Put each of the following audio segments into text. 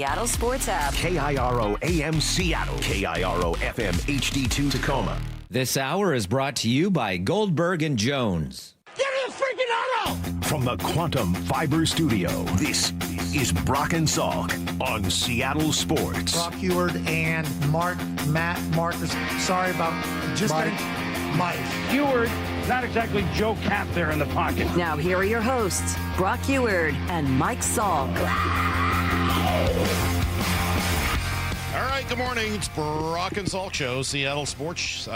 Seattle Sports app. KIRO AM Seattle. KIRO FM HD2 Tacoma. This hour is brought to you by Goldberg and Jones. Give me a freaking auto! From the Quantum Fiber Studio, this is Brock and Salk on Seattle Sports. Brock Heward and Matt Marcus. Sorry about just Mike. Mike. Heward, not exactly Joe Cap there in the pocket. Now here are your hosts, Brock Heward and Mike Salk. All right, good morning. It's Brock and Salk Show, Seattle Sports.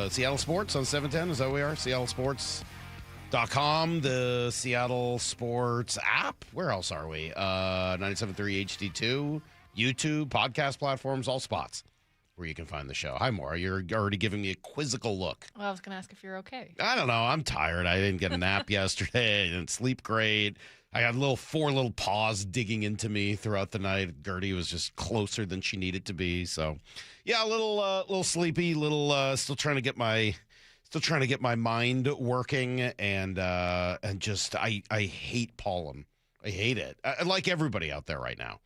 Seattle Sports on 710, is that where we are? SeattleSports.com, the Seattle Sports app. Where else are we? 97.3 HD2, YouTube, podcast platforms, all spots where you can find the show. Hi, Maura. You're already giving me a quizzical look. Well, I was going to ask if you're okay. I don't know. I'm tired. I didn't get a nap yesterday. I didn't sleep great. I got four little paws digging into me throughout the night. Gertie was just closer than she needed to be. So, yeah, a little sleepy. Still trying to get my mind working. And just I hate pollen. I hate it. I like everybody out there right now.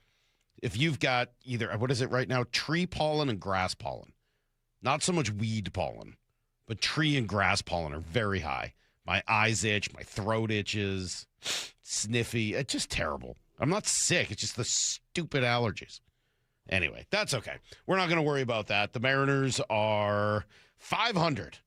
If you've got either, what is it right now? Tree pollen and grass pollen. Not so much weed pollen, but tree and grass pollen are very high. My eyes itch, my throat itches, sniffy. It's just terrible. I'm not sick. It's just the stupid allergies. Anyway, that's okay. We're not going to worry about that. The Mariners are 500,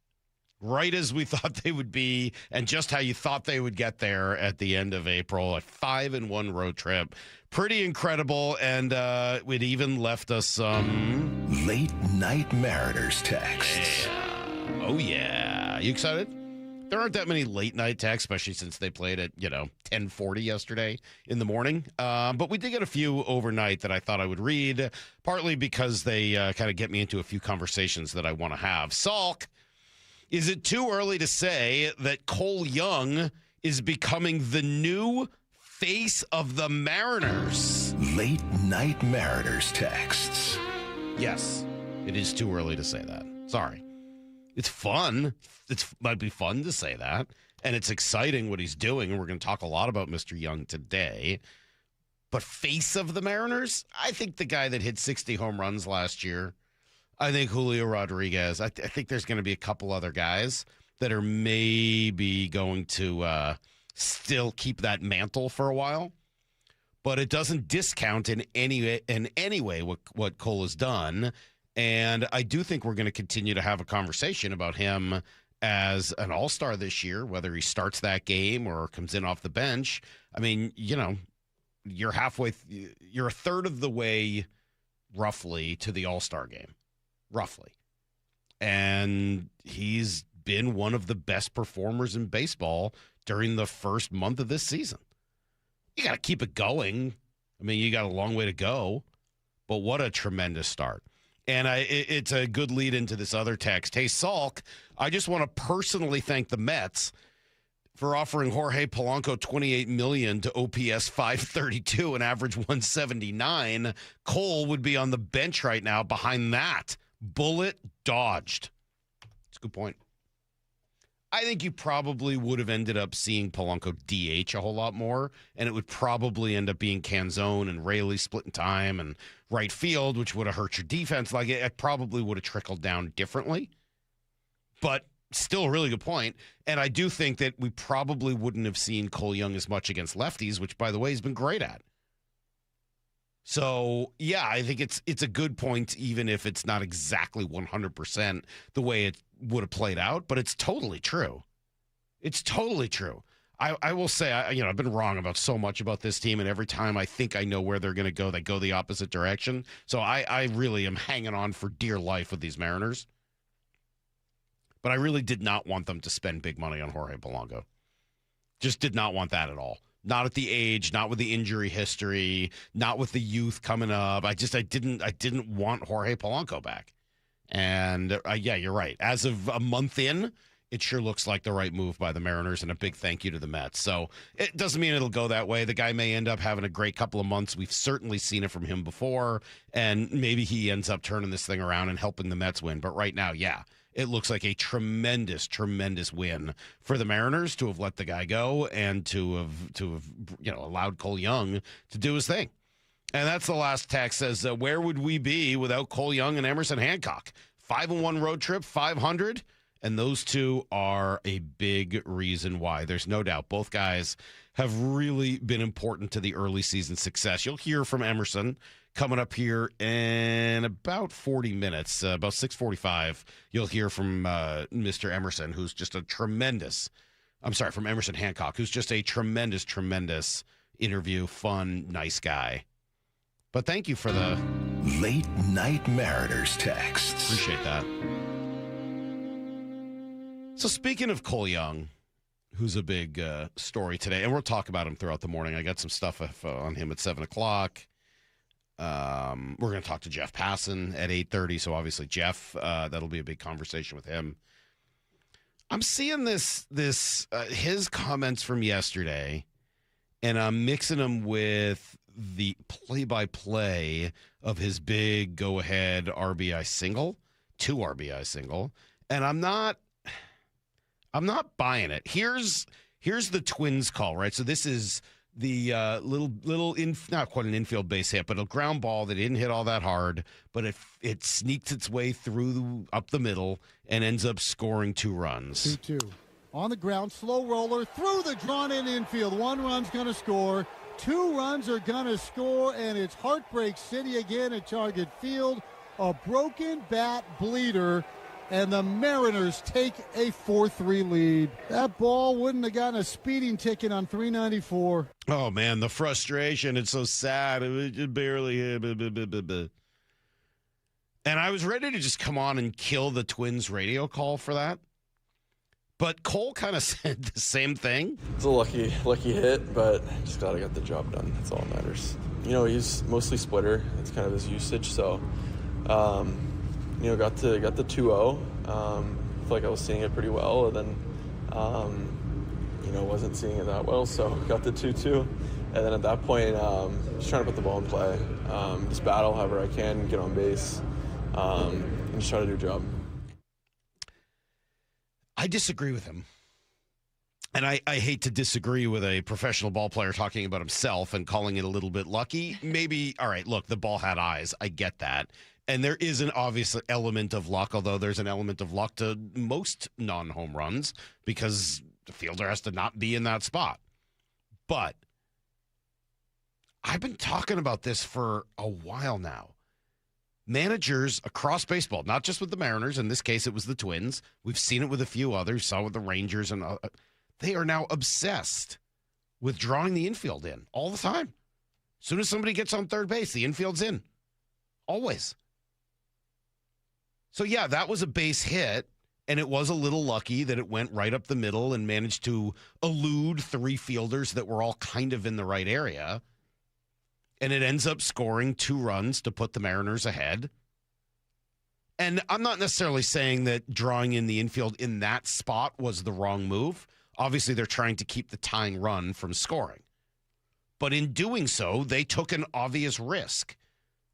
right as we thought they would be, and just how you thought they would get there at the end of April. A 5-1 road trip. Pretty incredible, and it even left us some Late Night Mariners texts. Yeah. Oh, yeah. You excited? There aren't that many late night texts, especially since they played at, 10:40 yesterday in the morning. But we did get a few overnight that I thought I would read, partly because they kind of get me into a few conversations that I want to have. Salk, is it too early to say that Cole Young is becoming the new face of the Mariners? Late Night Mariners texts. Yes, it is too early to say that. Sorry. It's fun. It might be fun to say that. And it's exciting what he's doing. And we're going to talk a lot about Mr. Young today. But face of the Mariners? I think the guy that hit 60 home runs last year, I think Julio Rodriguez. I think there's going to be a couple other guys that are maybe going to still keep that mantle for a while. But it doesn't discount in any way what Cole has done. And I do think we're going to continue to have a conversation about him as an all-star this year, whether he starts that game or comes in off the bench. I mean, you're a third of the way, roughly, to the all-star game. Roughly. And he's been one of the best performers in baseball during the first month of this season. You got to keep it going. I mean, you got a long way to go. But what a tremendous start. And it's a good lead into this other text. Hey, Salk, I just want to personally thank the Mets for offering Jorge Polanco $28 million to OPS 532 and average 179. Cole would be on the bench right now behind that. Bullet dodged. That's a good point. I think you probably would have ended up seeing Polanco DH a whole lot more, and it would probably end up being Canzone and Raley splitting time and right field, which would have hurt your defense. Like it probably would have trickled down differently, but still a really good point. And I do think that we probably wouldn't have seen Cole Young as much against lefties, which, by the way, he's been great at. So, yeah, I think it's a good point, even if it's not exactly 100% the way it would have played out, but it's totally true. It's totally true. I will say, I've been wrong about so much about this team, and every time I think I know where they're going to go, they go the opposite direction. So I really am hanging on for dear life with these Mariners. But I really did not want them to spend big money on Jorge Polanco. Just did not want that at all. Not at the age, not with the injury history, not with the youth coming up. I didn't want Jorge Polanco back. And yeah, you're right. As of a month in, it sure looks like the right move by the Mariners, and a big thank you to the Mets. So it doesn't mean it'll go that way. The guy may end up having a great couple of months. We've certainly seen it from him before, and maybe he ends up turning this thing around and helping the Mets win. But right now, yeah, it looks like a tremendous, tremendous win for the Mariners to have let the guy go and to have allowed Cole Young to do his thing. And that's the last text. Says, where would we be without Cole Young and Emerson Hancock? 5-1 road trip, 500. And those two are a big reason why. There's no doubt. Both guys have really been important to the early season success. You'll hear from Emerson coming up here in about 40 minutes, about 6:45. You'll hear from Mr. Emerson, who's just a tremendous, from Emerson Hancock, who's just a tremendous, tremendous interview, fun, nice guy. But thank you for the Late Night Mariners texts. Appreciate that. So speaking of Cole Young, who's a big story today, and we'll talk about him throughout the morning. I got some stuff on him at 7 o'clock. We're going to talk to Jeff Passan at 8:30, so obviously Jeff, that'll be a big conversation with him. I'm seeing his comments from yesterday, and I'm mixing them with the play-by-play of his big go-ahead RBI single, 2 RBI single, and I'm not buying it. Here's the Twins call, right? So this is the little not quite an infield base hit, but a ground ball that didn't hit all that hard, but it sneaks its way through up the middle and ends up scoring 2 runs. 2-2. On the ground, slow roller through the drawn-in infield. 1 run's going to score. 2 runs are going to score, and it's Heartbreak City again at Target Field. A broken bat bleeder, and the Mariners take a 4-3 lead. That ball wouldn't have gotten a speeding ticket on 394. Oh, man, the frustration. It's so sad. It barely hit. And I was ready to just come on and kill the Twins radio call for that. But Cole kind of said the same thing. It's a lucky hit, but just glad I got the job done. That's all that matters. He's mostly splitter. It's kind of his usage. So, got the 2-0. I feel like I was seeing it pretty well, and then, wasn't seeing it that well. So got the 2-2, and then at that point, just trying to put the ball in play. Just battle however I can, get on base, and just try to do a job. I disagree with him. And I hate to disagree with a professional ball player talking about himself and calling it a little bit lucky. Maybe, all right, look, the ball had eyes. I get that. And there is an obvious element of luck, although there's an element of luck to most non-home runs because the fielder has to not be in that spot. But I've been talking about this for a while now. Managers across baseball, not just with the Mariners, in this case it was the Twins. We've seen it with a few others, saw with the Rangers, and they are now obsessed with drawing the infield in all the time. As soon as somebody gets on third base, the infield's in. Always. So, yeah, that was a base hit, and it was a little lucky that it went right up the middle and managed to elude 3 fielders that were all kind of in the right area. And it ends up scoring 2 runs to put the Mariners ahead. And I'm not necessarily saying that drawing in the infield in that spot was the wrong move. Obviously, they're trying to keep the tying run from scoring. But in doing so, they took an obvious risk.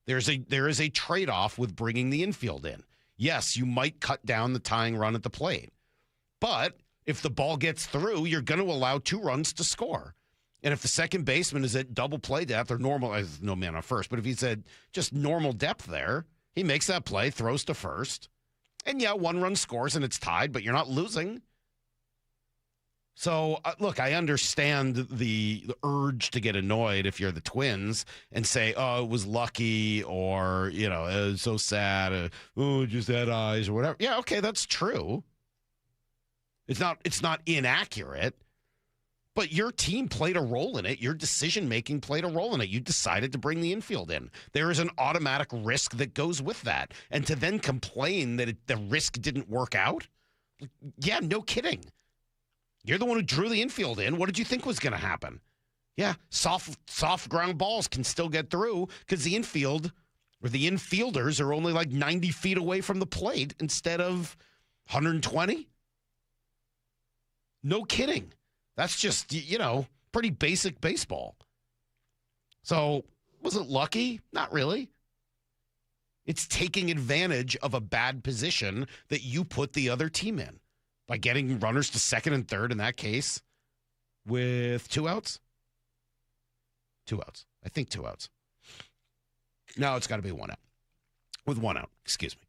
There is a trade-off with bringing the infield in. Yes, you might cut down the tying run at the plate. But if the ball gets through, you're going to allow 2 runs to score. And if the second baseman is at double play depth or normal, no man on first, but if he's at just normal depth there, he makes that play, throws to first. And yeah, 1 run scores and it's tied, but you're not losing. So, look, I understand the urge to get annoyed if you're the Twins and say, oh, it was lucky or, it was so sad. Just had eyes or whatever. Yeah, okay, that's true. It's not inaccurate. But your team played a role in it. Your decision-making played a role in it. You decided to bring the infield in. There is an automatic risk that goes with that. And to then complain that the risk didn't work out? Yeah, no kidding. You're the one who drew the infield in. What did you think was going to happen? Yeah, soft ground balls can still get through because the infield or the infielders are only like 90 feet away from the plate instead of 120. No kidding. That's just, pretty basic baseball. So, was it lucky? Not really. It's taking advantage of a bad position that you put the other team in by getting runners to second and third in that case with 2 outs. 2 outs. I think 2 outs. No, it's got to be one out. With one out, excuse me.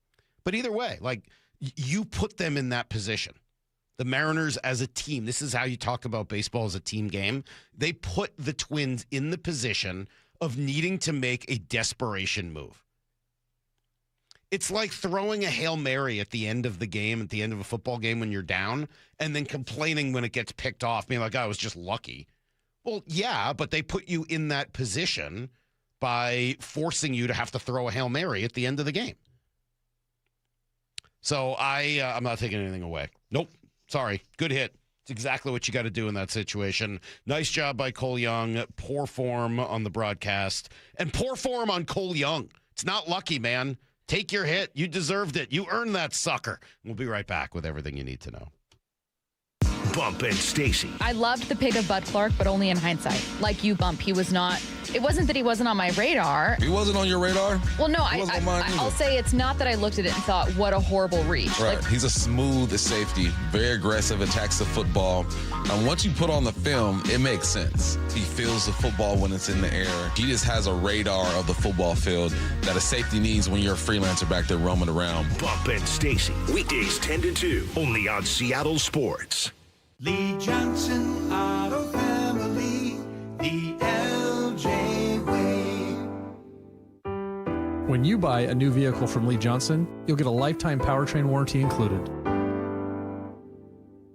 But either way, like, you put them in that position. The Mariners as a team, this is how you talk about baseball as a team game. They put the Twins in the position of needing to make a desperation move. It's like throwing a Hail Mary at the end of the game, at the end of a football game when you're down, and then complaining when it gets picked off, being like, oh, I was just lucky. Well, yeah, but they put you in that position by forcing you to have to throw a Hail Mary at the end of the game. So I'm not taking anything away. Nope. Sorry. Good hit. It's exactly what you got to do in that situation. Nice job by Cole Young. Poor form on the broadcast. And poor form on Cole Young. It's not lucky, man. Take your hit. You deserved it. You earned that sucker. We'll be right back with everything you need to know. Bump and Stacy. I loved the pick of Bud Clark, but only in hindsight. Like you, Bump, he was not. It wasn't that he wasn't on my radar. He wasn't on your radar? Well, no, I'll say it's not that I looked at it and thought, what a horrible reach. Right. Like, He's a smooth safety, very aggressive, attacks the football. And once you put on the film, it makes sense. He feels the football when it's in the air. He just has a radar of the football field that a safety needs when you're a freelancer back there roaming around. Bump and Stacy. Weekdays 10 to 2. Only on Seattle Sports. Lee Johnson Auto Family, the LJ way. When you buy a new vehicle from Lee Johnson, you'll get a lifetime powertrain warranty included.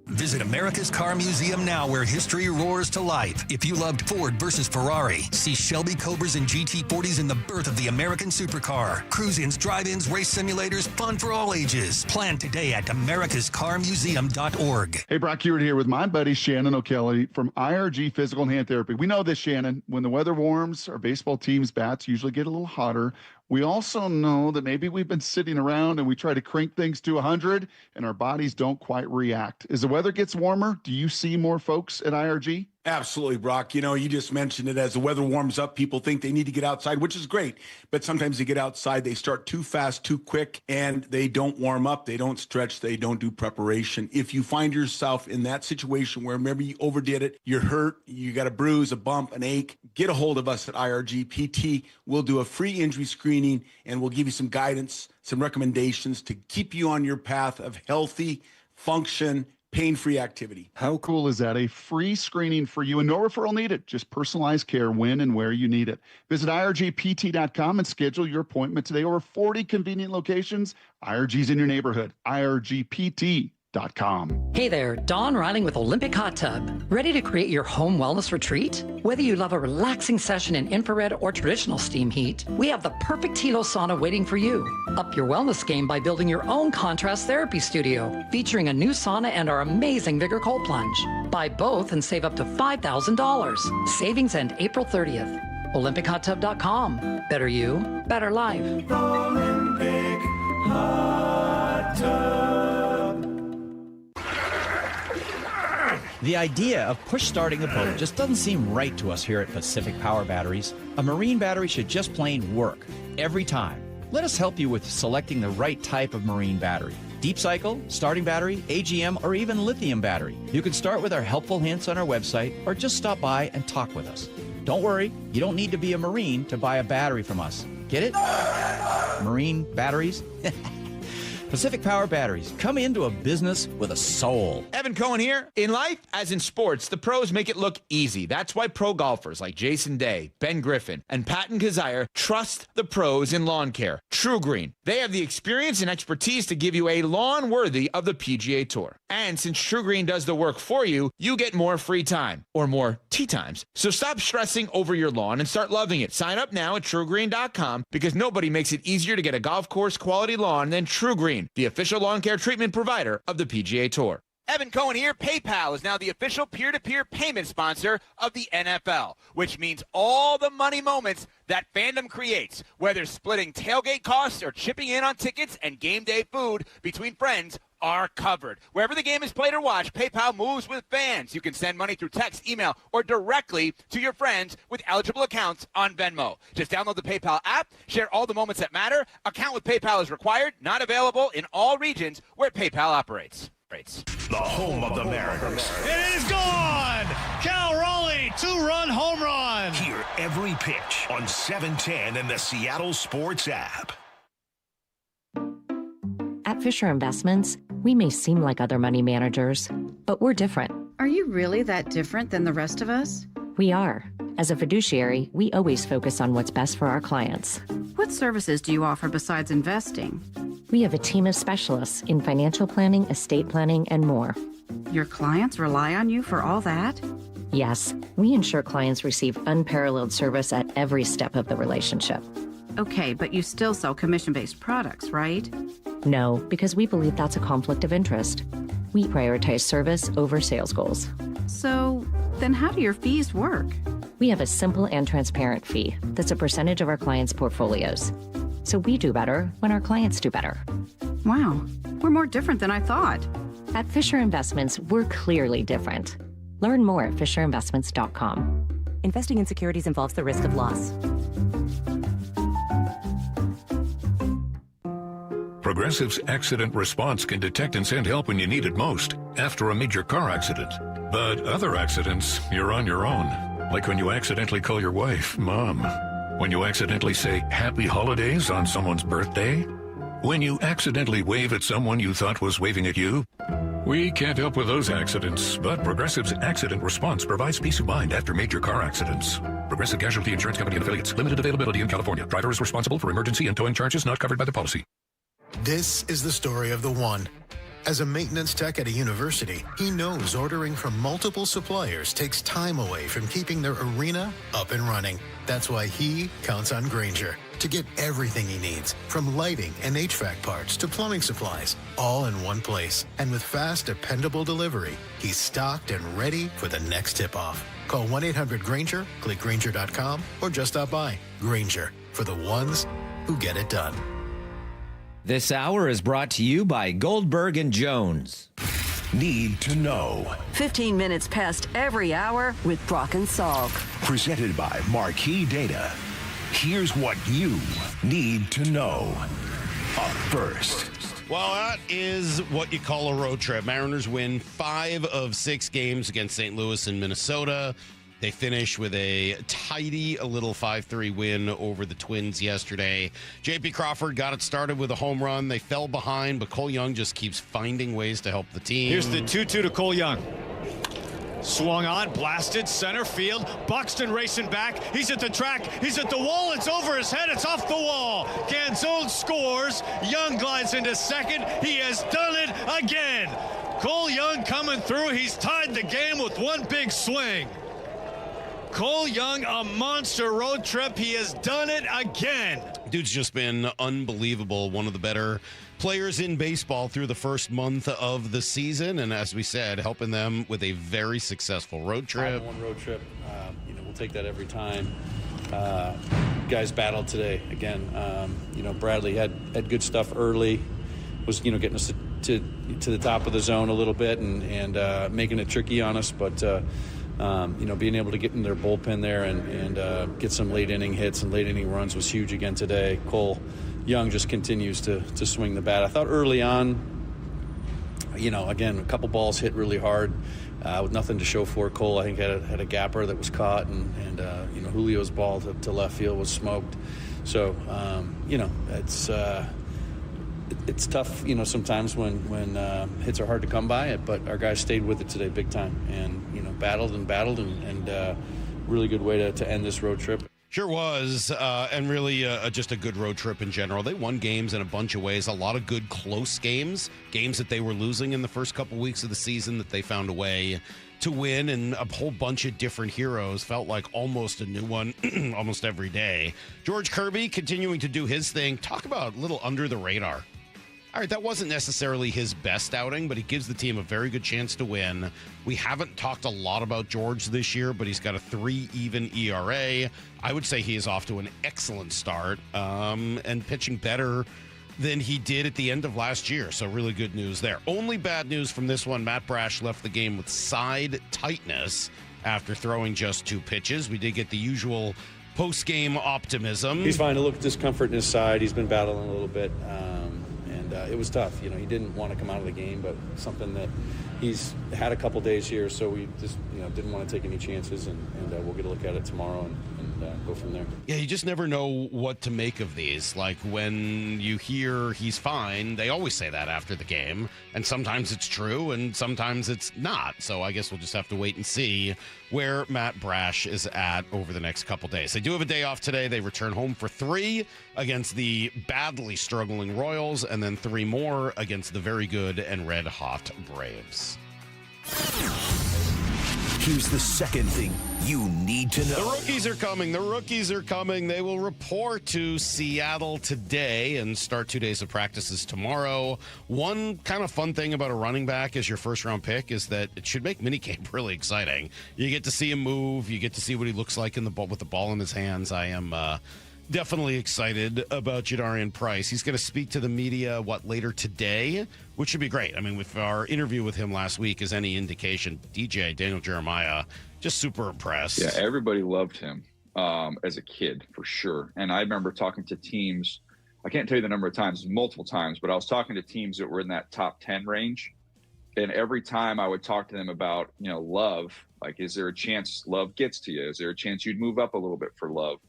Visit America's Car Museum now, where history roars to life. If you loved Ford versus Ferrari, see Shelby Cobras and GT40s in the birth of the American supercar. Cruise-ins, drive-ins, race simulators, fun for all ages. Plan today at americascarmuseum.org. Hey, Brock Ewert here with my buddy Shannon O'Kelly from IRG Physical and Hand Therapy. We know this, Shannon. When the weather warms, our baseball team's bats usually get a little hotter. We also know that maybe we've been sitting around and we try to crank things to 100 and our bodies don't quite react. As the weather gets warmer, do you see more folks at IRG? Absolutely, Brock. You know, you just mentioned it. As the weather warms up, people think they need to get outside, which is great. But sometimes they get outside, they start too fast, too quick, and they don't warm up. They don't stretch. They don't do preparation. If you find yourself in that situation where maybe you overdid it, you're hurt, you got a bruise, a bump, an ache, get a hold of us at IRG PT. We'll do a free injury screening, and we'll give you some guidance, some recommendations to keep you on your path of healthy function, pain-free activity. How cool is that? A free screening for you and no referral needed. Just personalized care when and where you need it. Visit irgpt.com and schedule your appointment today. Over 40 convenient locations. IRG's in your neighborhood. irgpt.com. Hey there, Dawn Riling with Olympic Hot Tub. Ready to create your home wellness retreat? Whether you love a relaxing session in infrared or traditional steam heat, we have the perfect Tilo sauna waiting for you. Up your wellness game by building your own contrast therapy studio, featuring a new sauna and our amazing Vigor Cold Plunge. Buy both and save up to $5,000. Savings end April 30th. OlympicHotTub.com. Better you, better life. Olympic Hot Tub. The idea of push-starting a boat just doesn't seem right to us here at Pacific Power Batteries. A marine battery should just plain work, every time. Let us help you with selecting the right type of marine battery. Deep cycle, starting battery, AGM, or even lithium battery. You can start with our helpful hints on our website or just stop by and talk with us. Don't worry, you don't need to be a Marine to buy a battery from us. Get it? Marine batteries? Pacific Power Batteries. Come into a business with a soul. Evan Cohen here. In life, as in sports, the pros make it look easy. That's why pro golfers like Jason Day, Ben Griffin, and Patton Kazire trust the pros in lawn care. True Green. They have the experience and expertise to give you a lawn worthy of the PGA Tour. And since True Green does the work for you, you get more free time, or more tee times. So stop stressing over your lawn and start loving it. Sign up now at TrueGreen.com, because nobody makes it easier to get a golf course quality lawn than True Green, the official lawn care treatment provider of the PGA Tour. Evan Cohen here. PayPal is now the official peer-to-peer payment sponsor of the NFL, which means all the money moments that fandom creates, whether splitting tailgate costs or chipping in on tickets and game day food between friends, are covered. Wherever the game is played or watched, PayPal moves with fans. You can send money through text, email, or directly to your friends with eligible accounts on Venmo. Just download the PayPal app, share all the moments that matter. Account with PayPal is required, not available in all regions where PayPal operates. the home of the Mariners. It is gone! Cal Raleigh, 2-run home run. Hear every pitch on 710 and the Seattle Sports app. At Fisher Investments, we may seem like other money managers, but we're different. Are you really that different than the rest of us? We are. As a fiduciary, we always focus on what's best for our clients. What services do you offer besides investing? We have a team of specialists in financial planning, estate planning, and more. Your clients rely on you for all that? Yes, we ensure clients receive unparalleled service at every step of the relationship. Okay, but you still sell commission-based products, right? No, because we believe that's a conflict of interest. We prioritize service over sales goals. So, then how do your fees work? We have a simple and transparent fee that's a percentage of our clients' portfolios. So we do better when our clients do better. Wow, we're more different than I thought. At Fisher Investments, we're clearly different. Learn more at fisherinvestments.com. Investing in securities involves the risk of loss. Progressive's accident response can detect and send help when you need it most after a major car accident. But other accidents, you're on your own. Like when you accidentally call your wife Mom. When you accidentally say Happy Holidays on someone's birthday. When you accidentally wave at someone you thought was waving at you. We can't help with those accidents, but Progressive's accident response provides peace of mind after major car accidents. Progressive Casualty Insurance Company and Affiliates. Limited availability in California. Driver is responsible for emergency and towing charges not covered by the policy. This is the story of the one. As a maintenance tech at a university, he knows ordering from multiple suppliers takes time away from keeping their arena up and running. That's why he counts on Grainger to get everything he needs, from lighting and HVAC parts to plumbing supplies, all in one place. And with fast, dependable delivery, he's stocked and ready for the next tip-off. Call 1-800-GRAINGER, click Grainger.com, or just stop by. Grainger, for the ones who get it done. This hour is brought to you by Goldberg and Jones. Need to know. 15 minutes past every hour with Brock and Salk. Presented by Marquee Data. Here's what you need to know. Up first. Well, that is what you call a road trip. Mariners win 5 of 6 games against St. Louis and Minnesota. They finish with a tidy, a little 5-3 win over the Twins yesterday. J.P. Crawford got it started with a home run. They fell behind, but Cole Young just keeps finding ways to help the team. Here's the 2-2 to Cole Young. Swung on, blasted, center field. Buxton racing back. He's at the track. He's at the wall. It's over his head. It's off the wall. Canzone scores. Young glides into second. He has done it again. Cole Young coming through. He's tied the game with one big swing. Cole Young, a monster road trip. He has done it again. Dude's just been unbelievable. One of the better players in baseball through the first month of the season. And as we said, helping them with a very successful road trip. 5-1 road trip. We'll take that every time. Guys battled today. Again, Bradley had good stuff early. Was, getting us to the top of the zone a little bit and making it tricky on us. But, being able to get in their bullpen there and get some late inning hits and late inning runs was huge again today. Cole Young just continues to swing the bat. I thought early on, again, a couple balls hit really hard with nothing to show for. Cole, I think, had a gapper that was caught, and Julio's ball to left field was smoked. So, it's tough, sometimes when hits are hard to come by, but our guys stayed with it today big time and, battled and really good way to end this road trip. Sure was, and really just a good road trip in general. They won games in a bunch of ways, a lot of good close games that they were losing in the first couple weeks of the season that they found a way to win, and a whole bunch of different heroes. Felt like almost a new one almost every day. George Kirby continuing to do his thing. Talk about a little under the radar. All right, that wasn't necessarily his best outing, but he gives the team a very good chance to win. We haven't talked a lot about George this year, but he's got a 3-even ERA. I would say he is off to an excellent start and pitching better than he did at the end of last year. So really good news there. Only bad news from this one, Matt Brash left the game with side tightness after throwing just 2 pitches. We did get the usual post-game optimism. He's fine. A little discomfort in his side. He's been battling a little bit. it was tough. He didn't want to come out of the game, but something that he's had a couple days here, so we just didn't want to take any chances, and we'll get a look at it tomorrow and go from there. Yeah, you just never know what to make of these. Like when you hear he's fine, they always say that after the game, and sometimes it's true and sometimes it's not. So I guess we'll just have to wait and see where Matt Brash is at over the next couple days. They do have a day off today. They return home for 3 against the badly struggling Royals, and then 3 more against the very good and red-hot Braves. Here's the second thing you need to know. The rookies are coming. The rookies are coming. They will report to Seattle today and start 2 days of practices tomorrow. One kind of fun thing about a running back as your first-round pick is that it should make minicamp really exciting. You get to see him move. You get to see what he looks like with the ball in his hands. I am definitely excited about Jadarian Price. He's going to speak to the media, later today, which should be great. I mean, with our interview with him last week is any indication, Daniel Jeremiah, just super impressed. Yeah, everybody loved him as a kid, for sure. And I remember talking to teams, I can't tell you the number of times, multiple times, but I was talking to teams that were in that top 10 range. And every time I would talk to them about, Love, like, is there a chance Love gets to you? Is there a chance you'd move up a little bit for Love?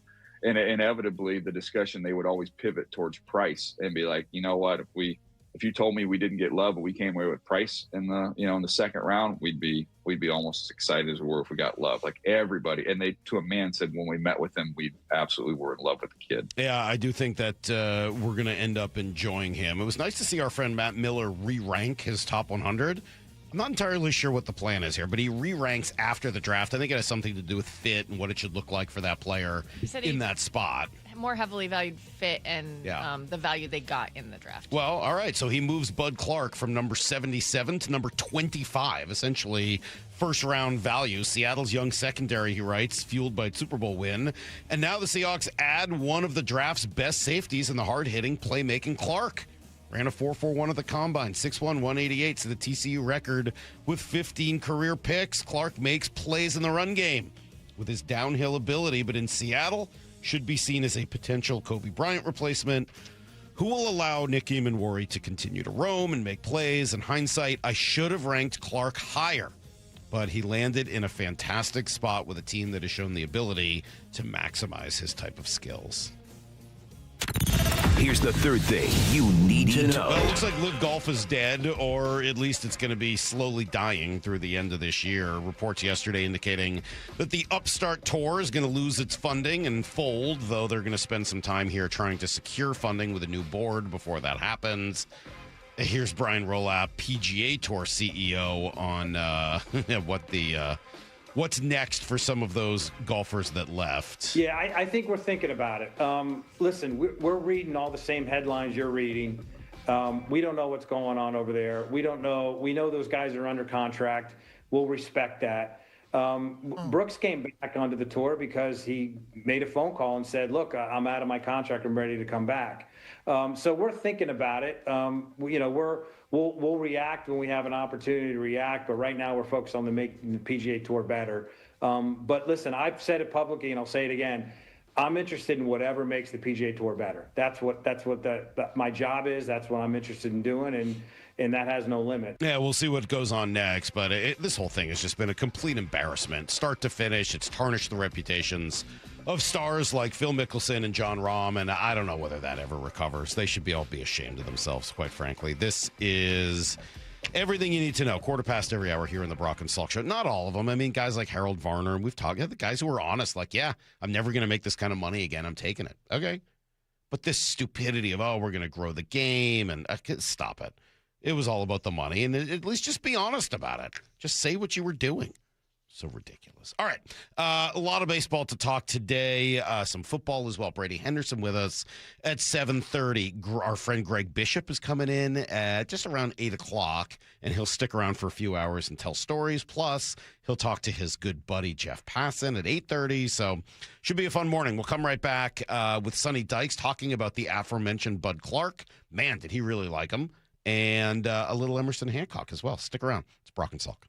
And inevitably, the discussion, they would always pivot towards Price and be like, you know what, if you told me we didn't get Love, but we came away with Price in the second round, we'd be almost as excited as we were if we got Love. Like everybody, and they to a man said when we met with him, we absolutely were in love with the kid. Yeah, I do think that we're going to end up enjoying him. It was nice to see our friend Matt Miller re-rank his top 100. I'm not entirely sure what the plan is here, but he re-ranks after the draft. I think it has something to do with fit and what it should look like for that player in that spot. More heavily valued fit and the value they got in the draft. Well, all right. So he moves Bud Clark from number 77 to number 25, essentially first-round value. Seattle's young secondary, he writes, fueled by a Super Bowl win. And now the Seahawks add one of the draft's best safeties in the hard-hitting, playmaking Clark. Ran a 4.41 at the combine, 6'1", 188, so the TCU record with 15 career picks. Clark makes plays in the run game with his downhill ability, but in Seattle should be seen as a potential Kobe Bryant replacement who will allow Nick Eamon to continue to roam and make plays. In hindsight, I should have ranked Clark higher, but he landed in a fantastic spot with a team that has shown the ability to maximize his type of skills. Here's the third thing you need to know. Well, it looks like Live Golf is dead, or at least it's going to be slowly dying through the end of this year. Reports yesterday indicating that the Upstart Tour is going to lose its funding and fold, though they're going to spend some time here trying to secure funding with a new board before that happens. Here's Brian Rolap, PGA Tour CEO, on what's next for some of those golfers that left. Yeah, I think we're thinking about it. Listen, we're reading all the same headlines you're reading. We don't know what's going on over there. We don't know. We know those guys are under contract. We'll respect that. Brooks came back onto the tour because he made a phone call and said, look, I'm out of my contract. I'm ready to come back. So we're thinking about it. We'll react when we have an opportunity to react, but right now we're focused on making the PGA Tour better. But listen, I've said it publicly and I'll say it again. I'm interested in whatever makes the PGA Tour better. That's what my job is. That's what I'm interested in doing, and that has no limit. Yeah, we'll see what goes on next, but this whole thing has just been a complete embarrassment, start to finish. It's tarnished the reputations of stars like Phil Mickelson and John Rahm, and I don't know whether that ever recovers. They should all be ashamed of themselves, quite frankly. This is everything you need to know. 1:15 every hour here in the Brock and Salk Show. Not all of them. I mean, guys like Harold Varner, and we've talked about the guys who are honest, like, yeah, I'm never going to make this kind of money again. I'm taking it. Okay. But this stupidity of, we're going to grow the game, and stop it. It was all about the money, and at least just be honest about it. Just say what you were doing. So ridiculous. All right. A lot of baseball to talk today. Some football as well. Brady Henderson with us at 7:30. Our friend Greg Bishop is coming in at just around 8 o'clock, and he'll stick around for a few hours and tell stories. Plus, he'll talk to his good buddy Jeff Passan at 8:30. So should be a fun morning. We'll come right back with Sonny Dykes talking about the aforementioned Bud Clark. Man, did he really like him. And a little Emerson Hancock as well. Stick around. It's Brock and Salk.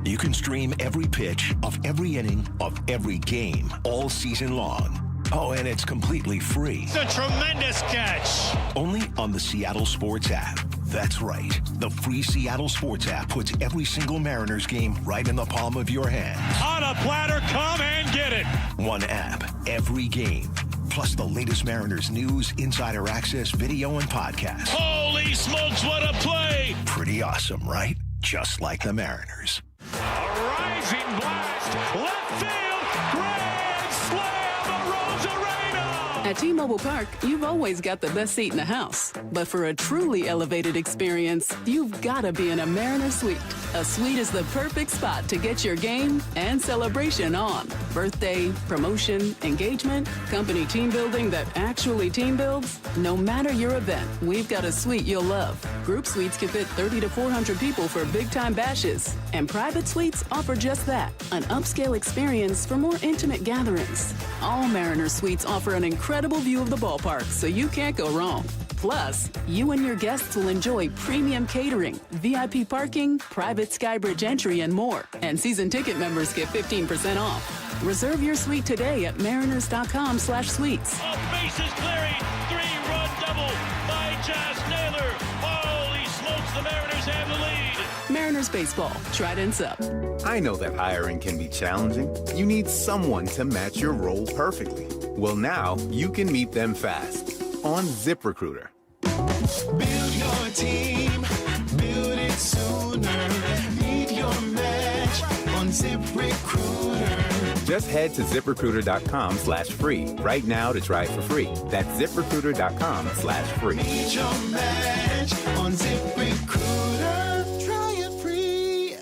You can stream every pitch of every inning of every game all season long. Oh, and it's completely free. It's a tremendous catch. Only on the Seattle Sports app. That's right. The free Seattle Sports app puts every single Mariners game right in the palm of your hand. On a platter, come and get it. One app, every game. Plus the latest Mariners news, insider access, video, and podcasts. Holy smokes, what a play. Pretty awesome, right? Just like the Mariners. A rising blast, left field, grand slam, Rosarena. At T-Mobile Park, you've always got the best seat in the house. But for a truly elevated experience, you've got to be in a Mariner Suite. A suite is the perfect spot to get your game and celebration on. Birthday, promotion, engagement, company team building that actually team builds. No matter your event, we've got a suite you'll love. Group suites can fit 30 to 400 people for big-time bashes. And private suites offer just that, an upscale experience for more intimate gatherings. All Mariner Suites offer an incredible view of the ballpark, so you can't go wrong. Plus, you and your guests will enjoy premium catering, VIP parking, private Skybridge entry, and more. And season ticket members get 15% off. Reserve your suite today at mariners.com/suites. Bases clearing, 3-run double by Josh Naylor. Holy smokes, the Mariners have the lead. Mariners baseball, Trident's up. I know that hiring can be challenging. You need someone to match your role perfectly. Well, now you can meet them fast on ZipRecruiter. Build your team, build it sooner. Meet your match on ZipRecruiter. Just head to ZipRecruiter.com/free right now to try it for free. That's ZipRecruiter.com/free. Meet your match on ZipRecruiter. Try it free.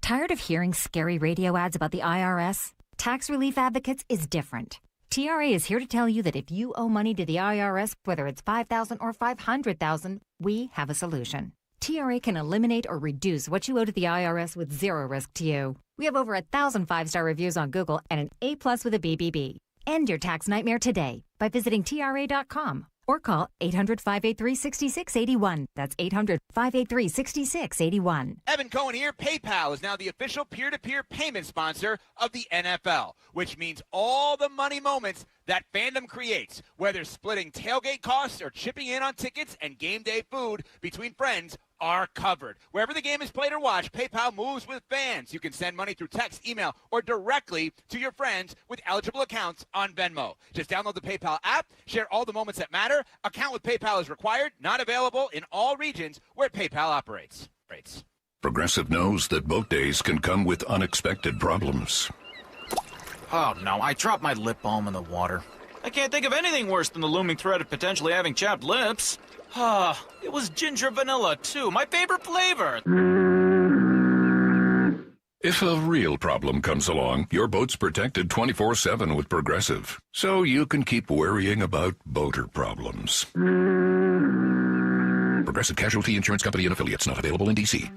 Tired of hearing scary radio ads about the IRS? Tax Relief Advocates is different. TRA is here to tell you that if you owe money to the IRS, whether it's $5,000 or $500,000, we have a solution. TRA can eliminate or reduce what you owe to the IRS with zero risk to you. We have over 1,000 5-star reviews on Google and an A+ with a BBB. End your tax nightmare today by visiting TRA.com or call 800-583-6681. That's 800-583-6681. Evan Cohen here. PayPal is now the official peer-to-peer payment sponsor of the NFL, which means all the money moments that fandom creates, whether splitting tailgate costs or chipping in on tickets and game day food between friends, are covered. Wherever the game is played or watched, PayPal moves with fans. You can send money through text, email, or directly to your friends with eligible accounts on Venmo. Just download the PayPal app, share all the moments that matter. Account with PayPal is required, not available in all regions where PayPal operates. Progressive knows that boat days can come with unexpected problems. Oh, no, I dropped my lip balm in the water. I can't think of anything worse than the looming threat of potentially having chapped lips. It was ginger vanilla, too, my favorite flavor. If a real problem comes along, your boat's protected 24/7 with Progressive, so you can keep worrying about boater problems. Progressive Casualty Insurance Company and affiliates, not available in D.C.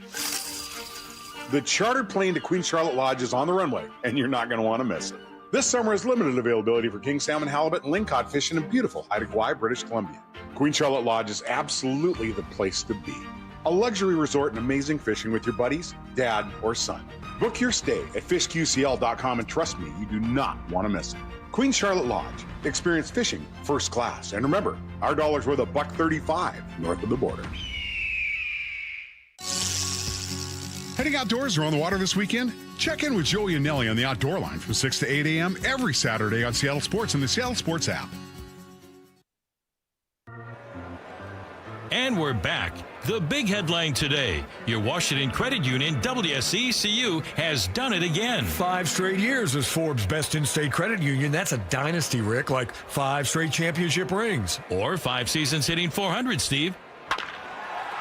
The chartered plane to Queen Charlotte Lodge is on the runway, and you're not going to want to miss it. This summer has limited availability for king salmon, halibut, and lingcod fishing in beautiful Haida Gwaii, British Columbia. Queen Charlotte Lodge is absolutely the place to be. A luxury resort and amazing fishing with your buddies, dad, or son. Book your stay at fishqcl.com, and trust me, you do not want to miss it. Queen Charlotte Lodge. Experience fishing first class. And remember, our dollar's worth $1.35 north of the border. Heading outdoors or on the water this weekend? Check in with Joey and Nelly on the Outdoor Line from 6 to 8 a.m. every Saturday on Seattle Sports and the Seattle Sports app. And we're back. The big headline today. Your Washington Credit Union, WSECU, has done it again. 5 straight years as Forbes' best in-state credit union. That's a dynasty, Rick, like 5 straight championship rings. Or 5 seasons hitting 400, Steve.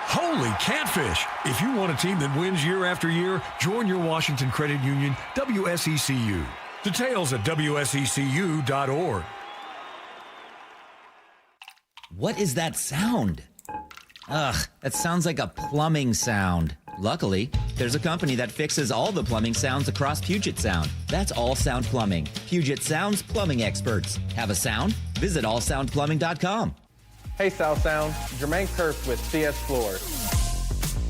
Holy catfish! If you want a team that wins year after year, join your Washington Credit Union, WSECU. Details at WSECU.org. What is that sound? Ugh, that sounds like a plumbing sound. Luckily, there's a company that fixes all the plumbing sounds across Puget Sound. That's All Sound Plumbing. Puget Sound's plumbing experts. Have a sound? Visit allsoundplumbing.com. Hey South Sound, Jermaine Kurth with CS Floors.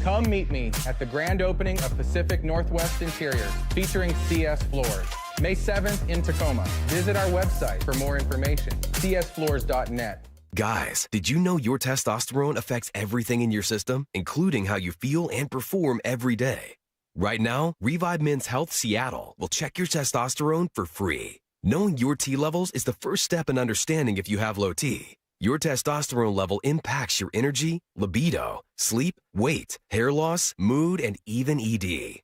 Come meet me at the grand opening of Pacific Northwest Interior featuring CS Floors. May 7th in Tacoma. Visit our website for more information, csfloors.net. Guys, did you know your testosterone affects everything in your system, including how you feel and perform every day? Right now, Revive Men's Health Seattle will check your testosterone for free. Knowing your T levels is the first step in understanding if you have low T. Your testosterone level impacts your energy, libido, sleep, weight, hair loss, mood, and even ED.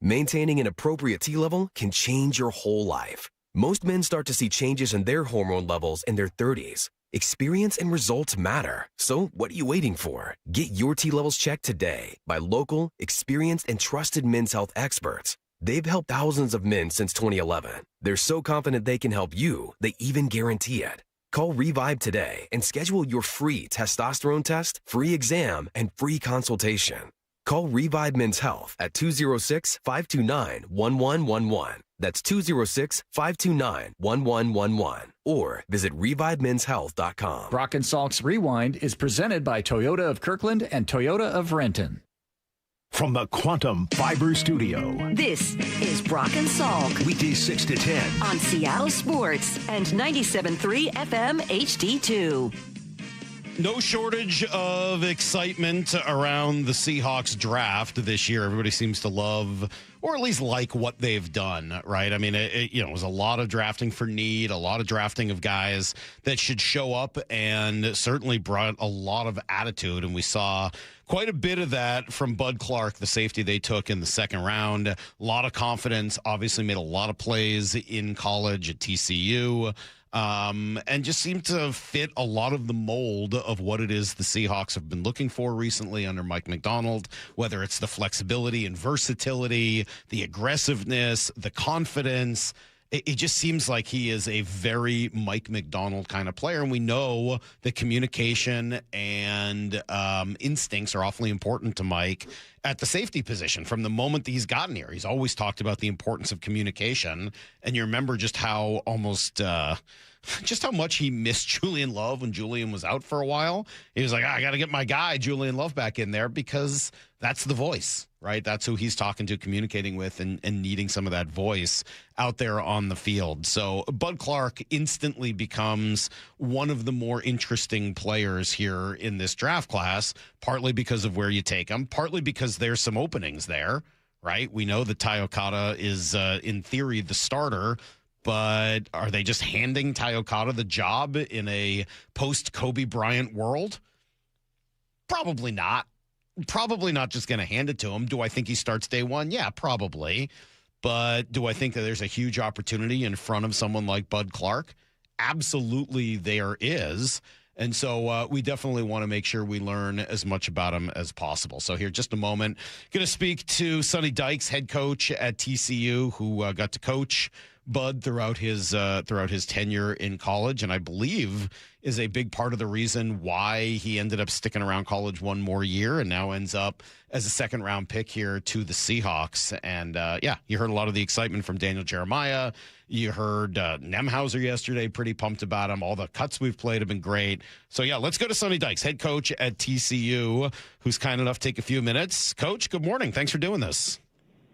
Maintaining an appropriate T level can change your whole life. Most men start to see changes in their hormone levels in their 30s. Experience and results matter. So what are you waiting for? Get your T levels checked today by local, experienced, and trusted men's health experts. They've helped thousands of men since 2011. They're so confident they can help you, they even guarantee it. Call Revive today and schedule your free testosterone test, free exam, and free consultation. Call Revive Men's Health at 206-529-1111. That's 206-529-1111. Or visit revivemenshealth.com. Brock and Salk's Rewind is presented by Toyota of Kirkland and Toyota of Renton. From the Quantum Fiber Studio. This is Brock and Salk. Weekdays 6 to 10. On Seattle Sports and 97.3 FM HD2. No shortage of excitement around the Seahawks draft this year. Everybody seems to love, or at least like, what they've done, right? I mean, it was a lot of drafting for need, a lot of drafting of guys that should show up, and certainly brought a lot of attitude. And we saw quite a bit of that from Bud Clark, the safety they took in the second round. A lot of confidence, obviously made a lot of plays in college at TCU. And just seemed to fit a lot of the mold of what it is the Seahawks have been looking for recently under Mike Macdonald, whether it's the flexibility and versatility, the aggressiveness, the confidence. It just seems like he is a very Mike Macdonald kind of player. And we know that communication and instincts are awfully important to Mike at the safety position. From the moment that he's gotten here, he's always talked about the importance of communication. And you remember just how just how much he missed Julian Love when Julian was out for a while. He was like, I got to get my guy, Julian Love, back in there, because that's the voice, right? That's who he's talking to, communicating with, and needing some of that voice out there on the field. So Bud Clark instantly becomes one of the more interesting players here in this draft class, partly because of where you take him, partly because there's some openings there, right? We know that Ty Okada is, in theory, the starter, but are they just handing Ty Okada the job in a post-Kobe Bryant world? Probably not. Probably not just going to hand it to him. Do I think he starts day one? Yeah, probably. But do I think that there's a huge opportunity in front of someone like Bud Clark? Absolutely there is. And so we definitely want to make sure we learn as much about him as possible. So here, just a moment, going to speak to Sonny Dykes, head coach at TCU, who got to coach Bud throughout his tenure in college, and I believe is a big part of the reason why he ended up sticking around college one more year and now ends up as a second-round pick here to the Seahawks. And, you heard a lot of the excitement from Daniel Jeremiah. You heard Nemhauser yesterday, pretty pumped about him. All the cuts we've played have been great. So, let's go to Sonny Dykes, head coach at TCU, who's kind enough to take a few minutes. Coach, good morning. Thanks for doing this.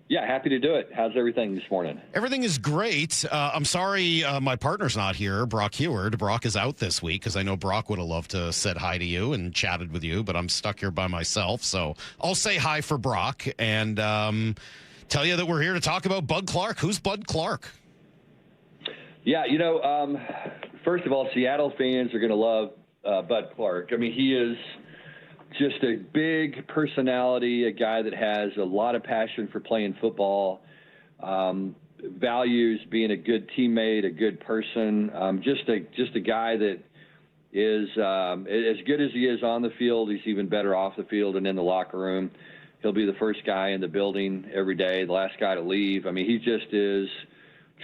Yeah, happy to do it. How's everything this morning? Everything is great. I'm sorry my partner's not here, Brock Heward. Brock is out this week because I know Brock would have loved to said hi to you and chatted with you, but I'm stuck here by myself. So I'll say hi for Brock and tell you that we're here to talk about Bud Clark. Who's Bud Clark? Yeah, first of all, Seattle fans are going to love Bud Clark. I mean, he is just a big personality, a guy that has a lot of passion for playing football, values being a good teammate, a good person, just a guy that is as good as he is on the field, he's even better off the field and in the locker room. He'll be the first guy in the building every day, the last guy to leave. I mean, he just is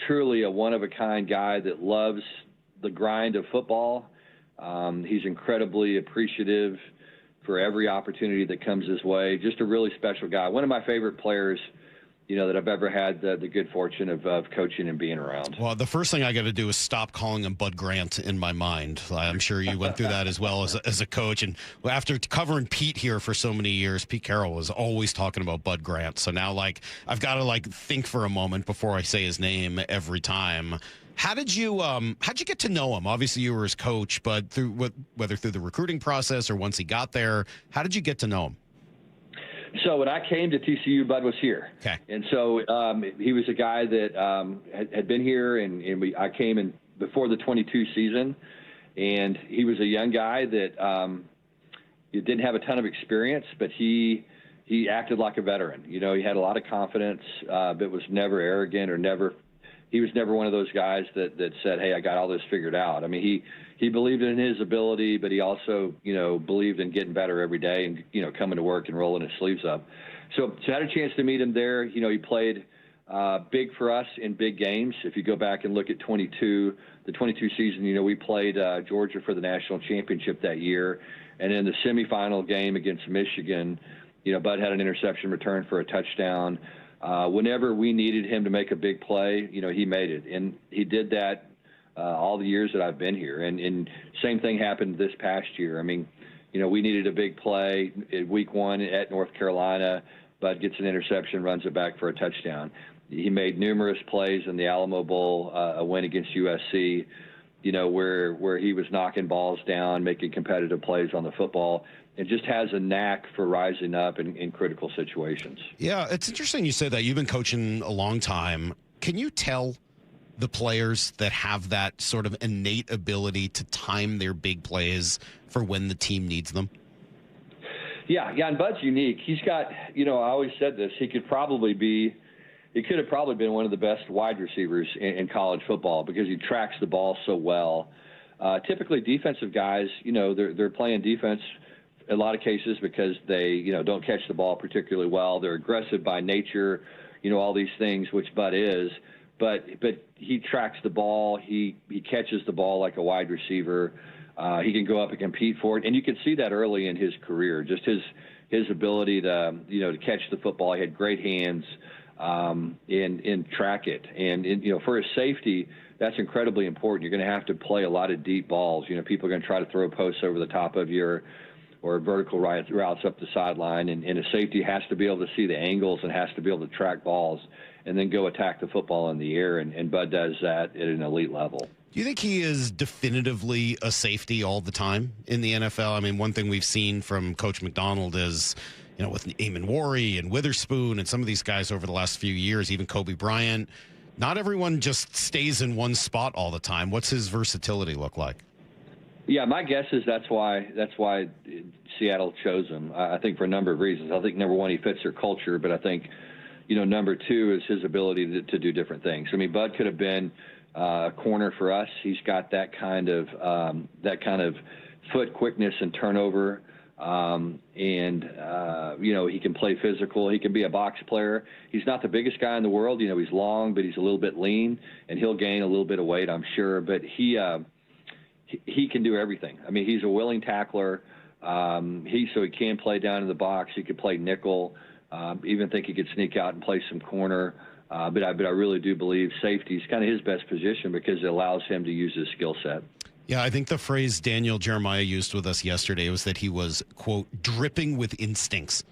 truly a one-of-a-kind guy that loves the grind of football. He's incredibly appreciative for every opportunity that comes his way. Just a really special guy. One of my favorite players that I've ever had the good fortune of coaching and being around. Well, the first thing I got to do is stop calling him Bud Grant in my mind. I'm sure you went through that as well as a coach. And after covering Pete here for so many years, Pete Carroll was always talking about Bud Grant. So now, I've got to think for a moment before I say his name every time. How'd you get to know him? Obviously, you were his coach, but whether through the recruiting process or once he got there, how did you get to know him? So when I came to TCU, Bud was here. Okay. And so he was a guy that had been here, and I came in before the 22 season, and he was a young guy that didn't have a ton of experience, but he acted like a veteran. He had a lot of confidence, but was never arrogant or he was never one of those guys that said, hey, I got all this figured out. I mean, he believed in his ability, but he also, believed in getting better every day and, coming to work and rolling his sleeves up. So I had a chance to meet him there. He played big for us in big games. If you go back and look at the 22 season, we played Georgia for the national championship that year. And in the semifinal game against Michigan, Bud had an interception return for a touchdown. Whenever we needed him to make a big play, he made it. And he did that all the years that I've been here. And same thing happened this past year. I mean, we needed a big play in week 1 at North Carolina. Bud gets an interception, runs it back for a touchdown. He made numerous plays in the Alamo Bowl, a win against USC, where he was knocking balls down, making competitive plays on the football. It just has a knack for rising up in critical situations. Yeah, it's interesting you say that. You've been coaching a long time. Can you tell the players that have that sort of innate ability to time their big plays for when the team needs them? Yeah, and Bud's unique. He's got, I always said this, he could have probably been one of the best wide receivers in college football because he tracks the ball so well. Typically defensive guys, they're playing defense in a lot of cases because they, don't catch the ball particularly well. They're aggressive by nature, all these things, which Bud is. But he tracks the ball. He catches the ball like a wide receiver. He can go up and compete for it. And you can see that early in his career, just his ability to, to catch the football. He had great hands and track it. And for his safety, that's incredibly important. You're going to have to play a lot of deep balls. People are going to try to throw posts over the top of you or vertical routes up the sideline. And a safety has to be able to see the angles and has to be able to track balls and then go attack the football in the air. And Bud does that at an elite level. Do you think he is definitively a safety all the time in the NFL? I mean, one thing we've seen from Coach McDonald is, with Eamon Worry and Witherspoon and some of these guys over the last few years, even Kobe Bryant, not everyone just stays in one spot all the time. What's his versatility look like? Yeah, my guess is that's why Seattle chose him. I think for a number of reasons. I think number one, he fits their culture, but I think, number two is his ability to do different things. I mean, Bud could have been a corner for us. He's got that kind of foot quickness and turnover. He can play physical. He can be a box player. He's not the biggest guy in the world. He's long, but he's a little bit lean, and he'll gain a little bit of weight, I'm sure. But he can do everything. I mean, he's a willing tackler. He can play down in the box. He could play nickel. Even think he could sneak out and play some corner. But I really do believe safety is kind of his best position because it allows him to use his skill set. Yeah, I think the phrase Daniel Jeremiah used with us yesterday was that he was, quote, dripping with instincts.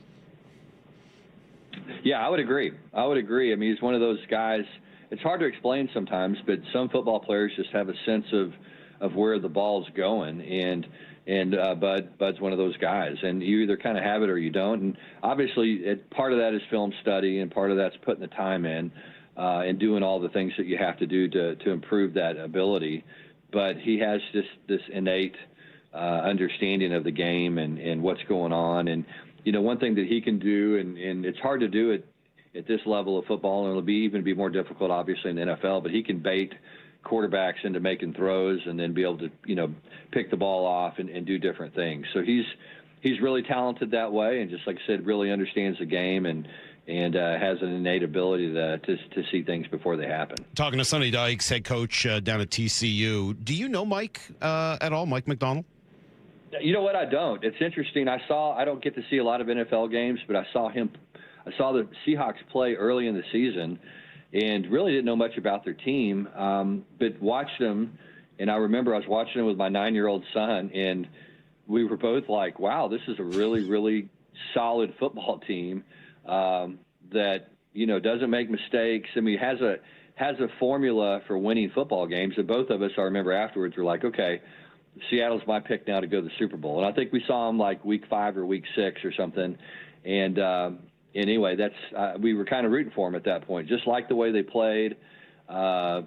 Yeah, I would agree. I mean, he's one of those guys. It's hard to explain sometimes, but some football players just have a sense of where the ball's going, and Bud's one of those guys. And you either kind of have it or you don't. And obviously, part of that is film study, and part of that's putting the time in and doing all the things that you have to do to improve that ability. But he has this innate understanding of the game and what's going on. And, one thing that he can do, and it's hard to do it at this level of football, and it'll be more difficult, obviously, in the NFL, but he can bait quarterbacks into making throws and then be able to, pick the ball off and do different things. So he's really talented that way, and just like I said, really understands the game and has an innate ability to see things before they happen. Talking to Sonny Dykes, head coach down at TCU. Do you know Mike at all, Mike McDonald? You know what? I don't. It's interesting. I don't get to see a lot of NFL games, but I saw him I saw the Seahawks play early in the season and really didn't know much about their team, but watched them. And I remember I was watching them with my 9-year-old son, and we were both like, wow, this is a really, really solid football team that, doesn't make mistakes. I mean, has a formula for winning football games. And both of us, I remember afterwards, were like, okay, Seattle's my pick now to go to the Super Bowl. And I think we saw them like week 5 or week 6 or something. And anyway, we were kind of rooting for them at that point. Just like the way they played, you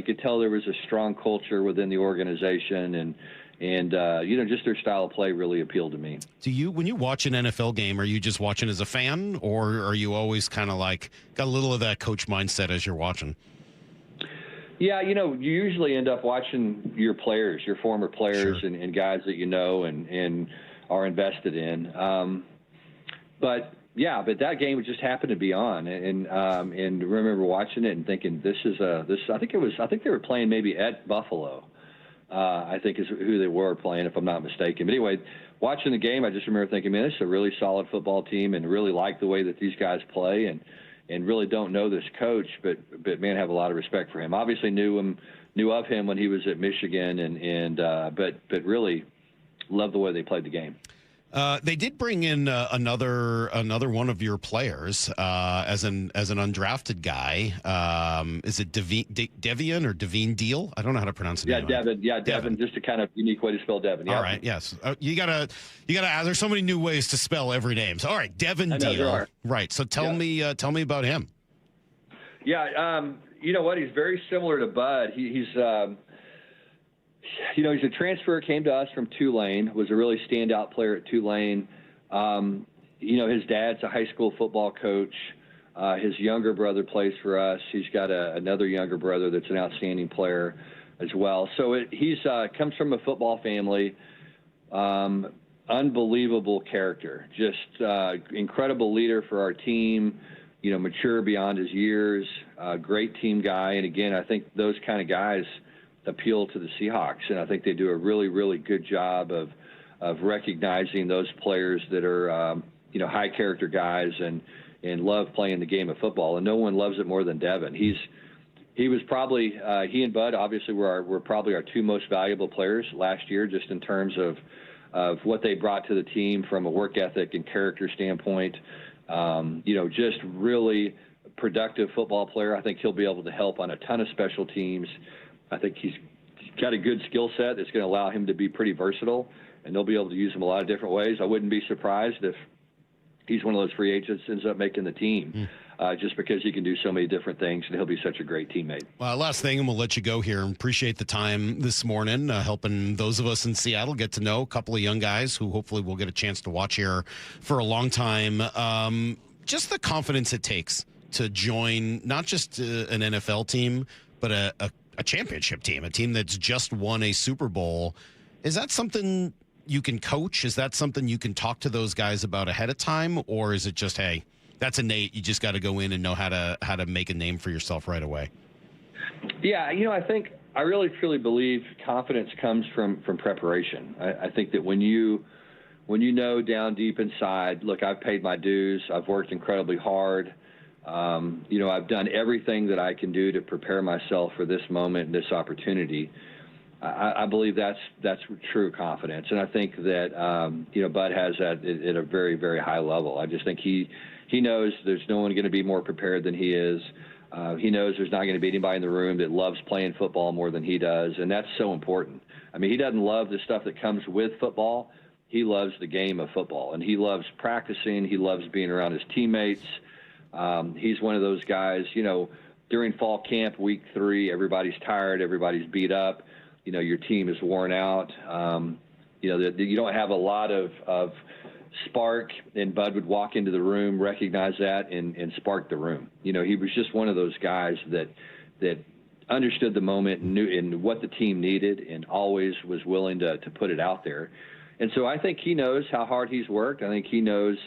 could tell there was a strong culture within the organization, and just their style of play really appealed to me. When you watch an NFL game, are you just watching as a fan, or are you always kind of like got a little of that coach mindset as you're watching? Yeah, you usually end up watching your players, your former players, Sure. and guys that you know and are invested in. But that game just happened to be on, and remember watching it and thinking, I think they were playing maybe at Buffalo. I think is who they were playing, if I'm not mistaken. But anyway, watching the game, I just remember thinking, man, this is a really solid football team, and really like the way that these guys play, and really don't know this coach, but man, have a lot of respect for him. Obviously knew of him when he was at Michigan, but really love the way they played the game. They did bring in another one of your players as an undrafted guy. Is it Devian or Devine Deal? I don't know how to pronounce it. Yeah, Devin. Yeah, Devin. Just a kind of unique way to spell Devin. Yeah. All right. Yes. You gotta. There's so many new ways to spell every name. So, all right, Devin Deal. There are. Right. So tell me about him. Yeah. You know what? He's very similar to Bud. He's a transfer, came to us from Tulane, was a really standout player at Tulane. His dad's a high school football coach. His younger brother plays for us. He's got another younger brother that's an outstanding player as well. So he's comes from a football family. Unbelievable character, just incredible leader for our team, mature beyond his years, great team guy. And again, I think those kind of guys appeal to the Seahawks, and I think they do a really, really good job of recognizing those players that are high character guys and love playing the game of football. And no one loves it more than Devin. He was probably he and Bud obviously were probably our two most valuable players last year, just in terms of what they brought to the team from a work ethic and character standpoint. Just really productive football player. I think he'll be able to help on a ton of special teams. I think he's got a good skill set that's going to allow him to be pretty versatile, and they'll be able to use him a lot of different ways. I wouldn't be surprised if he's one of those free agents that ends up making the team, just because he can do so many different things, and he'll be such a great teammate. Last thing, and we'll let you go here. Appreciate the time this morning, helping those of us in Seattle get to know a couple of young guys who hopefully we'll get a chance to watch here for a long time. Just the confidence it takes to join not just an NFL team, but a championship team, a team that's just won a Super Bowl. Is that something you can coach? Is that something you can talk to those guys about ahead of time? Or is it just, hey, that's innate, you just got to go in and know how to make a name for yourself right away? Yeah, I really truly believe confidence comes from preparation. I think that when you know down deep inside, look, I've paid my dues, I've worked incredibly hard. I've done everything that I can do to prepare myself for this moment and this opportunity. I believe that's true confidence, and I think that Bud has that at a very, very high level. I just think he knows there's no one going to be more prepared than he is. He knows there's not going to be anybody in the room that loves playing football more than he does, and that's so important. I mean, he doesn't love the stuff that comes with football. He loves the game of football, and he loves practicing. He loves being around his teammates. He's one of those guys, during fall camp, week 3, everybody's tired, everybody's beat up, your team is worn out. You don't have a lot of spark, and Bud would walk into the room, recognize that, and spark the room. He was just one of those guys that understood the moment and knew and what the team needed, and always was willing to put it out there. And so I think he knows how hard he's worked. I think he knows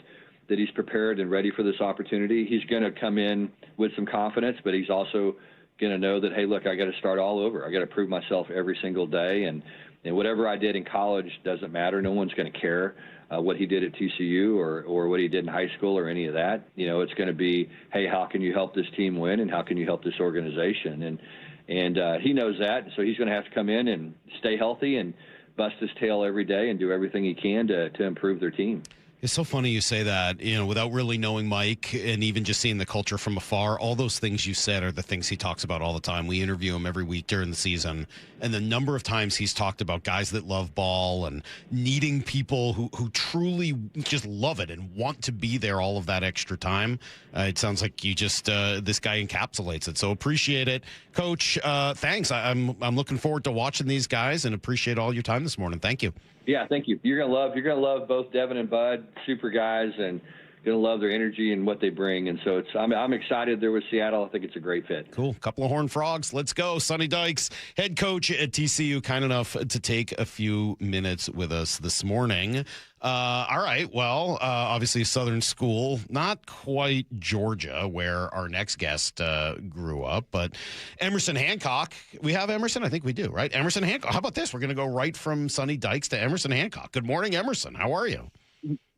that he's prepared and ready for this opportunity. He's going to come in with some confidence, but he's also going to know that, hey, look, I got to start all over. I got to prove myself every single day, and And whatever I did in college doesn't matter. No one's going to care what he did at TCU or what he did in high school or any of that. It's going to be, hey, how can you help this team win, and how can you help this organization? And he knows that, so he's going to have to come in and stay healthy and bust his tail every day and do everything he can to improve their team. It's so funny you say that, without really knowing Mike and even just seeing the culture from afar. All those things you said are the things he talks about all the time. We interview him every week during the season. And the number of times he's talked about guys that love ball and needing people who truly just love it and want to be there all of that extra time. It sounds like you just, this guy encapsulates it. So appreciate it. Coach, thanks. I'm looking forward to watching these guys and appreciate all your time this morning. Thank you. Yeah, thank you. You're gonna love both Devin and Bud, super guys, and gonna love their energy and what they bring. And so I'm excited they're with Seattle. I think it's a great fit. Cool. Couple of Horned Frogs. Let's go. Sonny Dykes, head coach at TCU, kind enough to take a few minutes with us this morning. All right. Well, obviously Southern school, not quite Georgia, where our next guest grew up, but Emerson Hancock. We have Emerson? I think we do, right? Emerson Hancock. How about this? We're going to go right from Sonny Dykes to Emerson Hancock. Good morning, Emerson. How are you?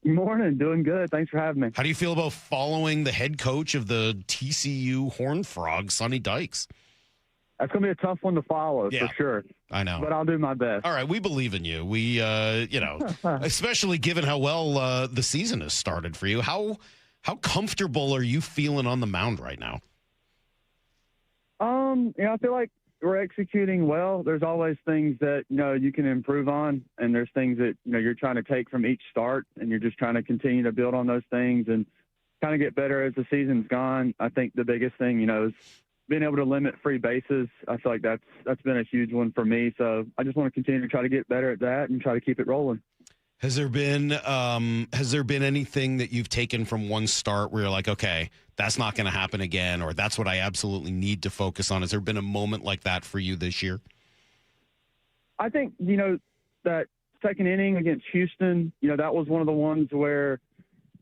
Good morning. Doing good. Thanks for having me. How do you feel about following the head coach of the TCU Horned Frogs, Sonny Dykes? That's going to be a tough one to follow, for sure. I know. But I'll do my best. All right. We believe in you. We, especially given how well the season has started for you. How comfortable are you feeling on the mound right now? I feel like we're executing well. There's always things that, you can improve on, and there's things that, you're trying to take from each start, and you're just trying to continue to build on those things and kind of get better as the season's gone. I think the biggest thing, is being able to limit free bases. I feel like that's been a huge one for me. So I just want to continue to try to get better at that and try to keep it rolling. Has there been anything that you've taken from one start where you're like, okay, that's not going to happen again, or that's what I absolutely need to focus on? Has there been a moment like that for you this year? I think, that second inning against Houston, that was one of the ones where,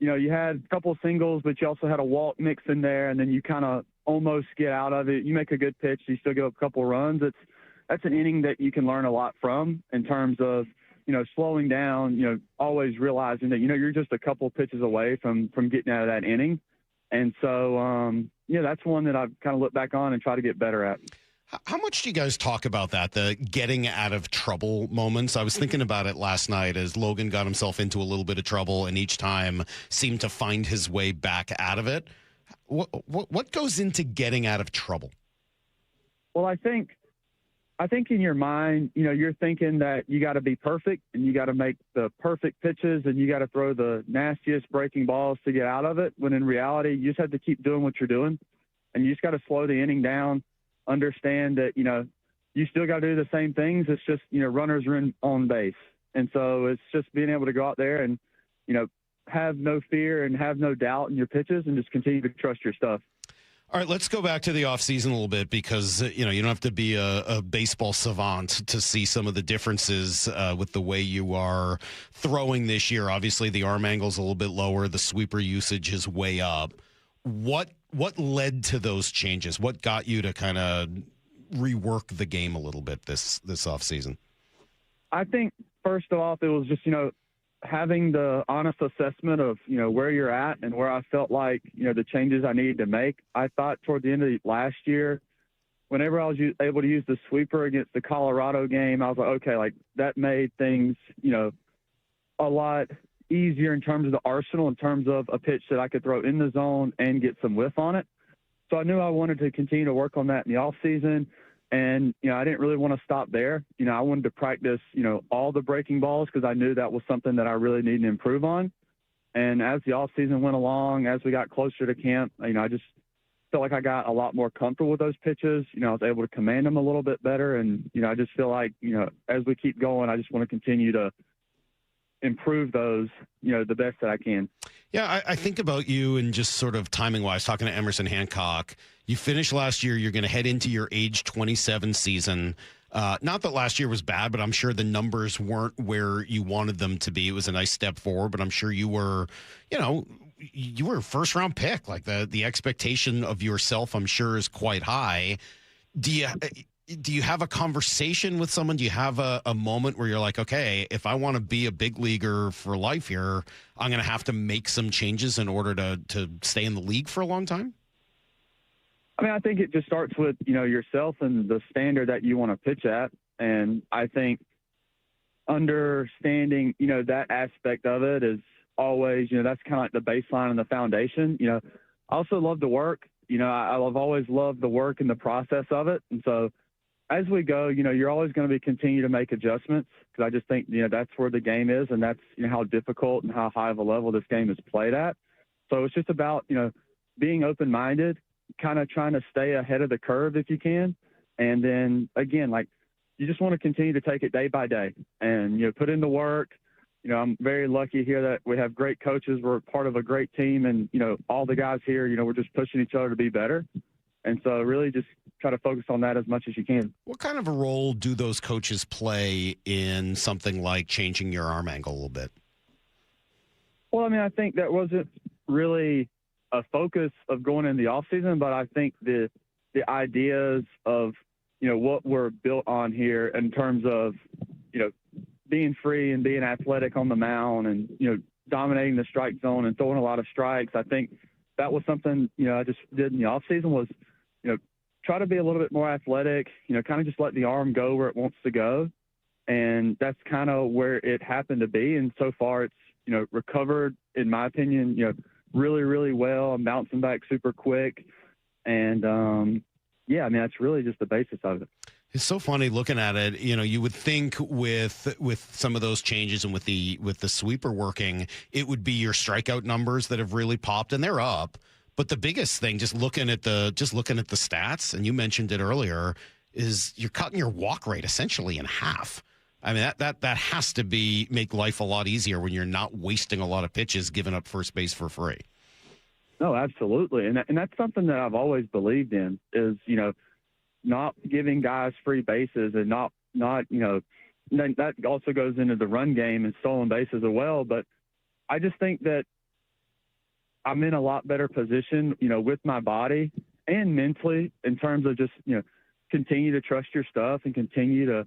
you had a couple of singles, but you also had a walk mix in there, and then you kind of almost get out of it. You make a good pitch, you still give up a couple of runs. That's an inning that you can learn a lot from in terms of, slowing down, always realizing that, you're just a couple pitches away from getting out of that inning. And so, that's one that I've kind of looked back on and try to get better at. How much do you guys talk about that, the getting out of trouble moments? I was thinking about it last night as Logan got himself into a little bit of trouble and each time seemed to find his way back out of it. What goes into getting out of trouble? Well, I think in your mind, you're thinking that you got to be perfect and you got to make the perfect pitches and you got to throw the nastiest breaking balls to get out of it. When in reality, you just have to keep doing what you're doing, and you just got to slow the inning down. Understand that, you still got to do the same things. It's just, runners are on base. And so it's just being able to go out there and, have no fear and have no doubt in your pitches and just continue to trust your stuff. All right, let's go back to the offseason a little bit because, you don't have to be a baseball savant to see some of the differences with the way you are throwing this year. Obviously, the arm angle's a little bit lower. The sweeper usage is way up. What led to those changes? What got you to kind of rework the game a little bit this offseason? I think, first off, it was just, having the honest assessment of, where you're at and where I felt like, the changes I needed to make. I thought toward the end of last year, whenever I was able to use the sweeper against the Colorado game, I was like, okay, like that made things, a lot easier in terms of the arsenal, in terms of a pitch that I could throw in the zone and get some whiff on it. So I knew I wanted to continue to work on that in the off season. And, I didn't really want to stop there. I wanted to practice, all the breaking balls because I knew that was something that I really needed to improve on. And as the off season went along, as we got closer to camp, I just felt like I got a lot more comfortable with those pitches. I was able to command them a little bit better. And, I just feel like, as we keep going, I just want to continue to improve those, the best that I can. Yeah, I think about you and just sort of timing-wise, talking to Emerson Hancock. You finished last year. You're going to head into your age 27 season. Not that last year was bad, but I'm sure the numbers weren't where you wanted them to be. It was a nice step forward, but I'm sure you were, you were a first-round pick. Like the expectation of yourself, I'm sure, is quite high. do you have a conversation with someone? Do you have a moment where you're like, okay, if I want to be a big leaguer for life here, I'm going to have to make some changes in order to stay in the league for a long time? I mean, I think it just starts with, yourself and the standard that you want to pitch at. And I think understanding, that aspect of it is always, that's kind of like the baseline and the foundation. I also love the work. I've always loved the work and the process of it. And so as we go, you're always going to be continue to make adjustments because I just think, that's where the game is and that's, how difficult and how high of a level this game is played at. So it's just about, being open-minded, kind of trying to stay ahead of the curve if you can. And then, again, you just want to continue to take it day by day and, put in the work. I'm very lucky here that we have great coaches. We're part of a great team and, all the guys here, we're just pushing each other to be better. And so really just try to focus on that as much as you can. What kind of a role do those coaches play in something like changing your arm angle a little bit? Well, I mean, I think that wasn't really a focus of going in the off season, but I think the ideas of, what we're built on here in terms of, being free and being athletic on the mound and, dominating the strike zone and throwing a lot of strikes. I think that was something, I just did in the off season was, try to be a little bit more athletic, kind of just let the arm go where it wants to go. And that's kind of where it happened to be. And so far it's, recovered, in my opinion, really, really well. I'm bouncing back super quick. And, that's really just the basis of it. It's so funny looking at it. You would think with some of those changes and with the sweeper working, it would be your strikeout numbers that have really popped, and they're up. But the biggest thing, just looking at the stats, and you mentioned it earlier, is you're cutting your walk rate essentially in half. I mean, that has to make life a lot easier when you're not wasting a lot of pitches giving up first base for free. No, absolutely. And that's something that I've always believed in is, not giving guys free bases and not, that also goes into the run game and stolen bases as well. But I just think that I'm in a lot better position, with my body and mentally in terms of just, continue to trust your stuff and continue to,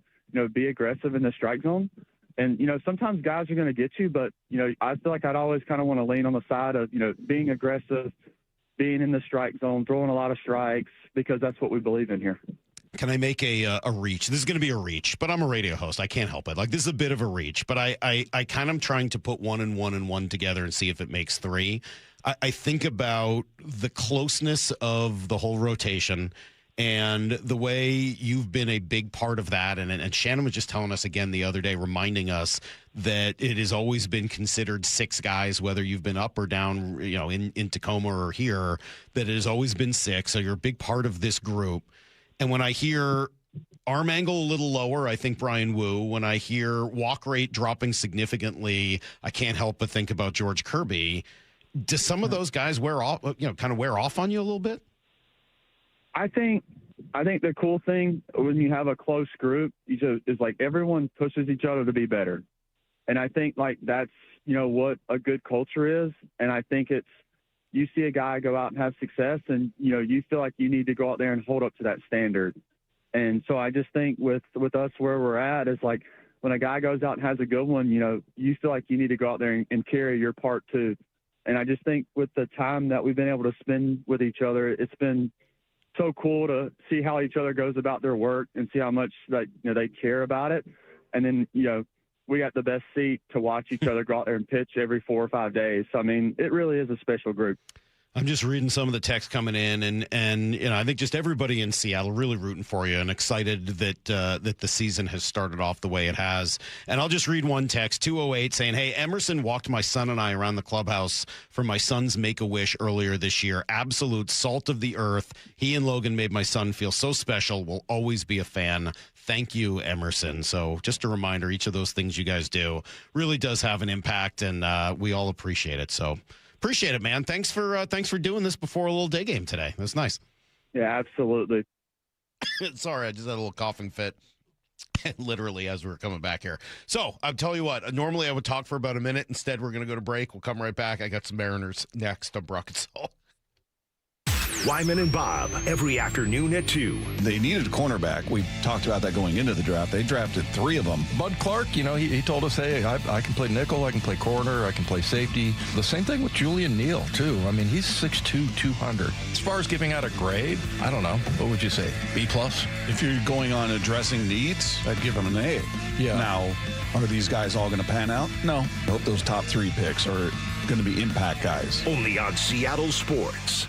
be aggressive in the strike zone. And, sometimes guys are going to get you, but, I feel like I'd always kind of want to lean on the side of, being aggressive, being in the strike zone, throwing a lot of strikes, because that's what we believe in here. Can I make a reach? This is going to be a reach, but I'm a radio host. I can't help it. This is a bit of a reach, but I kind of am trying to put one and one together and see if it makes three. I think about the closeness of the whole rotation and the way you've been a big part of that. And Shannon was just telling us again the other day, reminding us that it has always been considered six guys, whether you've been up or down, in Tacoma or here, that it has always been six. So you're a big part of this group. And when I hear arm angle a little lower, I think Brian Wu. When I hear walk rate dropping significantly, I can't help but think about George Kirby. Do some of those guys wear off on you a little bit? I think the cool thing when you have a close group is everyone pushes each other to be better. And I think that's, what a good culture is. And I think it's, you see a guy go out and have success and, you feel like you need to go out there and hold up to that standard. And so I just think with us where we're at is when a guy goes out and has a good one, you feel like you need to go out there and carry your part too. And I just think with the time that we've been able to spend with each other, it's been so cool to see how each other goes about their work and see how much they care about it. And then, we got the best seat to watch each other go out there and pitch every 4 or 5 days. So, I mean, it really is a special group. I'm just reading some of the text coming in, and I think just everybody in Seattle really rooting for you and excited that the season has started off the way it has. And I'll just read one text, 208, saying, "Hey, Emerson walked my son and I around the clubhouse for my son's Make-A-Wish earlier this year. Absolute salt of the earth. He and Logan made my son feel so special. Will always be a fan. Thank you, Emerson." So just a reminder, each of those things you guys do really does have an impact, and we all appreciate it. So appreciate it, man. Thanks for doing this before a little day game today. That's nice. Yeah, absolutely. Sorry, I just had a little coughing fit. Literally as we were coming back here. So I'll tell you what, normally I would talk for about a minute. Instead, we're going to go to break. We'll come right back. I got some Mariners next on Brock Salk. Wyman and Bob, every afternoon at 2. They needed a cornerback. We talked about that going into the draft. They drafted 3 of them. Bud Clark, he told us, hey, I can play nickel, I can play corner, I can play safety. The same thing with Julian Neal, too. I mean, he's 6'2", 200. As far as giving out a grade, I don't know. What would you say? B+? If you're going on addressing needs, I'd give him an A. Yeah. Now, are these guys all going to pan out? No. I hope those top 3 picks are going to be impact guys. Only on Seattle Sports.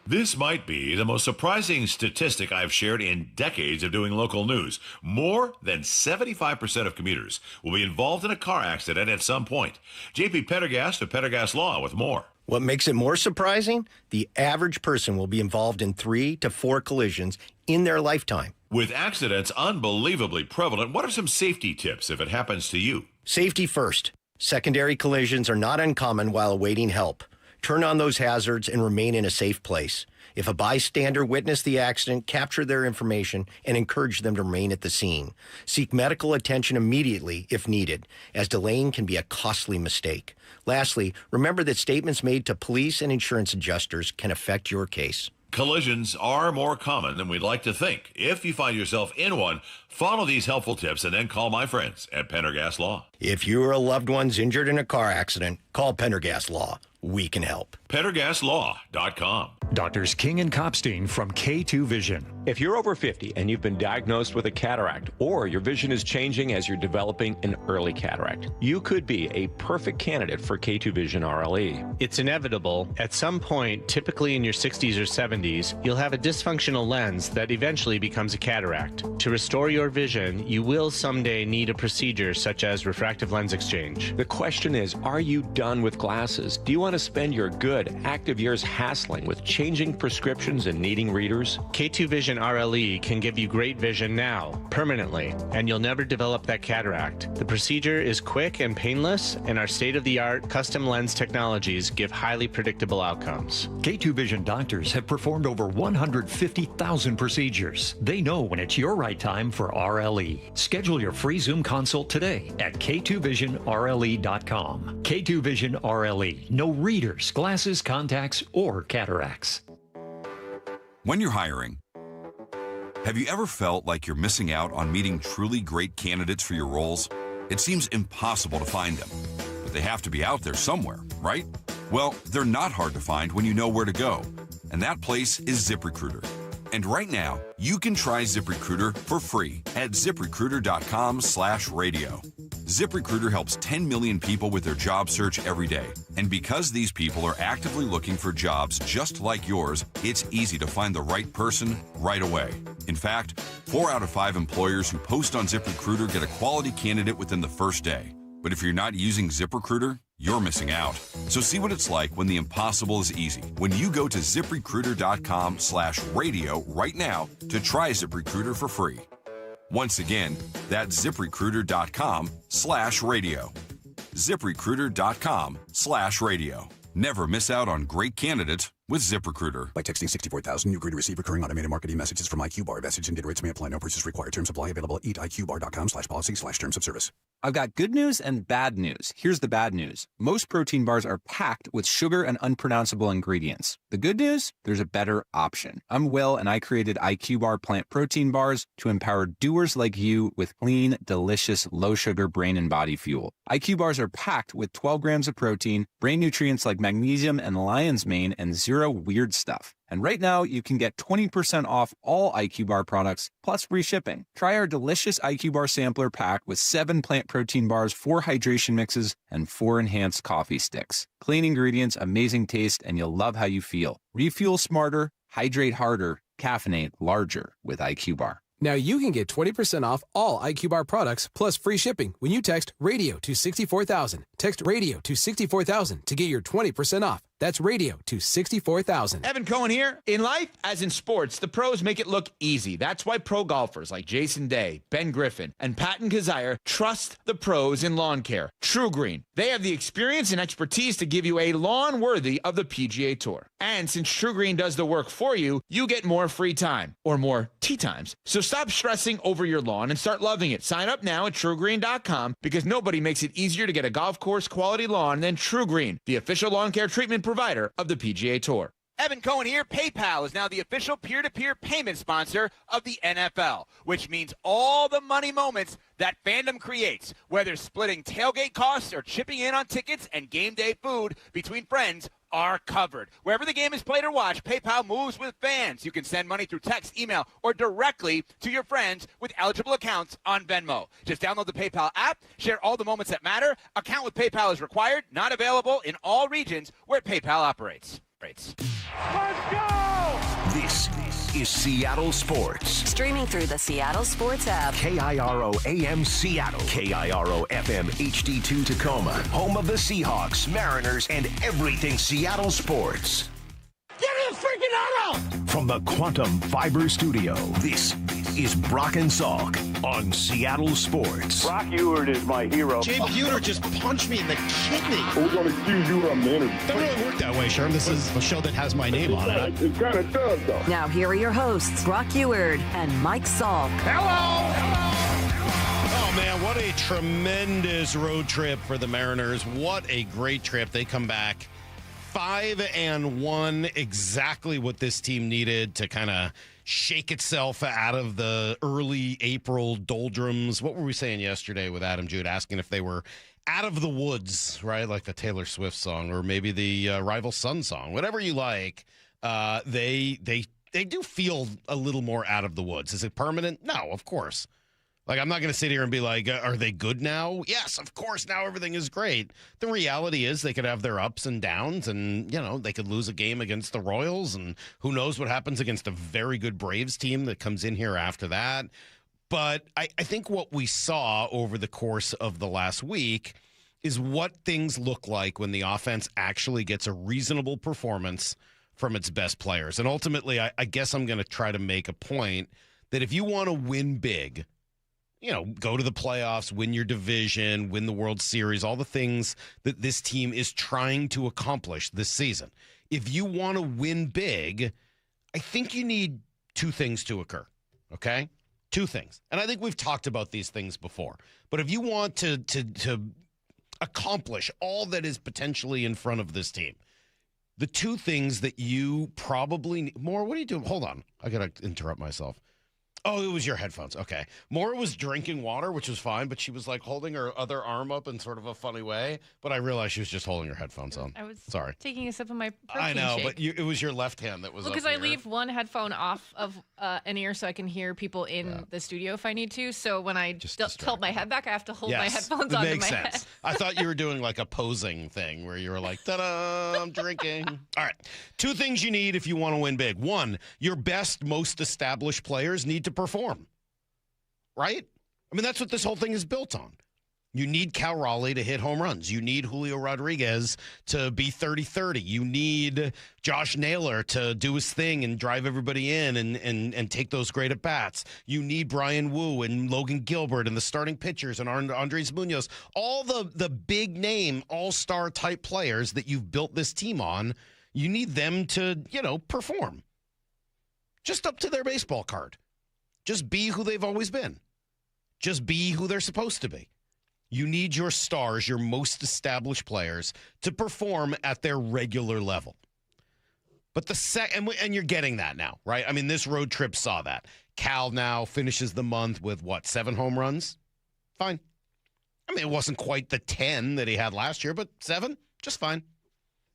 This might be the most surprising statistic I've shared in decades of doing local news. More than 75% of commuters will be involved in a car accident at some point. JP Pendergast of Pendergast Law with more. What makes it more surprising? The average person will be involved in 3 to 4 collisions in their lifetime. With accidents unbelievably prevalent, what are some safety tips if it happens to you? Safety first. Secondary collisions are not uncommon while awaiting help. Turn on those hazards and remain in a safe place. If a bystander witnessed the accident, capture their information and encourage them to remain at the scene. Seek medical attention immediately if needed, as delaying can be a costly mistake. Lastly, remember that statements made to police and insurance adjusters can affect your case. Collisions are more common than we'd like to think. If you find yourself in one, follow these helpful tips and then call my friends at Pendergast Law. If you or a loved one's injured in a car accident, call Pendergast Law. We can help. PendergastLaw.com. Doctors King and Kopstein from K2 Vision. If you're over 50 and you've been diagnosed with a cataract, or your vision is changing as you're developing an early cataract, you could be a perfect candidate for K2 Vision RLE. It's inevitable. At some point, typically in your 60s or 70s, you'll have a dysfunctional lens that eventually becomes a cataract. To restore your vision, you will someday need a procedure such as refractive lens exchange. The question is, are you done with glasses? Do you want to spend your good, active years hassling with changing prescriptions and needing readers? K2 Vision RLE can give you great vision now, permanently, and you'll never develop that cataract. The procedure is quick and painless, and our state-of-the-art custom lens technologies give highly predictable outcomes. K2 Vision doctors have performed over 150,000 procedures. They know when it's your right time for RLE. Schedule your free Zoom consult today at k2visionrle.com. K2 Vision RLE. No readers, glasses, contacts, or cataracts. When you're hiring, have you ever felt like you're missing out on meeting truly great candidates for your roles? It seems impossible to find them, but they have to be out there somewhere, right? Well, they're not hard to find when you know where to go, and that place is ZipRecruiter. And right now, you can try ZipRecruiter for free at ZipRecruiter.com/radio. ZipRecruiter helps 10 million people with their job search every day. And because these people are actively looking for jobs just like yours, it's easy to find the right person right away. In fact, 4 out of 5 employers who post on ZipRecruiter get a quality candidate within the first day. But if you're not using ZipRecruiter, you're missing out. So see what it's like when the impossible is easy. When you go to ZipRecruiter.com/radio right now to try ZipRecruiter for free. Once again, that's ZipRecruiter.com/radio. ZipRecruiter.com/radio. Never miss out on great candidates with ZipRecruiter. By texting 64,000, you agree to receive recurring automated marketing messages from IQBar. Message and data rates may apply. No purchase required. Terms apply. Available at eatiqbar.com/policy/terms of service. I've got good news and bad news. Here's the bad news. Most protein bars are packed with sugar and unpronounceable ingredients. The good news? There's a better option. I'm Will, and I created IQBar plant protein bars to empower doers like you with clean, delicious, low-sugar brain and body fuel. IQ bars are packed with 12 grams of protein, brain nutrients like magnesium and lion's mane, and 0 weird stuff. And right now, you can get 20% off all IQ Bar products, plus free shipping. Try our delicious IQ Bar sampler pack with 7 plant protein bars, 4 hydration mixes, and 4 enhanced coffee sticks. Clean ingredients, amazing taste, and you'll love how you feel. Refuel smarter, hydrate harder, caffeinate larger with IQ Bar. Now you can get 20% off all IQ Bar products plus free shipping when you text radio to 64,000. Text radio to 64,000 to get your 20% off. That's radio to 64,000. Evan Cohen here. In life, as in sports, the pros make it look easy. That's why pro golfers like Jason Day, Ben Griffin, and Patton Kazire trust the pros in lawn care. True Green. They have the experience and expertise to give you a lawn worthy of the PGA Tour. And since True Green does the work for you, you get more free time, or more tee times. So stop stressing over your lawn and start loving it. Sign up now at TrueGreen.com because nobody makes it easier to get a golf course quality lawn than True Green, the official lawn care treatment provider of the PGA Tour. Evan Cohen here. PayPal is now the official peer-to-peer payment sponsor of the NFL, which means all the money moments that fandom creates, whether splitting tailgate costs or chipping in on tickets and game day food between friends, are covered. Wherever the game is played or watched, PayPal moves with fans. You can send money through text, email, or directly to your friends with eligible accounts on Venmo. Just download the PayPal app, share all the moments that matter. Account with PayPal is required, not available in all regions where PayPal operates. Let's go! This is Seattle Sports. Streaming through the Seattle Sports app. KIRO AM Seattle. KIRO FM HD2 Tacoma. Home of the Seahawks, Mariners, and everything Seattle sports. Get in the freaking auto! From the Quantum Fiber Studio, this is Brock and Salk on Seattle Sports. Brock Ewert is my hero. Jay Buhner just punched me in the kidney. Who's going to accuse you of manager? Doesn't really work that way, Sherm. This is a show that has my name on it. It kind of does, though. Now here are your hosts, Brock Ewert and Mike Salk. Oh, man, what a tremendous road trip for the Mariners. What a great trip. They come back 5-1, exactly what this team needed to kind of shake itself out of the early April doldrums. What were we saying yesterday with Adam Jude asking if they were out of the woods, right? Like the Taylor Swift song or maybe the Rival Sun song, whatever you like. They do feel a little more out of the woods. Is it permanent? No, of course. Like, I'm not going to sit here and be like, are they good now? Yes, of course, now everything is great. The reality is they could have their ups and downs, and, you know, they could lose a game against the Royals, and who knows what happens against a very good Braves team that comes in here after that. But I think what we saw over the course of the last week is what things look like when the offense actually gets a reasonable performance from its best players. And ultimately, I guess I'm going to try to make a point that if you want to win big, you know, go to the playoffs, win your division, win the World Series, all the things that this team is trying to accomplish this season. If you want to win big, I think you need two things to occur, okay? Two things. And I think we've talked about these things before. But if you want to accomplish all that is potentially in front of this team, the two things that you probably need. More, what are you doing? Hold on. I got to interrupt myself. Oh, it was your headphones. Okay. Maura was drinking water, which was fine, but she was like holding her other arm up in sort of a funny way. But I realized she was just holding her headphones on. I was sorry taking a sip of my protein I know, shake. but it was your left hand that was because I leave one headphone off of an ear so I can hear people in the studio if I need to. So when I tilt my head back, I have to hold my headphones onto my head. I thought you were doing like a posing thing where you were like, ta-da, I'm drinking. All right. Two things you need if you want to win big. One, your best, most established players need to perform. Right? I mean, that's what this whole thing is built on. You need Cal Raleigh to hit home runs. You need Julio Rodriguez to be 30-30. You need Josh Naylor to do his thing and drive everybody in and take those great at-bats. You need Brian Wu and Logan Gilbert and the starting pitchers and Andres Munoz. All the big-name all-star type players that you've built this team on, you need them to, you know, perform. Just up to their baseball card. Just be who they've always been. Just be who they're supposed to be. You need your stars, your most established players, to perform at their regular level. But and you're getting that now, right? I mean, this road trip saw that. Cal now finishes the month with, 7 home runs? Fine. I mean, it wasn't quite the 10 that he had last year, but 7, just fine.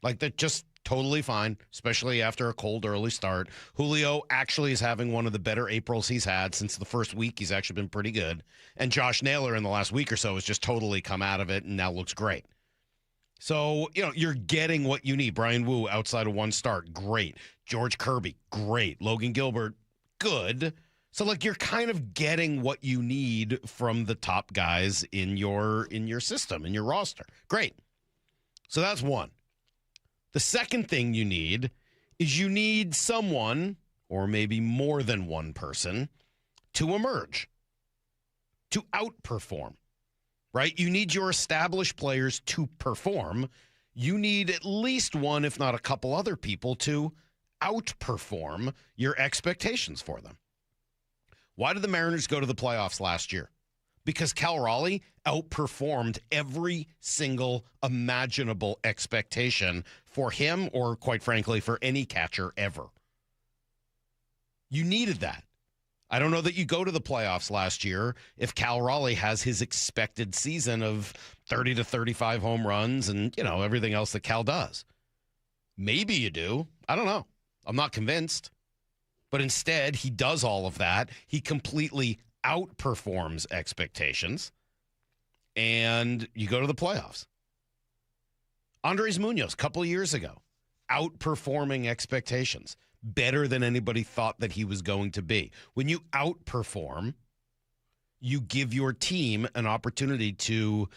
Like, that just totally fine, especially after a cold early start. Julio actually is having one of the better Aprils he's had since the first week. He's actually been pretty good. And Josh Naylor in the last week or so has just totally come out of it and now looks great. So, you know, you're getting what you need. Brian Wu outside of one start, great. George Kirby, great. Logan Gilbert, good. So, like, you're kind of getting what you need from the top guys in your system, in your roster. Great. So that's one. The second thing you need is you need someone, or maybe more than one person, to emerge, to outperform, right? You need your established players to perform. You need at least one, if not a couple other people, to outperform your expectations for them. Why did the Mariners go to the playoffs last year? because Cal Raleigh outperformed every single imaginable expectation for him or, quite frankly, for any catcher ever. You needed that. I don't know that you go to the playoffs last year if Cal Raleigh has his expected season of 30 to 35 home runs and, everything else that Cal does. Maybe you do. I don't know. I'm not convinced. But instead, he does all of that. He completely outperforms expectations. And you go to the playoffs. Andres Munoz, a couple of years ago, outperforming expectations. Better than anybody thought that he was going to be. When you outperform, you give your team an opportunity to,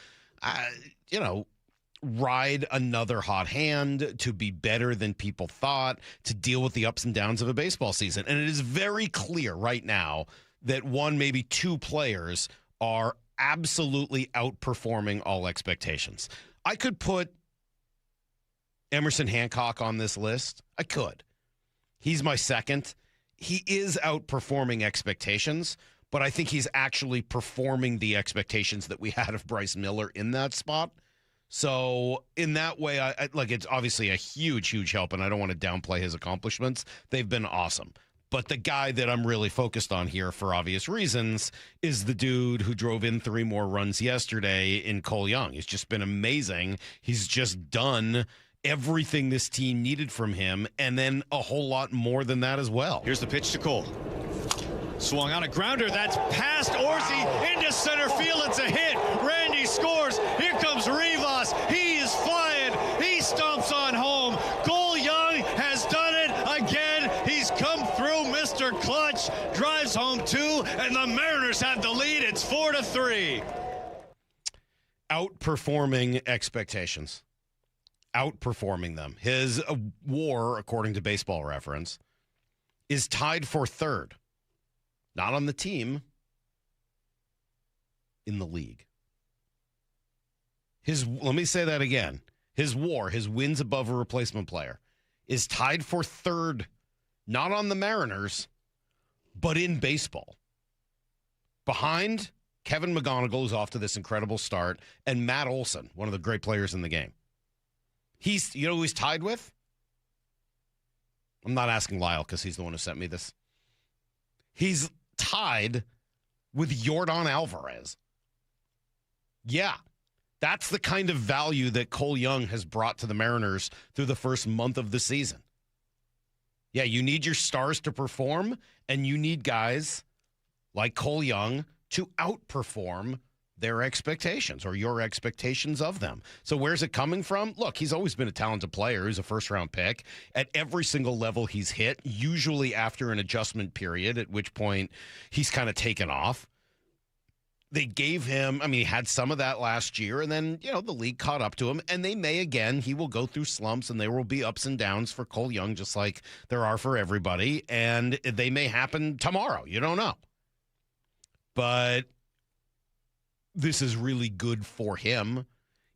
ride another hot hand, to be better than people thought, to deal with the ups and downs of a baseball season. And it is very clear right now that one, maybe two players are absolutely outperforming all expectations. I could put Emerson Hancock on this list. I could. He's my second. He is outperforming expectations, but I think he's actually performing the expectations that we had of Bryce Miller in that spot. So in that way, it's obviously a huge, huge help, and I don't want to downplay his accomplishments. They've been awesome. But the guy that I'm really focused on here for obvious reasons is the dude who drove in 3 more runs yesterday in Cole Young. He's just been amazing. He's just done everything this team needed from him, and then a whole lot more than that as well. Here's the pitch to Cole. Swung on a grounder. That's past Orsi into center field. It's a hit. Randy scores. Here comes Rivas. He is flying. He stomps on home. Cole Young has done it again. He's come through. Mr. Clutch drives home 2, and the Mariners have the lead. It's 4-3. Outperforming expectations. Outperforming them. His WAR, according to Baseball Reference, is tied for 3rd. Not on the team, in the league. Let me say that again. His WAR, his wins above a replacement player, is tied for 3rd, not on the Mariners, but in baseball. Behind Kevin McGonigal, who's off to this incredible start, and Matt Olson, one of the great players in the game. You know who he's tied with? I'm not asking Lyle because he's the one who sent me this. He's tied with Yordan Alvarez. Yeah, that's the kind of value that Cole Young has brought to the Mariners through the first month of the season. Yeah, you need your stars to perform, and you need guys like Cole Young to outperform their expectations or your expectations of them. So where's it coming from? Look, he's always been a talented player. He's a first-round pick. At every single level he's hit, usually after an adjustment period, at which point he's kind of taken off. They gave him, he had some of that last year, and then, the league caught up to him, and they may again. He will go through slumps, and there will be ups and downs for Cole Young, just like there are for everybody, and they may happen tomorrow. You don't know. But this is really good for him.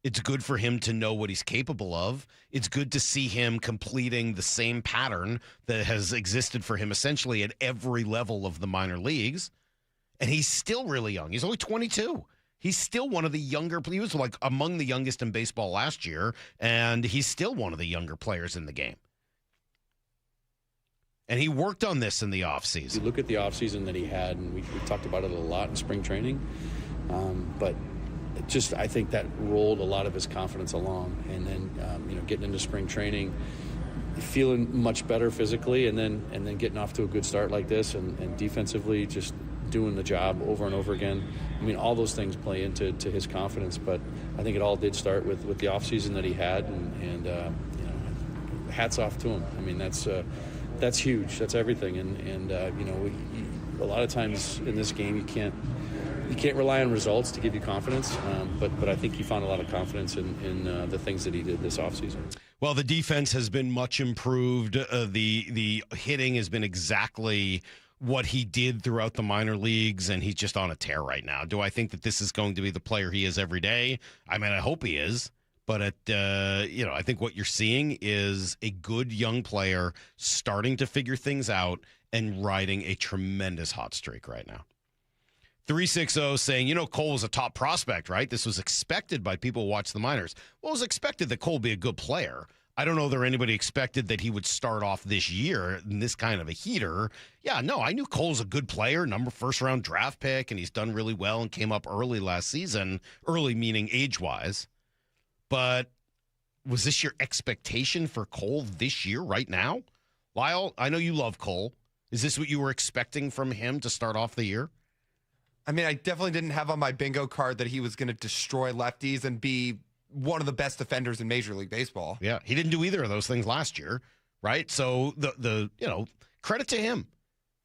It's good for him to know what he's capable of. It's good to see him completing the same pattern that has existed for him essentially at every level of the minor leagues. And he's still really young. He's only 22. He's still one of the younger. He was like among the youngest in baseball last year, and he's still one of the younger players in the game. And he worked on this in the offseason. You look at the offseason that he had, and we talked about it a lot in spring training. But I think that rolled a lot of his confidence along. And then, getting into spring training, feeling much better physically, and then getting off to a good start like this, and defensively just doing the job over and over again. All those things play into his confidence. But I think it all did start with the offseason that he had, and hats off to him. That's huge. That's everything. And a lot of times in this game you can't rely on results to give you confidence, but I think he found a lot of confidence in the things that he did this offseason. Well, the defense has been much improved. The hitting has been exactly what he did throughout the minor leagues, and he's just on a tear right now. Do I think that this is going to be the player he is every day? I hope he is. But I think what you're seeing is a good young player starting to figure things out and riding a tremendous hot streak right now. 360 saying, Cole was a top prospect, right? This was expected by people who watch the minors. Well, it was expected that Cole be a good player. I don't know that anybody expected that he would start off this year in this kind of a heater. Yeah, no, I knew Cole's a good player, first-round draft pick, and he's done really well and came up early last season, early meaning age-wise. But was this your expectation for Cole this year right now? Lyle, I know you love Cole. Is this what you were expecting from him to start off the year? I mean, I definitely didn't have on my bingo card that he was going to destroy lefties and be one of the best defenders in Major League Baseball. Yeah, he didn't do either of those things last year, right? So the credit to him.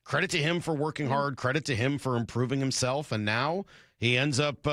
Credit to him for working hard, credit to him for improving himself, and now he ends up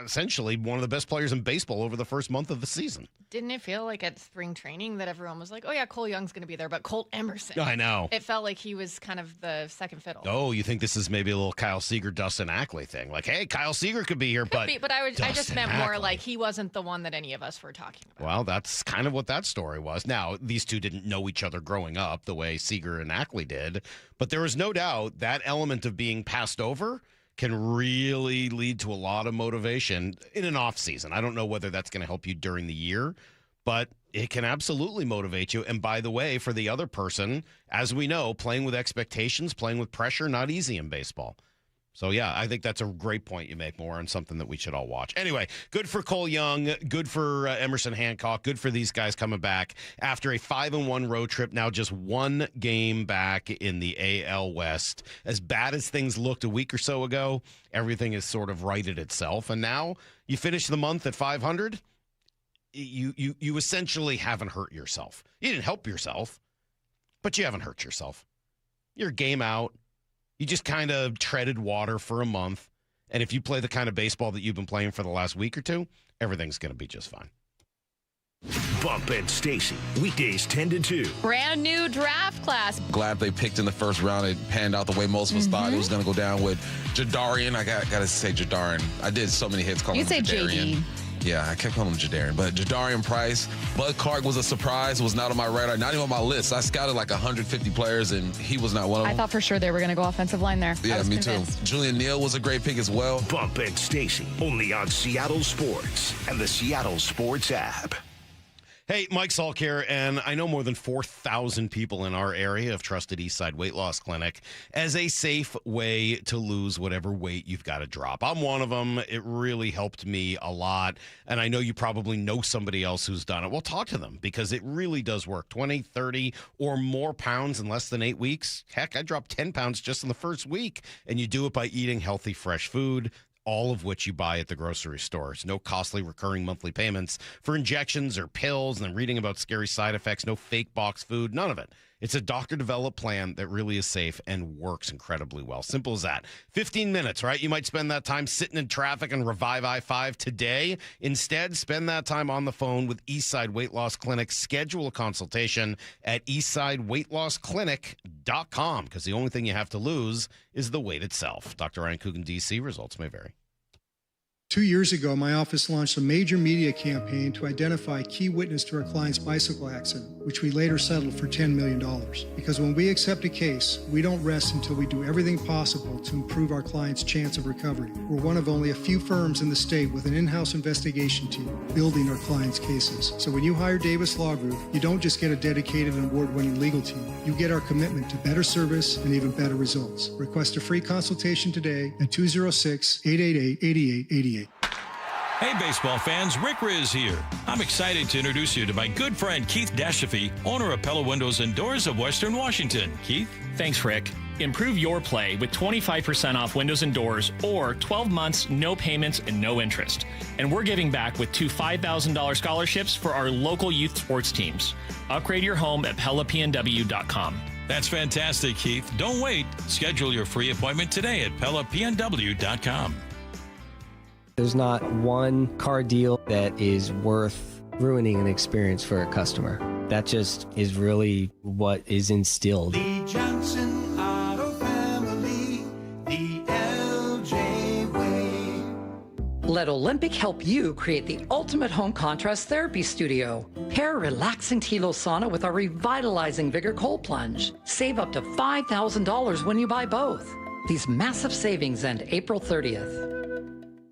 essentially one of the best players in baseball over the first month of the season. Didn't it feel like at spring training that everyone was like, oh yeah, Cole Young's going to be there, but Colt Emerson. I know. It felt like he was kind of the second fiddle. Oh, you think this is maybe a little Kyle Seager, Dustin Ackley thing? Like, hey, Kyle Seager could be here, but I just meant more like he wasn't the one that any of us were talking about. Well, that's kind of what that story was. Now, these two didn't know each other growing up the way Seager and Ackley did, but there was no doubt that element of being passed over can really lead to a lot of motivation in an off season. I don't know whether that's going to help you during the year, but it can absolutely motivate you. And by the way, for the other person, as we know, playing with expectations, playing with pressure, not easy in baseball. So, yeah, I think that's a great point you make, more and something that we should all watch. Anyway, good for Cole Young, good for Emerson Hancock, good for these guys coming back after a 5-1 road trip, now just one game back in the AL West. As bad as things looked a week or so ago, everything has sort of righted itself. And now you finish the month at 500, you essentially haven't hurt yourself. You didn't help yourself, but you haven't hurt yourself. You're a game out. You just kind of treaded water for a month. And if you play the kind of baseball that you've been playing for the last week or two, everything's going to be just fine. Bump and Stacy, weekdays 10 to 2. Brand new draft class. Glad they picked in the first round. It panned out the way most of us thought it was going to go down with Jadarian. I got to say Jadarian. I did so many hits calling him Jadarian. JD. Yeah, I kept calling him Jadarian. But Jadarian Price, Bud Clark was a surprise, was not on my radar, not even on my list. I scouted like 150 players, and he was not one of them. I thought for sure they were going to go offensive line there. Yeah, me convinced. Too. Julian Neal was a great pick as well. Bump and Stacy, only on Seattle Sports and the Seattle Sports app. Hey, Mike Salk here, and I know more than 4,000 people in our area have trusted Eastside Weight Loss Clinic as a safe way to lose whatever weight you've got to drop. I'm one of them. It really helped me a lot, and I know you probably know somebody else who's done it. Well, talk to them, because it really does work. 20, 30, or more pounds in less than 8 weeks. Heck, I dropped 10 pounds just in the first week, and you do it by eating healthy, fresh food, all of which you buy at the grocery stores. No costly recurring monthly payments for injections or pills, and then reading about scary side effects. No fake box food, none of it. It's a doctor-developed plan that really is safe and works incredibly well. Simple as that. 15 minutes, right? You might spend that time sitting in traffic and Revive I-5 today. Instead, spend that time on the phone with Eastside Weight Loss Clinic. Schedule a consultation at eastsideweightlossclinic.com, because the only thing you have to lose is the weight itself. Dr. Ryan Coogan, D.C. Results may vary. 2 years ago, my office launched a major media campaign to identify key witness to our client's bicycle accident, which we later settled for $10 million. Because when we accept a case, we don't rest until we do everything possible to improve our client's chance of recovery. We're one of only a few firms in the state with an in-house investigation team building our clients' cases. So when you hire Davis Law Group, you don't just get a dedicated and award-winning legal team. You get our commitment to better service and even better results. Request a free consultation today at 206-888-8888. Hey, baseball fans, Rick Riz here. I'm excited to introduce you to my good friend Keith Dashafy, owner of Pella Windows and Doors of Western Washington. Keith? Thanks, Rick. Improve your play with 25% off windows and doors, or 12 months, no payments, and no interest. And we're giving back with 2 $5,000 scholarships for our local youth sports teams. Upgrade your home at PellaPNW.com. That's fantastic, Keith. Don't wait. Schedule your free appointment today at PellaPNW.com. There's not one car deal that is worth ruining an experience for a customer. That just is really what is instilled. The Johnson Auto Family, the LJ way. Let Olympic help you create the ultimate home contrast therapy studio. Pair relaxing Tilo sauna with our revitalizing Vigor cold plunge. Save up to $5,000 when you buy both. These massive savings end April 30th.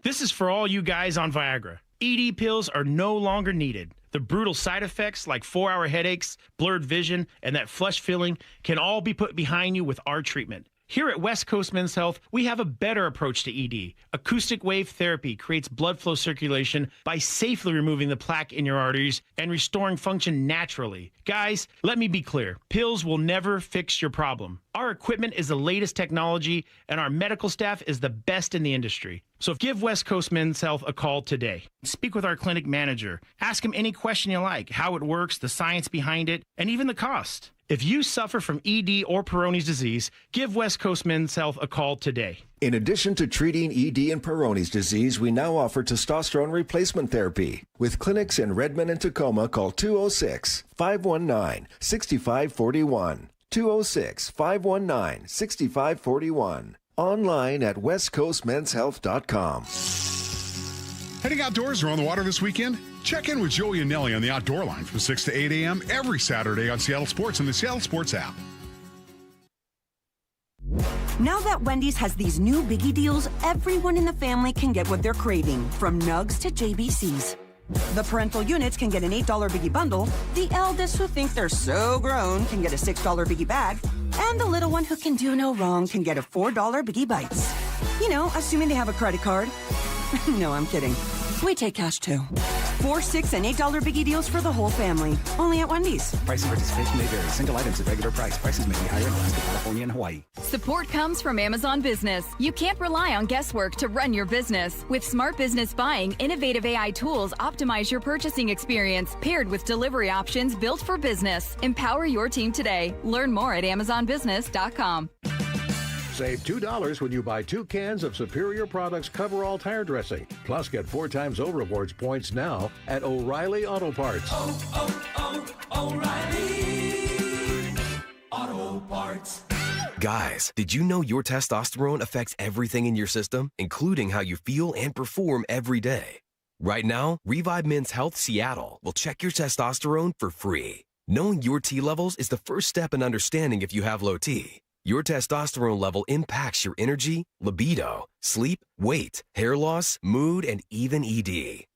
This is for all you guys on Viagra. ED pills are no longer needed. The brutal side effects like 4-hour headaches, blurred vision, and that flush feeling can all be put behind you with our treatment. Here at West Coast Men's Health, we have a better approach to ED. Acoustic wave therapy creates blood flow circulation by safely removing the plaque in your arteries and restoring function naturally. Guys, let me be clear. Pills will never fix your problem. Our equipment is the latest technology, and our medical staff is the best in the industry. So give West Coast Men's Health a call today. Speak with our clinic manager. Ask him any question you like, how it works, the science behind it, and even the cost. If you suffer from ED or Peyronie's disease, give West Coast Men's Health a call today. In addition to treating ED and Peyronie's disease, we now offer testosterone replacement therapy. With clinics in Redmond and Tacoma, call 206-519-6541. 206-519-6541. Online at westcoastmenshealth.com. Heading outdoors or on the water this weekend? Check in with Joey and Nelly on the Outdoor Line from 6 to 8 a.m. every Saturday on Seattle Sports and the Seattle Sports app. Now that Wendy's has these new biggie deals, everyone in the family can get what they're craving, from nugs to JBCs. The parental units can get an $8 biggie bundle, the eldest who think they're so grown can get a $6 biggie bag, and the little one who can do no wrong can get a $4 biggie bites. You know, assuming they have a credit card. No, I'm kidding. We take cash too. 4, $6, and $8 biggie deals for the whole family. Only at Wendy's. Price and participation may vary. Single items at regular price. Prices may be higher in Alaska, California, and Hawaii. Support comes from Amazon Business. You can't rely on guesswork to run your business. With smart business buying, innovative AI tools optimize your purchasing experience, paired with delivery options built for business. Empower your team today. Learn more at amazonbusiness.com. Save $2 when you buy 2 cans of Superior Products Coverall Tire Dressing. Plus, get 4 times O-Rewards points now at O'Reilly Auto Parts. O'Reilly Auto Parts. Guys, did you know your testosterone affects everything in your system, including how you feel and perform every day? Right now, Revive Men's Health Seattle will check your testosterone for free. Knowing your T levels is the first step in understanding if you have low T. Your testosterone level impacts your energy, libido, sleep, weight, hair loss, mood, and even ED.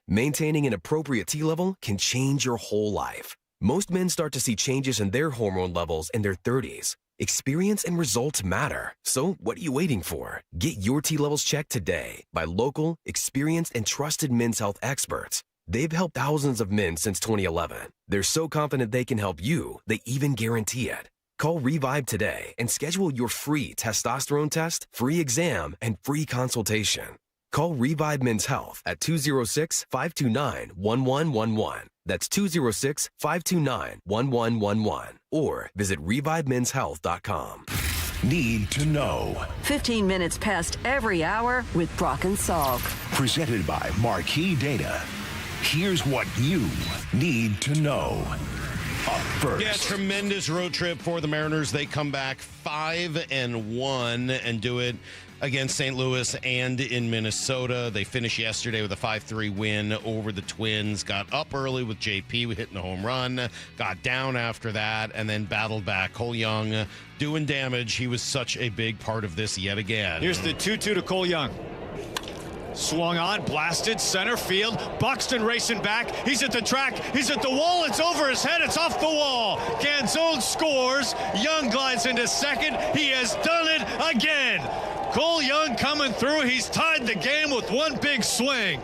Maintaining an appropriate T level can change your whole life. Most men start to see changes in their hormone levels in their 30s. Experience and results matter. So what are you waiting for? Get your T levels checked today by local, experienced, and trusted men's health experts. They've helped thousands of men since 2011. They're so confident they can help you, they even guarantee it. Call Revive today and schedule your free testosterone test, free exam, and free consultation. Call Revive Men's Health at 206-529-1111. That's 206-529-1111. Or visit revivemenshealth.com. Need to know. 15 minutes past every hour with Brock and Salk. Presented by Marquee Data. Here's what you need to know. Up first. Yeah, tremendous road trip for the Mariners. They come back 5-1 and do it against St. Louis and in Minnesota. They finished yesterday with a 5-3 win over the Twins. Got up early with JP hitting the home run. Got down after that and then battled back. Cole Young doing damage. He was such a big part of this yet again. Here's the 2-2 to Cole Young. Swung on, blasted, center field. Buxton racing back. He's at the track. He's at the wall. It's over his head. It's off the wall. Canzone scores. Young glides into second. He has done it again. Cole Young coming through. He's tied the game with one big swing.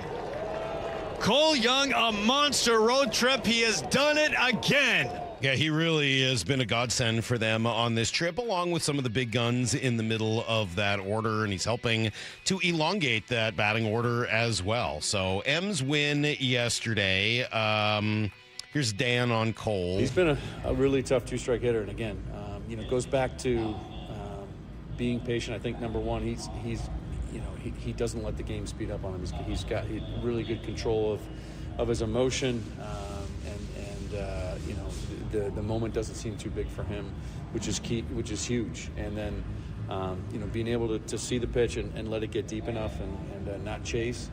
Cole Young, a monster road trip. He has done it again. Yeah, he really has been a godsend for them on this trip, along with some of the big guns in the middle of that order, and he's helping to elongate that batting order as well. So, M's win yesterday. Here's Dan on Cole. He's been a really tough two-strike hitter, and again, goes back to being patient. I think number one, he doesn't let the game speed up on him. He's got really good control of his emotion, the moment doesn't seem too big for him, which is key, which is huge. And then, being able to see the pitch and let it get deep enough and not chase.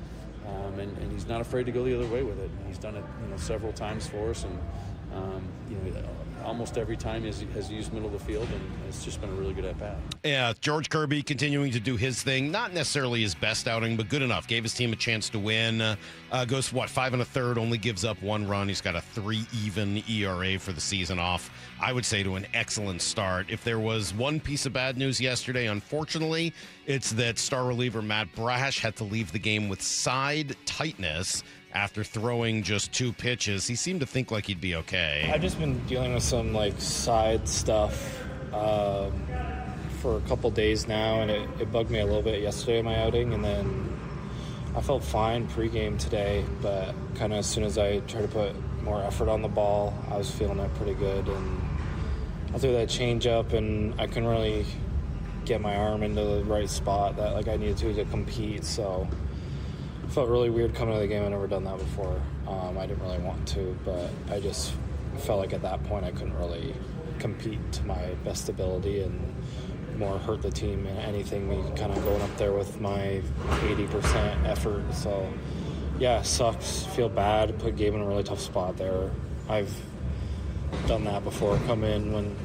And he's not afraid to go the other way with it. He's done it, several times for us. And, almost every time has used middle of the field, and it's just been a really good at-bat. Yeah, George Kirby continuing to do his thing. Not necessarily his best outing, but good enough. Gave his team a chance to win. Goes, 5 1/3, only gives up 1 run. He's got a 3 even ERA for the season off, I would say, to an excellent start. If there was one piece of bad news yesterday, unfortunately, it's that star reliever Matt Brash had to leave the game with side tightness after throwing just 2 pitches. He seemed to think like he'd be okay. I've just been dealing with some side stuff for a couple days now, and it bugged me a little bit yesterday in my outing, and then I felt fine pregame today, but kind of as soon as I tried to put more effort on the ball, I was feeling it pretty good, and I threw that change up, and I couldn't really get my arm into the right spot that I needed to compete, so it felt really weird coming to the game. I've never done that before. I didn't really want to, but I just felt like at that point I couldn't really compete to my best ability and more hurt the team than anything. Me kind of going up there with my 80% effort. So, yeah, sucks. Feel bad. Put Gabe in a really tough spot there. I've done that before. Come in when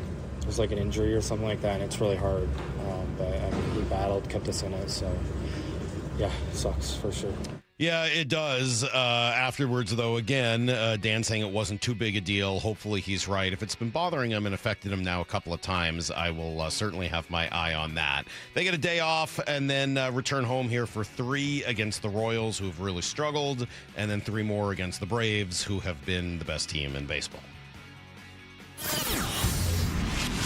there's an injury or something like that, and it's really hard. But he battled, kept us in it. So, yeah, sucks for sure. Yeah, it does. Afterwards, though, again, Dan saying it wasn't too big a deal. Hopefully he's right. If it's been bothering him and affected him now a couple of times, I will certainly have my eye on that. They get a day off and then return home here for 3 against the Royals, who have really struggled, and then 3 more against the Braves, who have been the best team in baseball.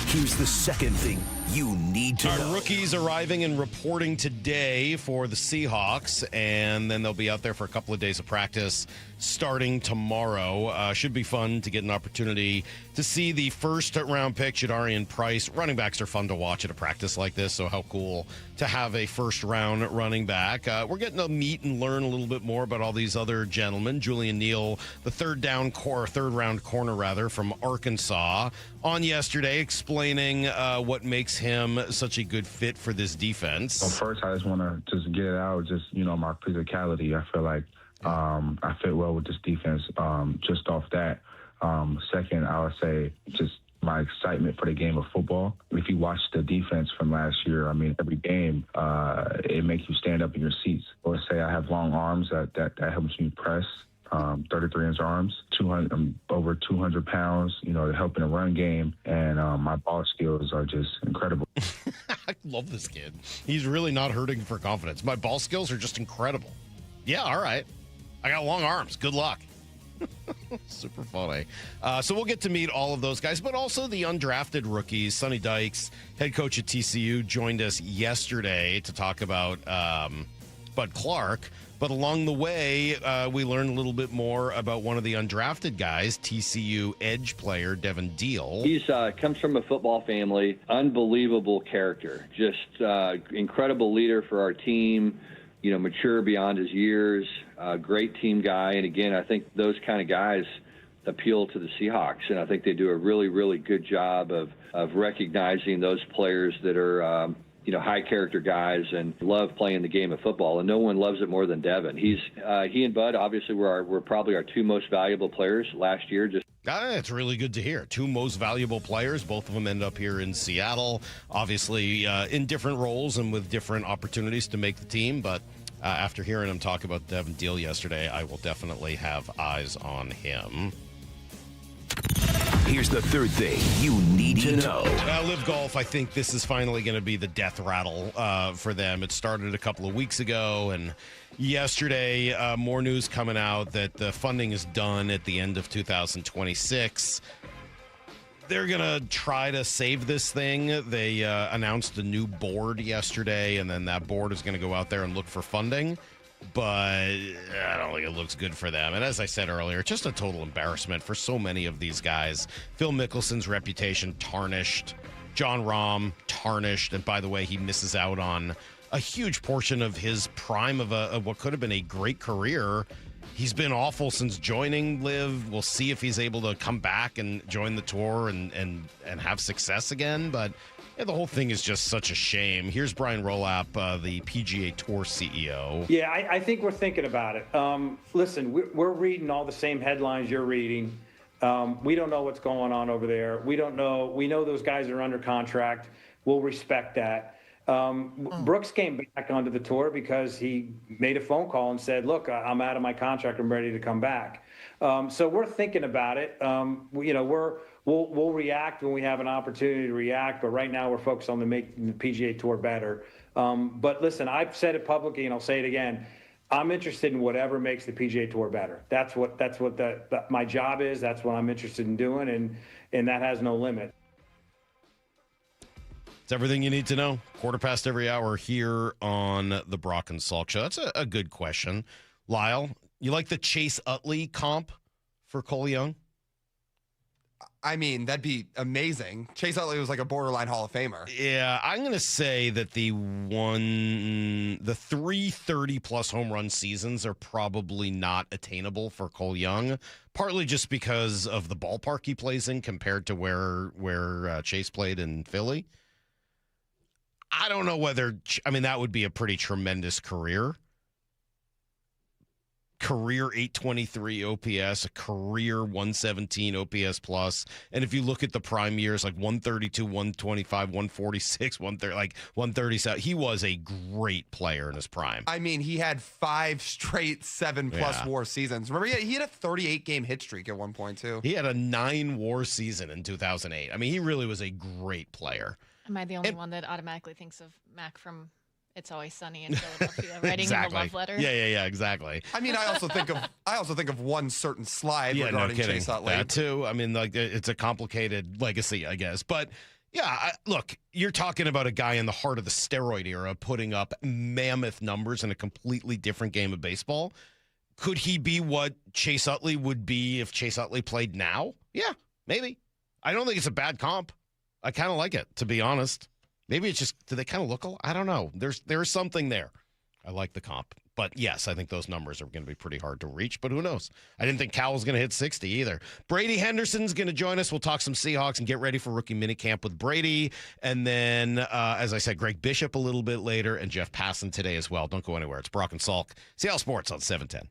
Here's the second thing you need to know. Rookies arriving and reporting today for the Seahawks, and then they'll be out there for a couple of days of practice starting tomorrow. Should be fun to get an opportunity to see the first-round pick, Jadarian Price. Running backs are fun to watch at a practice like this, so how cool to have a first-round running back. We're getting to meet and learn a little bit more about all these other gentlemen. Julian Neal, the third-round corner from Arkansas, on yesterday explaining what makes him such a good fit for this defense. Well, first, I just want to get it out, my physicality. I feel like I fit well with this defense just off that. Second, I would say just my excitement for the game of football. If you watch the defense from last year, every game, it makes you stand up in your seats. Or say I have long arms that helps me press. 33-inch arms, over 200 pounds, to help in a run game, and my ball skills are just incredible. I love this kid. He's really not hurting for confidence. My ball skills are just incredible. Yeah, all right. I got long arms. Good luck. Super funny. So we'll get to meet all of those guys, but also the undrafted rookies. Sonny Dykes, head coach at TCU, joined us yesterday to talk about Bud Clark. But along the way, we learned a little bit more about one of the undrafted guys, TCU edge player Devin Deal. He's comes from a football family, unbelievable character, just incredible leader for our team, mature beyond his years, great team guy. And again, I think those kind of guys appeal to the Seahawks, and I think they do a really, really good job of recognizing those players that are high character guys and love playing the game of football, and no one loves it more than Devin. He and Bud obviously were probably our 2 most valuable players last year. It's really good to hear. 2 most valuable players. Both of them end up here in Seattle, obviously in different roles and with different opportunities to make the team. But after hearing him talk about Devin Deal yesterday, I will definitely have eyes on him. Here's the third thing you need to know. Live Golf, I think this is finally going to be the death rattle for them. It started a couple of weeks ago, and yesterday, more news coming out that the funding is done at the end of 2026. They're going to try to save this thing. They announced a new board yesterday, and then that board is going to go out there and look for funding. But I don't think it looks good for them. And as I said earlier, just a total embarrassment for so many of these guys. Phil Mickelson's reputation tarnished. John Rahm tarnished. And by the way, he misses out on a huge portion of his prime of what could have been a great career. He's been awful since joining Live. We'll see if he's able to come back and join the tour and have success again. But yeah, the whole thing is just such a shame. Here's Brian Rolap, the PGA Tour CEO. Yeah, I think we're thinking about it. Listen, we're reading all the same headlines you're reading. We don't know what's going on over there. We don't know. We know those guys are under contract. We'll respect that. Brooks came back onto the tour because he made a phone call and said, look, I'm out of my contract. I'm ready to come back. So we're thinking about it. We'll react when we have an opportunity to react. But right now we're focused on making the PGA Tour better. But listen, I've said it publicly and I'll say it again. I'm interested in whatever makes the PGA Tour better. That's what my job is. That's what I'm interested in doing. And that has no limit. It's everything you need to know. 1:15 here on the Brock and Salk Show. That's a good question. Lyle, you like the Chase Utley comp for Cole Young? I mean, that'd be amazing. Chase Utley was like a borderline Hall of Famer. Yeah, I'm going to say that the 330-plus home run seasons are probably not attainable for Cole Young, partly just because of the ballpark he plays in compared to where Chase played in Philly. I don't know whether, that would be a pretty tremendous career. Career 823 OPS, a career 117 OPS plus. And if you look at the prime years, like 132, 125, 146, 130, like 137, he was a great player in his prime. I mean, he had 5 straight 7+ WAR seasons. Remember, he had a 38-game hit streak at one point, too. He had a 9 WAR season in 2008. I mean, he really was a great player. Am I the only one that automatically thinks of Mac from It's Always Sunny in Philadelphia writing him a love letter? Yeah, exactly. I mean, I also think of one certain slide regarding Chase Utley. That too. I mean, like, it's a complicated legacy, I guess. But yeah, look, you're talking about a guy in the heart of the steroid era putting up mammoth numbers in a completely different game of baseball. Could he be what Chase Utley would be if Chase Utley played now? Yeah, maybe. I don't think it's a bad comp. I kind of like it, to be honest. Maybe it's just, do they kind of look alike? I don't know. There's something there. I like the comp. But yes, I think those numbers are going to be pretty hard to reach, but who knows? I didn't think Cal was going to hit 60 either. Brady Henderson's going to join us. We'll talk some Seahawks and get ready for rookie minicamp with Brady. And then, as I said, Greg Bishop a little bit later and Jeff Passan today as well. Don't go anywhere. It's Brock and Salk. Seattle Sports on 710.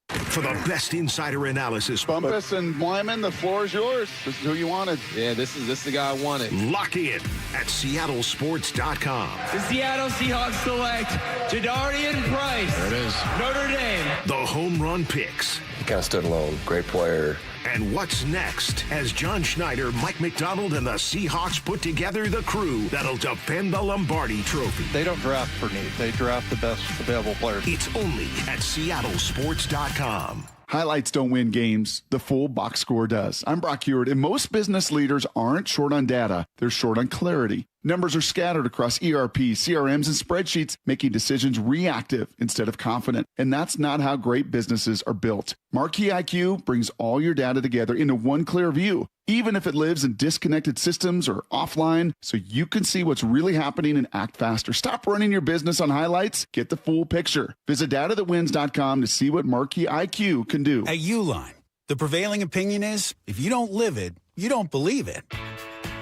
For the best insider analysis. Bumpus and Wyman, the floor is yours. This is who you wanted. Yeah, this is the guy I wanted. Lock in at seattlesports.com. The Seattle Seahawks select Jadarian Price. There it is. Notre Dame. The home run picks. He kind of stood alone. Great player. And what's next as John Schneider, Mike McDonald, and the Seahawks put together the crew that'll defend the Lombardi Trophy. They don't draft for need. They draft the best available players. It's only at seattlesports.com. Highlights don't win games. The full box score does. I'm Brock Hewitt, and most business leaders aren't short on data. They're short on clarity. Numbers are scattered across ERP, CRMs, and spreadsheets, making decisions reactive instead of confident. And that's not how great businesses are built. Marquee IQ brings all your data together into one clear view, even if it lives in disconnected systems or offline, so you can see what's really happening and act faster. Stop running your business on highlights. Get the full picture. Visit datathatwins.com to see what Marquee IQ can do. At Uline, the prevailing opinion is, if you don't live it, you don't believe it.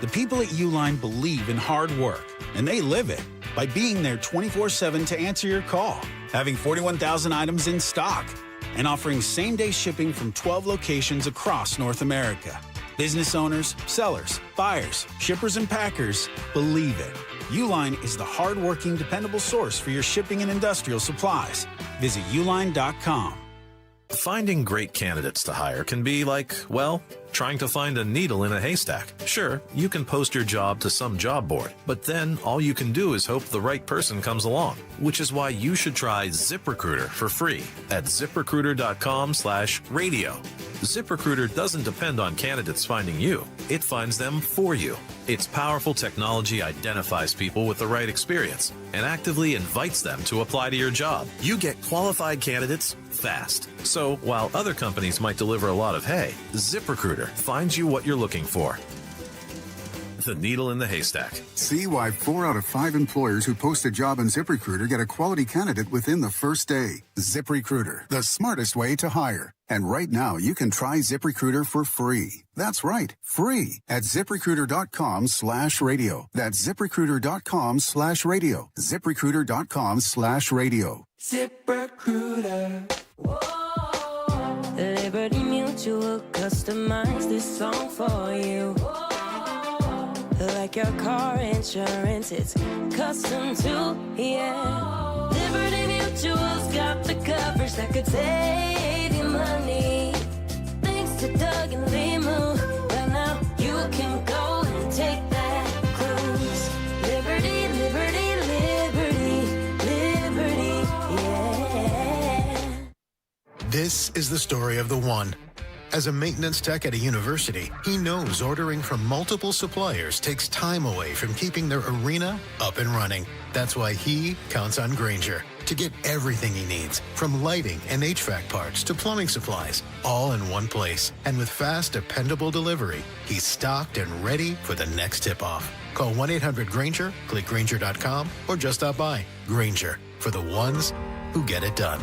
The people at Uline believe in hard work, and they live it by being there 24/7 to answer your call, having 41,000 items in stock, and offering same-day shipping from 12 locations across North America. Business owners, sellers, buyers, shippers, and packers believe it. Uline is the hard-working, dependable source for your shipping and industrial supplies. Visit uline.com. Finding great candidates to hire can be like, well, trying to find a needle in a haystack. Sure, you can post your job to some job board, but then all you can do is hope the right person comes along, which is why you should try ZipRecruiter for free at ZipRecruiter.com/radio. ZipRecruiter doesn't depend on candidates finding you. It finds them for you. Its powerful technology identifies people with the right experience and actively invites them to apply to your job. You get qualified candidates fast. So while other companies might deliver a lot of hay, ZipRecruiter finds you what you're looking for. The needle in the haystack. See why 4 out of 5 employers who post a job on ZipRecruiter get a quality candidate within the first day. ZipRecruiter, the smartest way to hire. And right now, you can try ZipRecruiter for free. That's right, free at ZipRecruiter.com/radio. That's ZipRecruiter.com/radio. ZipRecruiter.com/radio. ZipRecruiter. Whoa. Liberty Mutual customize this song for you. Like your car insurance, it's custom too, yeah. Liberty Mutual's got the coverage that could save you money. Thanks to Doug and Limu, well now you can go and take that cruise. Liberty, liberty, liberty, liberty, yeah. This is the story of the one. As a maintenance tech at a university, he knows ordering from multiple suppliers takes time away from keeping their arena up and running. That's why he counts on Grainger to get everything he needs, from lighting and HVAC parts to plumbing supplies, all in one place. And with fast, dependable delivery, he's stocked and ready for the next tip-off. Call 1-800-GRAINGER, click Grainger.com, or just stop by. Grainger, for the ones who get it done.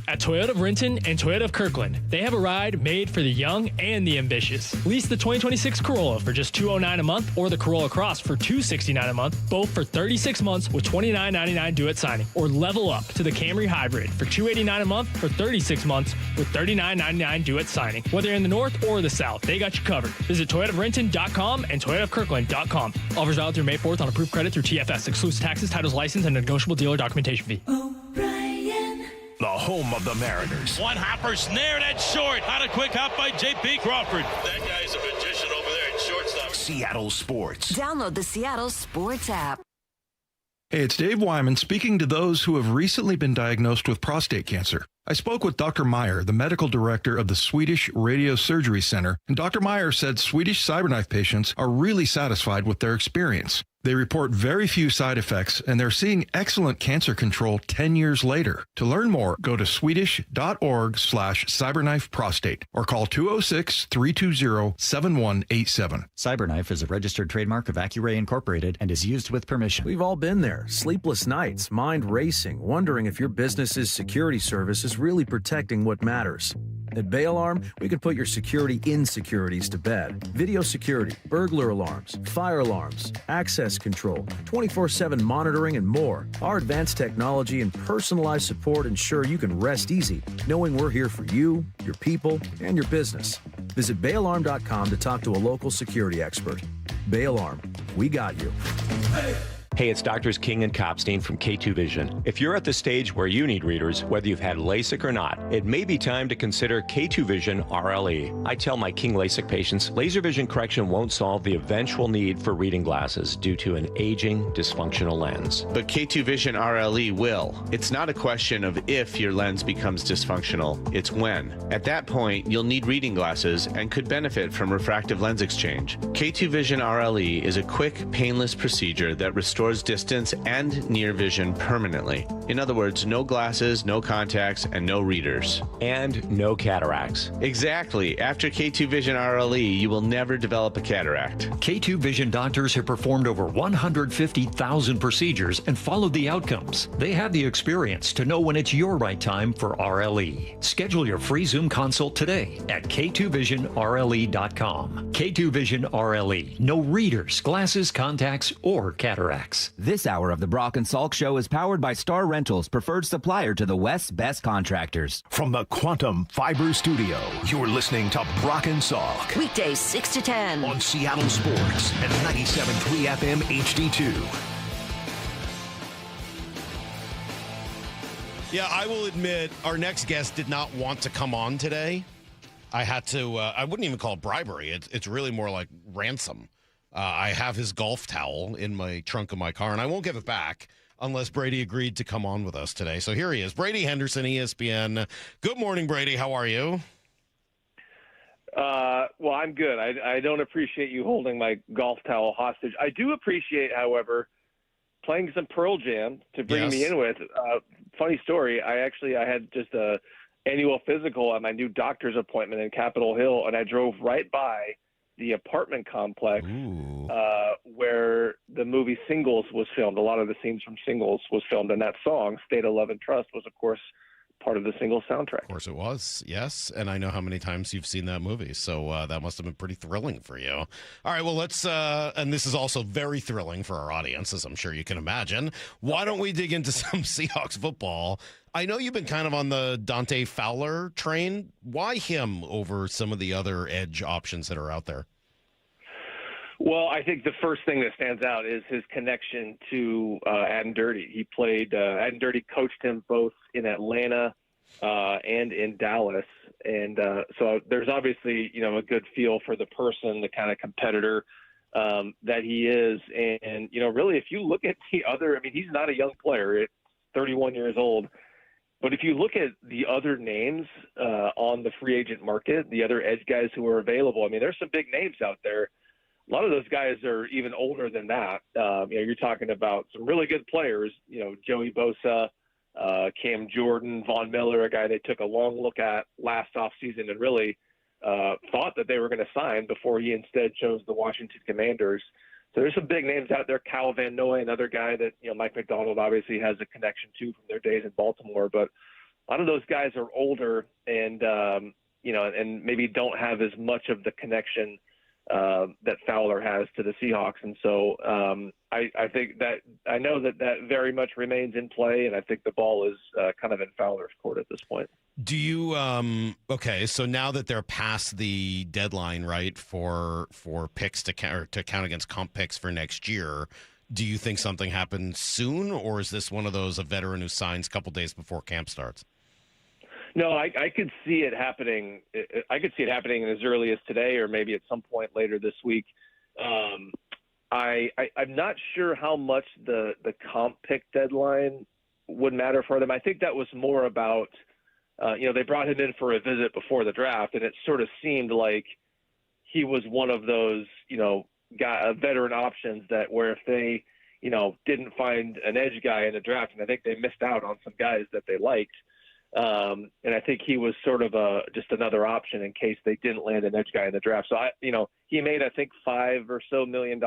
At Toyota of Renton and Toyota of Kirkland, they have a ride made for the young and the ambitious. Lease the 2026 Corolla for just $209 a month or the Corolla Cross for $269 a month, both for 36 months with $29.99 due at signing. Or level up to the Camry Hybrid for $289 a month for 36 months with $39.99 due at signing. Whether you're in the north or the south, they got you covered. Visit ToyotaofRenton.com and ToyotaofKirkland.com. Offers valid through May 4th on approved credit through TFS. Exclusive taxes, titles, license, and negotiable dealer documentation fee. The home of the Mariners. One hopper snared at short. Had a quick hop by J.P. Crawford. That guy's a magician over there at shortstop. Seattle Sports. Download the Seattle Sports app. Hey, it's Dave Wyman speaking to those who have recently been diagnosed with prostate cancer. I spoke with Dr. Meyer, the medical director of the Swedish Radiosurgery Center, and Dr. Meyer said Swedish CyberKnife patients are really satisfied with their experience. They report very few side effects, and they're seeing excellent cancer control 10 years later. To learn more, go to swedish.org/cyberknifeprostate or call 206-320-7187. CyberKnife is a registered trademark of Accuray Incorporated and is used with permission. We've all been there. Sleepless nights, mind racing, wondering if your business's security service is really protecting what matters. At Bay Alarm, we can put your security insecurities to bed. Video security, burglar alarms, fire alarms, access control, 24/7 monitoring, and more. Our advanced technology and personalized support ensure you can rest easy, knowing we're here for you, your people, and your business. Visit bayalarm.com to talk to a local security expert. Bay Alarm, we got you. Hey, it's Doctors King and Copstein from K2 Vision. If you're at the stage where you need readers, whether you've had LASIK or not, it may be time to consider K2 Vision RLE. I tell my King LASIK patients, laser vision correction won't solve the eventual need for reading glasses due to an aging, dysfunctional lens. But K2 Vision RLE will. It's not a question of if your lens becomes dysfunctional, it's when. At that point, you'll need reading glasses and could benefit from refractive lens exchange. K2 Vision RLE is a quick, painless procedure that restores distance and near vision permanently. In other words, no glasses, no contacts, and no readers. And no cataracts. Exactly. After K2 Vision RLE, you will never develop a cataract. K2 Vision doctors have performed over 150,000 procedures and followed the outcomes. They have the experience to know when it's your right time for RLE. Schedule your free Zoom consult today at K2VisionRLE.com. K2 Vision RLE. No readers, glasses, contacts, or cataracts. This hour of the Brock and Salk Show is powered by Star Rentals, preferred supplier to the West's best contractors. From the Quantum Fiber Studio, you're listening to Brock and Salk. Weekdays 6 to 10. On Seattle Sports and 97.3 FM HD2. Yeah, I will admit our next guest did not want to come on today. I had to, I wouldn't even call it bribery. It's really more like ransom. I have his golf towel in my trunk of my car, and I won't give it back unless Brady agreed to come on with us today. So here he is, Brady Henderson, ESPN. Good morning, Brady. How are you? Well, I'm good. I don't appreciate you holding my golf towel hostage. I do appreciate, however, playing some Pearl Jam to bring me in with. Funny story. I had just a annual physical at my new doctor's appointment in Capitol Hill, and I drove right by the apartment complex where the movie Singles was filmed. A lot of the scenes from Singles was filmed, and that song, State of Love and Trust, was, of course, part of the single soundtrack. Of course it was, yes. And I know how many times you've seen that movie, so that must have been pretty thrilling for you. All right, well, let's, and this is also very thrilling for our audience, as I'm sure you can imagine. Why don't we dig into some Seahawks football? I know you've been kind of on the Dante Fowler train. Why him over some of the other edge options that are out there? Well, I think the first thing that stands out is his connection to Adam Dirty. He played, Adam Dirty coached him both in Atlanta and in Dallas. And so there's obviously, a good feel for the person, the kind of competitor that he is. And, really, if you look at the other, I mean, he's not a young player, it's 31 years old. But if you look at the other names on the free agent market, the other edge guys who are available, I mean, there's some big names out there. A lot of those guys are even older than that. You're talking about some really good players, Joey Bosa, Cam Jordan, Von Miller, a guy they took a long look at last offseason and really thought that they were going to sign before he instead chose the Washington Commanders. So there's some big names out there. Kyle Van Noy, another guy that, Mike McDonald obviously has a connection to from their days in Baltimore. But a lot of those guys are older and, and maybe don't have as much of the connection that Fowler has to the Seahawks. And so I think that I know that very much remains in play, and I think the ball is kind of in Fowler's court at this point. Do you okay, so now that they're past the deadline, right, for picks to count against comp picks for next year, do you think something happens soon, or is this one of those, a veteran who signs a couple days before camp starts? No, I could see it happening. I could see it happening as early as today, or maybe at some point later this week. I'm not sure how much the comp pick deadline would matter for them. I think that was more about, they brought him in for a visit before the draft, and it sort of seemed like he was one of those, veteran options that where if they, didn't find an edge guy in the draft, and I think they missed out on some guys that they liked. And I think he was sort of just another option in case they didn't land an edge guy in the draft. So he made, I think, $5 or so million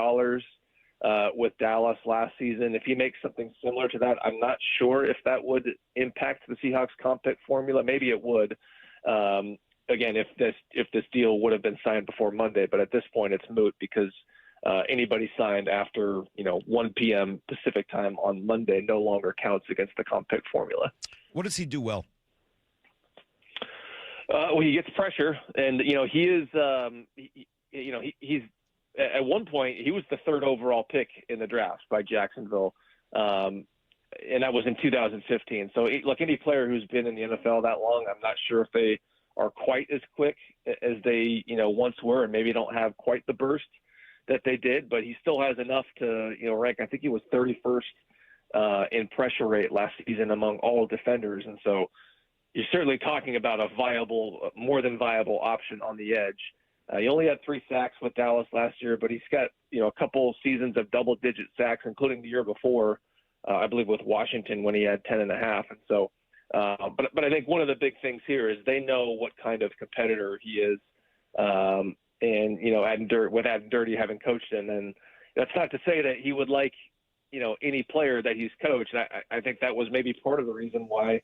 with Dallas last season. If he makes something similar to that, I'm not sure if that would impact the Seahawks comp pick formula. Maybe it would. Again, if this deal would have been signed before Monday, but at this point it's moot because anybody signed after 1 p.m. Pacific time on Monday no longer counts against the comp pick formula. What does he do well? Well, he gets pressure, and he is. He's at one point he was the third overall pick in the draft by Jacksonville, and that was in 2015. So, look, any player who's been in the NFL that long, I'm not sure if they are quite as quick as they once were, and maybe don't have quite the burst that they did. But he still has enough to rank. I think he was 31st in pressure rate last season among all defenders, and so. You're certainly talking about a more than viable option on the edge. He only had 3 sacks with Dallas last year, but he's got, a couple seasons of double-digit sacks, including the year before, I believe with Washington when he had 10.5. And so, but I think one of the big things here is they know what kind of competitor he is. And, with Adam Dirty having coached him, and that's not to say that he would like, any player that he's coached. I think that was maybe part of the reason why,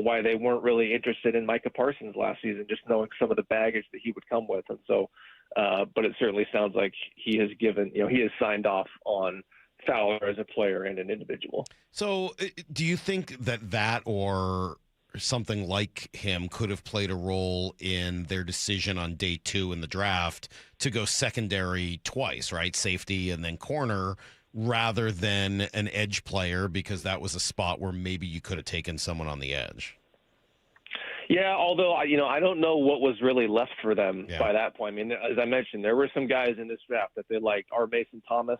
why they weren't really interested in Micah Parsons last season, just knowing some of the baggage that he would come with. And so, but it certainly sounds like he has given, he has signed off on Fowler as a player and an individual. So do you think that or something like him could have played a role in their decision on day 2 in the draft to go secondary twice, right? Safety and then corner, rather than an edge player, because that was a spot where maybe you could have taken someone on the edge? Yeah, although, I don't know what was really left for them by that point. I mean, as I mentioned, there were some guys in this draft that they liked. Mason Thomas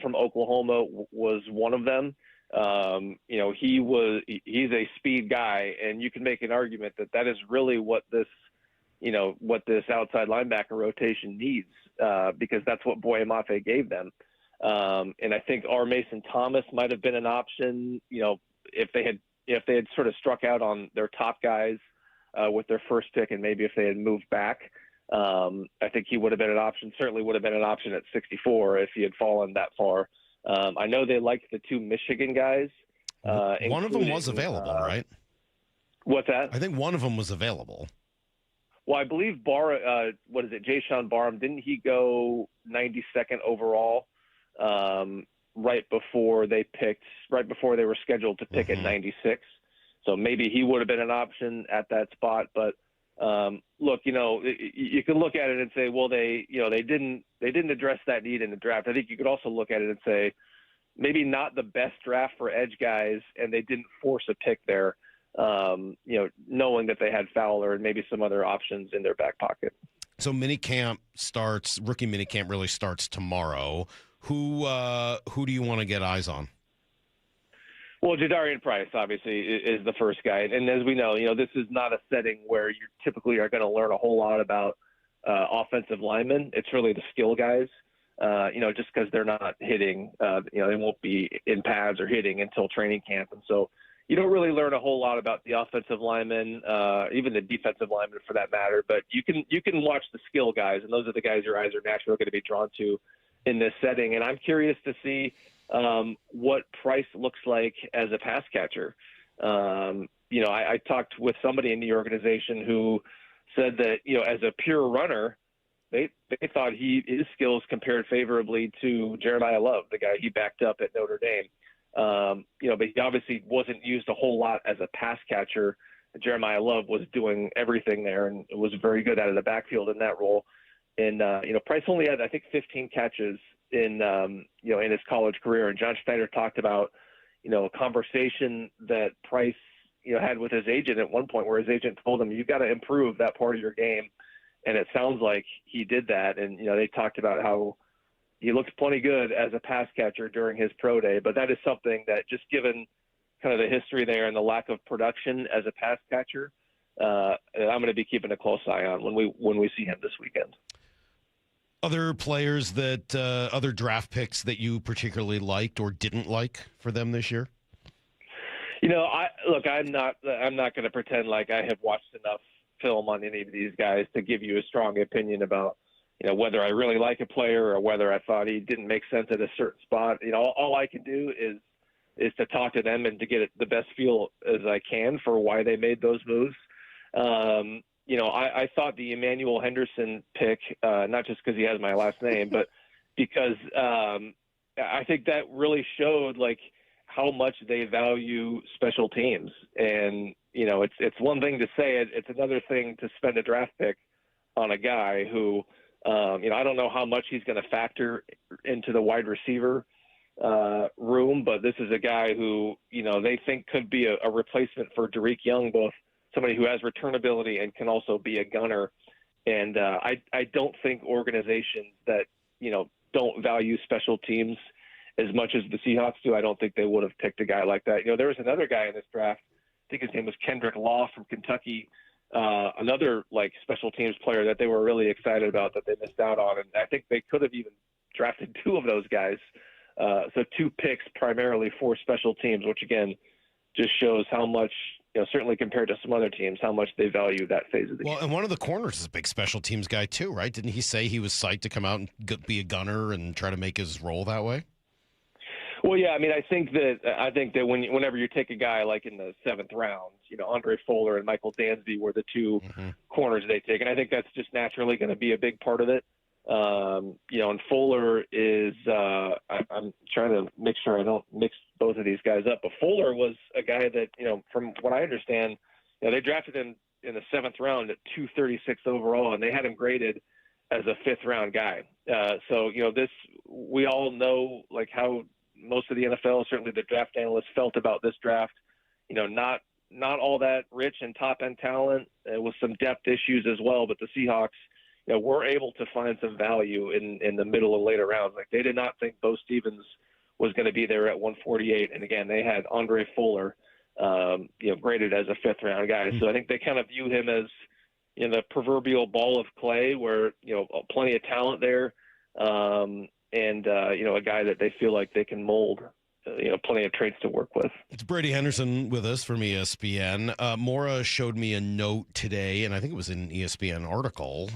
from Oklahoma was one of them. He's a speed guy, and you can make an argument that is really what this outside linebacker rotation needs, because that's what Boye Mafe gave them. And I think Mason Thomas might have been an option, if they had sort of struck out on their top guys with their first pick, and maybe if they had moved back, I think he would have been an option. Certainly would have been an option at 64 if he had fallen that far. I know they liked the 2 Michigan guys, One of them was available, right? What's that? I think one of them was available. Well, I believe Jayshawn Barham, didn't he go 92nd overall right before they were scheduled to pick at 96? So maybe he would have been an option at that spot. But look, you can look at it and say, well, they didn't address that need in the draft. I think you could also look at it and say maybe not the best draft for edge guys, and they didn't force a pick there. Knowing that they had Fowler and maybe some other options in their back pocket. So rookie minicamp really starts tomorrow. Who do you want to get eyes on? Well, Jadarian Price obviously is the first guy, and as we know, this is not a setting where you typically are going to learn a whole lot about offensive linemen. It's really the skill guys. Just because they're not hitting, they won't be in pads or hitting until training camp, and so you don't really learn a whole lot about the offensive linemen, even the defensive linemen for that matter. But you can watch the skill guys, and those are the guys your eyes are naturally going to be drawn to in this setting. And I'm curious to see what Price looks like as a pass catcher. I talked with somebody in the organization who said that as a pure runner, they thought his skills compared favorably to Jeremiah Love, the guy he backed up at Notre Dame. But he obviously wasn't used a whole lot as a pass catcher. Jeremiah Love was doing everything there and was very good out of the backfield in that role. And, Price only had, I think, 15 catches in his college career. And John Schneider talked about, a conversation that Price, had with his agent at one point where his agent told him, you've got to improve that part of your game. And it sounds like he did that. And, they talked about how he looked plenty good as a pass catcher during his pro day, but that is something that just given kind of the history there and the lack of production as a pass catcher, I'm going to be keeping a close eye on when we see him this weekend. Other players other draft picks that you particularly liked or didn't like for them this year? I'm not going to pretend like I have watched enough film on any of these guys to give you a strong opinion about whether I really like a player or whether I thought he didn't make sense at a certain spot. All I can do is to talk to them and to get the best feel as I can for why they made those moves. I thought the Emmanuel Henderson pick, not just because he has my last name, but because I think that really showed how much they value special teams. And, it's one thing to say it. It's another thing to spend a draft pick on a guy who, I don't know how much he's going to factor into the wide receiver room, but this is a guy who, they think could be a replacement for Derek Young, both somebody who has returnability and can also be a gunner. And I don't think organizations that, don't value special teams as much as the Seahawks do, I don't think they would have picked a guy like that. There was another guy in this draft, I think his name was Kendrick Law from Kentucky, another special teams player that they were really excited about that they missed out on. And I think they could have even drafted two of those guys. So two picks primarily for special teams, which again, just shows how much, certainly compared to some other teams, how much they value that phase of the game. Well, and one of the corners is a big special teams guy too, right? Didn't he say he was psyched to come out and be a gunner and try to make his role that way? Well, yeah, I mean, I think that whenever you take a guy like in the 7th round, Andre Fuller and Michael Dansby were the two corners they take, and I think that's just naturally going to be a big part of it. And Fuller is I'm trying to make sure I don't mix both of these guys up, but Fuller was a guy that, from what I understand, they drafted him in the 7th round at 236 overall, and they had him graded as a 5th round guy. So we all know how most of the NFL, certainly the draft analysts, felt about this draft. Not all that rich in top end talent, with some depth issues as well. But the Seahawks, were able to find some value in the middle and later rounds. They did not think Bo Stevens was going to be there at 148, and again, they had Andre Fuller, graded as a 5th round guy. So I think they kind of view him as the proverbial ball of clay, where plenty of talent there. And a guy that they feel like they can mold, plenty of traits to work with. It's Brady Henderson with us from ESPN. Mora showed me a note today, and I think it was an ESPN article,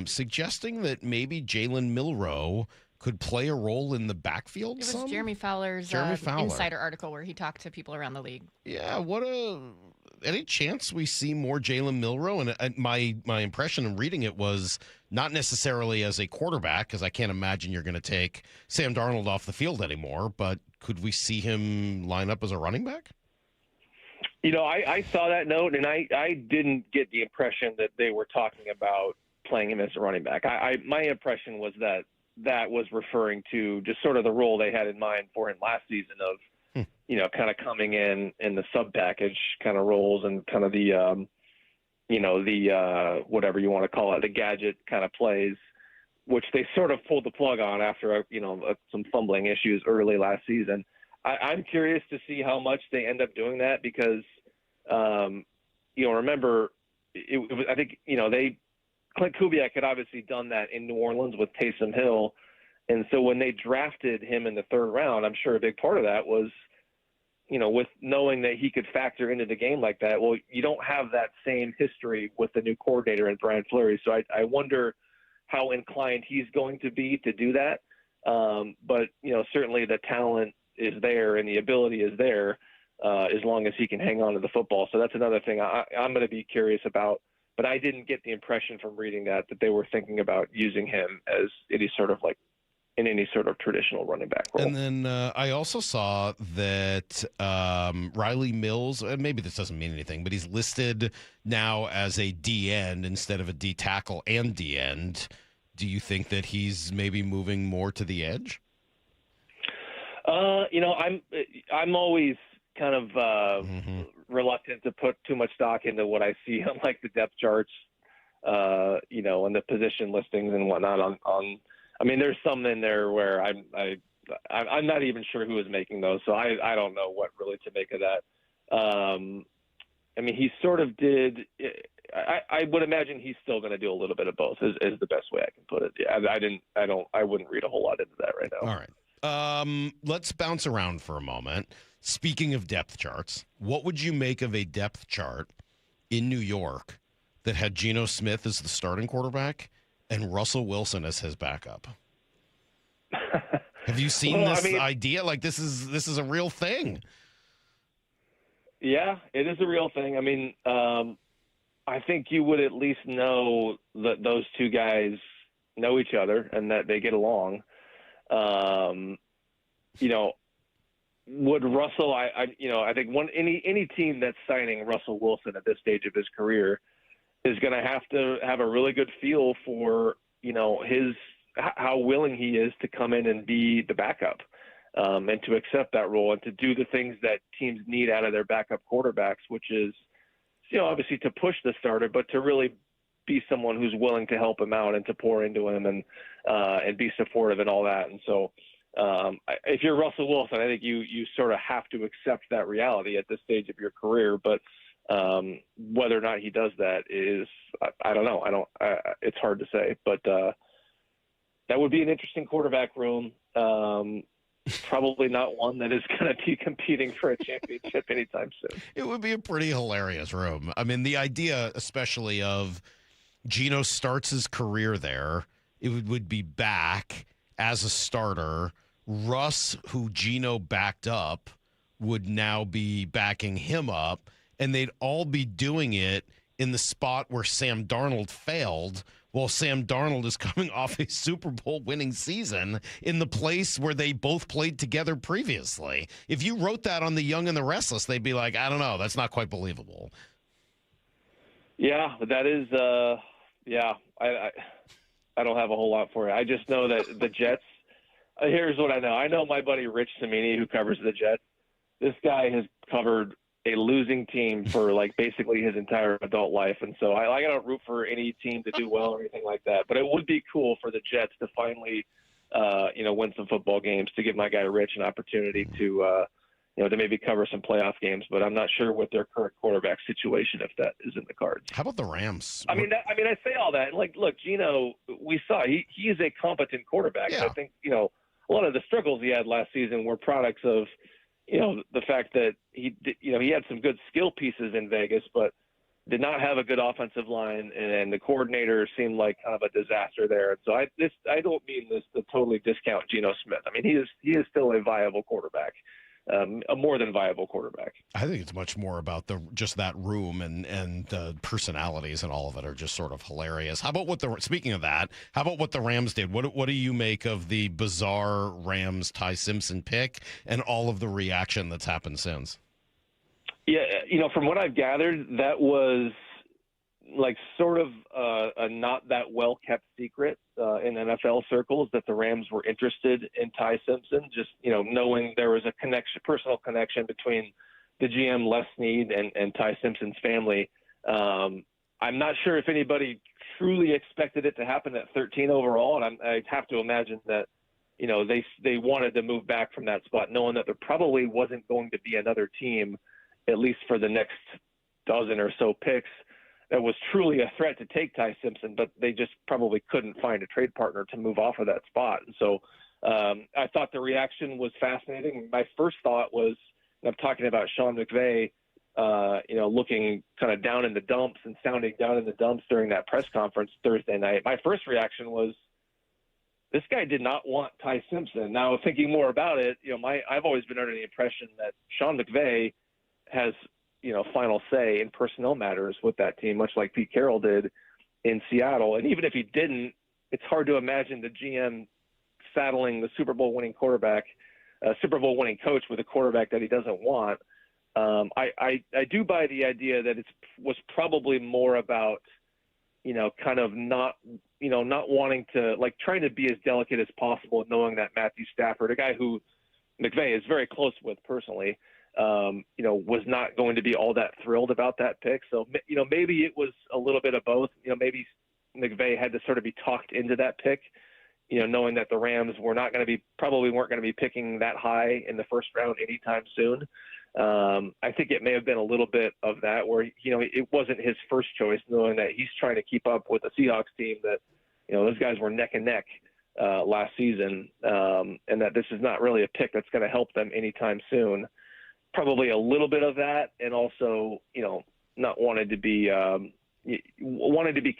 suggesting that maybe Jalen Milroe could play a role in the backfield. It was Jeremy Fowler's insider article where he talked to people around the league. Yeah, any chance we see more Jalen Milroe? And my impression in reading it was not necessarily as a quarterback, because I can't imagine you're going to take Sam Darnold off the field anymore, but could we see him line up as a running back? I saw that note, and I didn't get the impression that they were talking about playing him as a running back. My impression was that was referring to just sort of the role they had in mind for him last season of, kind of coming in the sub package kind of roles and kind of the, whatever you want to call it, the gadget kind of plays, which they sort of pulled the plug on after, some fumbling issues early last season. I'm curious to see how much they end up doing that because, remember, I think, Clint Kubiak had obviously done that in New Orleans with Taysom Hill. And so when they drafted him in the third round, I'm sure a big part of that was, with knowing that he could factor into the game like that. Well, you don't have that same history with the new coordinator in Brian Fleury. So I wonder how inclined he's going to be to do that. But, certainly the talent is there and the ability is there as long as he can hang on to the football. So that's another thing I'm going to be curious about. But I didn't get the impression from reading that they were thinking about using him as any sort of traditional running back role. And then I also saw that Riley Mills, maybe this doesn't mean anything, but he's listed now as a D end instead of a D tackle and D end. Do you think that he's maybe moving more to the edge? I'm always kind of reluctant to put too much stock into what I see on like the depth charts, and the position listings and whatnot. There's some in there where I'm not even sure who is making those, so I don't know what really to make of that. He sort of did. I would imagine he's still going to do a little bit of both. Is the best way I can put it. Yeah, I wouldn't read a whole lot into that right now. All right. Let's bounce around for a moment. Speaking of depth charts, what would you make of a depth chart in New York that had Geno Smith as the starting quarterback and Russell Wilson as his backup? Have you seen this idea? Like this is a real thing. Yeah, it is a real thing. I think you would at least know that those two guys know each other and that they get along. Would Russell? I think any team that's signing Russell Wilson at this stage of his career is going to have a really good feel for how willing he is to come in and be the backup, and to accept that role and to do the things that teams need out of their backup quarterbacks, which is obviously to push the starter, but to really be someone who's willing to help him out and to pour into him and be supportive and all that. And so. If you're Russell Wilson, I think you sort of have to accept that reality at this stage of your career. But whether or not he does that is, I don't know. It's hard to say. But that would be an interesting quarterback room. Probably not one that is going to be competing for a championship anytime soon. It would be a pretty hilarious room. The idea, especially of Geno starts his career there, it would be back as a starter. Russ, who Geno backed up, would now be backing him up, and they'd all be doing it in the spot where Sam Darnold failed, while Sam Darnold is coming off a Super Bowl winning season in the place where they both played together previously. If you wrote that on The Young and the Restless, they'd be like, I don't know, that's not quite believable. Yeah, that is, I don't have a whole lot for you. I just know that the Jets, here's what I know. I know my buddy Rich Cimini, who covers the Jets. This guy has covered a losing team for basically his entire adult life. And so I don't root for any team to do well or anything like that. But it would be cool for the Jets to finally, win some football games, to give my guy Rich an opportunity to maybe cover some playoff games. But I'm not sure with their current quarterback situation if that is in the cards. How about the Rams? I say all that. Look, Geno, we saw he is a competent quarterback. Yeah. I think, a lot of the struggles he had last season were products of, the fact that he had some good skill pieces in Vegas, but did not have a good offensive line, and the coordinator seemed like kind of a disaster there. And so I don't mean this to totally discount Geno Smith. I mean, he is still a viable quarterback, a more than viable quarterback. I think it's much more about just that room and the personalities and all of it are just sort of hilarious. How about speaking of that, how about what the Rams did? What do you make of the bizarre Rams Ty Simpson pick and all of the reaction that's happened since? Yeah, from what I've gathered, that was like sort of a not that well kept secret in NFL circles that the Rams were interested in Ty Simpson. Just knowing there was a personal connection between the GM Les Snead and Ty Simpson's family. I'm not sure if anybody truly expected it to happen at 13 overall, and I'd have to imagine that they wanted to move back from that spot, knowing that there probably wasn't going to be another team, at least for the next dozen or so picks, that was truly a threat to take Ty Simpson, but they just probably couldn't find a trade partner to move off of that spot. And so I thought the reaction was fascinating. My first thought was, and I'm talking about Sean McVay, looking kind of down in the dumps and sounding down in the dumps during that press conference Thursday night. My first reaction was, this guy did not want Ty Simpson. Now, thinking more about it, I've always been under the impression that Sean McVay has, final say in personnel matters with that team, much like Pete Carroll did in Seattle. And even if he didn't, it's hard to imagine the GM saddling the Super Bowl winning coach with a quarterback that he doesn't want. I do buy the idea that it was probably more about, kind of not wanting to, like, trying to be as delicate as possible, knowing that Matthew Stafford, a guy who McVay is very close with personally, was not going to be all that thrilled about that pick. So, maybe it was a little bit of both. Maybe McVay had to sort of be talked into that pick, knowing that the Rams probably weren't going to be picking that high in the first round anytime soon. I think it may have been a little bit of that where, it wasn't his first choice, knowing that he's trying to keep up with the Seahawks team that, those guys were neck and neck last season, and that this is not really a pick that's going to help them anytime soon. Probably a little bit of that, and also, not wanted to be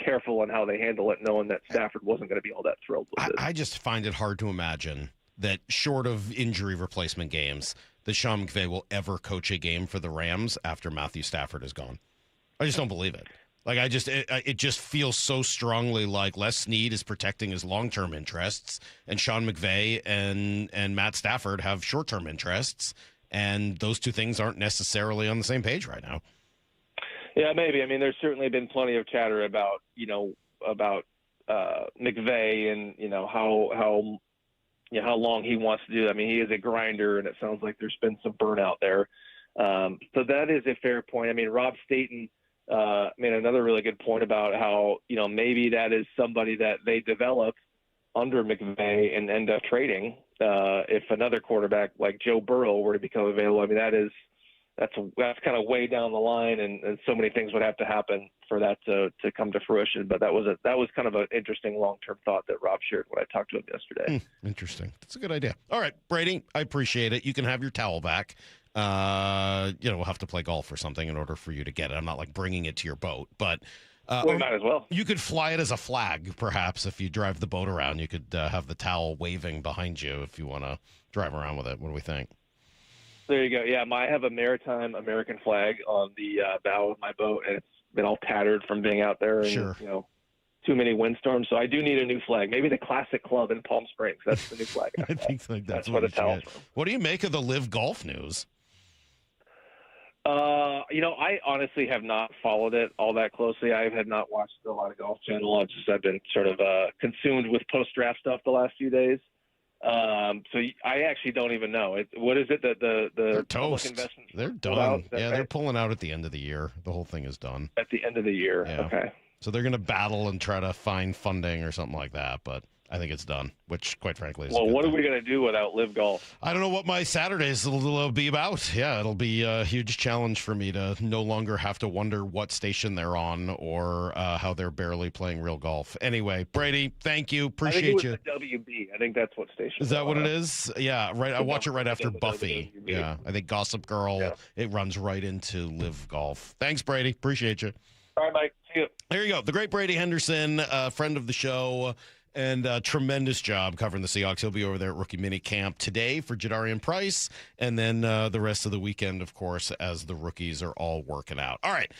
careful on how they handle it, knowing that Stafford wasn't going to be all that thrilled with it. I just find it hard to imagine that, short of injury replacement games, that Sean McVay will ever coach a game for the Rams after Matthew Stafford is gone. I just don't believe it. Like, it just feels so strongly like Les Snead is protecting his long-term interests, and Sean McVay and Matt Stafford have short-term interests. And those two things aren't necessarily on the same page right now. Yeah, maybe. I mean, there's certainly been plenty of chatter about McVay and how long he wants to do. I mean, he is a grinder, and it sounds like there's been some burnout there. So that is a fair point. I mean, Rob Staten made another really good point about how maybe that is somebody that they develop under McVay and end up trading. If another quarterback like Joe Burrow were to become available, I mean, that's kind of way down the line, and so many things would have to happen for that to come to fruition. But that was kind of an interesting long-term thought that Rob shared when I talked to him yesterday. Interesting. That's a good idea. All right, Brady, I appreciate it. You can have your towel back. We'll have to play golf or something in order for you to get it. I'm not like bringing it to your boat, but we might as well. You could fly it as a flag, perhaps, if you drive the boat around. You could have the towel waving behind you if you want to drive around with it. What do we think? There you go. Yeah, I have a maritime American flag on the bow of my boat, and it's been all tattered from being out there and too many windstorms. So I do need a new flag. Maybe the Classic Club in Palm Springs. That's the new flag. I think that's what the towel's from. What do you make of the Live Golf news? I honestly have not followed it all that closely. I have not watched a lot of Golf Channel. I've been sort of consumed with post-draft stuff the last few days. So I actually don't even know. What is it that the toast? They're done. Yeah, they're pulling out at the end of the year. The whole thing is done. At the end of the year. Yeah. Okay. So they're going to battle and try to find funding or something like that. But I think it's done, which, quite frankly, is well, what are we going to do without Live Golf? I don't know what my Saturdays will be about. Yeah, it'll be a huge challenge for me to no longer have to wonder what station they're on or how they're barely playing real golf. Anyway, Brady, thank you. Appreciate you. The WB. I think that's what station. Is that what it is? Yeah, right. I watch it right after Buffy. Yeah, I think Gossip Girl. Yeah. It runs right into Live Golf. Thanks, Brady. Appreciate you. All right, Mike. See you. There you go. The great Brady Henderson, friend of the show, and tremendous job covering the Seahawks. He'll be over there at rookie mini camp today for Jadarian Price, and then the rest of the weekend, of course, as the rookies are all working out. All right.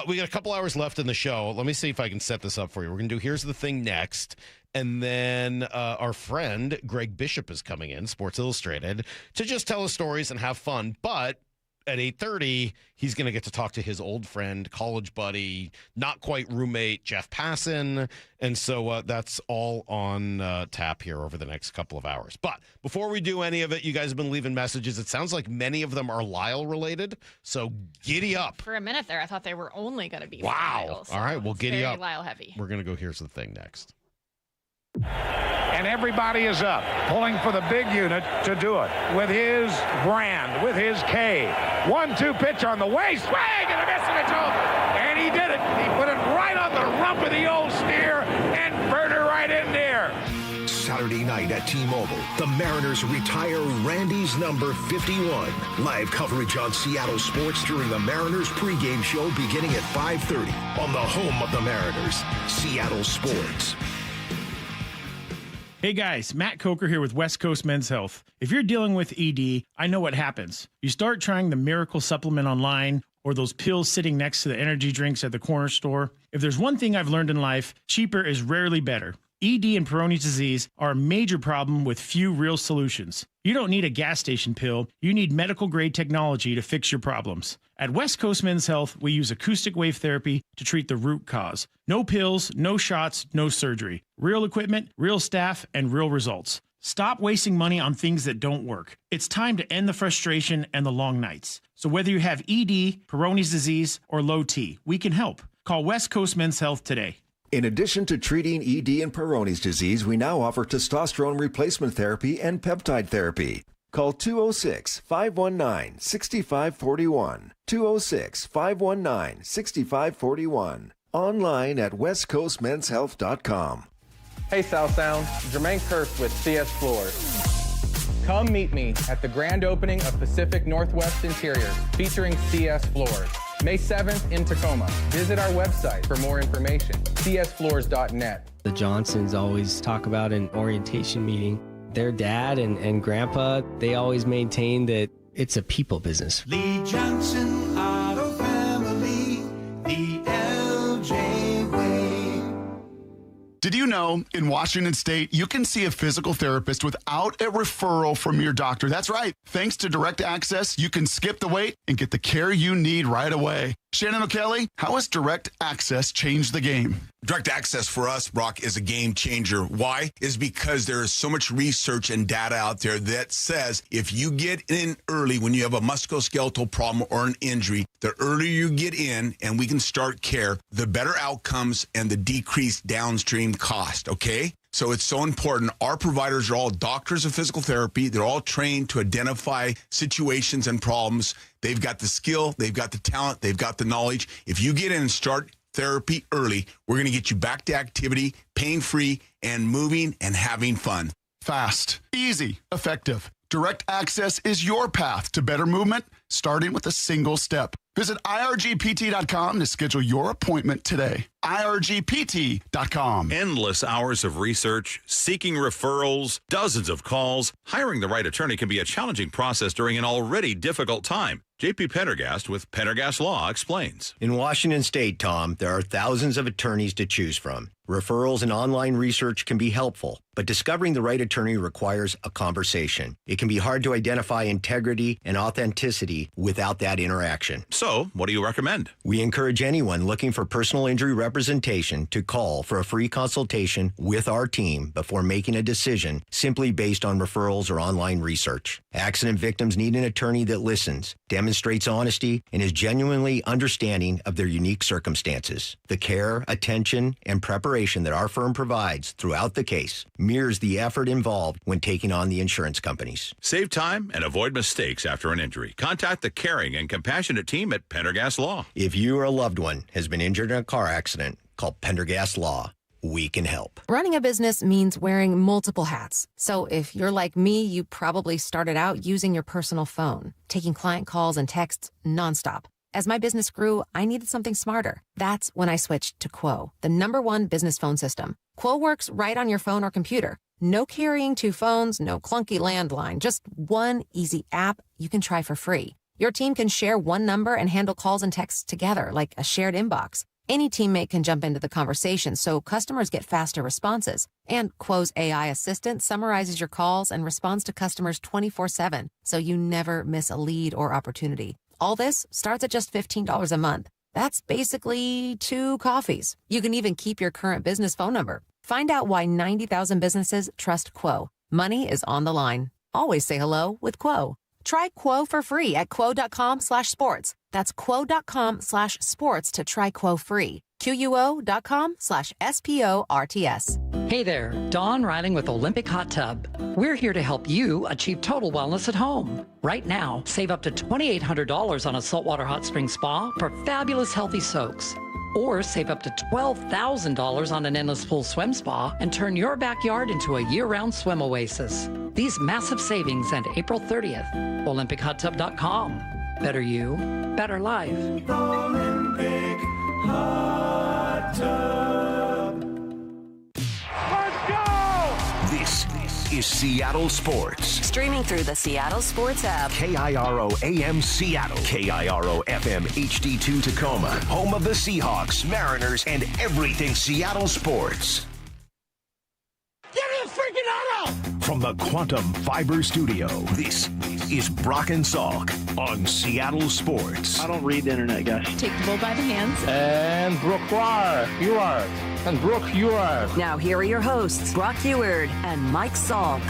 We got a couple hours left in the show. Let me see if I can set this up for you. We're going to do Here's the Thing next. And then our friend Greg Bishop is coming in, Sports Illustrated, to just tell us stories and have fun. But at 8:30, he's going to get to talk to his old friend, college buddy, not quite roommate, Jeff Passan. And so that's all on tap here over the next couple of hours. But before we do any of it, you guys have been leaving messages. It sounds like many of them are Lyle related. So giddy up. For a minute there, I thought they were only going to be wow. Lyle, so all right, well, giddy up. Lyle heavy. We're going to go Here's the Thing next. And everybody is up, pulling for the big unit to do it with his brand, with his K. 1-2 pitch on the way, swing and a miss, and it's over. And he did it. He put it right on the rump of the old steer and burned it right in there. Saturday night at T-Mobile, the Mariners retire Randy's number 51. Live coverage on Seattle sports during the Mariners pregame show beginning at 5:30 on the home of the Mariners, Seattle Sports. Hey guys, Matt Coker here with West Coast Men's Health. If you're dealing with ED, I know what happens. You start trying the miracle supplement online or those pills sitting next to the energy drinks at the corner store. If there's one thing I've learned in life, cheaper is rarely better. ED and Peyronie's disease are a major problem with few real solutions. You don't need a gas station pill. You need medical-grade technology to fix your problems. At West Coast Men's Health, we use acoustic wave therapy to treat the root cause. No pills, no shots, no surgery. Real equipment, real staff, and real results. Stop wasting money on things that don't work. It's time to end the frustration and the long nights. So whether you have ED, Peyronie's disease, or low T, we can help. Call West Coast Men's Health today. In addition to treating ED and Peyronie's disease, we now offer testosterone replacement therapy and peptide therapy. Call 206-519-6541. 206-519-6541. Online at westcoastmenshealth.com. Hey South Sound, Jermaine Kurth with CS Floors. Come meet me at the grand opening of Pacific Northwest Interiors featuring CS Floors. May 7th in Tacoma. Visit our website for more information, csfloors.net. The Johnsons always talk about an orientation meeting. Their dad and grandpa, they always maintain that it's a people business. Lee Johnson Auto Family, the LJ way. Did you know in Washington State, you can see a physical therapist without a referral from your doctor? That's right. Thanks to Direct Access, you can skip the wait and get the care you need right away. Shannon O'Kelly, how has Direct Access changed the game? Direct Access for us, Brock, is a game changer. Why? Is because there is so much research and data out there that says if you get in early when you have a musculoskeletal problem or an injury, the earlier you get in and we can start care, the better outcomes and the decreased downstream cost, okay? So it's so important. Our providers are all doctors of physical therapy. They're all trained to identify situations and problems. They've got the skill, they've got the talent, they've got the knowledge. If you get in and start therapy early, we're going to get you back to activity, pain-free, and moving and having fun. Fast, easy, effective. Direct Access is your path to better movement, starting with a single step. Visit irgpt.com to schedule your appointment today. irgpt.com. Endless hours of research, seeking referrals, dozens of calls. Hiring the right attorney can be a challenging process during an already difficult time. J.P. Pendergast with Pendergast Law explains. In Washington State, Tom, there are thousands of attorneys to choose from. Referrals and online research can be helpful, but discovering the right attorney requires a conversation. It can be hard to identify integrity and authenticity without that interaction. So, what do you recommend? We encourage anyone looking for personal injury representation to call for a free consultation with our team before making a decision simply based on referrals or online research. Accident victims need an attorney that listens, demonstrates honesty, and is genuinely understanding of their unique circumstances. The care, attention, and preparation preparation that our firm provides throughout the case mirrors the effort involved when taking on the insurance companies. Save time and avoid mistakes after an injury. Contact the caring and compassionate team at Pendergast Law. If you or a loved one has been injured in a car accident, call Pendergast Law. We can help. Running a business means wearing multiple hats. So if you're like me, you probably started out using your personal phone, taking client calls and texts nonstop. As my business grew, I needed something smarter. That's when I switched to Quo, the #1 business phone system. Quo works right on your phone or computer. No carrying 2 phones, no clunky landline, just one easy app you can try for free. Your team can share one number and handle calls and texts together like a shared inbox. Any teammate can jump into the conversation, so customers get faster responses. And Quo's AI assistant summarizes your calls and responds to customers 24/7, so you never miss a lead or opportunity. All this starts at just $15 a month. That's basically 2 coffees. You can even keep your current business phone number. Find out why 90,000 businesses trust Quo. Money is on the line. Always say hello with Quo. Try Quo for free at quo.com/sports. That's quo.com/sports to try Quo free. QUO.com/SPORTS. Hey there, Dawn Riling with Olympic Hot Tub. We're here to help you achieve total wellness at home. Right now, save up to $2,800 on a saltwater hot spring spa for fabulous healthy soaks. Or save up to $12,000 on an endless pool swim spa and turn your backyard into a year-round swim oasis. These massive savings end April 30th. OlympicHotTub.com. Better you, better life. Olympic Hot Tub. Let's go! This is Seattle Sports. Streaming through the Seattle Sports app. KIRO AM Seattle. KIRO FM HD2 Tacoma. Home of the Seahawks, Mariners, and everything Seattle sports. Give me a freaking auto! From the Quantum Fiber Studio, this is Brock and Salk on Seattle Sports. I don't read the internet, guys. Take the bull by the hands. And Brooke, you are. And Brooke, you are. Now here are your hosts, Brock Heward and Mike Salk.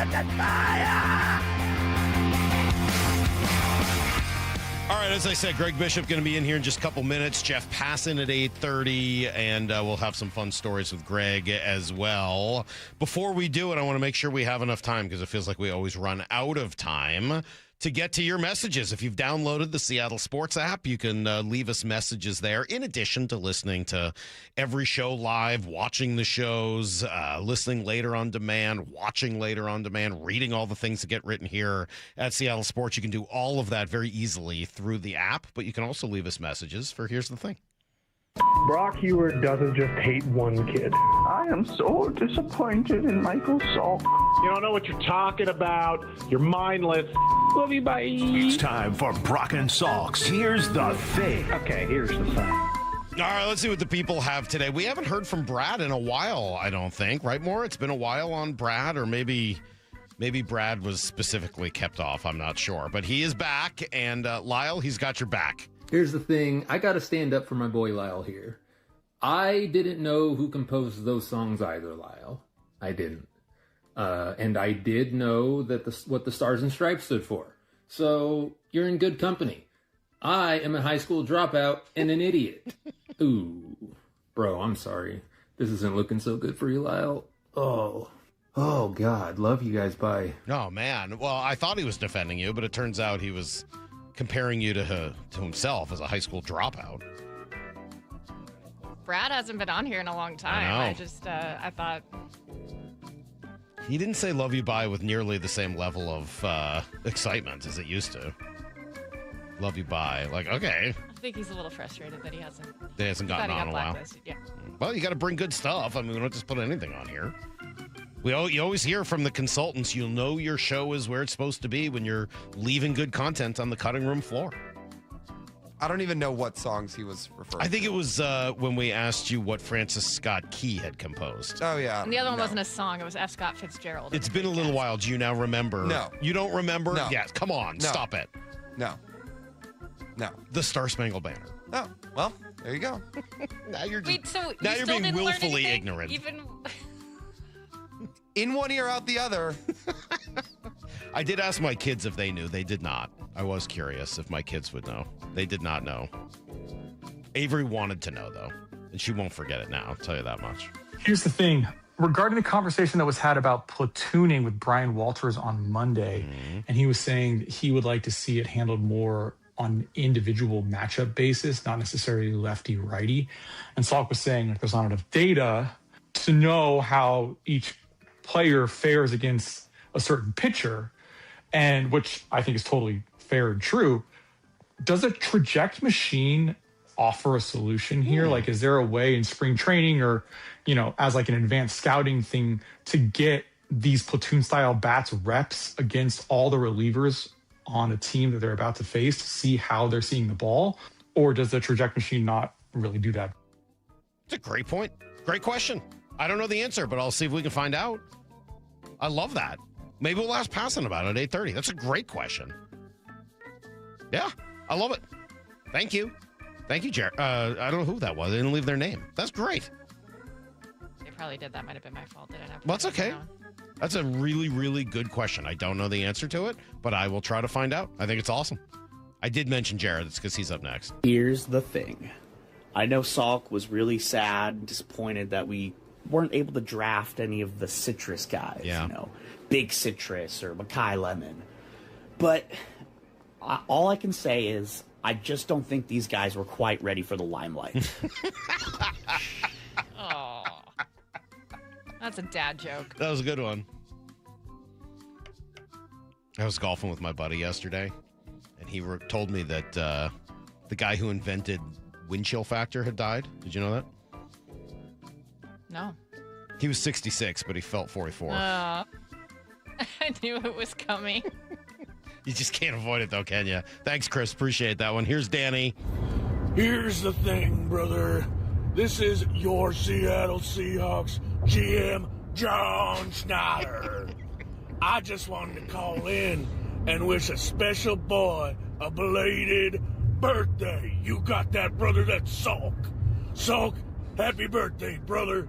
All right, as I said, Greg Bishop going to be in here in just a couple minutes. Jeff Passan at 8:30, and we'll have some fun stories with Greg as well. Before we do it, I want to make sure we have enough time because it feels like we always run out of time to get to your messages. If you've downloaded the Seattle Sports app, you can leave us messages there, in addition to listening to every show live, watching the shows, listening later on demand, watching later on demand, reading all the things that get written here at Seattle Sports. You can do all of that very easily through the app, but you can also leave us messages for Here's the Thing. Brock Heward doesn't just hate one kid. I am so disappointed in Michael Salk. You don't know what you're talking about. You're mindless. Love you, bye. It's time for Brock and Salk's Here's the Thing. Okay, here's the thing. All right, let's see what the people have today. We haven't heard from Brad in a while, I don't think. Right, Maura? It's been a while on Brad, or maybe Brad was specifically kept off. I'm not sure. But he is back, and Lyle, he's got your back. Here's the thing. I got to stand up for my boy Lyle here. I didn't know who composed those songs either, Lyle. I didn't. And I did know that what the Stars and Stripes stood for. So you're in good company. I am a high school dropout and an idiot. Ooh. Bro, I'm sorry. This isn't looking so good for you, Lyle. Oh, God. Love you guys. Bye. Oh, man. Well, I thought he was defending you, but it turns out he was comparing you to himself as a high school dropout. Brad hasn't been on here in a long time. I know. I thought... He didn't say love you bye with nearly the same level of excitement as it used to. Love you bye. Like, okay. I think he's a little frustrated that he hasn't gotten on in a while. Yeah. Well, you got to bring good stuff. I mean, we don't just put anything on here. You always hear from the consultants, you'll know your show is where it's supposed to be when you're leaving good content on the cutting room floor. I don't even know what songs he was referring to. I think it was when we asked you what Francis Scott Key had composed. Oh, yeah. And the other one wasn't a song. It was F. Scott Fitzgerald. It's been a little while. Do you now remember? No. You don't remember? No. Yes. Come on. No. Stop it. No. The Star Spangled Banner. Oh, well, there you go. Now you're Wait, so now you you're still being didn't learn willfully anything? ignorant. Even... In one ear, out the other. I did ask my kids if they knew. They did not. I was curious if my kids would know. They did not know. Avery wanted to know, though, and she won't forget it now. I'll tell you that much. Here's the thing. Regarding the conversation that was had about platooning with Brian Walters on Monday, and he was saying he would like to see it handled more on an individual matchup basis, not necessarily lefty-righty. And Salk was saying there's not enough data to know how each player fares against a certain pitcher, and which I think is totally fair and true. Does a traject machine offer a solution here? Like, is there a way in spring training or, as like an advanced scouting thing to get these platoon style bats reps against all the relievers on a team that they're about to face to see how they're seeing the ball? Or does the traject machine not really do that? It's a great point. Great question. I don't know the answer, but I'll see if we can find out. I love that. Maybe we'll ask Passan about it at 8:30. That's a great question. Yeah, I love it. Thank you. Thank you, Jared. I don't know who that was. They didn't leave their name. That's great. They probably did. That might have been my fault. Didn't I? Well, that's okay. That's a really, really good question. I don't know the answer to it, but I will try to find out. I think it's awesome. I did mention Jared. It's because he's up next. Here's the thing. I know Salk was really sad and disappointed that we weren't able to draft any of the citrus guys. Yeah. Big Citrus or Mackay Lemon. But all I can say is I just don't think these guys were quite ready for the limelight. Oh, that's a dad joke. That was a good one. I was golfing with my buddy yesterday, and he told me that the guy who invented wind chill factor had died. Did you know that? No. He was 66, but he felt 44. I knew it was coming. You just can't avoid it, though, can you? Thanks, Chris. Appreciate that one. Here's Danny. Here's the thing, brother. This is your Seattle Seahawks GM, John Schneider. I just wanted to call in and wish a special boy a belated birthday. You got that, brother? That's Salk. Salk, happy birthday, brother.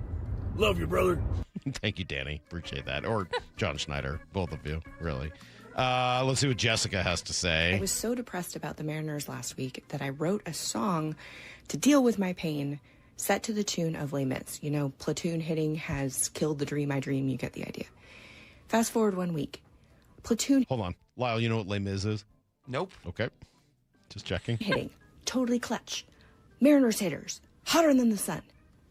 Love you, brother. Thank you, Danny. Appreciate that. Or John Schneider, both of you, really. Let's see what Jessica has to say. I was so depressed about the Mariners last week that I wrote a song to deal with my pain, set to the tune of Les Mis. Platoon hitting has killed the dream I dream. You get the idea. Fast forward 1 week. Platoon. Hold on. Lyle, you know what Les Mis is? Nope. Okay. Just checking. Hitting. Totally clutch. Mariners hitters. Hotter than the sun.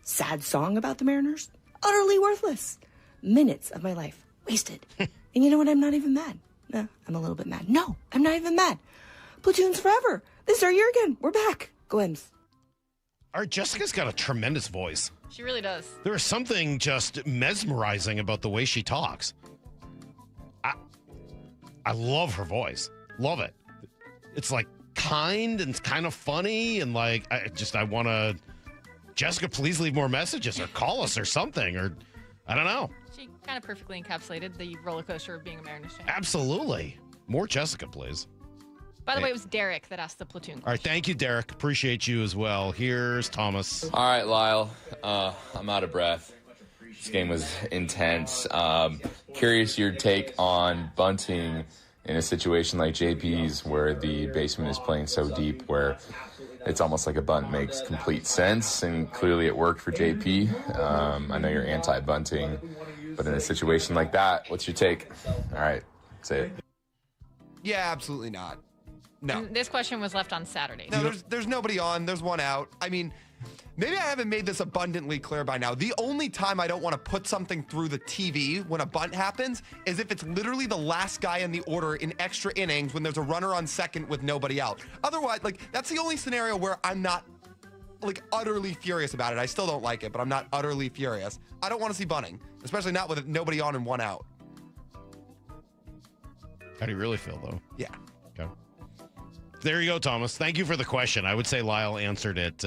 Sad song about the Mariners. Utterly worthless. Minutes of my life wasted. And you know what? I'm not even mad. I'm a little bit mad. No, I'm not even mad. Platoons forever. This is our year again. We're back. Go M's. All right, Jessica's got a tremendous voice. She really does. There is something just mesmerizing about the way she talks. I love her voice. Love it. It's like kind and kind of funny and like I want to. Jessica, please leave more messages or call us or something, or I don't know. She kind of perfectly encapsulated the roller coaster of being a Mariners fan. Absolutely. More Jessica, please. By the way, it was Derek that asked the platoon question. All right, thank you, Derek. Appreciate you as well. Here's Thomas. All right, Lyle. I'm out of breath. This game was intense. Curious your take on bunting in a situation like JP's where the baseman is playing so deep where it's almost like a bunt makes complete sense, and clearly it worked for JP. I know you're anti-bunting, but in a situation like that, what's your take? All right, say it. Yeah, absolutely not. No. And this question was left on Saturday. No, there's nobody on. There's one out. I mean, maybe I haven't made this abundantly clear by now. The only time I don't want to put something through the TV when a bunt happens is if it's literally the last guy in the order in extra innings when there's a runner on second with nobody out. Otherwise, that's the only scenario where I'm not, utterly furious about it. I still don't like it, but I'm not utterly furious. I don't want to see bunting, especially not with nobody on and one out. How do you really feel, though? Yeah. Okay. There you go, Thomas. Thank you for the question. I would say Lyle answered it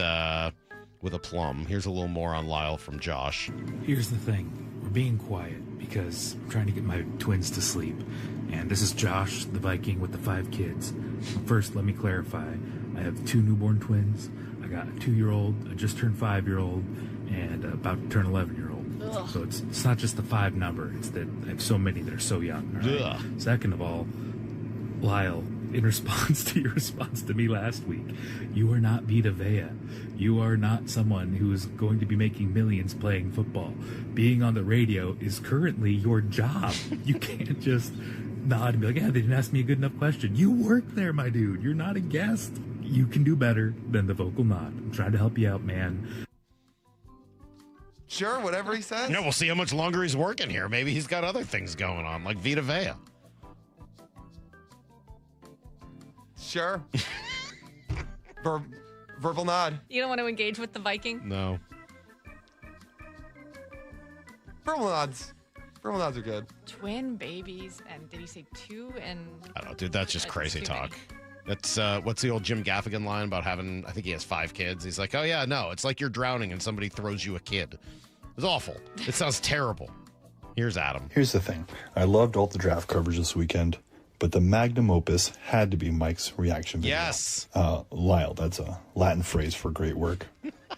with a plum. Here's a little more on Lyle from Josh. Here's the thing. We're being quiet because I'm trying to get my twins to sleep. And this is Josh, the Viking with the 5 kids. First, let me clarify. I have 2 newborn twins. I got a 2-year-old, a just turned 5-year-old, and about to turn 11-year-old. Ugh. So it's not just the 5 number. It's that I have so many that are so young. Right? Second of all, Lyle, in response to your response to me last week, you are not Vita Vea. You are not someone who is going to be making millions playing football. Being on the radio is currently your job. You can't just nod and be like, yeah, they didn't ask me a good enough question. You work there, my dude. You're not a guest. You can do better than the vocal nod. I'm trying to help you out, man. Sure, whatever he says. Yeah, we'll see how much longer he's working here. Maybe he's got other things going on, like Vita Vea. Sure. Verbal nod. You don't want to engage with the Viking? No. Verbal nods. Verbal nods are good. Twin babies, and did he say 2 and... I don't know, dude. That's just crazy talk. Many. That's, what's the old Jim Gaffigan line about having, I think he has 5 kids. He's like, oh, yeah, no, it's like you're drowning and somebody throws you a kid. It's awful. It sounds terrible. Here's Adam. Here's the thing. I loved all the draft coverage this weekend, but the magnum opus had to be Mike's reaction video. Yes. Lyle, that's a Latin phrase for great work.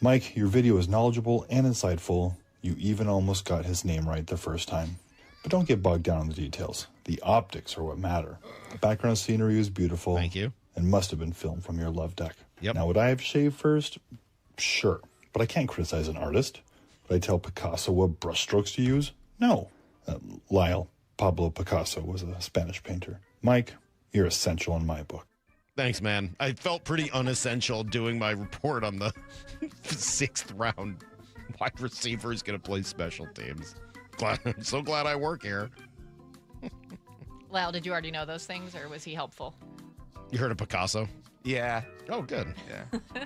Mike, your video is knowledgeable and insightful. You even almost got his name right the first time. But don't get bogged down in the details. The optics are what matter. The background scenery is beautiful. Thank you. And must have been filmed from your love deck. Yep. Now, would I have shaved first? Sure. But I can't criticize an artist. Would I tell Picasso what brushstrokes to use? No. Lyle, Pablo Picasso was a Spanish painter. Mike, you're essential in my book. Thanks, man. I felt pretty unessential doing my report on the 6th round wide receiver is going to play special teams. I'm so glad I work here. Lyle, did you already know those things, or was he helpful? You heard of Picasso? Yeah. Oh, good. Yeah.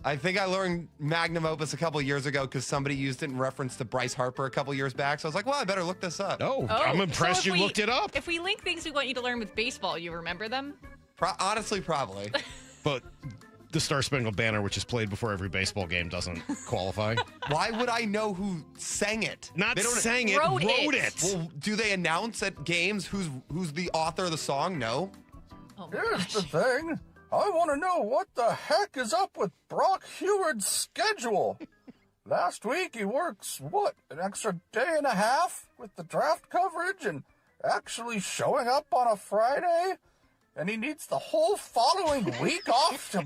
I think I learned magnum opus a couple years ago because somebody used it in reference to Bryce Harper a couple years back. So I was like, well, I better look this up. Oh, I'm impressed you looked it up. If we link things we want you to learn with baseball, you remember them? Honestly, probably. But the Star Spangled Banner, which is played before every baseball game, doesn't qualify. Why would I know who sang it? Not sang it, wrote it. Well, do they announce at games who's the author of the song? No. Oh Here's the thing. I want to know what the heck is up with Brock Heward's schedule. Last week he works, an extra day and a half with the draft coverage and actually showing up on a Friday? And he needs the whole following week off to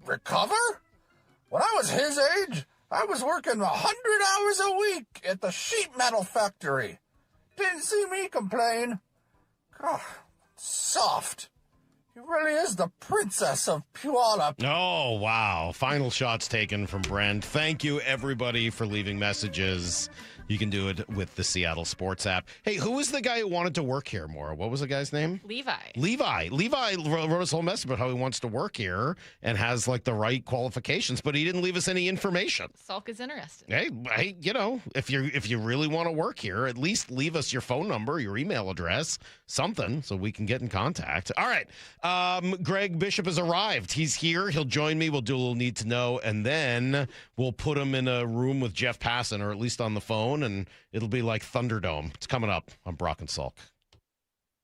recover? When I was his age, I was working 100 hours a week at the sheet metal factory. Didn't see me complain. God, soft. He really is the princess of Puyallup. Oh, wow. Final shots taken from Brent. Thank you, everybody, for leaving messages. You can do it with the Seattle Sports app. Hey, who was the guy who wanted to work here more? What was the guy's name? Levi. Levi wrote us a whole message about how he wants to work here and has, like, the right qualifications, but he didn't leave us any information. Salk is interested. Hey, you know, if you really want to work here, at least leave us your phone number, your email address, something, so we can get in contact. All right. Greg Bishop has arrived. He's here. He'll join me. We'll do a little need to know, and then we'll put him in a room with Jeff Passan, or at least on the phone, and it'll be like Thunderdome. It's coming up on Brock and Salk.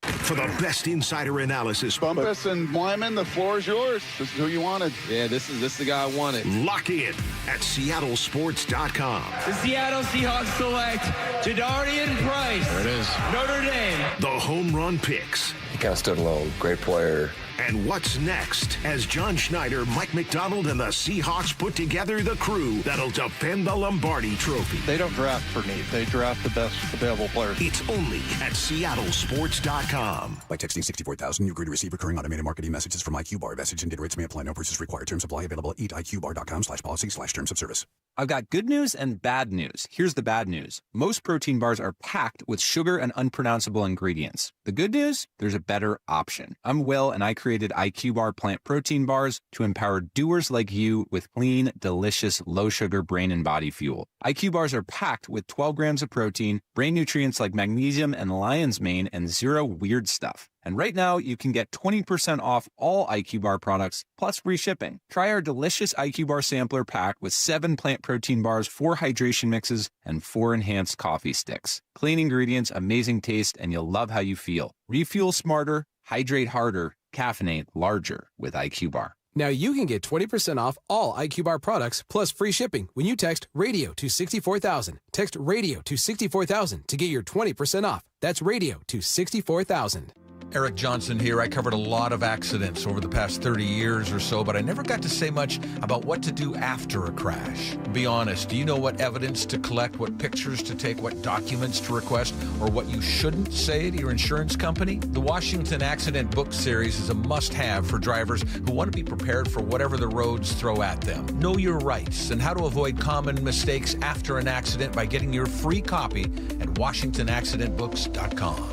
For the best insider analysis. Bumpus and Wyman, the floor is yours. This is who you wanted. Yeah, this is the guy I wanted. Lock in at SeattleSports.com. The Seattle Seahawks select Jadarian Price. There it is. Notre Dame. The home run picks. He kind of stood alone. Great player. And what's next as John Schneider, Mike McDonald, and the Seahawks put together the crew that'll defend the Lombardi Trophy. They don't draft for need. They draft the best available players. It's only at SeattleSports.com. By texting 64,000, you agree to receive recurring automated marketing messages from IQ Bar. Message and data rates may apply. No purchase required. Terms apply. Available at eatiqbar.com/policy/terms of service. I've got good news and bad news. Here's the bad news. Most protein bars are packed with sugar and unpronounceable ingredients. The good news? There's a better option. I'm Will, and I created IQ Bar plant protein bars to empower doers like you with clean, delicious, low-sugar brain and body fuel. IQ bars are packed with 12 grams of protein, brain nutrients like magnesium and lion's mane, and zero weird stuff. And right now, you can get 20% off all IQ Bar products, plus free shipping. Try our delicious IQ Bar sampler pack with 7 plant protein bars, 4 hydration mixes, and 4 enhanced coffee sticks. Clean ingredients, amazing taste, and you'll love how you feel. Refuel smarter, hydrate harder, caffeinate larger with IQ Bar. Now you can get 20% off all IQ Bar products plus free shipping when you text radio to 64,000. Text radio to 64,000 to get your 20% off. That's radio to 64,000. Eric Johnson here. I covered a lot of accidents over the past 30 years or so, but I never got to say much about what to do after a crash. Be honest, do you know what evidence to collect, what pictures to take, what documents to request, or what you shouldn't say to your insurance company? The Washington Accident Book Series is a must-have for drivers who want to be prepared for whatever the roads throw at them. Know your rights and how to avoid common mistakes after an accident by getting your free copy at WashingtonAccidentBooks.com.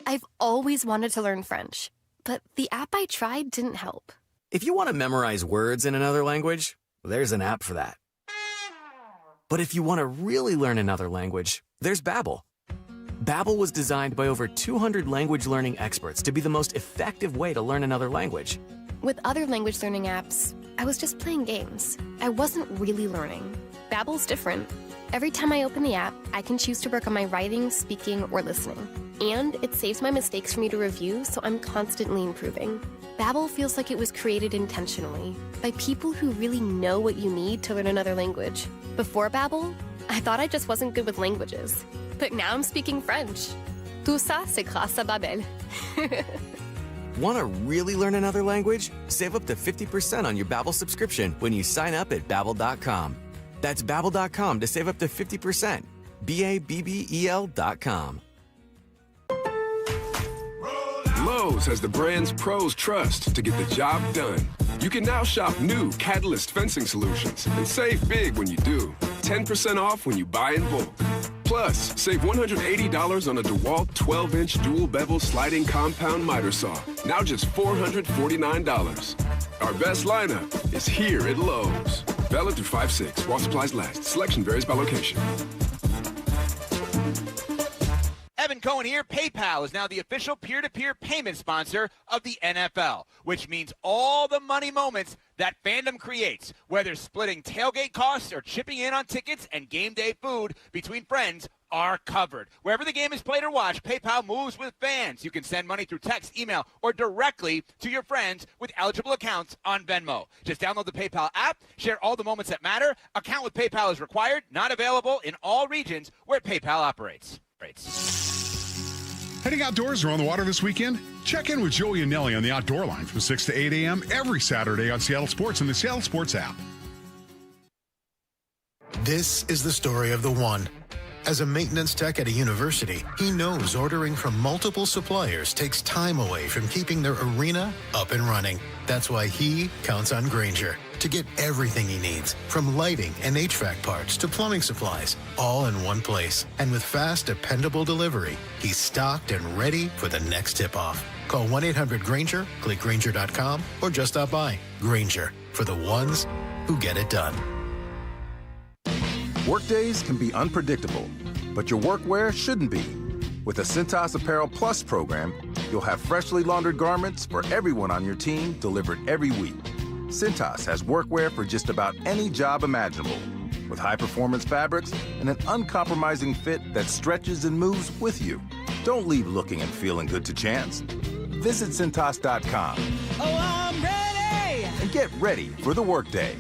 I've always wanted to learn French, but the app I tried didn't help. If you want to memorize words in another language, there's an app for that. But if you want to really learn another language, there's Babbel. Babbel was designed by over 200 language learning experts to be the most effective way to learn another language. With other language learning apps, I was just playing games. I wasn't really learning. Babbel's different. Every time I open the app, I can choose to work on my writing, speaking, or listening. And it saves my mistakes for me to review, so I'm constantly improving. Babbel feels like it was created intentionally by people who really know what you need to learn another language. Before Babbel, I thought I just wasn't good with languages. But now I'm speaking French. Tout ça, c'est grâce à Babbel. Want to really learn another language? Save up to 50% on your Babbel subscription when you sign up at Babbel.com. That's Babbel.com to save up to 50%. Babbel.com. Lowe's has the brands pros trust to get the job done. You can now shop new Catalyst fencing solutions and save big when you do. 10% off when you buy in bulk. Plus, save $180 on a DeWalt 12-inch dual bevel sliding compound miter saw. Now just $449. Our best lineup is here at Lowe's. Valid through 5/6 while supplies last. Selection varies by location. Evan Cohen here. PayPal is now the official peer-to-peer payment sponsor of the NFL, which means all the money moments that fandom creates, whether splitting tailgate costs or chipping in on tickets and game day food between friends, are covered. Wherever the game is played or watched, PayPal moves with fans. You can send money through text, email, or directly to your friends with eligible accounts on Venmo. Just download the PayPal app, share all the moments that matter. Account with PayPal is required, not available in all regions where PayPal operates. Heading outdoors or on the water this weekend? Check in with Joey and Nelly on the Outdoor Line from 6 to 8 a.m. every Saturday on Seattle Sports and the Seattle Sports app. This is the story of the one. As a maintenance tech at a university, he knows ordering from multiple suppliers takes time away from keeping their arena up and running. That's why he counts on Grainger to get everything he needs, from lighting and HVAC parts to plumbing supplies, all in one place. And with fast, dependable delivery, he's stocked and ready for the next tip-off. Call 1-800-GRAINGER, click Grainger.com, or just stop by. Grainger, for the ones who get it done. Workdays can be unpredictable, but your workwear shouldn't be. With the Cintas Apparel Plus program, you'll have freshly laundered garments for everyone on your team delivered every week. Cintas has workwear for just about any job imaginable, with high-performance fabrics and an uncompromising fit that stretches and moves with you. Don't leave looking and feeling good to chance. Visit Cintas.com. Oh, I'm ready! And get ready for the workday.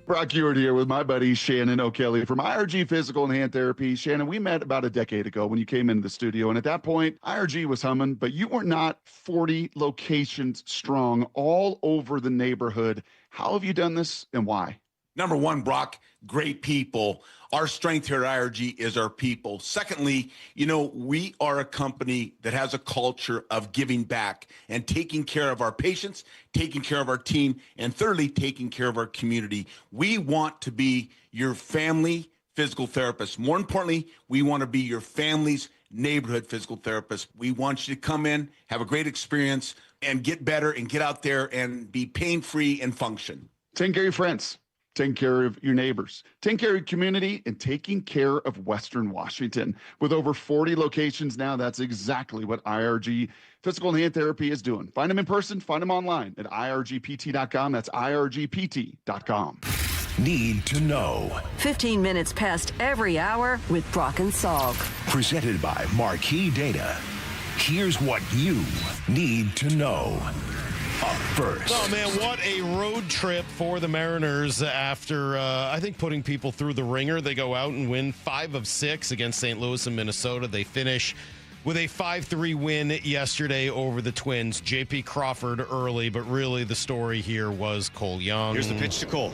Brock Ewart here with my buddy Shannon O'Kelly from IRG Physical and Hand Therapy. Shannon, we met about a decade ago when you came into the studio, and at that point, IRG was humming, but you were not 40 locations strong all over the neighborhood. How have you done this and why? Number one, Brock, great people. Our strength here at IRG is our people. Secondly, we are a company that has a culture of giving back and taking care of our patients, taking care of our team, and thirdly, taking care of our community. We want to be your family physical therapist. More importantly, we want to be your family's neighborhood physical therapist. We want you to come in, have a great experience, and get better and get out there and be pain-free and function. Take care of your friends. Taking care of your neighbors, taking care of your community, and taking care of Western Washington. With over 40 locations now, that's exactly what IRG Physical and Hand Therapy is doing. Find them in person, find them online at irgpt.com. That's irgpt.com. Need to know. 15 minutes past every hour with Brock and Salk. Presented by Marquee Data. Here's what you need to know. Up first. Oh, man, what a road trip for the Mariners after, I think, putting people through the ringer. They go out and win 5 of 6 against St. Louis and Minnesota. They finish with a 5-3 win yesterday over the Twins. J.P. Crawford early, but really the story here was Cole Young. Here's the pitch to Cole.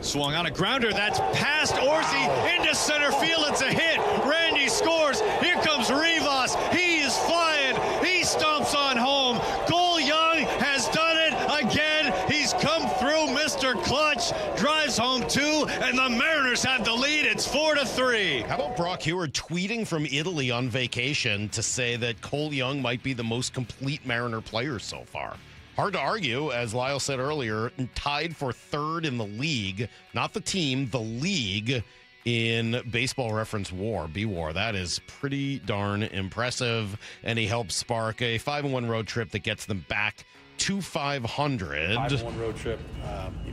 Swung on a grounder. That's past Orsi into center field. It's a hit. Randy scores. Here comes Rivas. He is flying. He stomps on home. Cole Young has done it again. He's come through. Mr. Clutch drives home 2, and the Mariners have the lead. It's 4-3. How about Brock Heward tweeting from Italy on vacation to say that Cole Young might be the most complete Mariner player so far? Hard to argue, as Lyle said earlier, tied for 3rd in the league, not the team, the league in Baseball Reference WAR, B-WAR. That is pretty darn impressive, and he helped spark a 5-1 road trip that gets them back to 500. 5-1 road trip,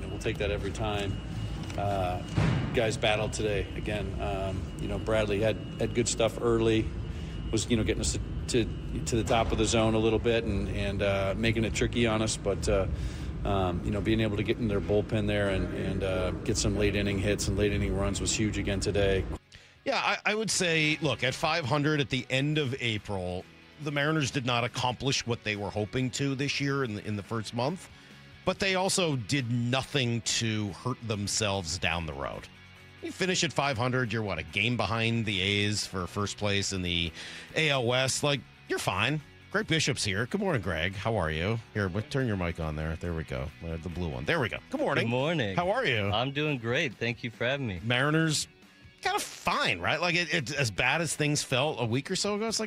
we'll take that every time. Guys battled today again. Bradley had good stuff early, was getting us to the top of the zone a little bit and making it tricky on us, but being able to get in their bullpen there and get some late inning hits and late inning runs was huge again today. Yeah, I would say, look, at 500 at the end of April, the Mariners did not accomplish what they were hoping to this year in the first month, but they also did nothing to hurt themselves down the road. You finish at 500, you're a game behind the A's for first place in the AL West. You're fine. Greg Bishop's here. Good morning, Greg. How are you? Here, turn your mic on there. There we go. The blue one. There we go. Good morning. Good morning. How are you? I'm doing great. Thank you for having me. Mariners, kind of fine, right? It's as bad as things felt a week or so ago. It's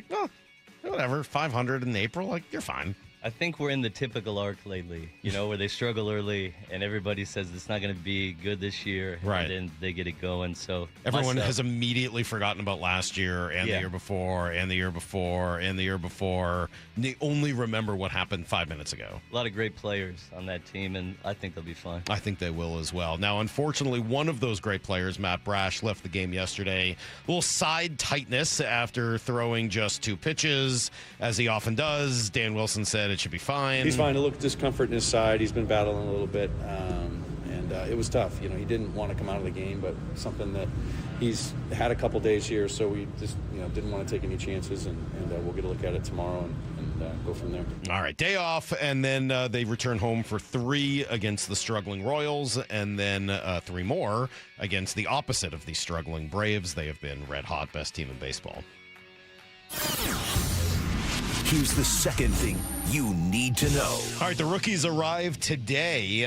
whatever, 500 in April, you're fine. I think we're in the typical arc lately, where they struggle early and everybody says it's not going to be good this year. Right. And then they get it going. So everyone has immediately forgotten about last year and the year before and the year before and the year before. They only remember what happened 5 minutes ago. A lot of great players on that team, and I think they'll be fine. I think they will as well. Now, unfortunately, one of those great players, Matt Brash, left the game yesterday. A little side tightness after throwing just 2 pitches, as he often does. Dan Wilson said it should be fine. He's fine. A little discomfort in his side. He's been battling a little bit, and it was tough. He didn't want to come out of the game, but something that he's had a couple days here, so we just didn't want to take any chances, and we'll get a look at it tomorrow and go from there. All right, day off, and then they return home for 3 against the struggling Royals, and then 3 more against the opposite of the struggling Braves. They have been red hot, best team in baseball. Here's the second thing you need to know. All right, the rookies arrive today.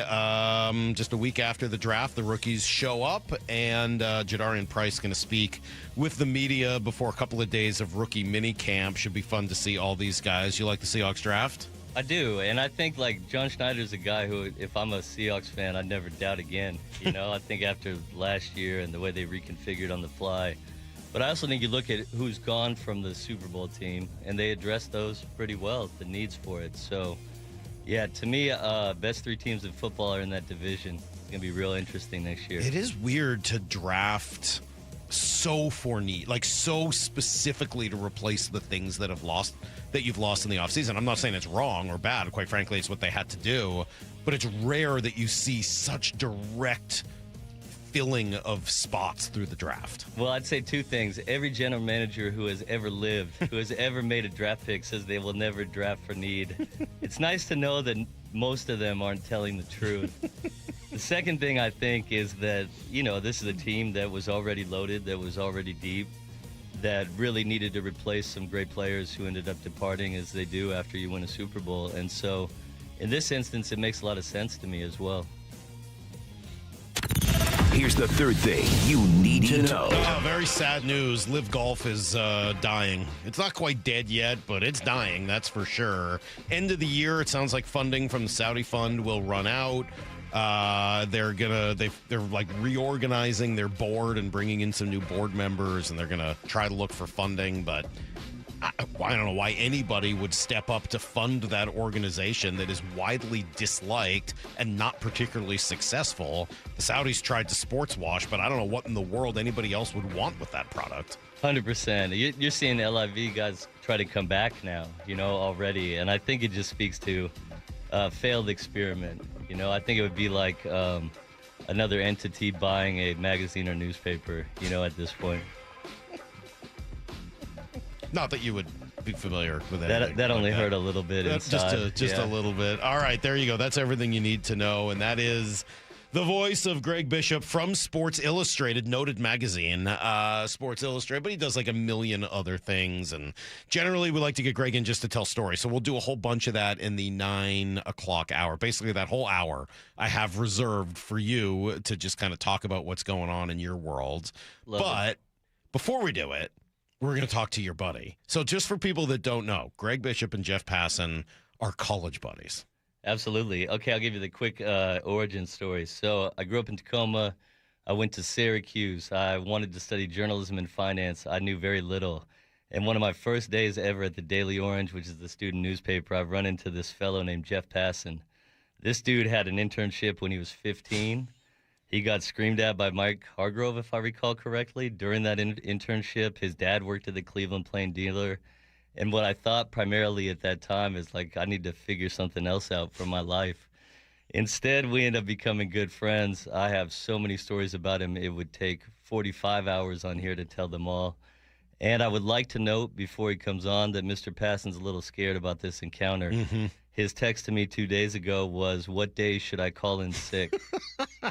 Just a week after the draft, the rookies show up, and Jadarian Price is going to speak with the media before a couple of days of rookie mini camp. Should be fun to see all these guys. You like the Seahawks draft? I do, and I think John Schneider's a guy who, if I'm a Seahawks fan, I'd never doubt again. I think after last year and the way they reconfigured on the fly. But I also think you look at who's gone from the Super Bowl team, and they addressed those pretty well, the needs for it. So, yeah, to me, best 3 teams in football are in that division. It's going to be real interesting next year. It is weird to draft so for need, so specifically to replace the things that you've lost in the offseason. I'm not saying it's wrong or bad. Quite frankly, it's what they had to do. But it's rare that you see such direct filling of spots through the draft. Well, I'd say 2 things. Every general manager who has ever lived, who has ever made a draft pick, says they will never draft for need. It's nice to know that most of them aren't telling the truth. The second thing I think is that, this is a team that was already loaded, that was already deep, that really needed to replace some great players who ended up departing as they do after you win a Super Bowl. And so in this instance, it makes a lot of sense to me as well. Here's the third thing you need to know. Very sad news. Live Golf is dying. It's not quite dead yet, but it's dying, that's for sure. End of the year, it sounds like funding from the Saudi fund will run out. They're reorganizing their board and bringing in some new board members, and they're gonna try to look for funding, but I don't know why anybody would step up to fund that organization that is widely disliked and not particularly successful. The Saudis tried to sports wash, but I don't know what in the world anybody else would want with that product. 100%. You're seeing LIV guys try to come back now, already. And I think it just speaks to a failed experiment. I think it would be like another entity buying a magazine or newspaper, at this point. Not that you would be familiar with anything. That only like hurt a little bit inside. Just a little bit. All right, there you go. That's everything you need to know, and that is the voice of Greg Bishop from Sports Illustrated, noted magazine, Sports Illustrated, but he does like a million other things, and generally we like to get Greg in just to tell stories, so we'll do a whole bunch of that in the 9 o'clock hour. Basically, that whole hour I have reserved for you to just kind of talk about what's going on in your world. But before we do it, we're going to talk to your buddy. So just for people that don't know, Greg Bishop and Jeff Passan are college buddies. Absolutely. Okay, I'll give you the quick origin story. So I grew up in Tacoma. I went to Syracuse. I wanted to study journalism and finance. I knew very little. And one of my first days ever at the Daily Orange, which is the student newspaper, I've run into this fellow named Jeff Passan. This dude had an internship when he was 15. He got screamed at by Mike Hargrove, if I recall correctly. During that internship, his dad worked at the Cleveland Plain Dealer. And what I thought primarily at that time is, like, I need to figure something else out for my life. Instead, we end up becoming good friends. I have so many stories about him. It would take 45 hours on here to tell them all. And I would like to note before he comes on that Mr. Passan's a little scared about this encounter. Mm-hmm. His text to me 2 days ago was, "What day should I call in sick?" So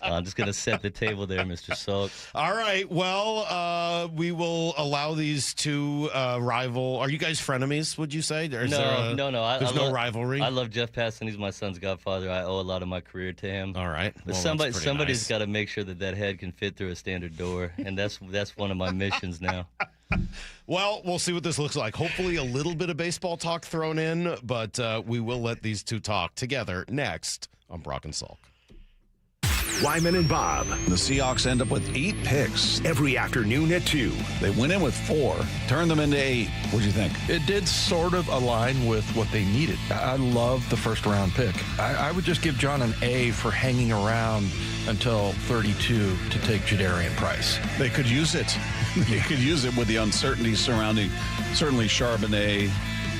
I'm just going to set the table there, Mr. Salk. All right. Well, we will allow these two rival. Are you guys frenemies, would you say? No. There's no rivalry? I love Jeff Passan. He's my son's godfather. I owe a lot of my career to him. All right. But Well, somebody's got to make sure that head can fit through a standard door, and that's one of my missions now. Well, we'll see what this looks like. Hopefully a little bit of baseball talk thrown in, but we will let these two talk together next on Brock and Salk. Wyman and Bob. The Seahawks end up with 8 picks. Every afternoon at 2. They went in with 4, turned them into 8. What'd you think? It did sort of align with what they needed. I love the first-round pick. I would just give John an A for hanging around until 32 to take Jadarian Price. They could use it. They could use it with the uncertainty surrounding certainly Charbonnet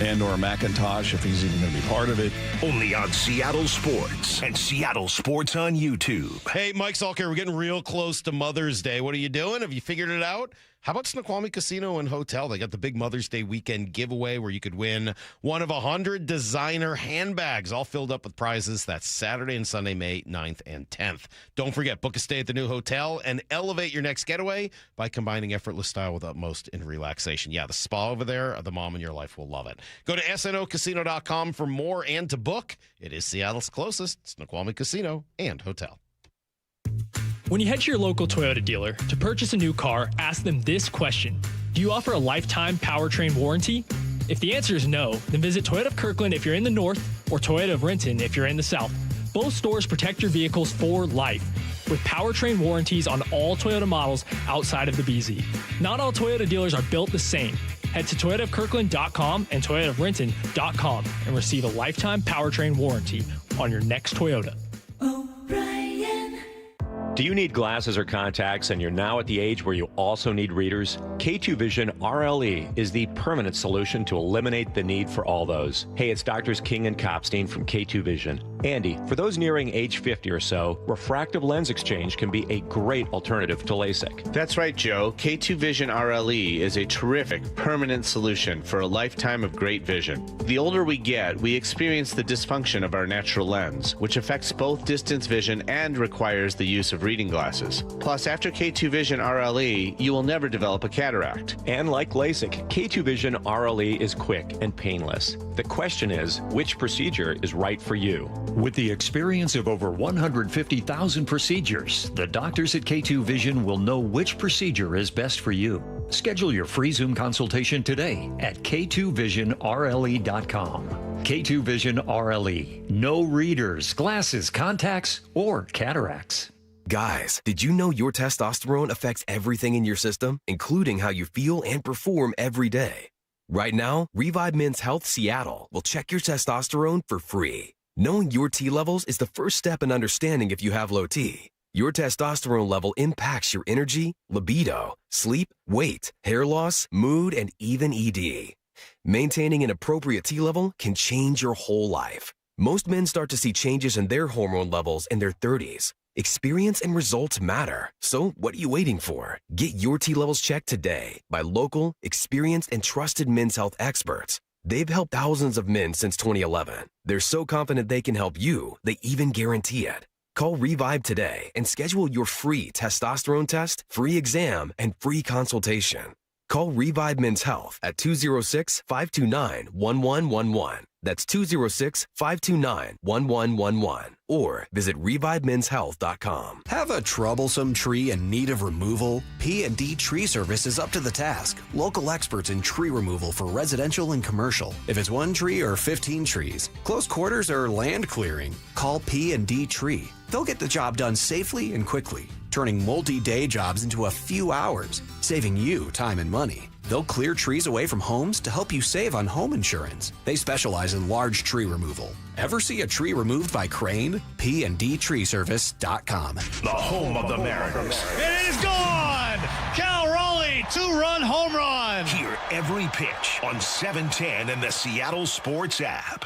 and or McIntosh, if he's even going to be part of it. Only on Seattle Sports and Seattle Sports on YouTube. Hey, Mike Salk here. We're getting real close to Mother's Day. What are you doing? Have you figured it out? How about Snoqualmie Casino and Hotel? They got the big Mother's Day weekend giveaway where you could win one of 100 designer handbags, all filled up with prizes. That's Saturday and Sunday, May 9th and 10th. Don't forget, book a stay at the new hotel and elevate your next getaway by combining effortless style with utmost in relaxation. Yeah, the spa over there, the mom in your life will love it. Go to snocasino.com for more and to book. It is Seattle's closest Snoqualmie Casino and Hotel. When you head to your local Toyota dealer to purchase a new car, ask them this question. Do you offer a lifetime powertrain warranty? If the answer is no, then visit Toyota of Kirkland if you're in the north or Toyota of Renton if you're in the south. Both stores protect your vehicles for life with powertrain warranties on all Toyota models outside of the BZ. Not all Toyota dealers are built the same. Head to toyotaofkirkland.com and toyotaofrenton.com and receive a lifetime powertrain warranty on your next Toyota. Do you need glasses or contacts and you're now at the age where you also need readers? K2 Vision RLE is the permanent solution to eliminate the need for all those. Hey, it's Doctors King and Kopstein from K2 Vision. Andy, for those nearing age 50 or so, refractive lens exchange can be a great alternative to LASIK. That's right, Joe. K2 Vision RLE is a terrific permanent solution for a lifetime of great vision. The older we get, we experience the dysfunction of our natural lens, which affects both distance vision and requires the use of reading glasses. Plus, after K2 Vision RLE, you will never develop a cataract. And like LASIK, K2 Vision RLE is quick and painless. The question is, which procedure is right for you? With the experience of over 150,000 procedures, the doctors at K2 Vision will know which procedure is best for you. Schedule your free Zoom consultation today at k2visionrle.com. K2 Vision RLE. No readers, glasses, contacts, or cataracts. Guys, did you know your testosterone affects everything in your system, including how you feel and perform every day? Right now, Revive Men's Health Seattle will check your testosterone for free. Knowing your T levels is the first step in understanding if you have low T. Your testosterone level impacts your energy, libido, sleep, weight, hair loss, mood, and even ED. Maintaining an appropriate T level can change your whole life. Most men start to see changes in their hormone levels in their 30s. Experience and results matter. So what are you waiting for? Get your T levels checked today by local, experienced, and trusted men's health experts. They've helped thousands of men since 2011. They're so confident they can help you, they even guarantee it. Call Revive today and schedule your free testosterone test, free exam, and free consultation. Call Revive Men's Health at 206-529-1111. That's 206-529-1111. Or visit ReviveMen'sHealth.com. Have a troublesome tree in need of removal? P&D Tree Service is up to the task. Local experts in tree removal for residential and commercial. If it's 1 tree or 15 trees, close quarters or land clearing, call P&D Tree. They'll get the job done safely and quickly, turning multi-day jobs into a few hours, saving you time and money. They'll clear trees away from homes to help you save on home insurance. They specialize in large tree removal. Ever see a tree removed by crane? PNDTreeService.com. The home of the Mariners. It is gone! Cal Raleigh, 2-run home run! Hear every pitch on 710 and the Seattle Sports app.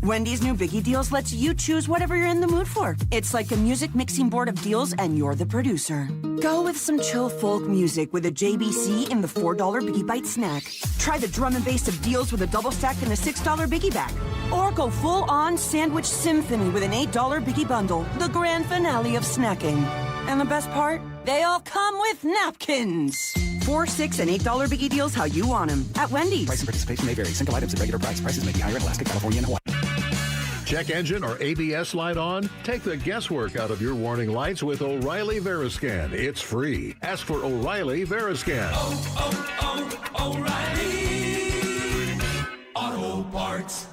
Wendy's new Biggie Deals lets you choose whatever you're in the mood for. It's like a music mixing board of deals, and you're the producer. Go with some chill folk music with a JBC in the $4 Biggie Bite snack. Try the drum and bass of deals with a double stack in the $6 Biggie bag. Or go full-on sandwich symphony with an $8 Biggie bundle, the grand finale of snacking. And the best part? They all come with napkins. $4, $6, and $8 Biggie Deals how you want them at Wendy's. Price and participation may vary. Single items at regular price. Prices may be higher in Alaska, California, and Hawaii. Check engine or ABS light on? Take the guesswork out of your warning lights with O'Reilly Veriscan. It's free. Ask for O'Reilly Veriscan. O'Reilly Auto Parts.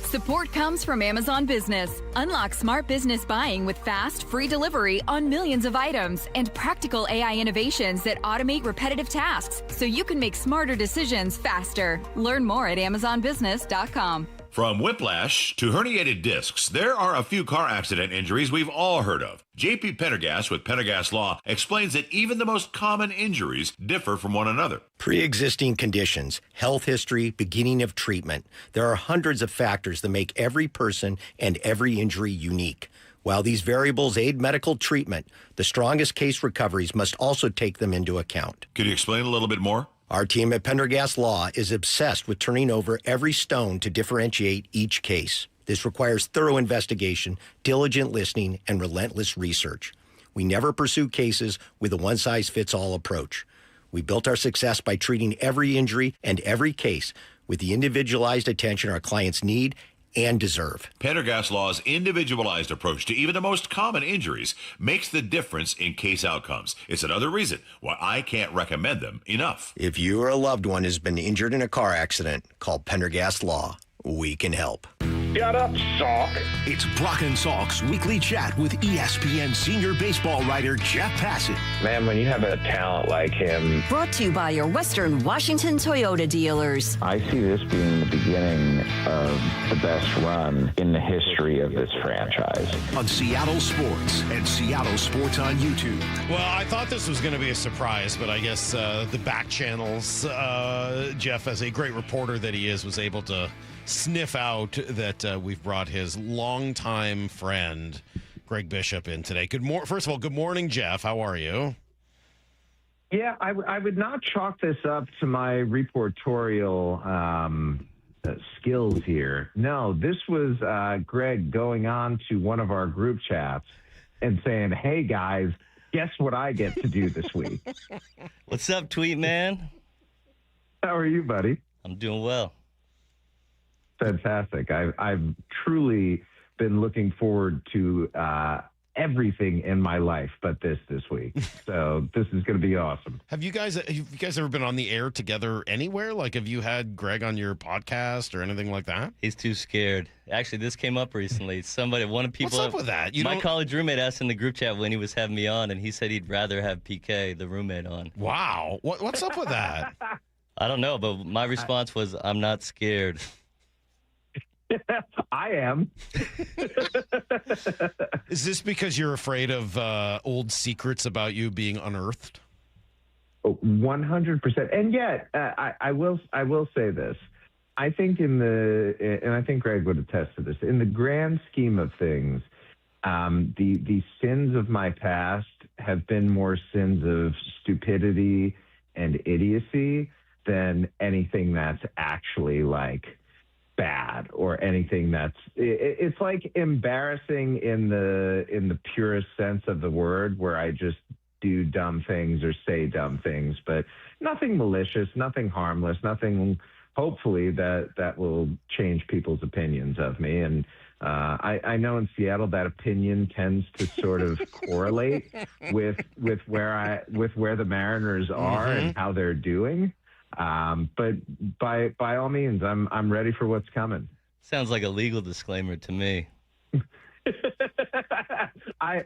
Support comes from Amazon Business. Unlock smart business buying with fast, free delivery on millions of items and practical AI innovations that automate repetitive tasks so you can make smarter decisions faster. Learn more at AmazonBusiness.com. From whiplash to herniated discs, there are a few car accident injuries we've all heard of. JP Pendergast with Pendergast Law explains that even the most common injuries differ from one another. Pre-existing conditions, health history, beginning of treatment. There are hundreds of factors that make every person and every injury unique. While these variables aid medical treatment, the strongest case recoveries must also take them into account. Could you explain a little bit more? Our team at Pendergast Law is obsessed with turning over every stone to differentiate each case. This requires thorough investigation, diligent listening, and relentless research. We never pursue cases with a one-size-fits-all approach. We built our success by treating every injury and every case with the individualized attention our clients need and deserve. Pendergast Law's individualized approach to even the most common injuries makes the difference in case outcomes. It's another reason why I can't recommend them enough. If you or a loved one has been injured in a car accident, call Pendergast Law. We can help. Shut up, Salk. It's Brock and Salk's weekly chat with ESPN senior baseball writer Jeff Passan. Man, when you have a talent like him. Brought to you by your Western Washington Toyota dealers. I see this being the beginning of the best run in the history of this franchise. On Seattle Sports and Seattle Sports on YouTube. Well, I thought this was going to be a surprise, but I guess the back channels, Jeff, as a great reporter that he is, was able to sniff out that we've brought his longtime friend, Greg Bishop, in today. First of all, good morning, Jeff. How are you? Yeah, I would not chalk this up to my reportorial skills here. No, this was Greg going on to one of our group chats and saying, hey, guys, guess what I get to do this week? What's up, Tweet Man? How are you, buddy? I'm doing well. Fantastic. I've truly been looking forward to everything in my life but this week. So this is going to be awesome. Have you guys ever been on the air together anywhere? Like, have you had Greg on your podcast or anything like that? He's too scared. Actually, this came up recently. One of people. What's up with that? My college roommate asked in the group chat when he was having me on, and he said he'd rather have PK, the roommate, on. Wow. What's up with that? I don't know, but my response was, I'm not scared. I am. Is this because you're afraid of old secrets about you being unearthed? 100%. And yet, I will say this. I think and I think Greg would attest to this, in the grand scheme of things, The sins of my past have been more sins of stupidity and idiocy than anything that's actually like bad or anything that's it's like embarrassing in the purest sense of the word, where I just do dumb things or say dumb things, but nothing malicious, nothing harmless, nothing hopefully that will change people's opinions of me. And I know in Seattle that opinion tends to sort of correlate with where the Mariners are and how they're doing. But by all means, I'm ready for what's coming. Sounds like a legal disclaimer to me. I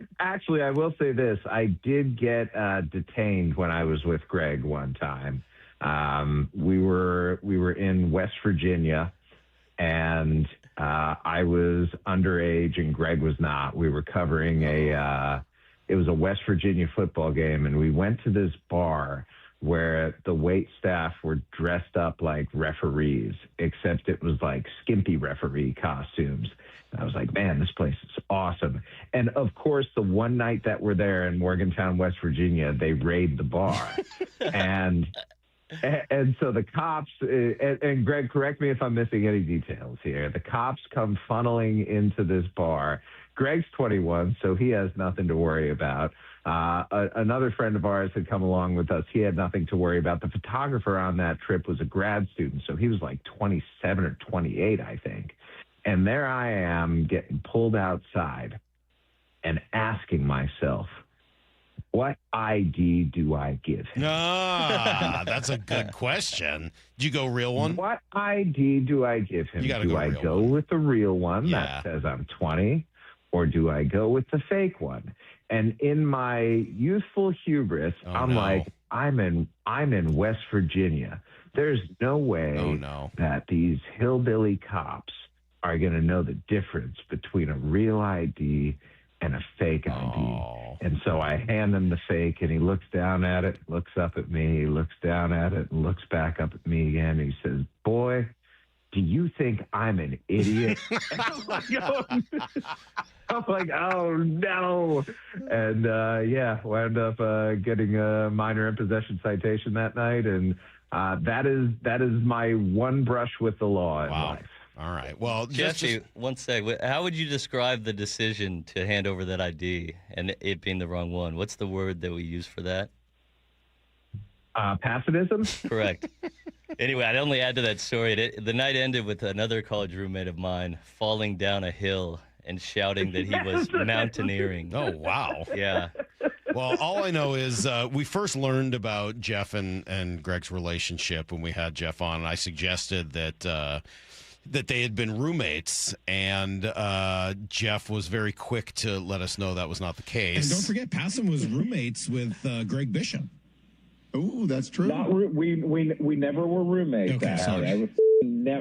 will say this. I did get detained when I was with Greg one time. We were in West Virginia, and I was underage and Greg was not. We were covering it was a West Virginia football game, and we went to this bar where the wait staff were dressed up like referees, except it was like skimpy referee costumes. And I was like, man, this place is awesome. And of course, the one night that we're there in Morgantown, West Virginia, they raid the bar. and so the cops, and Greg, correct me if I'm missing any details here. The cops come funneling into this bar. Greg's 21, so he has nothing to worry about. Another friend of ours had come along with us. He had nothing to worry about. The photographer on that trip was a grad student, so he was like 27 or 28, I think. And there I am getting pulled outside and asking myself, what ID do I give him? That's a good question. Did you go real one? What ID do I give him? You do I go with the real one that says I'm 20, or do I go with the fake one? And in my youthful hubris, like, I'm in West Virginia. There's no way that these hillbilly cops are going to know the difference between a real ID and a fake ID. And so I hand him the fake, and he looks down at it, looks up at me, he looks down at it, and looks back up at me again. And he says, boy, do you think I'm an idiot? I'm like, oh, no. And, wound up getting a minor in possession citation that night. And that is my one brush with the law in life. All right. Well, Jesse, one sec. How would you describe the decision to hand over that ID and it being the wrong one? What's the word that we use for that? Pacifism? Correct. Anyway, I'd only add to that story. The night ended with another college roommate of mine falling down a hill and shouting that he was mountaineering. Oh, wow. Yeah. Well, all I know is we first learned about Jeff and Greg's relationship when we had Jeff on. And I suggested that they had been roommates, and Jeff was very quick to let us know that was not the case. And don't forget, Passan was roommates with Greg Bishop. Oh, that's true. We never were roommates. Okay, sorry.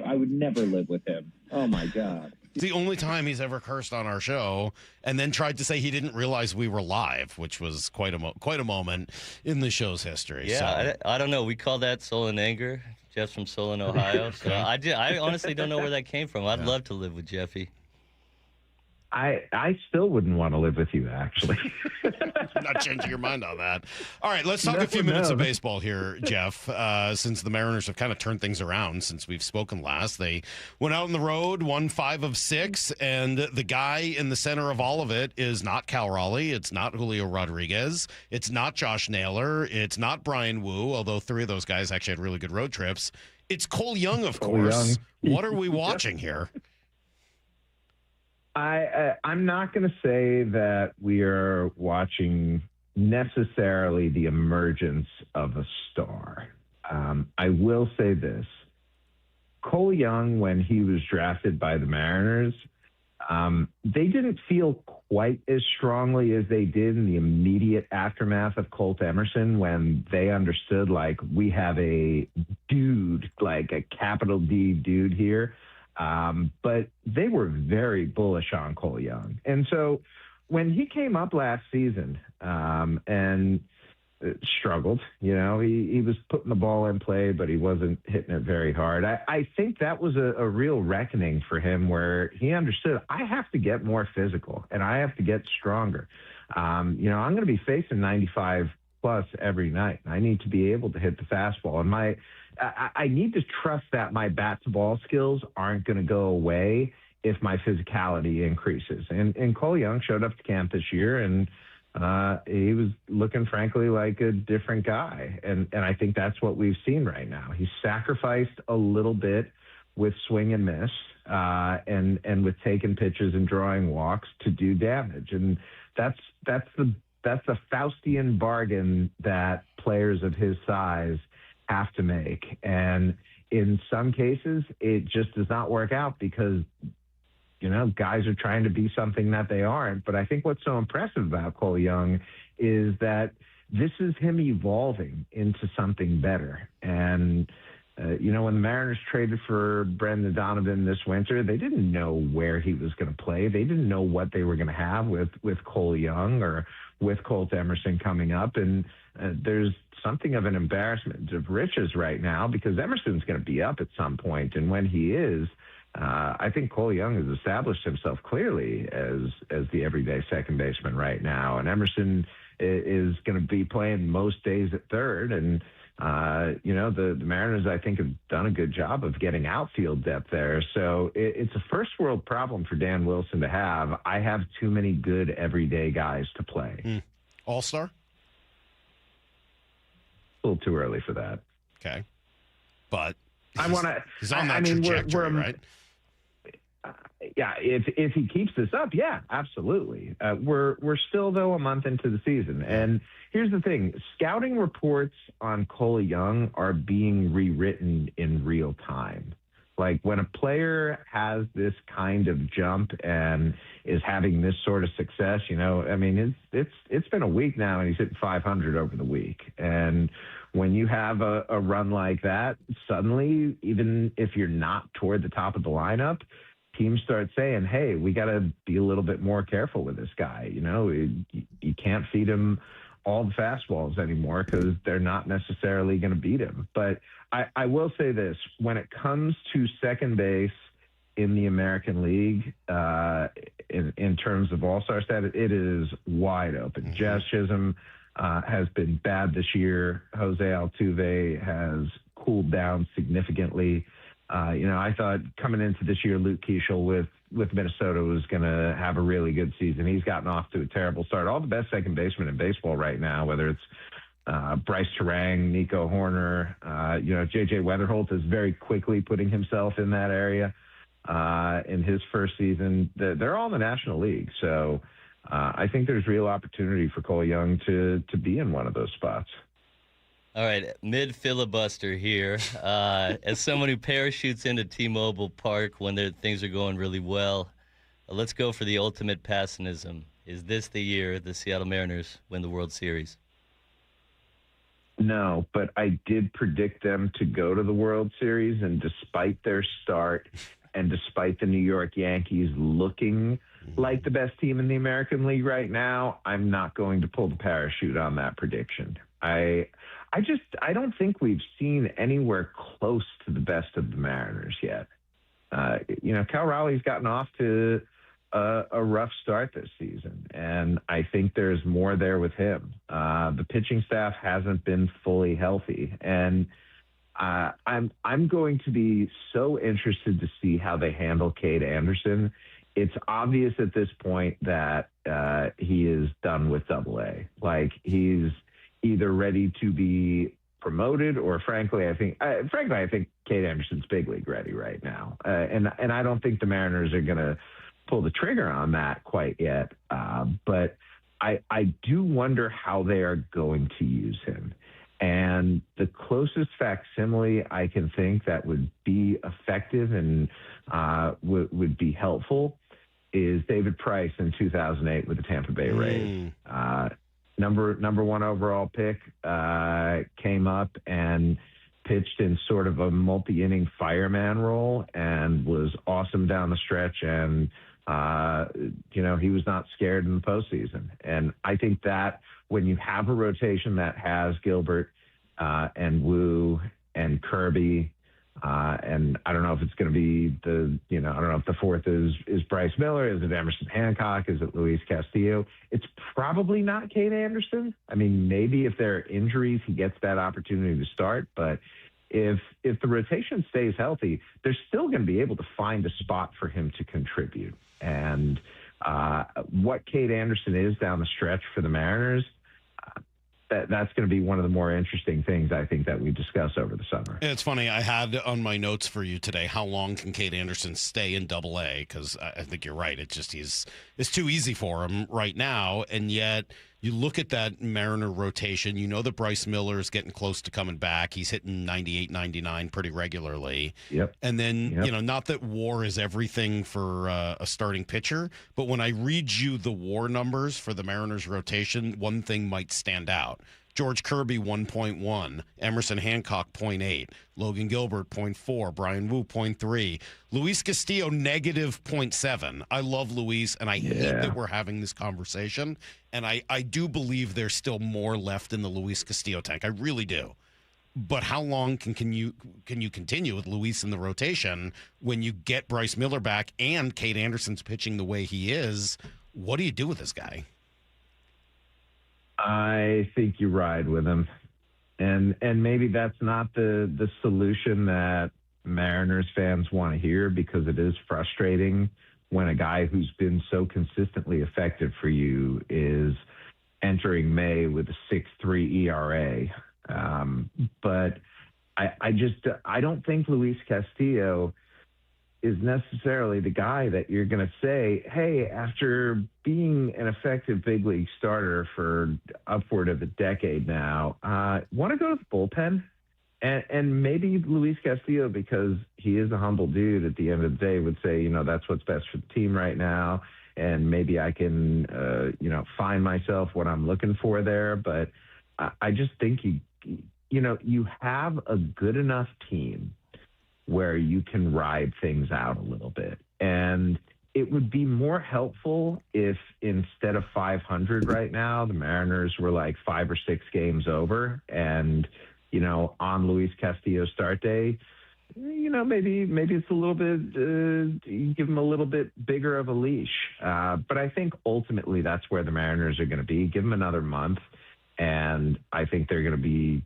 I would never live with him. Oh, my God. It's the only time he's ever cursed on our show, and then tried to say he didn't realize we were live, which was quite a moment in the show's history. Yeah, so. I don't know. We call that Solon anger. Jeff's from Solon, Ohio. So I honestly don't know where that came from. I'd love to live with Jeffy. I still wouldn't want to live with you, actually. I'm not changing your mind on that. All right, let's talk a few minutes of baseball here, Jeff, since the Mariners have kind of turned things around since we've spoken last. They went out on the road, won 5 of 6, and the guy in the center of all of it is not Cal Raleigh. It's not Julio Rodriguez. It's not Josh Naylor. It's not Brian Wu, although 3 of those guys actually had really good road trips. It's Cole Young, of course. What are we watching here? I'm not going to say that we are watching necessarily the emergence of a star. I will say this. Cole Young, when he was drafted by the Mariners, they didn't feel quite as strongly as they did in the immediate aftermath of Colt Emerson, when they understood, like, we have a dude, like a capital D dude here. But they were very bullish on Cole Young. And so when he came up last season, and struggled. He was putting the ball in play, but he wasn't hitting it very hard. I think that was a real reckoning for him where he understood, I have to get more physical and I have to get stronger. I'm going to be facing 95 plus every night. I need to be able to hit the fastball, and I need to trust that my bat to ball skills aren't going to go away if my physicality increases. And Cole Young showed up to camp this year, and he was looking, frankly, like a different guy. And I think that's what we've seen right now. He's sacrificed a little bit with swing and miss, and with taking pitches and drawing walks to do damage. And that's the Faustian bargain that players of his size have to make. And in some cases, it just does not work out because guys are trying to be something that they aren't. But I think what's so impressive about Cole Young is that this is him evolving into something better. And, when the Mariners traded for Brendan Donovan this winter, they didn't know where he was going to play. They didn't know what they were going to have with Cole Young or with Colt Emerson coming up. And there's something of an embarrassment of riches right now because Emerson's going to be up at some point. And when he is, I think Cole Young has established himself clearly as the everyday second baseman right now. And Emerson is going to be playing most days at third. And, the Mariners, I think, have done a good job of getting outfield depth there. So it's a first world problem for Dan Wilson to have. I have too many good everyday guys to play. All-star? A little too early for that. Okay. But he's on that trajectory, right? Yeah, if he keeps this up, yeah, absolutely. We're still, though, a month into the season. And here's the thing. Scouting reports on Cole Young are being rewritten in real time. Like when a player has this kind of jump and is having this sort of success, it's been a week now and he's hitting 500 over the week. And when you have a run like that, suddenly, even if you're not toward the top of the lineup, teams start saying, hey, we got to be a little bit more careful with this guy. You can't feed him all the fastballs anymore because they're not necessarily going to beat him. But I will say this, when it comes to second base in the American League, in terms of all-star status, it is wide open. Jazz Chisholm has been bad this year. Jose Altuve has cooled down significantly. I thought coming into this year, Luke Keeschel with Minnesota was going to have a really good season. He's gotten off to a terrible start. All the best second basemen in baseball right now, whether it's Bryce Terang, Nico Horner, J.J. Weatherholt is very quickly putting himself in that area in his first season. They're all in the National League. So I think there's real opportunity for Cole Young to be in one of those spots. All right, mid-filibuster here. As someone who parachutes into T-Mobile Park when things are going really well, let's go for the ultimate Passanism. Is this the year the Seattle Mariners win the World Series? No, but I did predict them to go to the World Series, and despite their start and despite the New York Yankees looking like the best team in the American League right now, I'm not going to pull the parachute on that prediction. I don't think we've seen anywhere close to the best of the Mariners yet. Cal Raleigh's gotten off to a rough start this season, and I think there's more there with him. The pitching staff hasn't been fully healthy, and I'm going to be so interested to see how they handle Cade Anderson. It's obvious at this point that he is done with Double-A. Like, he's either ready to be promoted, or frankly, I think Cade Anderson's big league ready right now. And I don't think the Mariners are going to pull the trigger on that quite yet. But I do wonder how they are going to use him. And the closest facsimile I can think that would be effective and would be helpful is David Price in 2008 with the Tampa Bay Rays. Number one overall pick, came up and pitched in sort of a multi-inning fireman role and was awesome down the stretch and he was not scared in the postseason. And I think that when you have a rotation that has Gilbert and Wu and Kirby, and I don't know if it's going to be I don't know if the fourth is Bryce Miller, is it Emerson Hancock, is it Luis Castillo? It's probably not Cade Anderson. I mean, maybe if there are injuries, he gets that opportunity to start, but if the rotation stays healthy, they're still going to be able to find a spot for him to contribute. And what Cade Anderson is down the stretch for the Mariners, that's going to be one of the more interesting things, I think, that we discuss over the summer. It's funny. I had on my notes for you today, how long can Cade Anderson stay in Double-A? Because I think you're right. It's just it's too easy for him right now. And yet you look at that Mariner rotation, you know that Bryce Miller is getting close to coming back. He's hitting 98, 99 pretty regularly. Yep. And then, not that WAR is everything for a starting pitcher, but when I read you the WAR numbers for the Mariners rotation, one thing might stand out. George Kirby, 1.1. Emerson Hancock, 0.8. Logan Gilbert, 0.4. Brian Wu, 0.3. Luis Castillo, negative 0.7. I love Luis, and I hate that we're having this conversation. And I do believe there's still more left in the Luis Castillo tank. I really do. But how long can you continue with Luis in the rotation when you get Bryce Miller back and Cade Anderson's pitching the way he is? What do you do with this guy? I think you ride with him. And maybe that's not the solution that Mariners fans want to hear, because it is frustrating when a guy who's been so consistently effective for you is entering May with a 6.3 ERA. But I don't think Luis Castillo is necessarily the guy that you're going to say, hey, after being an effective big league starter for upward of a decade now, want to go to the bullpen? And maybe Luis Castillo, because he is a humble dude at the end of the day, would say, that's what's best for the team right now. And maybe I can, find myself what I'm looking for there. But I just think you have a good enough team where you can ride things out a little bit. And it would be more helpful if instead of 500 right now, the Mariners were like 5 or 6 games over. And, on Luis Castillo's start day, maybe it's a little bit, you give him a little bit bigger of a leash. But I think ultimately that's where the Mariners are going to be. Give them another month, and I think they're going to be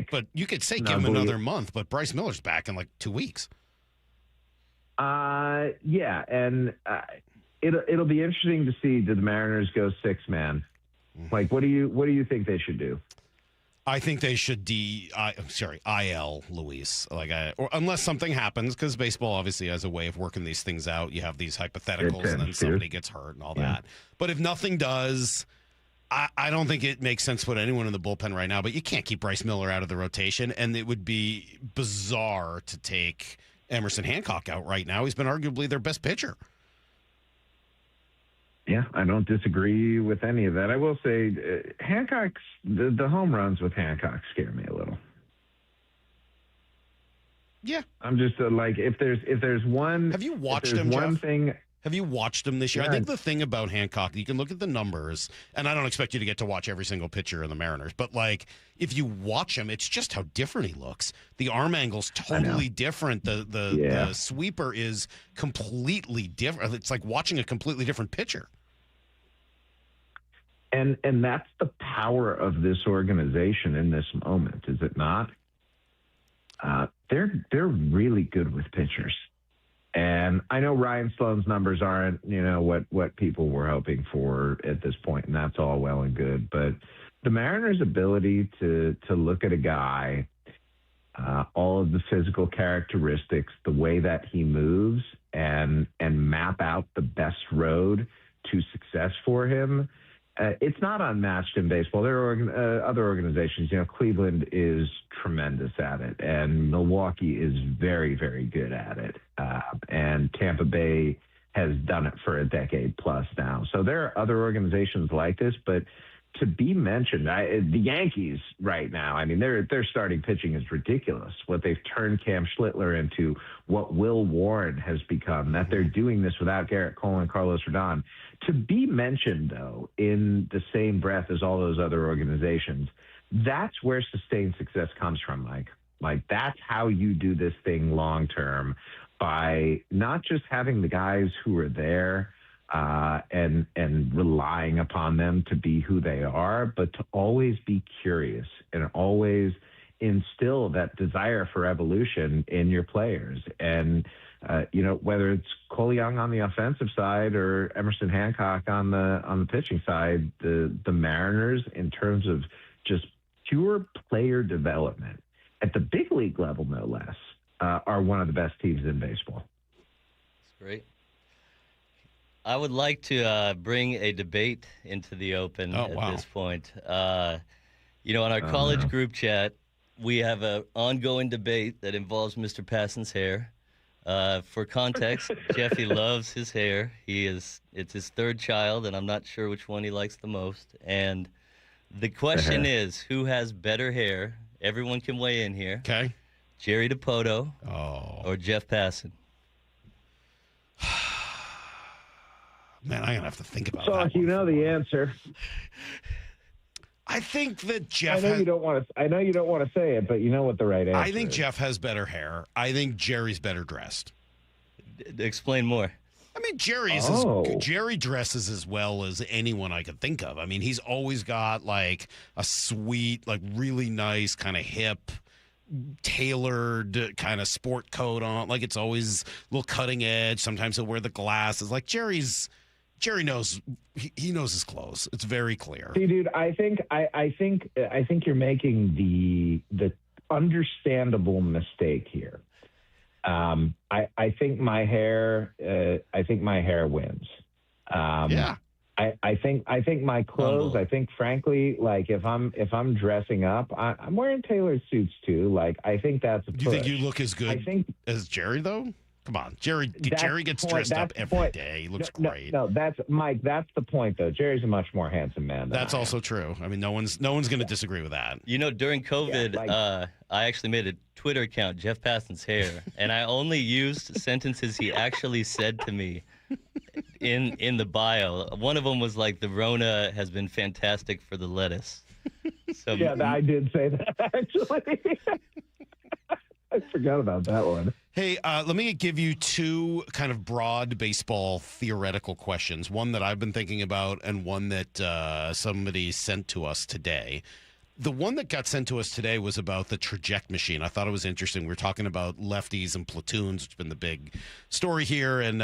but you could say give him another month, but Bryce Miller's back in like 2 weeks. Yeah, and it'll be interesting to see, do the Mariners go 6-man? Like, what do you think they should do? I think they should IL Luis, or unless something happens, because baseball obviously has a way of working these things out. You have these hypotheticals, and then somebody gets hurt and all that. But if nothing does, I don't think it makes sense to put anyone in the bullpen right now. But you can't keep Bryce Miller out of the rotation, and it would be bizarre to take Emerson Hancock out right now. He's been arguably their best pitcher. Yeah, I don't disagree with any of that. I will say Hancock's the home runs with Hancock scare me a little. Yeah, I'm just if there's one. Have you watched him? One thing. Have you watched him this year? Yeah. I think the thing about Hancock, you can look at the numbers, and I don't expect you to get to watch every single pitcher in the Mariners, but if you watch him, it's just how different he looks. The arm angle's totally different. The sweeper is completely different. It's like watching a completely different pitcher. And that's the power of this organization in this moment, is it not? They're really good with pitchers. And I know Ryan Sloan's numbers aren't, what people were hoping for at this point, and that's all well and good. But the Mariners' ability to look at a guy, all of the physical characteristics, the way that he moves, and map out the best road to success for him, it's not unmatched in baseball. There are other organizations. Cleveland is tremendous at it, and Milwaukee is very, very good at it. And Tampa Bay has done it for a decade plus now. So there are other organizations like this, but to be mentioned, the Yankees right now, I mean, their starting pitching is ridiculous. What they've turned Cam Schlittler into, what Will Warren has become, that they're doing this without Garrett Cole and Carlos Rodon. To be mentioned, though, in the same breath as all those other organizations, that's where sustained success comes from, Mike. Like, that's how you do this thing long term, by not just having the guys who are there and relying upon them to be who they are, but to always be curious and always instill that desire for evolution in your players. And whether it's Cole Young on the offensive side or Emerson Hancock on the pitching side, the Mariners, in terms of just pure player development at the big league level, no less, are one of the best teams in baseball. That's great. I would like to bring a debate into the open this point. On our college group chat, we have an ongoing debate that involves Mr. Passan's hair. For context, Jeffy loves his hair. It's his third child, and I'm not sure which one he likes the most. And the question is, who has better hair? Everyone can weigh in here. Okay. Jerry DiPoto or Jeff Passan? Man, I'm going to have to think about that. So you know the answer. I think that Jeff. I know you don't want to say it, but you know what the right answer is. I think Jeff has better hair. I think Jerry's better dressed. Explain more. I mean, Jerry dresses as well as anyone I could think of. I mean, he's always got like a sweet, like really nice, kind of hip, tailored kind of sport coat on. Like, it's always a little cutting edge. Sometimes he'll wear the glasses. Like, Jerry knows he knows his clothes. It's very clear. See, dude, I think you're making the understandable mistake here. I think my hair wins. Yeah. I think my clothes. I think, frankly, like if I'm dressing up, I'm wearing tailored suits too. Like, I think that's a push. Do you think you look as good as Jerry though? Come on, Jerry gets dressed up every day. He looks great. No, that's Mike. That's the point, though. Jerry's a much more handsome man. That's also true. I mean, no one's going to disagree with that. During COVID, I actually made a Twitter account, Jeff Passan's hair, and I only used sentences he actually said to me in the bio. One of them was like, "The Rona has been fantastic for the lettuce." So, yeah, I did say that actually. I forgot about that one. Hey, let me give you two kind of broad baseball theoretical questions. One that I've been thinking about and one that somebody sent to us today. The one that got sent to us today was about the traject machine. I thought it was interesting. We were talking about lefties and platoons, which has been the big story here. And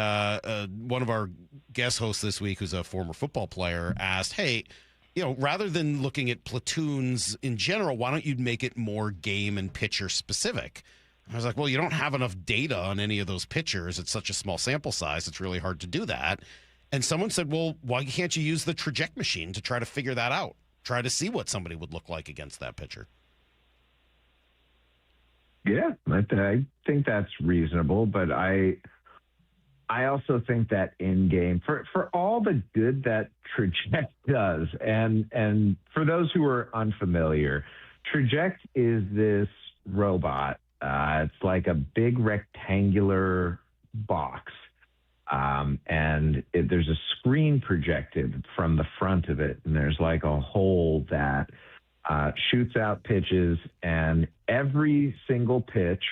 one of our guest hosts this week, who's a former football player, asked, hey, rather than looking at platoons in general, why don't you make it more game and pitcher specific? I was like, well, you don't have enough data on any of those pitchers. It's such a small sample size. It's really hard to do that. And someone said, well, why can't you use the traject machine to try to figure that out? Try to see what somebody would look like against that pitcher. Yeah, I think that's reasonable, but I also think that in-game, for all the good that traject does, and for those who are unfamiliar, traject is this robot. It's like a big rectangular box, and there's a screen projected from the front of it, and there's like a hole that shoots out pitches, and every single pitch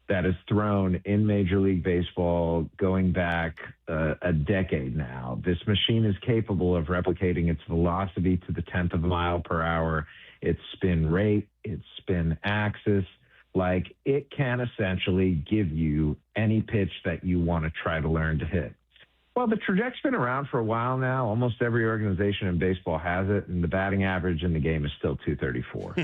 that is thrown in Major League Baseball going back a decade now, this machine is capable of replicating its velocity to the 10th of a mile per hour, its spin rate, its spin axis. Like, it can essentially give you any pitch that you want to try to learn to hit. Well, the traject's been around for a while now. Almost every organization in baseball has it, and the batting average in the game is still 234.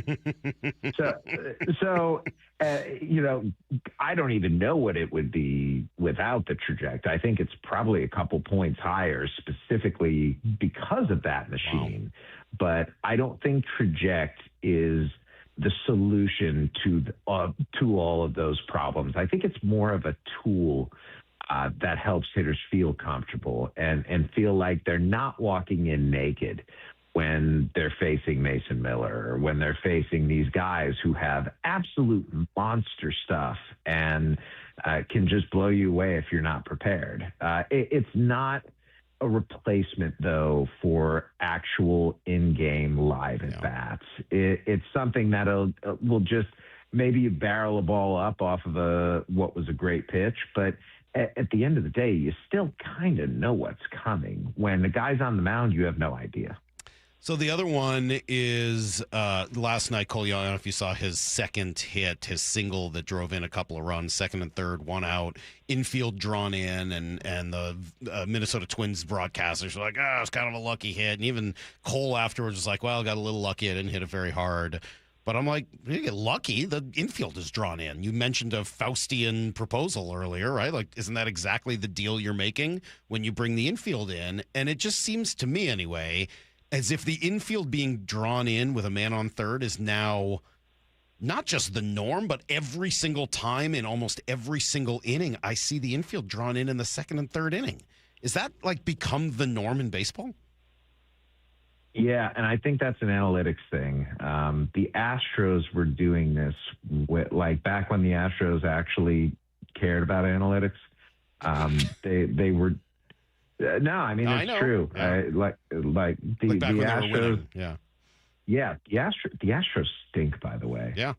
So I don't even know what it would be without the traject. I think it's probably a couple points higher specifically because of that machine. Wow. But I don't think traject is the solution to all of those problems. I think it's more of a tool that helps hitters feel comfortable and feel like they're not walking in naked. when they're facing Mason Miller, or when they're facing these guys who have absolute monster stuff and can just blow you away if you're not prepared. It's not a replacement, though, for actual in-game live at-bats. It's something that will just maybe you barrel a ball up off of what was a great pitch, but at the end of the day, you still kind of know what's coming. When the guy's on the mound, you have no idea. So the other one is last night, Cole Young, I don't know if you saw his second hit, his single that drove in a couple of runs, second and third, one out, infield drawn in, and the Minnesota Twins broadcasters were like, it's kind of a lucky hit. And even Cole afterwards was like, well, got a little lucky. I didn't hit it very hard. But I'm like, you get lucky. The infield is drawn in. You mentioned a Faustian proposal earlier, right? Like, isn't that exactly the deal you're making when you bring the infield in? And it just seems to me anyway, as if the infield being drawn in with a man on third is now not just the norm, but every single time in almost every single inning, I see the infield drawn in the second and third inning. Is that like become the norm in baseball? Yeah, and I think that's an analytics thing. The Astros were doing this like back when the Astros actually cared about analytics. They were. No, I mean it's true. Yeah. Like the Astros. Yeah, the Astros stink. By the way. Yeah.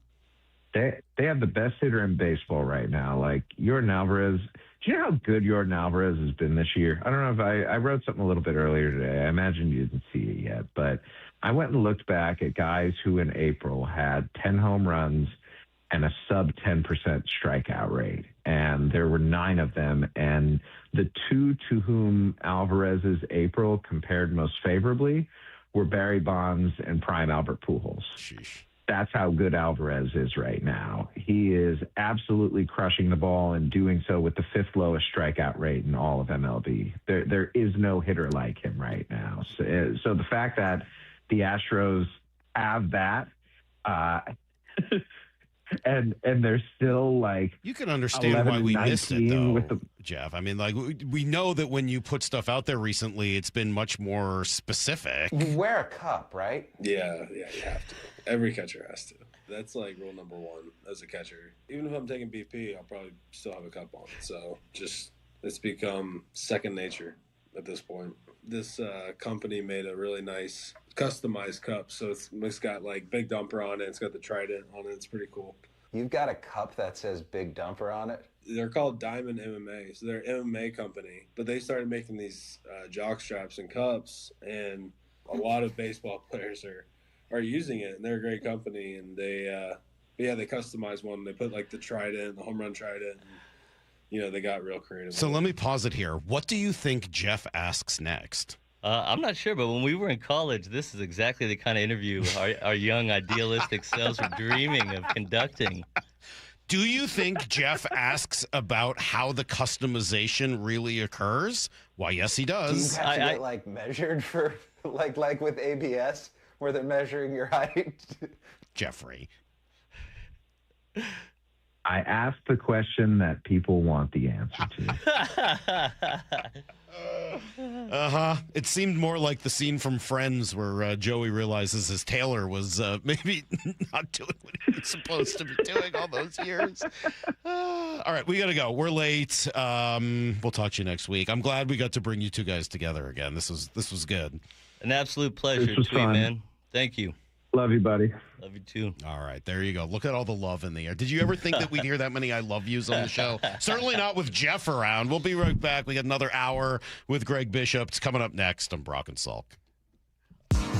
They have the best hitter in baseball right now. Like Yordan Alvarez. Do you know how good Yordan Alvarez has been this year? I don't know if I wrote something a little bit earlier today. I imagine you didn't see it yet, but I went and looked back at guys who in April had 10 home runs and a sub 10% strikeout rate. And there were 9 of them. And the 2 to whom Alvarez's April compared most favorably were Barry Bonds and prime Albert Pujols. Sheesh. That's how good Alvarez is right now. He is absolutely crushing the ball and doing so with the 5th lowest strikeout rate in all of MLB. There is no hitter like him right now. So the fact that the Astros have that, and they're still like, you can understand why we missed it though, Jeff. I mean, like we know that when you put stuff out there recently, it's been much more specific. You wear a cup, right? Yeah, you have to. Every catcher has to. That's like rule number 1 as a catcher. Even if I'm taking BP, I'll probably still have a cup on. So it's become second nature at this point. This company made a really nice customized cup. So it's got like Big Dumper on it. It's got the trident on it. It's pretty cool. You've got a cup that says Big Dumper on it? They're called Diamond MMA. So they're an MMA company. But they started making these jock straps and cups. And a lot of baseball players are using it, and they're a great company, and they customize one. They put like the trident, the home run trident, and, they got real creative. So let me pause it here. What do you think Jeff asks next? I'm not sure, but when we were in college, this is exactly the kind of interview our young idealistic selves were dreaming of conducting. Do you think Jeff asks about how the customization really occurs? Why, yes, he does. Do you have to get measured for like with ABS? Where they're measuring your height. Jeffrey. I asked the question that people want the answer to. It seemed more like the scene from Friends where Joey realizes his tailor was maybe not doing what he was supposed to be doing all those years. All right, we got to go. We're late. We'll talk to you next week. I'm glad we got to bring you two guys together again. This was good. An absolute pleasure, Tweet Man. Thank you. Love you, buddy. Love you too. All right, there you go. Look at all the love in the air. Did you ever think that we'd hear that many I love yous on the show? Certainly not with Jeff around. We'll be right back. We got another hour with Greg Bishop. It's coming up next on Brock and Salk.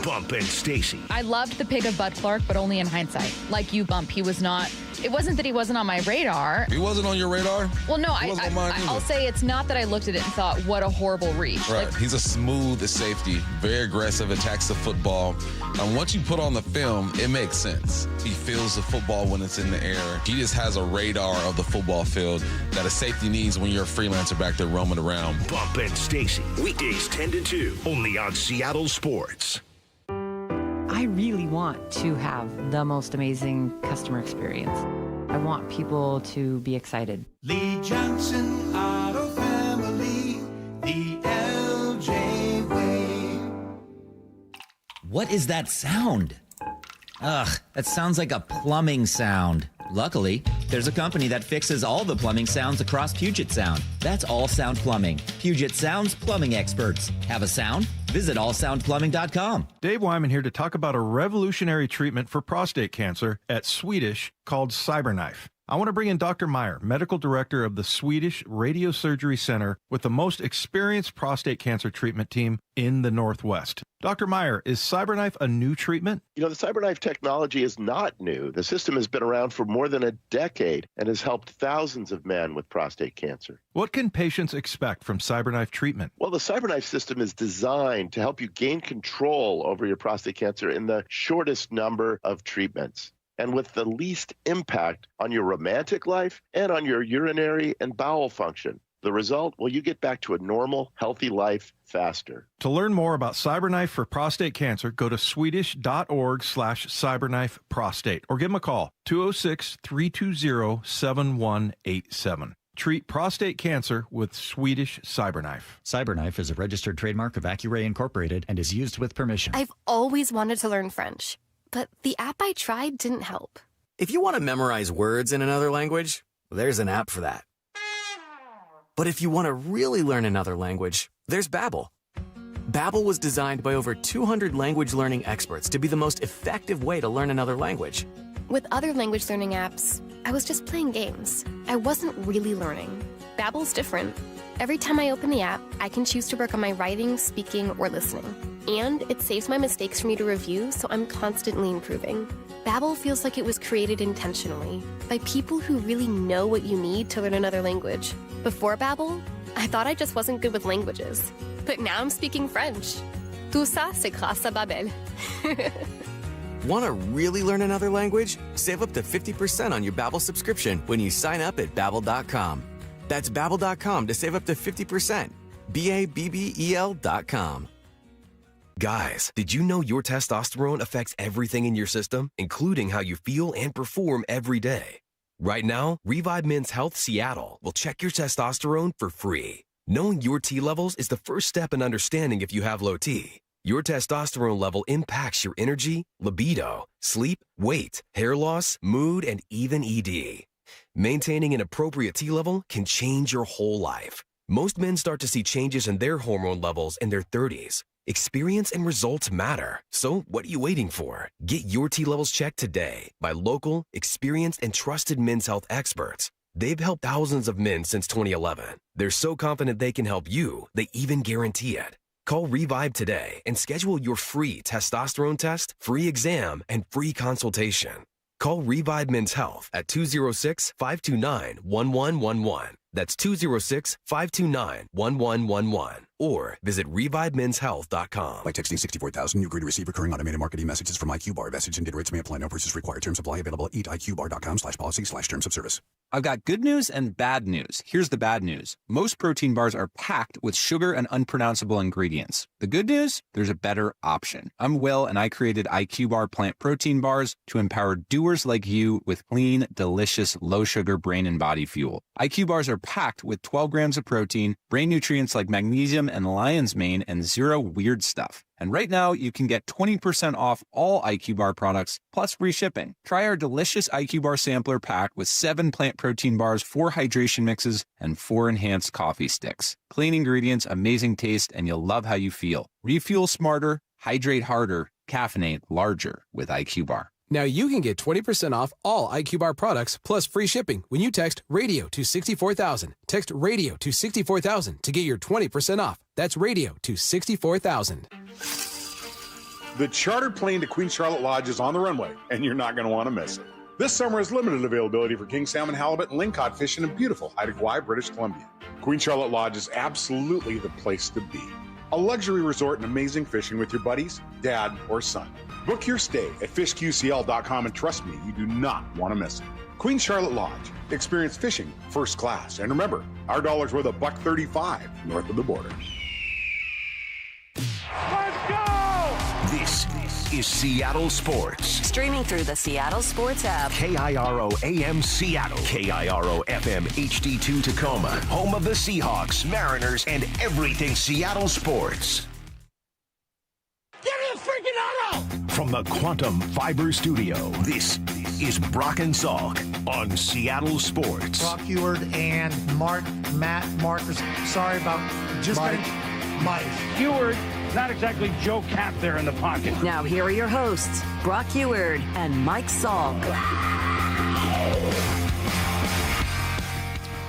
Bump and Stacy. I loved the pick of Bud Clark, but only in hindsight. Like you, Bump, he was not. It wasn't that he wasn't on my radar. He wasn't on your radar? Well, no, I'll say it's not that I looked at it and thought, what a horrible reach. Right. Like, he's a smooth safety, very aggressive, attacks the football. And once you put on the film, it makes sense. He feels the football when it's in the air. He just has a radar of the football field that a safety needs when you're a freelancer back there roaming around. Bump and Stacy, weekdays 10 to 2, only on Seattle Sports. I really want to have the most amazing customer experience. I want people to be excited. Lee Johnson Auto Family, the LJ way. What is that sound? Ugh, that sounds like a plumbing sound. Luckily, there's a company that fixes all the plumbing sounds across Puget Sound. That's All Sound Plumbing. Puget Sound's plumbing experts. Have a sound? Visit allsoundplumbing.com. Dave Wyman here to talk about a revolutionary treatment for prostate cancer at Swedish called CyberKnife. I want to bring in Dr. Meyer, medical director of the Swedish Radiosurgery Center with the most experienced prostate cancer treatment team in the Northwest. Dr. Meyer, is CyberKnife a new treatment? You know, the CyberKnife technology is not new. The system has been around for more than a decade and has helped thousands of men with prostate cancer. What can patients expect from CyberKnife treatment? Well, the CyberKnife system is designed to help you gain control over your prostate cancer in the shortest number of treatments, and with the least impact on your romantic life and on your urinary and bowel function. The result? Well, you get back to a normal, healthy life faster. To learn more about CyberKnife for prostate cancer, go to swedish.org/cyberknifeprostate or give them a call, 206-320-7187. Treat prostate cancer with Swedish CyberKnife. CyberKnife is a registered trademark of Accuray Incorporated and is used with permission. I've always wanted to learn French, but the app I tried didn't help. If you want to memorize words in another language, there's an app for that. But if you want to really learn another language, there's Babbel. Babbel was designed by over 200 language learning experts to be the most effective way to learn another language. With other language learning apps, I was just playing games. I wasn't really learning. Babbel's different. Every time I open the app, I can choose to work on my writing, speaking, or listening. And it saves my mistakes for me to review, so I'm constantly improving. Babbel feels like it was created intentionally by people who really know what you need to learn another language. Before Babbel, I thought I just wasn't good with languages. But now I'm speaking French. Tout ça, c'est grâce à Babbel. Want to really learn another language? Save up to 50% on your Babbel subscription when you sign up at Babbel.com. That's Babbel.com to save up to 50%. Babbel.com. Guys, did you know your testosterone affects everything in your system, including how you feel and perform every day? Right now, Revive Men's Health Seattle will check your testosterone for free. Knowing your T levels is the first step in understanding if you have low T. Your testosterone level impacts your energy, libido, sleep, weight, hair loss, mood, and even ED. Maintaining an appropriate T level can change your whole life. Most men start to see changes in their hormone levels in their 30s. Experience and results matter. So what are you waiting for? Get your T levels checked today by local, experienced, and trusted men's health experts. They've helped thousands of men since 2011. They're so confident they can help you, they even guarantee it. Call Revive today and schedule your free testosterone test, free exam, and free consultation. Call Revive Men's Health at 206-529-1111. That's 206-529-1111. Or visit ReviveMen'sHealth.com. By texting 64,000, you agree to receive recurring automated marketing messages from IQ Bar. Message and data rates may apply. No purchase required. Terms apply. Available at eatiqbar.com/policy/terms of service. I've got good news and bad news. Here's the bad news. Most protein bars are packed with sugar and unpronounceable ingredients. The good news? There's a better option. I'm Will, and I created IQ Bar plant protein bars to empower doers like you with clean, delicious, low-sugar brain and body fuel. IQ Bars are packed with 12 grams of protein, brain nutrients like magnesium and lion's mane, and zero weird stuff. And right now, you can get 20% off all IQ Bar products, plus free shipping. Try our delicious IQ Bar sampler pack with 7 plant protein bars, 4 hydration mixes, and 4 enhanced coffee sticks. Clean ingredients, amazing taste, and you'll love how you feel. Refuel smarter, hydrate harder, caffeinate larger with IQ Bar. Now you can get 20% off all IQ Bar products plus free shipping when you text radio to 64,000. Text radio to 64,000 to get your 20% off. That's radio to 64,000. The charter plane to Queen Charlotte Lodge is on the runway, and you're not going to want to miss it. This summer has limited availability for king salmon, halibut, and lingcod fishing in beautiful Haida Gwaii, British Columbia. Queen Charlotte Lodge is absolutely the place to be. A luxury resort and amazing fishing with your buddies, dad, or son. Book your stay at fishqcl.com, and trust me, you do not want to miss it. Queen Charlotte Lodge. Experience fishing first class. And remember, our dollar's worth $1.35 north of the border. Let's go! This is Seattle Sports. Streaming through the Seattle Sports app. KIRO AM Seattle. KIRO FM HD2 Tacoma. Home of the Seahawks, Mariners, and everything Seattle sports. Get him freaking out! From the Quantum Fiber Studio, this is Brock and Salk on Seattle Sports. Brock Heward and Mark is sorry about just Mike. Heward, not exactly Joe Cap there in the pocket. Now here are your hosts, Brock Heward and Mike Salk.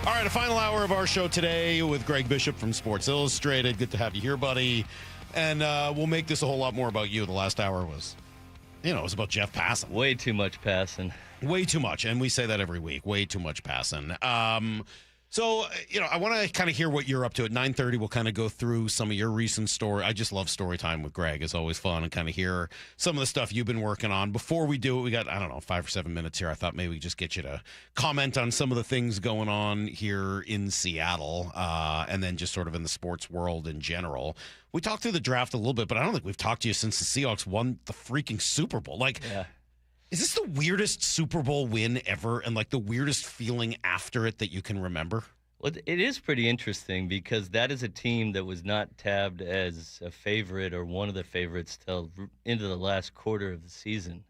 All right, a final hour of our show today with Greg Bishop from Sports Illustrated. Good to have you here, buddy. And we'll make this a whole lot more about you. The last hour was, it was about Jeff Passan. Way too much Passan. Way too much. And we say that every week. Way too much Passan. So, I want to kind of hear what you're up to. At 9:30, we'll kind of go through some of your recent story. I just love story time with Greg. It's always fun and kind of hear some of the stuff you've been working on. Before we do it, we got, 5 or 7 minutes here. I thought maybe we just get you to comment on some of the things going on here in Seattle and then just sort of in the sports world in general. We talked through the draft a little bit, but I don't think we've talked to you since the Seahawks won the freaking Super Bowl. Is this the weirdest Super Bowl win ever and the weirdest feeling after it that you can remember? Well, it is pretty interesting because that is a team that was not tabbed as a favorite or one of the favorites till into the last quarter of the season.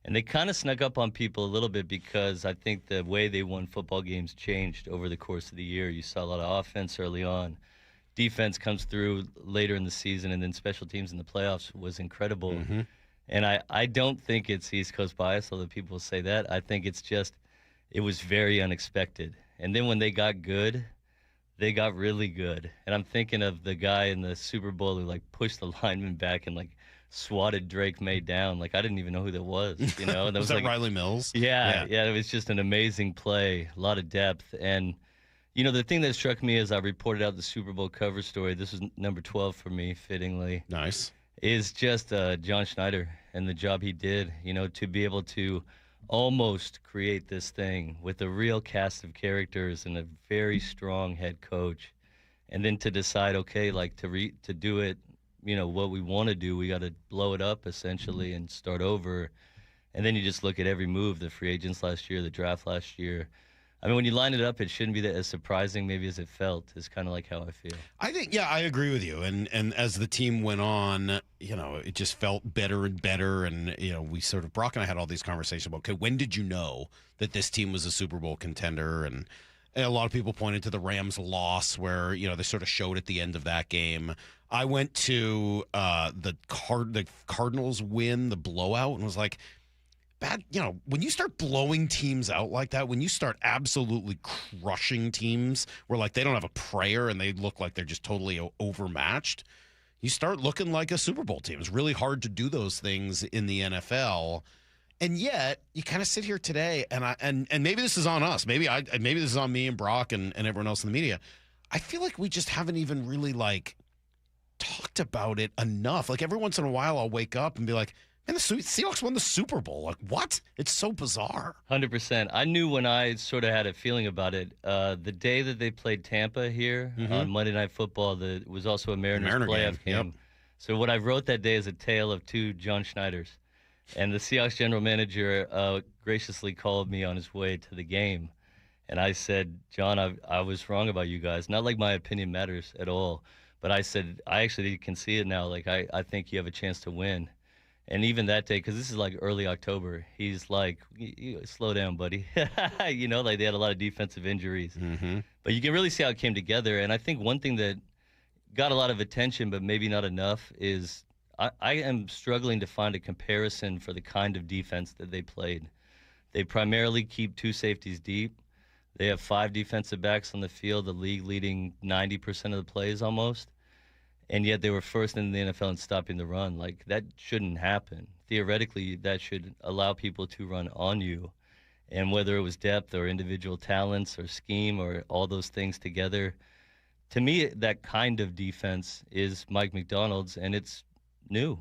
And they kind of snuck up on people a little bit because I think the way they won football games changed over the course of the year. You saw a lot of offense early on. Defense comes through later in the season, and then special teams in the playoffs was incredible. Mm-hmm. And I don't think it's East Coast bias, although people say that. I think it's just it was very unexpected. And then when they got good, they got really good. And I'm thinking of the guy in the Super Bowl who, pushed the lineman back and, swatted Drake May down. I didn't even know who that was, And that was that Riley Mills? Yeah, it was just an amazing play, a lot of depth. And, the thing that struck me as I reported out the Super Bowl cover story, this is number 12 for me, fittingly. Nice. Is just John Schneider and the job he did, to be able to almost create this thing with a real cast of characters and a very strong head coach. And then to decide, okay, to do it, what we want to do, we got to blow it up essentially and start over. And then you just look at every move, the free agents last year, the draft last year. I mean, when you line it up, it shouldn't be that as surprising maybe as it felt. Is kind of how I feel. I think, I agree with you. And as the team went on, it just felt better and better. And, we sort of, Brock and I had all these conversations about, okay, when did you know that this team was a Super Bowl contender? And a lot of people pointed to the Rams' loss where, they sort of showed at the end of that game. I went to the Cardinals win, the blowout, and was like, bad, when you start blowing teams out like that, when you start absolutely crushing teams where they don't have a prayer and they look like they're just totally overmatched, you start looking like a Super Bowl team. It's really hard to do those things in the NFL. And yet you kind of sit here today and maybe this is on us. Maybe this is on me and Brock and everyone else in the media. I feel like we just haven't even really talked about it enough. Every once in a while I'll wake up and be like, and the Seahawks won the Super Bowl. What? It's so bizarre. 100%. I knew when I sort of had a feeling about it. The day that they played Tampa here on Monday Night Football, it was also a Mariners playoff game. Yep. So what I wrote that day is a tale of two John Schneiders. And the Seahawks general manager graciously called me on his way to the game. And I said, John, I was wrong about you guys. Not like my opinion matters at all. But I said, I actually can see it now. I think you have a chance to win. And even that day, because this is early October, he's like, slow down, buddy. They had a lot of defensive injuries. Mm-hmm. But you can really see how it came together. And I think one thing that got a lot of attention, but maybe not enough, is I am struggling to find a comparison for the kind of defense that they played. They primarily keep two safeties deep. They have 5 defensive backs on the field, the league leading 90% of the plays almost. And yet they were first in the NFL in stopping the run. That shouldn't happen. Theoretically, that should allow people to run on you. And whether it was depth or individual talents or scheme or all those things together, to me, that kind of defense is Mike McDonald's, and it's new.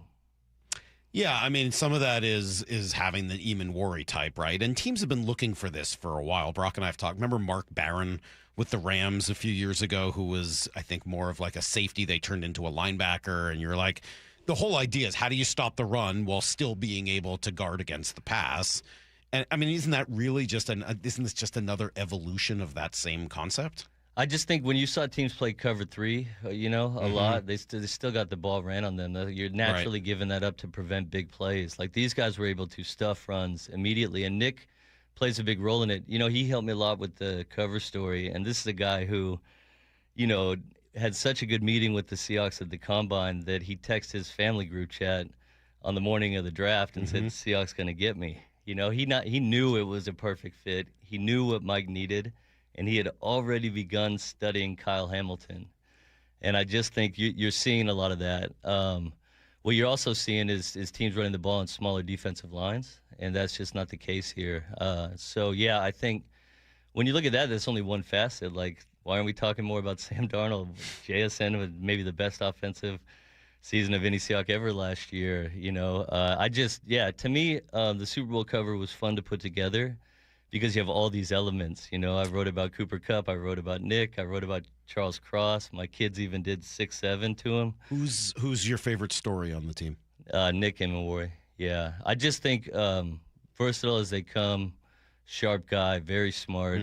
Yeah, I mean, some of that is having the Eamon Worry type, right? And teams have been looking for this for a while. Brock and I have talked. Remember Mark Barron with the Rams a few years ago, who was, I think, more of a safety. They turned into a linebacker, and you're like, the whole idea is how do you stop the run while still being able to guard against the pass? And I mean, isn't that really isn't this just another evolution of that same concept? I just think when you saw teams play cover 3, a lot, they still got the ball ran on them. You're naturally giving that up to prevent big plays. Like these guys were able to stuff runs immediately, and Nick plays a big role in it. He helped me a lot with the cover story, and this is a guy who, had such a good meeting with the Seahawks at the Combine that he texted his family group chat on the morning of the draft and said, the Seahawks going to get me. He knew it was a perfect fit. He knew what Mike needed. And he had already begun studying Kyle Hamilton. And I just think you're seeing a lot of that. What you're also seeing is teams running the ball in smaller defensive lines, and that's just not the case here. I think when you look at that, there's only one facet. Like, why aren't we talking more about Sam Darnold? JSN was maybe the best offensive season of any Seahawk ever last year. To me, the Super Bowl cover was fun to put together, because you have all these elements. I wrote about Cooper Kupp. I wrote about Nick. I wrote about Charles Cross. My kids even did 6-7 to him. Who's your favorite story on the team? Nick Emenwoy. Yeah. I just think versatile as they come, sharp guy, very smart.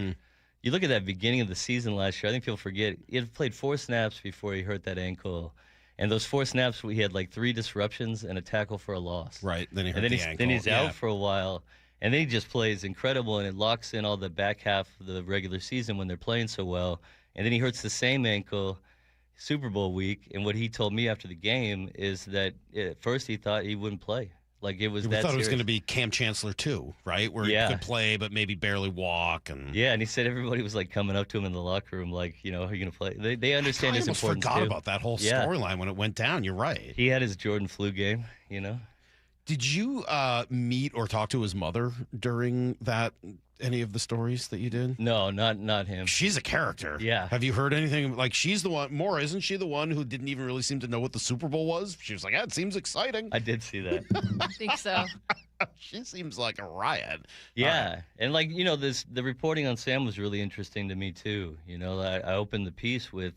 You look at that beginning of the season last year, I think people forget, he had played 4 snaps before he hurt that ankle. And those 4 snaps, he had like 3 disruptions and a tackle for a loss. Right. Then he hurt the ankle. Then he's out for a while. And then he just plays incredible, and it locks in all the back half of the regular season when they're playing so well. And then he hurts the same ankle Super Bowl week, and what he told me after the game is that at first he thought he wouldn't play. Like it was that serious. We thought it was going to be Cam Chancellor too, right? Where he could play but maybe barely walk. And he said everybody was like coming up to him in the locker room like, are you going to play? They understand his importance. I forgot about that whole storyline when it went down. You're right. He had his Jordan flu game, Did you meet or talk to his mother during any of the stories that you did? No, not him. She's a character. Yeah. Have you heard anything? Like, she's the one, Maura, isn't she the one who didn't even really seem to know what the Super Bowl was? She was like, it seems exciting. I did see that. I think so. She seems like a riot. Yeah. And the reporting on Sam was really interesting to me too. I opened the piece with,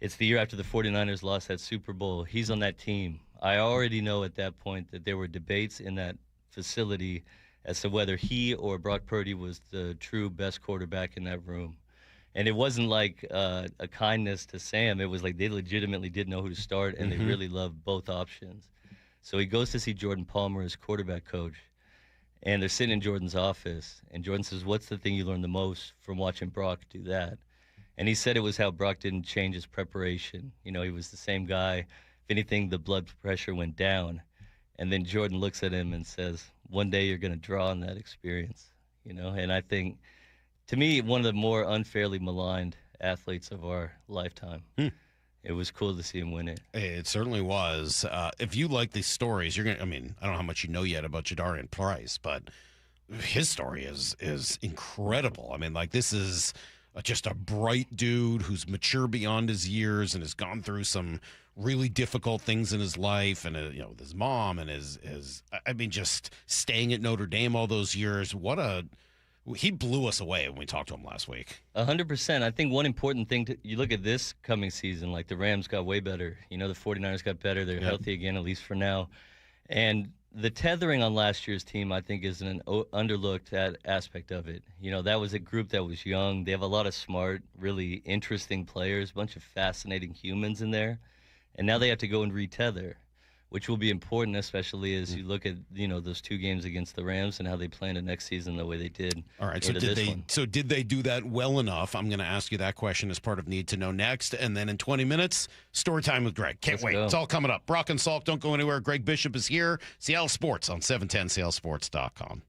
it's the year after the 49ers lost that Super Bowl. He's on that team. I already know at that point that there were debates in that facility as to whether he or Brock Purdy was the true best quarterback in that room. And it wasn't like a kindness to Sam. It was like they legitimately didn't know who to start, and they really loved both options. So he goes to see Jordan Palmer, his quarterback coach, and they're sitting in Jordan's office. And Jordan says, what's the thing you learned the most from watching Brock do that? And he said it was how Brock didn't change his preparation. He was the same guy. If anything, the blood pressure went down. And then Jordan looks at him and says, one day you're going to draw on that experience, And I think, to me, one of the more unfairly maligned athletes of our lifetime. It was cool to see him win it. It certainly was. If you like these stories, I don't know how much you know yet about Jadarian Price, but his story is incredible. This is just a bright dude who's mature beyond his years and has gone through some really difficult things in his life, and with his mom and his just staying at Notre Dame all those years. He blew us away when we talked to him last week. 100%. I think one important thing you look at this coming season, like the Rams got way better. The 49ers got better. They're healthy again, at least for now. And the tethering on last year's team, I think, is an underlooked aspect of it. That was a group that was young. They have a lot of smart, really interesting players, a bunch of fascinating humans in there. And now they have to go and retether, which will be important, especially as you look at, those 2 games against the Rams and how they plan the next season the way they did. All right, so did they do that well enough? I'm going to ask you that question as part of Need to Know next. And then in 20 minutes, story time with Greg. Can't wait. It's all coming up. Brock and Salk, don't go anywhere. Greg Bishop is here. Seattle Sports on 710seattlesports.com.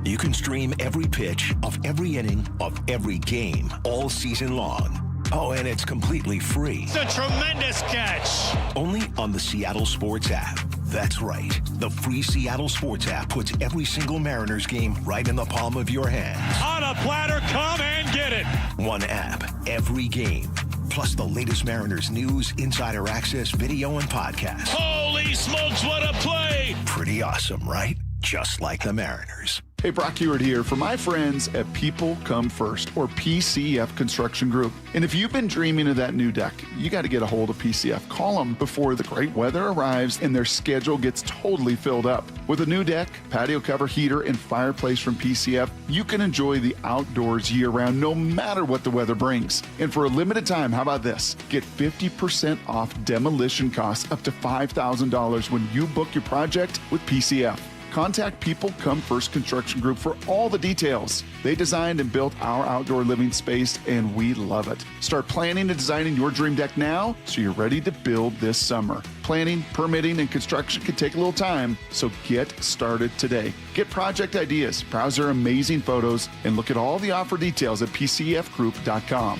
You can stream every pitch of every inning of every game all season long. Oh, and it's completely free. It's a tremendous catch. Only on the Seattle Sports app. That's right. The free Seattle Sports app puts every single Mariners game right in the palm of your hand. On a platter, come and get it. One app, every game. Plus the latest Mariners news, insider access, video, and podcasts. Holy smokes, what a play. Pretty awesome, right? Just like the Mariners. Hey, Brock Ewart here for my friends at People Come First, or PCF Construction Group. And if you've been dreaming of that new deck, you got to get a hold of PCF. Call them before the great weather arrives and their schedule gets totally filled up. With a new deck, patio cover, heater, and fireplace from PCF, you can enjoy the outdoors year-round no matter what the weather brings. And for a limited time, how about this? Get 50% off demolition costs up to $5,000 when you book your project with PCF. Contact People Come First Construction Group for all the details. They designed and built our outdoor living space, and we love it. Start planning and designing your dream deck now so you're ready to build this summer. Planning, permitting, and construction can take a little time, so get started today. Get project ideas, browse their amazing photos, and look at all the offer details at pcfgroup.com.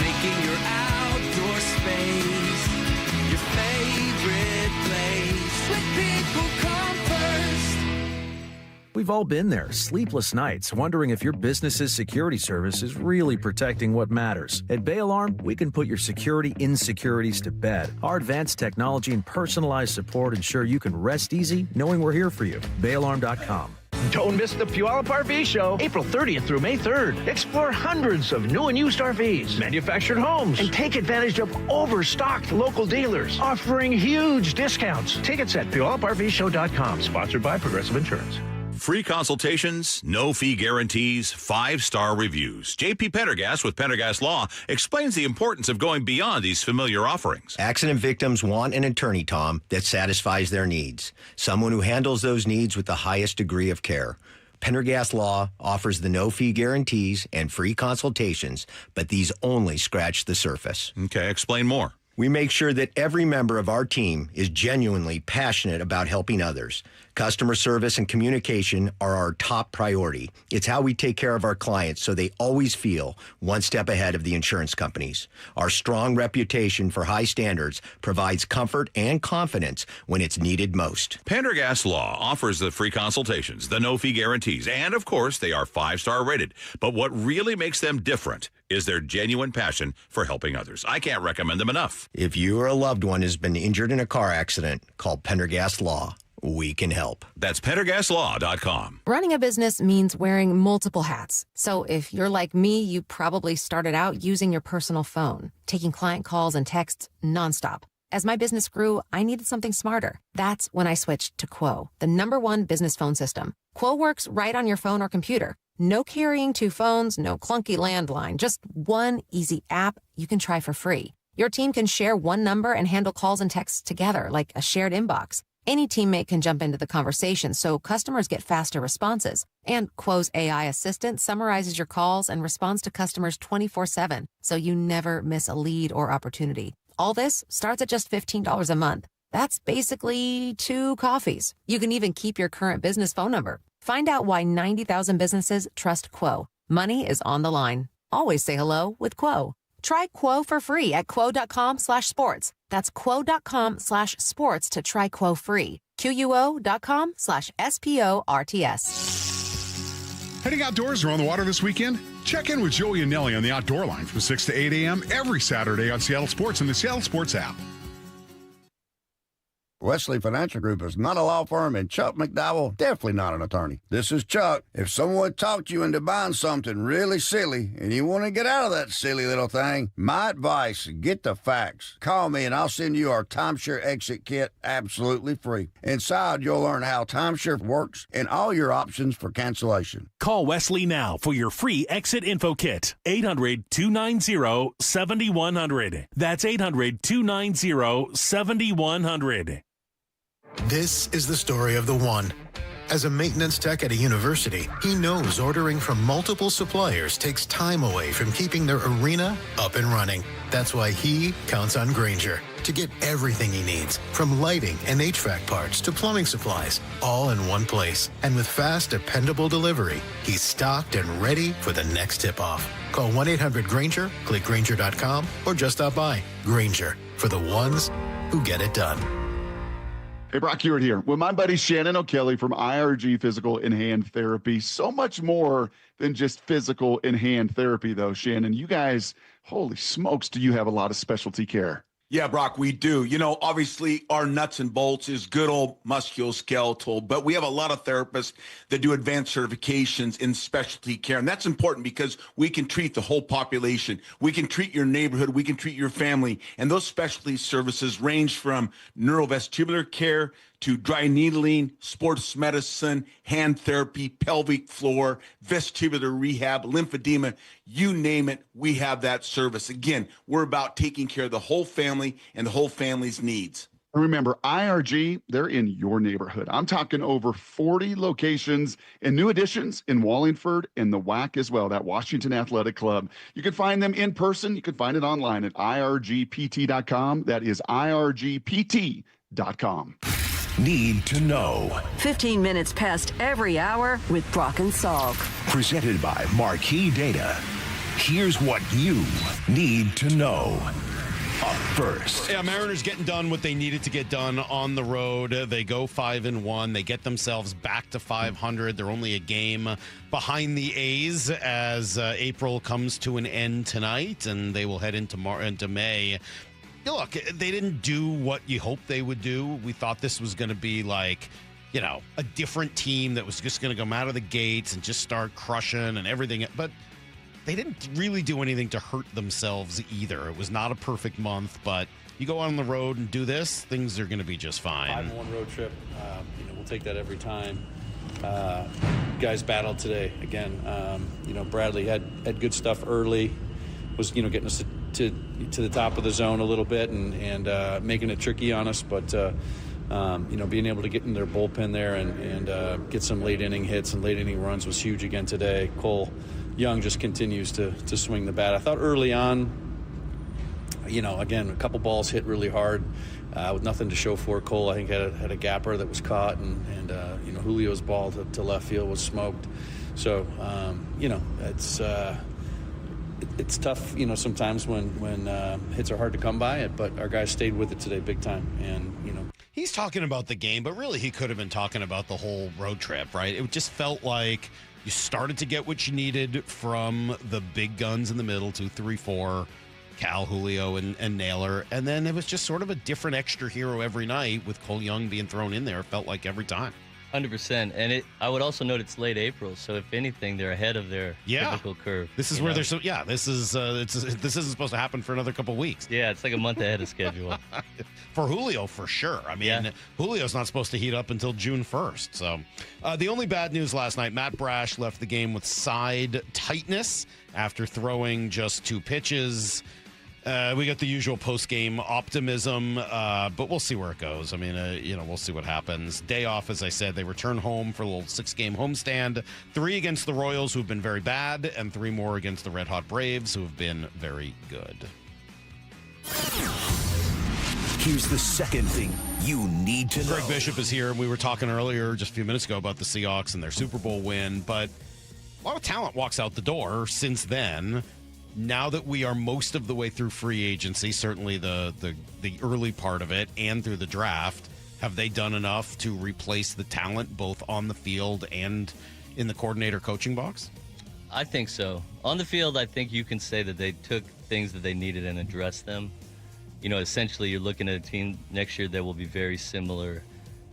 Making your outdoor space your favorite place. Let people come first. We've all been there, sleepless nights, wondering if your business's security service is really protecting what matters. At Bay Alarm, we can put your security insecurities to bed. Our advanced technology and personalized support ensure you can rest easy knowing we're here for you. BayAlarm.com. Don't miss the Puyallup RV Show, April 30th through May 3rd. Explore hundreds of new and used RVs, manufactured homes, and take advantage of overstocked local dealers offering huge discounts. Tickets at PuyallupRVShow.com, sponsored by Progressive Insurance. Free consultations, no fee guarantees, 5-star reviews. J.P. Pendergast with Pendergast Law explains the importance of going beyond these familiar offerings. Accident victims want an attorney, Tom, that satisfies their needs. Someone who handles those needs with the highest degree of care. Pendergast Law offers the no-fee guarantees and free consultations, but these only scratch the surface. Okay, explain more. We make sure that every member of our team is genuinely passionate about helping others. Customer service and communication are our top priority. It's how we take care of our clients so they always feel one step ahead of the insurance companies. Our strong reputation for high standards provides comfort and confidence when it's needed most. Pendergast Law offers the free consultations, the no-fee guarantees, and, of course, they are 5-star rated. But what really makes them different is their genuine passion for helping others. I can't recommend them enough. If you or a loved one has been injured in a car accident, call Pendergast Law. We can help. That's PendergastLaw.com. Running a business means wearing multiple hats. So if you're like me, you probably started out using your personal phone, taking client calls and texts nonstop. As my business grew, I needed something smarter. That's when I switched to Quo, the #1 business phone system. Quo works right on your phone or computer. No carrying 2 phones, no clunky landline, just one easy app you can try for free. Your team can share one number and handle calls and texts together like a shared inbox. Any teammate can jump into the conversation, so customers get faster responses. And Quo's AI assistant summarizes your calls and responds to customers 24/7, so you never miss a lead or opportunity. All this starts at just $15 a month. That's basically 2 coffees. You can even keep your current business phone number. Find out why 90,000 businesses trust Quo. Money is on the line. Always say hello with Quo. Try Quo for free at quo.com/sports. That's quo.com/sports to try Quo free. QUO.com/SPORTS. Heading outdoors or on the water this weekend? Check in with Joey and Nelly on the Outdoor Line from 6 to 8 a.m. every Saturday on Seattle Sports and the Seattle Sports app. Wesley Financial Group is not a law firm, and Chuck McDowell definitely not an attorney. This is Chuck. If someone talked you into buying something really silly and you want to get out of that silly little thing, my advice, get the facts. Call me and I'll send you our timeshare exit kit absolutely free. Inside, you'll learn how timeshare works and all your options for cancellation. Call Wesley now for your free exit info kit. 800-290-7100. That's 800-290-7100. This is the story of the one. As a maintenance tech at a university, he knows ordering from multiple suppliers takes time away from keeping their arena up and running. That's why he counts on Grainger to get everything he needs, from lighting and HVAC parts to plumbing supplies, all in one place. And with fast, dependable delivery, he's stocked and ready for the next tip-off. Call 1-800-GRAINGER, click Grainger.com, or just stop by. Grainger, for the ones who get it done. Hey, Brock Ewart here with my buddy Shannon O'Kelly from IRG Physical and Hand Therapy. So much more than just physical and hand therapy, though, Shannon. You guys, holy smokes, do you have a lot of specialty care? Yeah, Brock, we do. You know, obviously our nuts and bolts is good old musculoskeletal, but we have a lot of therapists that do advanced certifications in specialty care. And that's important because we can treat the whole population. We can treat your neighborhood. We can treat your family. And those specialty services range from neurovestibular care to dry needling, sports medicine, hand therapy, pelvic floor, vestibular rehab, lymphedema, you name it, we have that service. Again, we're about taking care of the whole family and the whole family's needs. Remember, IRG, they're in your neighborhood. I'm talking over 40 locations and new additions in Wallingford and the WAC as well, that Washington Athletic Club. You can find them in person. You can find it online at irgpt.com. That is irgpt.com. Need to know. 15 minutes past every hour with Brock and Salk. Presented by Marquee Data. Here's what you need to know. Up first. Yeah, Mariners getting done what they needed to get done on the road. They go 5-1. They get themselves back to 500. They're only a game behind the A's as April comes to an end tonight, and they will head into May. Look, they didn't do what you hoped they would do. We thought this was going to be like, you know, a different team that was just going to come out of the gates and just start crushing and everything. But they didn't really do anything to hurt themselves either. It was not a perfect month, but you go on the road and do this, things are going to be just fine. 5-1 road trip. We'll take that every time. Guys battled today again. Bradley had good stuff early. Was getting us to the top of the zone a little bit and making it tricky on us, but being able to get in their bullpen there and get some late inning hits and late inning runs was huge again today. Cole Young just continues to swing the bat. I thought early on, again, a couple balls hit really hard with nothing to show for. Cole, I think, had a gapper that was caught, and Julio's ball to left field was smoked. So, it's tough, sometimes when hits are hard to come by, but our guys stayed with it today big time. And, he's talking about the game, but really he could have been talking about the whole road trip, right? It just felt like you started to get what you needed from the big guns in the middle, 2, 3, 4, Cal, Julio, and Naylor. And then it was just sort of a different extra hero every night with Cole Young being thrown in there. It felt like every time. 100%. And I would also note it's late April, so if anything, they're ahead of their typical curve. This is where they're so. Yeah, this isn't supposed to happen for another couple weeks. Yeah, it's like a month ahead of schedule. For Julio, for sure. I mean, Julio's not supposed to heat up until June 1st. So, the only bad news last night: Matt Brash left the game with side tightness after throwing just 2 pitches. We got the usual post-game optimism, but we'll see where it goes. I mean, we'll see what happens. Day off, as I said, they return home for a little 6-game homestand. 3 against the Royals, who've been very bad, and 3 more against the Red Hot Braves, who have been very good. Here's the second thing you need to know. Greg Bishop is here, and we were talking earlier, just a few minutes ago, about the Seahawks and their Super Bowl win, but a lot of talent walks out the door since then. Now that we are most of the way through free agency, certainly the early part of it, and through the draft, have they done enough to replace the talent both on the field and in the coordinator coaching box? I think so. On the field, I think you can say that they took things that they needed and addressed them. Essentially, you're looking at a team next year that will be very similar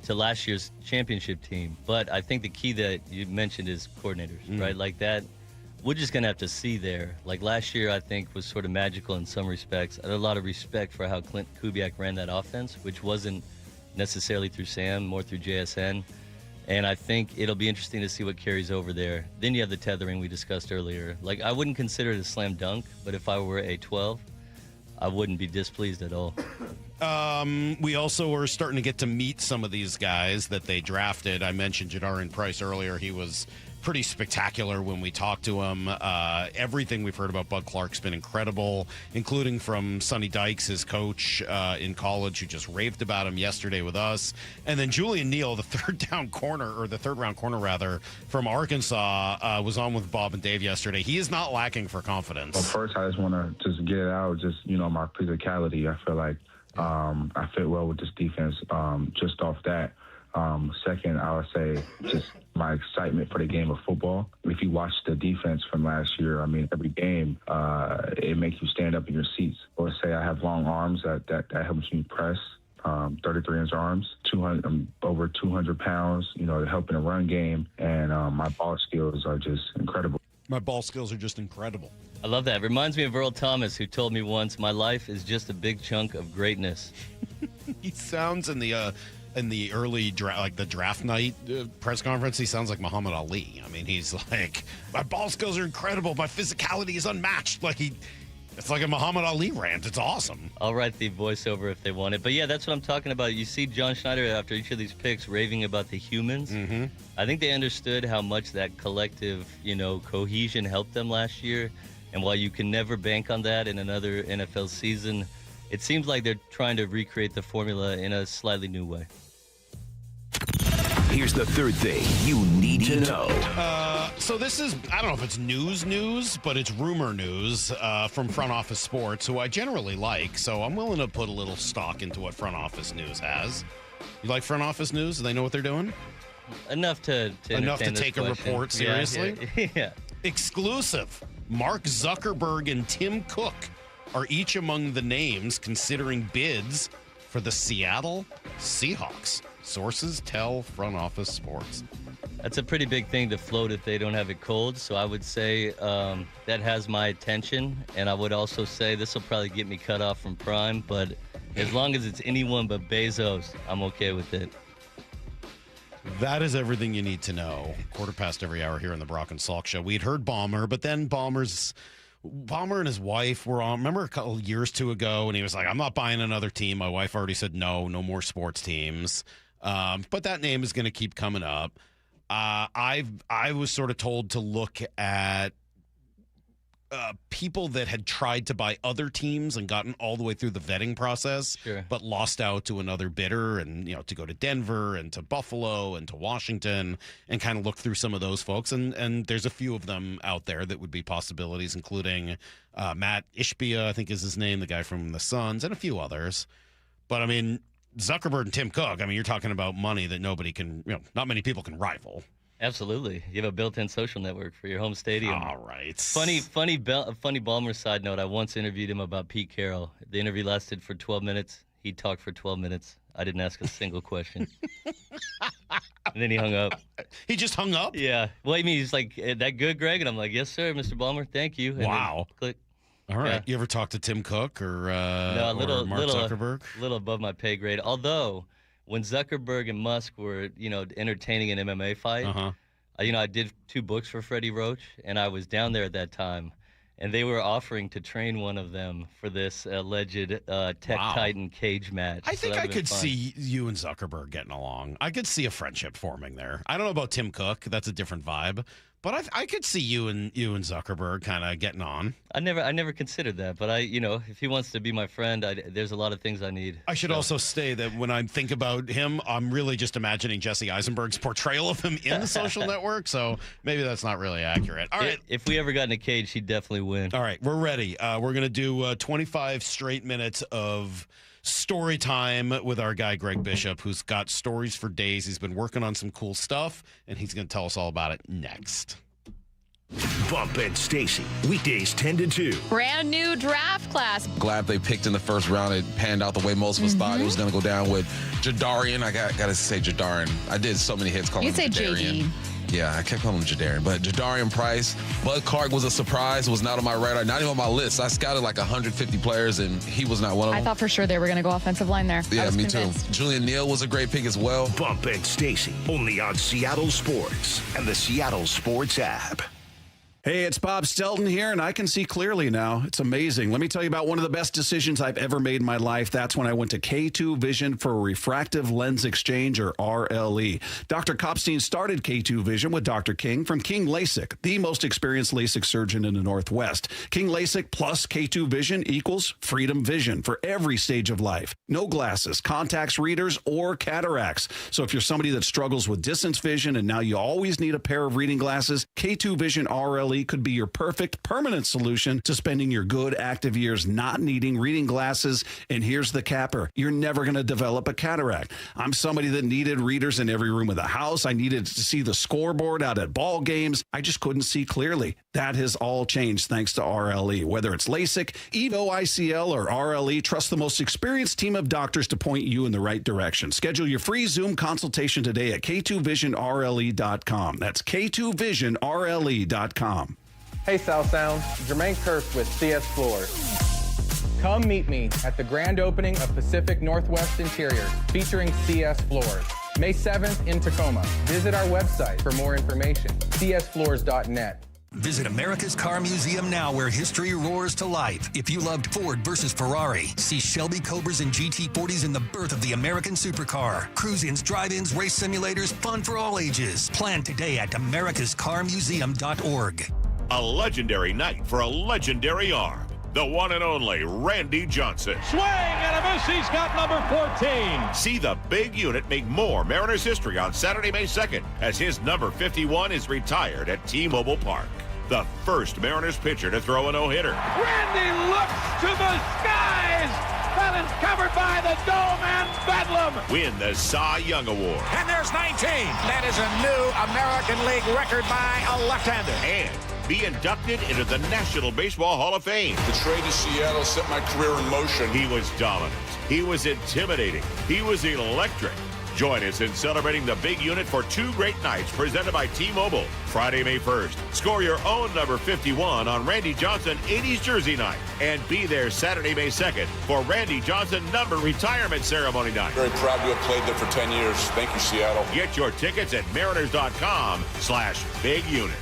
to last year's championship team. But I think the key that you mentioned is coordinators, right? Like that. We're just going to have to see there. Like last year, I think, was sort of magical in some respects. I had a lot of respect for how Clint Kubiak ran that offense, which wasn't necessarily through Sam, more through JSN. And I think it'll be interesting to see what carries over there. Then you have the tethering we discussed earlier. Like, I wouldn't consider it a slam dunk, but if I were a 12, I wouldn't be displeased at all. We also were starting to get to meet some of these guys that they drafted. I mentioned Jadarin Price earlier. He was pretty spectacular when we talked to him. Everything we've heard about Bud Clark's been incredible, including from Sonny Dykes, his coach in college, who just raved about him yesterday with us. And then Julian Neal, the third round corner from Arkansas, was on with Bob and Dave yesterday. He is not lacking for confidence. Well, first, I just want to just get it out, my physicality. I feel like I fit well with this defense just off that. Second, I would say just my excitement for the game of football. If you watch the defense from last year, I mean, every game, it makes you stand up in your seats. Let's say I have long arms that helps me press. 33-inch arms, over 200 pounds, to help in a run game. And my ball skills are just incredible. My ball skills are just incredible. I love that. Reminds me of Earl Thomas, who told me once, my life is just a big chunk of greatness. He sounds in the early draft, like the draft night press conference, he sounds like Muhammad Ali. I mean, he's like, my ball skills are incredible. My physicality is unmatched. It's like a Muhammad Ali rant. It's awesome. I'll write the voiceover if they want it. But yeah, that's what I'm talking about. You see John Schneider after each of these picks raving about the humans. Mm-hmm. I think they understood how much that collective, cohesion helped them last year. And while you can never bank on that in another NFL season, it seems like they're trying to recreate the formula in a slightly new way. Here's the third thing you need to know. So this is, I don't know if it's news, but it's rumor news from Front Office Sports, who I generally like. So I'm willing to put a little stock into what Front Office News has. You like Front Office News? Do they know what they're doing? Enough to take a report seriously? Yeah. Exclusive. Mark Zuckerberg and Tim Cook are each among the names considering bids for the Seattle Seahawks. Sources tell Front Office Sports. That's a pretty big thing to float if they don't have it cold. So I would say that has my attention. And I would also say this will probably get me cut off from Prime. But as long as it's anyone but Bezos, I'm okay with it. That is everything you need to know. 1/4 every hour here on the Brock and Salk Show. We'd heard Ballmer, but then Ballmer and his wife were on, remember a couple years ago, and he was like, I'm not buying another team. My wife already said no more sports teams. But that name is going to keep coming up. I was sort of told to look at people that had tried to buy other teams and gotten all the way through the vetting process, sure, but lost out to another bidder, and to go to Denver and to Buffalo and to Washington and kind of look through some of those folks. And there's a few of them out there that would be possibilities, including Matt Ishbia, I think is his name, the guy from the Suns, and a few others. But I mean, Zuckerberg and Tim Cook, I mean, you're talking about money that nobody can, not many people can rival. Absolutely. You have a built-in social network for your home stadium. All right. Funny Ballmer side note, I once interviewed him about Pete Carroll. The interview lasted for 12 minutes. He talked for 12 minutes. I didn't ask a single question. And then he hung up. He just hung up? Yeah. Well, I mean, he's like, that good, Greg? And I'm like, yes, sir, Mr. Ballmer. Thank you. And wow. Click. All right. Yeah. You ever talk to Tim Cook or or Mark Zuckerberg? A little above my pay grade. Although, when Zuckerberg and Musk were, entertaining an MMA fight, I did 2 books for Freddie Roach, and I was down there at that time, and they were offering to train one of them for this alleged Tech Titan cage match. I think I could see you and Zuckerberg getting along. I could see a friendship forming there. I don't know about Tim Cook. That's a different vibe. But I could see you and Zuckerberg kind of getting on. I never considered that, but if he wants to be my friend, there's a lot of things I need. I should also say that when I think about him, I'm really just imagining Jesse Eisenberg's portrayal of him in the social network, so maybe that's not really accurate. All right. If we ever got in a cage, he'd definitely win. All right, we're ready. We're going to do 25 straight minutes of story time with our guy, Greg Bishop, who's got stories for days. He's been working on some cool stuff, and he's going to tell us all about it next. Bump and Stacy, weekdays 10 to 2. Brand new draft class. Glad they picked in the first round. It panned out the way most of us thought it was going to go down with Jadarian. I got to say Jadarian. I did so many hits calling him Jadarian. JD. Yeah, I kept calling him Jadarian. But Jadarian Price, Bud Clark was a surprise, was not on my radar, not even on my list. I scouted like 150 players, and he was not one of them. I thought for sure they were going to go offensive line there. Yeah, me convinced. too. Julian Neal was a great pick as well. Bump and Stacy, only on Seattle Sports and the Seattle Sports app. Hey, it's Bob Stelton here, and I can see clearly now. It's amazing. Let me tell you about one of the best decisions I've ever made in my life. That's when I went to K2 Vision for Refractive Lens Exchange, or RLE. Dr. Kopstein started K2 Vision with Dr. King from King LASIK, the most experienced LASIK surgeon in the Northwest. King LASIK plus K2 Vision equals freedom vision for every stage of life. No glasses, contacts, readers, or cataracts. So if you're somebody that struggles with distance vision and now you always need a pair of reading glasses, K2 Vision RLE RLE could be your perfect permanent solution to spending your good active years not needing reading glasses. And here's the capper. You're never going to develop a cataract. I'm somebody that needed readers in every room of the house. I needed to see the scoreboard out at ball games. I just couldn't see clearly. That has all changed thanks to RLE. Whether it's LASIK, EVO ICL, or RLE, trust the most experienced team of doctors to point you in the right direction. Schedule your free Zoom consultation today at K2VisionRLE.com. That's K2VisionRLE.com. Hey, South Sound. Jermaine Kurth with CS Floors. Come meet me at the grand opening of Pacific Northwest Interior featuring CS Floors. May 7th in Tacoma. Visit our website for more information, csfloors.net. Visit America's Car Museum now, where history roars to life. If you loved Ford versus Ferrari, see Shelby Cobras and GT40s in the birth of the American supercar. Cruise-ins, drive-ins, race simulators, fun for all ages. Plan today at americascarmuseum.org. A legendary night for a legendary arm. The one and only Randy Johnson. Swing and a miss. He's got number 14. See the big unit make more Mariners history on Saturday, May 2nd, as his number 51 is retired at T-Mobile Park. The first Mariners pitcher to throw a no-hitter. Randy looks to the skies. That is covered by the dome and bedlam. Win the Cy Young Award. And there's 19. That is a new American League record by a left-hander. And be inducted into the National Baseball Hall of Fame. The trade to Seattle set my career in motion. He was dominant. He was intimidating. He was electric. Join us in celebrating the big unit for 2 great nights presented by T-Mobile. Friday, May 1st. Score your own number 51 on Randy Johnson 80s Jersey Night. And be there Saturday, May 2nd for Randy Johnson number retirement ceremony night. Very proud to have played there for 10 years. Thank you, Seattle. Get your tickets at mariners.com/big unit.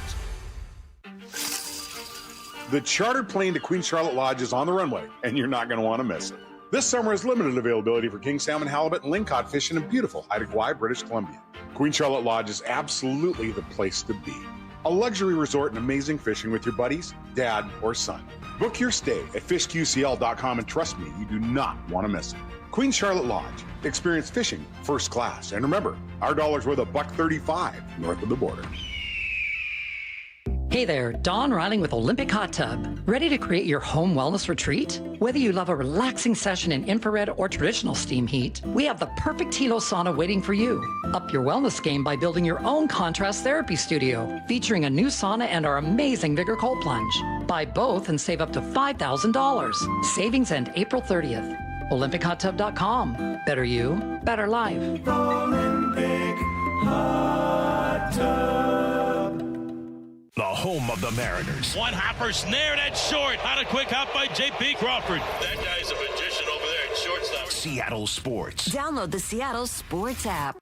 The chartered plane to Queen Charlotte Lodge is on the runway, and you're not going to want to miss it. This summer has limited availability for king salmon, halibut, and lingcod fishing in beautiful Haida Gwaii, British Columbia. Queen Charlotte Lodge is absolutely the place to be. A luxury resort and amazing fishing with your buddies, dad, or son. Book your stay at fishqcl.com, and trust me, you do not want to miss it. Queen Charlotte Lodge. Experience fishing first class. And remember, our dollar's worth $1.35 north of the border. Hey there, Dawn Riley with Olympic Hot Tub. Ready to create your home wellness retreat? Whether you love a relaxing session in infrared or traditional steam heat, we have the perfect Tilo sauna waiting for you. Up your wellness game by building your own contrast therapy studio, featuring a new sauna and our amazing Vigor Cold Plunge. Buy both and save up to $5,000. Savings end April 30th. OlympicHotTub.com. Better you, better life. Olympic Hot Tub. The home of the Mariners. One hopper snared at short. Not a quick hop by J.P. Crawford. That guy's a magician over there at shortstop. Seattle Sports. Download the Seattle Sports app.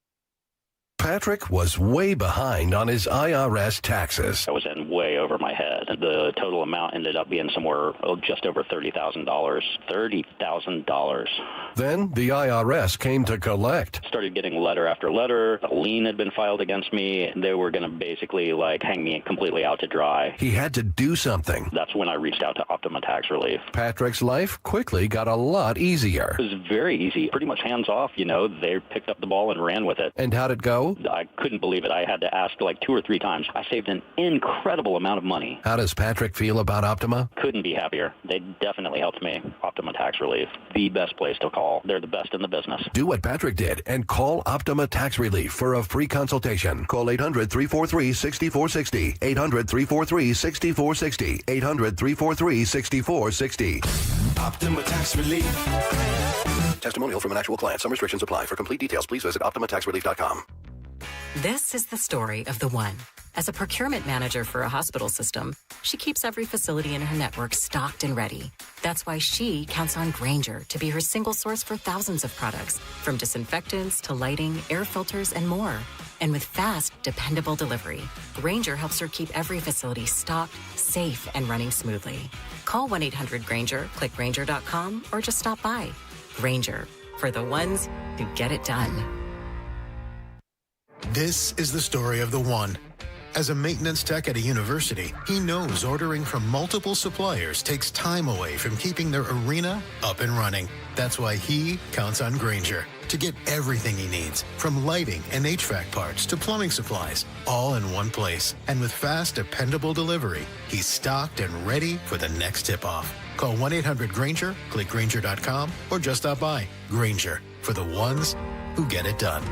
Patrick was way behind on his IRS taxes. I was in way over my head. The total amount ended up being somewhere just over $30,000. $30,000. Then the IRS came to collect. Started getting letter after letter. A lien had been filed against me. They were going to basically hang me completely out to dry. He had to do something. That's when I reached out to Optima Tax Relief. Patrick's life quickly got a lot easier. It was very easy. Pretty much hands off, They picked up the ball and ran with it. And how'd it go? I couldn't believe it. I had to ask 2 or 3 times. I saved an incredible amount of money. How does Patrick feel about Optima? Couldn't be happier. They definitely helped me. Optima Tax Relief, the best place to call. They're the best in the business. Do what Patrick did and call Optima Tax Relief for a free consultation. Call 800-343-6460. 800-343-6460. 800-343-6460. Optima Tax Relief. Testimonial from an actual client. Some restrictions apply. For complete details, please visit OptimaTaxRelief.com. This is the story of the one. As a procurement manager for a hospital system, she keeps every facility in her network stocked and ready. That's why she counts on Grainger to be her single source for thousands of products, from disinfectants to lighting, air filters, and more. And with fast, dependable delivery, Grainger helps her keep every facility stocked, safe, and running smoothly. Call 1-800-GRAINGER, click Grainger.com, or just stop by. Grainger, for the ones who get it done. This is the story of the one. As a maintenance tech at a university, he knows ordering from multiple suppliers takes time away from keeping their arena up and running. That's why he counts on Grainger to get everything he needs, from lighting and HVAC parts to plumbing supplies, all in one place. And with fast, dependable delivery, he's stocked and ready for the next tip-off. Call 1-800-GRAINGER, click Grainger.com, or just stop by. Grainger, for the ones who get it done.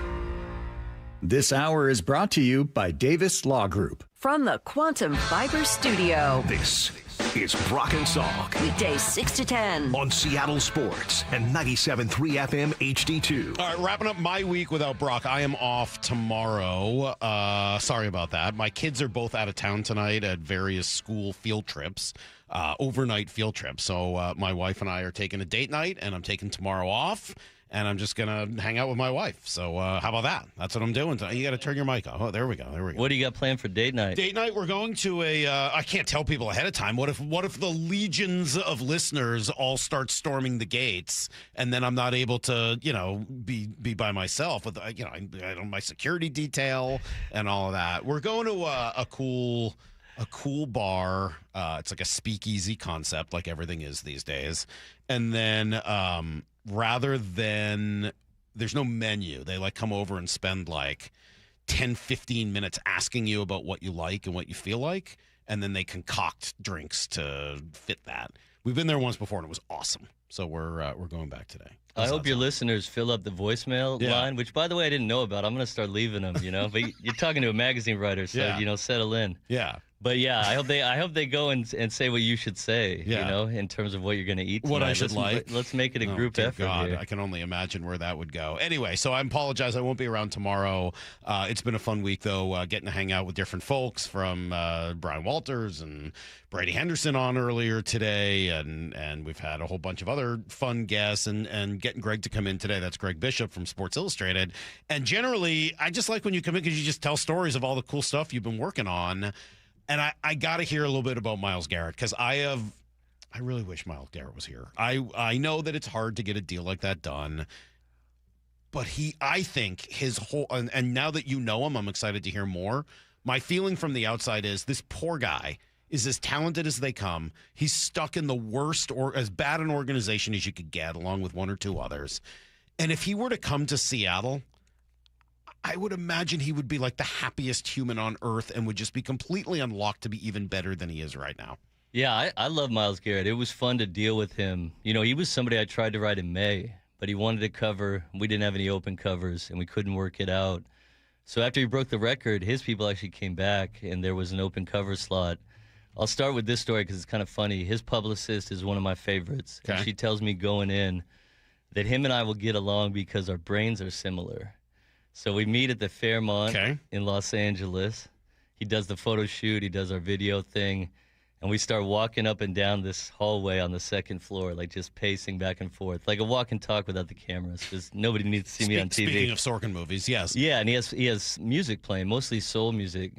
This hour is brought to you by Davis Law Group. From the Quantum Fiber Studio. This is Brock and Salk. Weekdays 6 to 10. On Seattle Sports and 97.3 FM HD2. All right, wrapping up my week without Brock. I am off tomorrow. Sorry about that. My kids are both out of town tonight at various school field trips, overnight field trips. So my wife and I are taking a date night, and I'm taking tomorrow off. And I'm just going to hang out with my wife. So how about that? That's what I'm doing. You got to turn your mic off. Oh, there we go. What do you got planned for date night? Date night, we're going to I can't tell people ahead of time. What if the legions of listeners all start storming the gates, and then I'm not able to, be by myself with, I don't my security detail and all of that. We're going to a cool bar. It's like a speakeasy concept, like everything is these days. And then rather than, there's no menu. They come over and spend 10, 15 minutes asking you about what you like and what you feel like. And then they concoct drinks to fit that. We've been there once before and it was awesome. So we're going back today. I hope your listeners fill up the voicemail line, which, by the way, I didn't know about. I'm going to start leaving them, But you're talking to a magazine writer, so, settle in. Yeah. But yeah, I hope they go and say what you should say, in terms of what you're going to eat tonight. What I should Let's make it a group effort here. I can only imagine where that would go. Anyway, so I apologize. I won't be around tomorrow. It's been a fun week, though, getting to hang out with different folks, from Brian Walters and Brady Henderson on earlier today, and we've had a whole bunch of other fun guests, and getting Greg to come in today. That's Greg Bishop from Sports Illustrated. And generally, I just like when you come in because you just tell stories of all the cool stuff you've been working on. And I got to hear a little bit about Myles Garrett, because I really wish Myles Garrett was here. I know that it's hard to get a deal like that done, but I think his whole, and now that you know him, I'm excited to hear more. My feeling from the outside is this poor guy is as talented as they come. He's stuck in the worst, or as bad an organization as you could get, along with one or two others. And if he were to come to Seattle, I would imagine he would be like the happiest human on earth and would just be completely unlocked to be even better than he is right now. Yeah, I love Myles Garrett. It was fun to deal with him. He was somebody I tried to write in May, but he wanted to cover. We didn't have any open covers, and we couldn't work it out. So after he broke the record, his people actually came back, and there was an open cover slot. I'll start with this story because it's kind of funny. His publicist is one of my favorites. Okay. And she tells me going in that him and I will get along because our brains are similar. So we meet at the Fairmont in Los Angeles. He does the photo shoot. He does our video thing. And we start walking up and down this hallway on the second floor, just pacing back and forth, like a walk and talk without the cameras, because nobody needs to see me on TV. Speaking of Sorkin movies, yes. Yeah, and he has music playing, mostly soul music,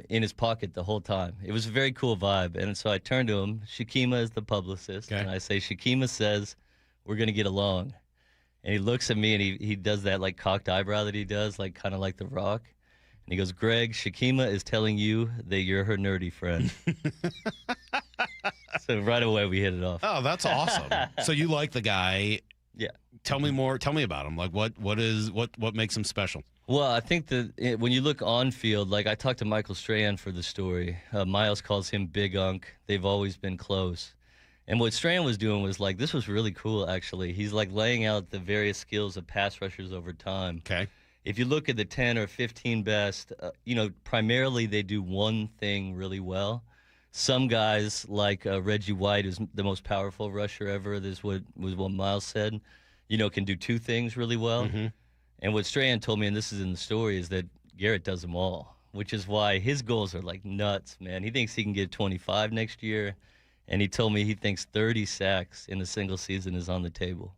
in his pocket the whole time. It was a very cool vibe. And so I turned to him. Shakima is the publicist. And I say, Shakima says, we're going to get along. And he looks at me, and he does that cocked eyebrow that he does, kind of like The Rock. And he goes, Greg, Shakima is telling you that you're her nerdy friend. So right away we hit it off. Oh, that's awesome. So you like the guy. Yeah. Tell me more. Tell me about him. What makes him special? Well, I think that when you look on field, I talked to Michael Strahan for the story. Miles calls him Big Unk. They've always been close. And what Strahan was doing was this was really cool, actually. He's laying out the various skills of pass rushers over time. Okay. If you look at the 10 or 15 best, primarily they do one thing really well. Some guys like Reggie White, who's the most powerful rusher ever, this was what Miles said, can do two things really well. Mm-hmm. And what Strahan told me, and this is in the story, is that Garrett does them all, which is why his goals are nuts, man. He thinks he can get 25 next year. And he told me he thinks 30 sacks in a single season is on the table.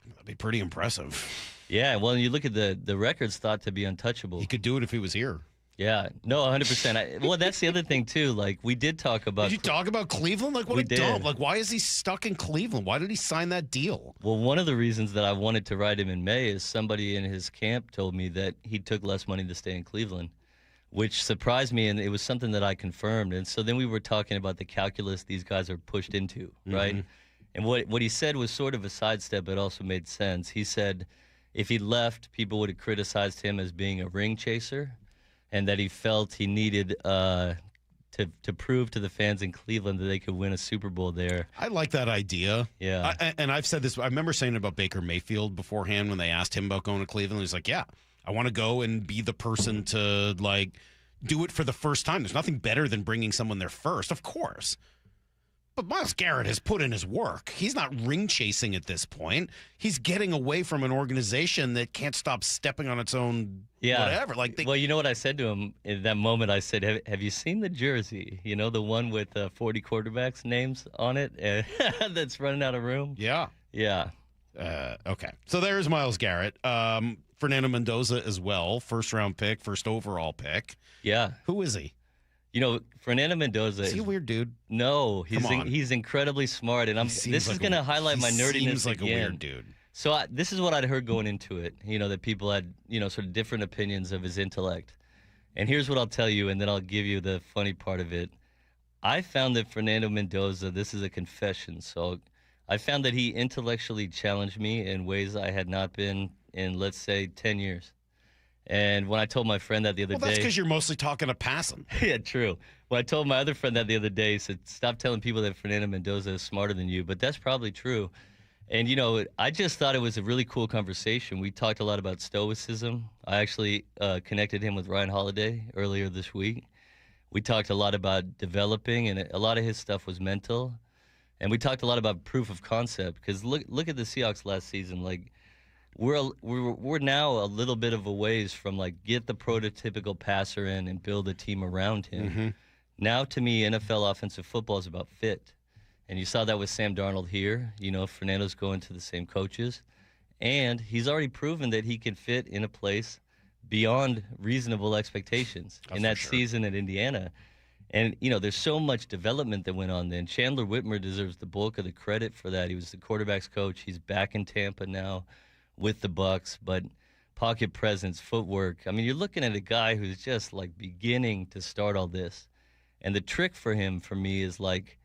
That'd be pretty impressive. Yeah, well, you look at the records thought to be untouchable. He could do it if he was here. Yeah, no, 100%. Well, that's the other thing, too. We did talk about... Did you talk about Cleveland? What a dump. Why is he stuck in Cleveland? Why did he sign that deal? Well, one of the reasons that I wanted to write him in May is somebody in his camp told me that he took less money to stay in Cleveland, which surprised me, and it was something that I confirmed. And so then we were talking about the calculus these guys are pushed into, right? And what he said was sort of a sidestep, but also made sense. He said if he left, people would have criticized him as being a ring chaser, and that he felt he needed to prove to the fans in Cleveland that they could win a Super Bowl there. I like that idea. Yeah. And I've said this. I remember saying it about Baker Mayfield beforehand when they asked him about going to Cleveland. He's like, yeah, I want to go and be the person to, like, do it for the first time. There's nothing better than bringing someone there first, of course. But Myles Garrett has put in his work. He's not ring chasing at this point. He's getting away from an organization that can't stop stepping on its own whatever. Well, you know what I said to him in that moment? I said, have you seen the jersey? You know, the one with 40 quarterbacks' names on it that's running out of room? Yeah. Yeah. Okay. So there's Myles Garrett. Fernando Mendoza as well. First-round pick, first overall pick. Yeah. Who is he? You know, Fernando Mendoza is he a weird dude? No, he's incredibly smart, and this is going to highlight my nerdiness seems like again. a weird dude. So this is what I'd heard going into it. You know, that people had sort of different opinions of his intellect, and here's what I'll tell you, and then I'll give you the funny part of it. I found that Fernando Mendoza. This is a confession. So I found that he intellectually challenged me in ways I had not been in, let's say, 10 years. And when I told my friend that the other day... Well, that's because you're mostly talking to Passan. Yeah, true. When I told my other friend that the other day, he said, stop telling people that Fernando Mendoza is smarter than you. But that's probably true. And, you know, I just thought it was a really cool conversation. We talked a lot about stoicism. I actually connected him with Ryan Holiday earlier this week. We talked a lot about developing, and a lot of his stuff was mental. And we talked a lot about proof of concept, because look at the Seahawks last season. Like, we're now a little bit of a ways from, like, get the prototypical passer in and build a team around him. Now, to me, NFL offensive football is about fit. And you saw that with Sam Darnold here. You know, Fernando's going to the same coaches. And he's already proven that he can fit in a place beyond reasonable expectations in that season at Indiana. And, you know, there's so much development that went on then. Chandler Whitmer deserves the bulk of the credit for that. He was the quarterback's coach. He's back in Tampa now with the Bucs, but pocket presence, footwork. I mean, you're looking at a guy who's just, like, beginning to start all this. And the trick for him, for me, is, like,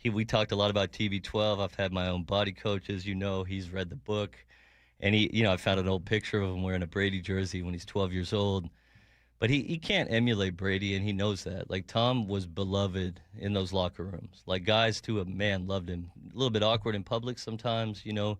we talked a lot about TB12. I've had my own body coaches. You know, he's read the book. And I found an old picture of him wearing a Brady jersey when he's 12 years old. But he can't emulate Brady, and he knows that. Like, Tom was beloved in those locker rooms. Like, guys, to a man, loved him. A little bit awkward in public sometimes, you know.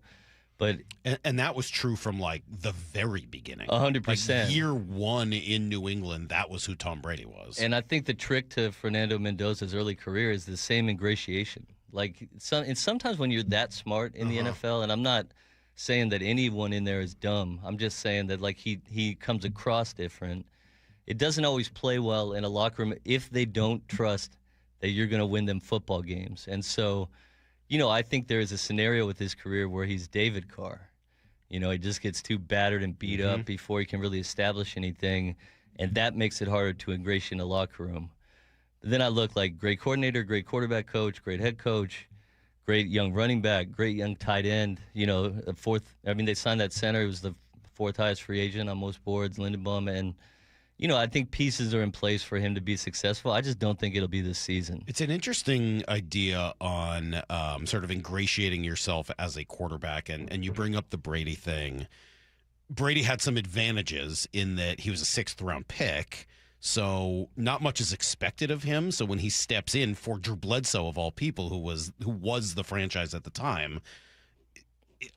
But and that was true from, like, the very beginning. 100%. Like, year one in New England, that was who Tom Brady was. And I think the trick to Fernando Mendoza's early career is the same ingratiation. Like, and sometimes when you're that smart in the NFL, and I'm not saying that anyone in there is dumb. I'm just saying that, like, he comes across different. It doesn't always play well in a locker room if they don't trust that you're going to win them football games. And so, you know, I think there is a scenario with his career where he's David Carr. You know, he just gets too battered and beat up before he can really establish anything, and that makes it harder to ingratiate in a locker room. But then I look like great coordinator, great quarterback coach, great head coach, great young running back, great young tight end. You know, they signed that center. He was the fourth highest free agent on most boards, Lindenbaum. And, you know, I think pieces are in place for him to be successful. I just don't think it'll be this season. It's an interesting idea on sort of ingratiating yourself as a quarterback. And you bring up the Brady thing. Brady had some advantages in that he was a sixth-round pick. So not much is expected of him. So when he steps in for Drew Bledsoe, of all people, who was the franchise at the time,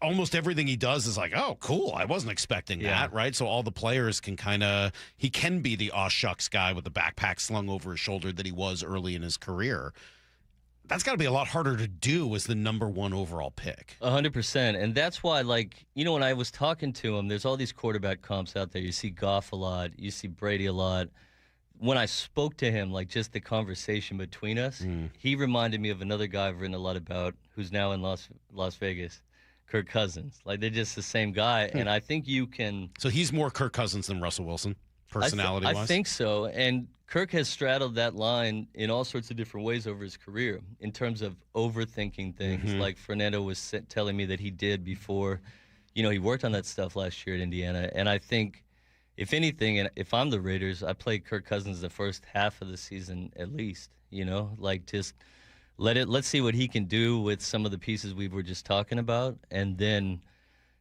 almost everything he does is like, oh, cool, I wasn't expecting that, right? So all the players can he can be the aw shucks guy with the backpack slung over his shoulder that he was early in his career. That's got to be a lot harder to do as the number one overall pick. 100%. And that's why, like, you know, when I was talking to him, there's all these quarterback comps out there. You see Goff a lot. You see Brady a lot. When I spoke to him, like, just the conversation between us, he reminded me of another guy I've written a lot about who's now in Las Vegas, Kirk Cousins. Like, they're just the same guy. And I think you can... So he's more Kirk Cousins than Russell Wilson, personality-wise? I think so. And Kirk has straddled that line in all sorts of different ways over his career in terms of overthinking things, like Fernando was telling me that he did before. You know, he worked on that stuff last year at Indiana. And I think if anything, and if I'm the Raiders, I play Kirk Cousins the first half of the season at least. Like just let's see what he can do with some of the pieces we were just talking about, and then.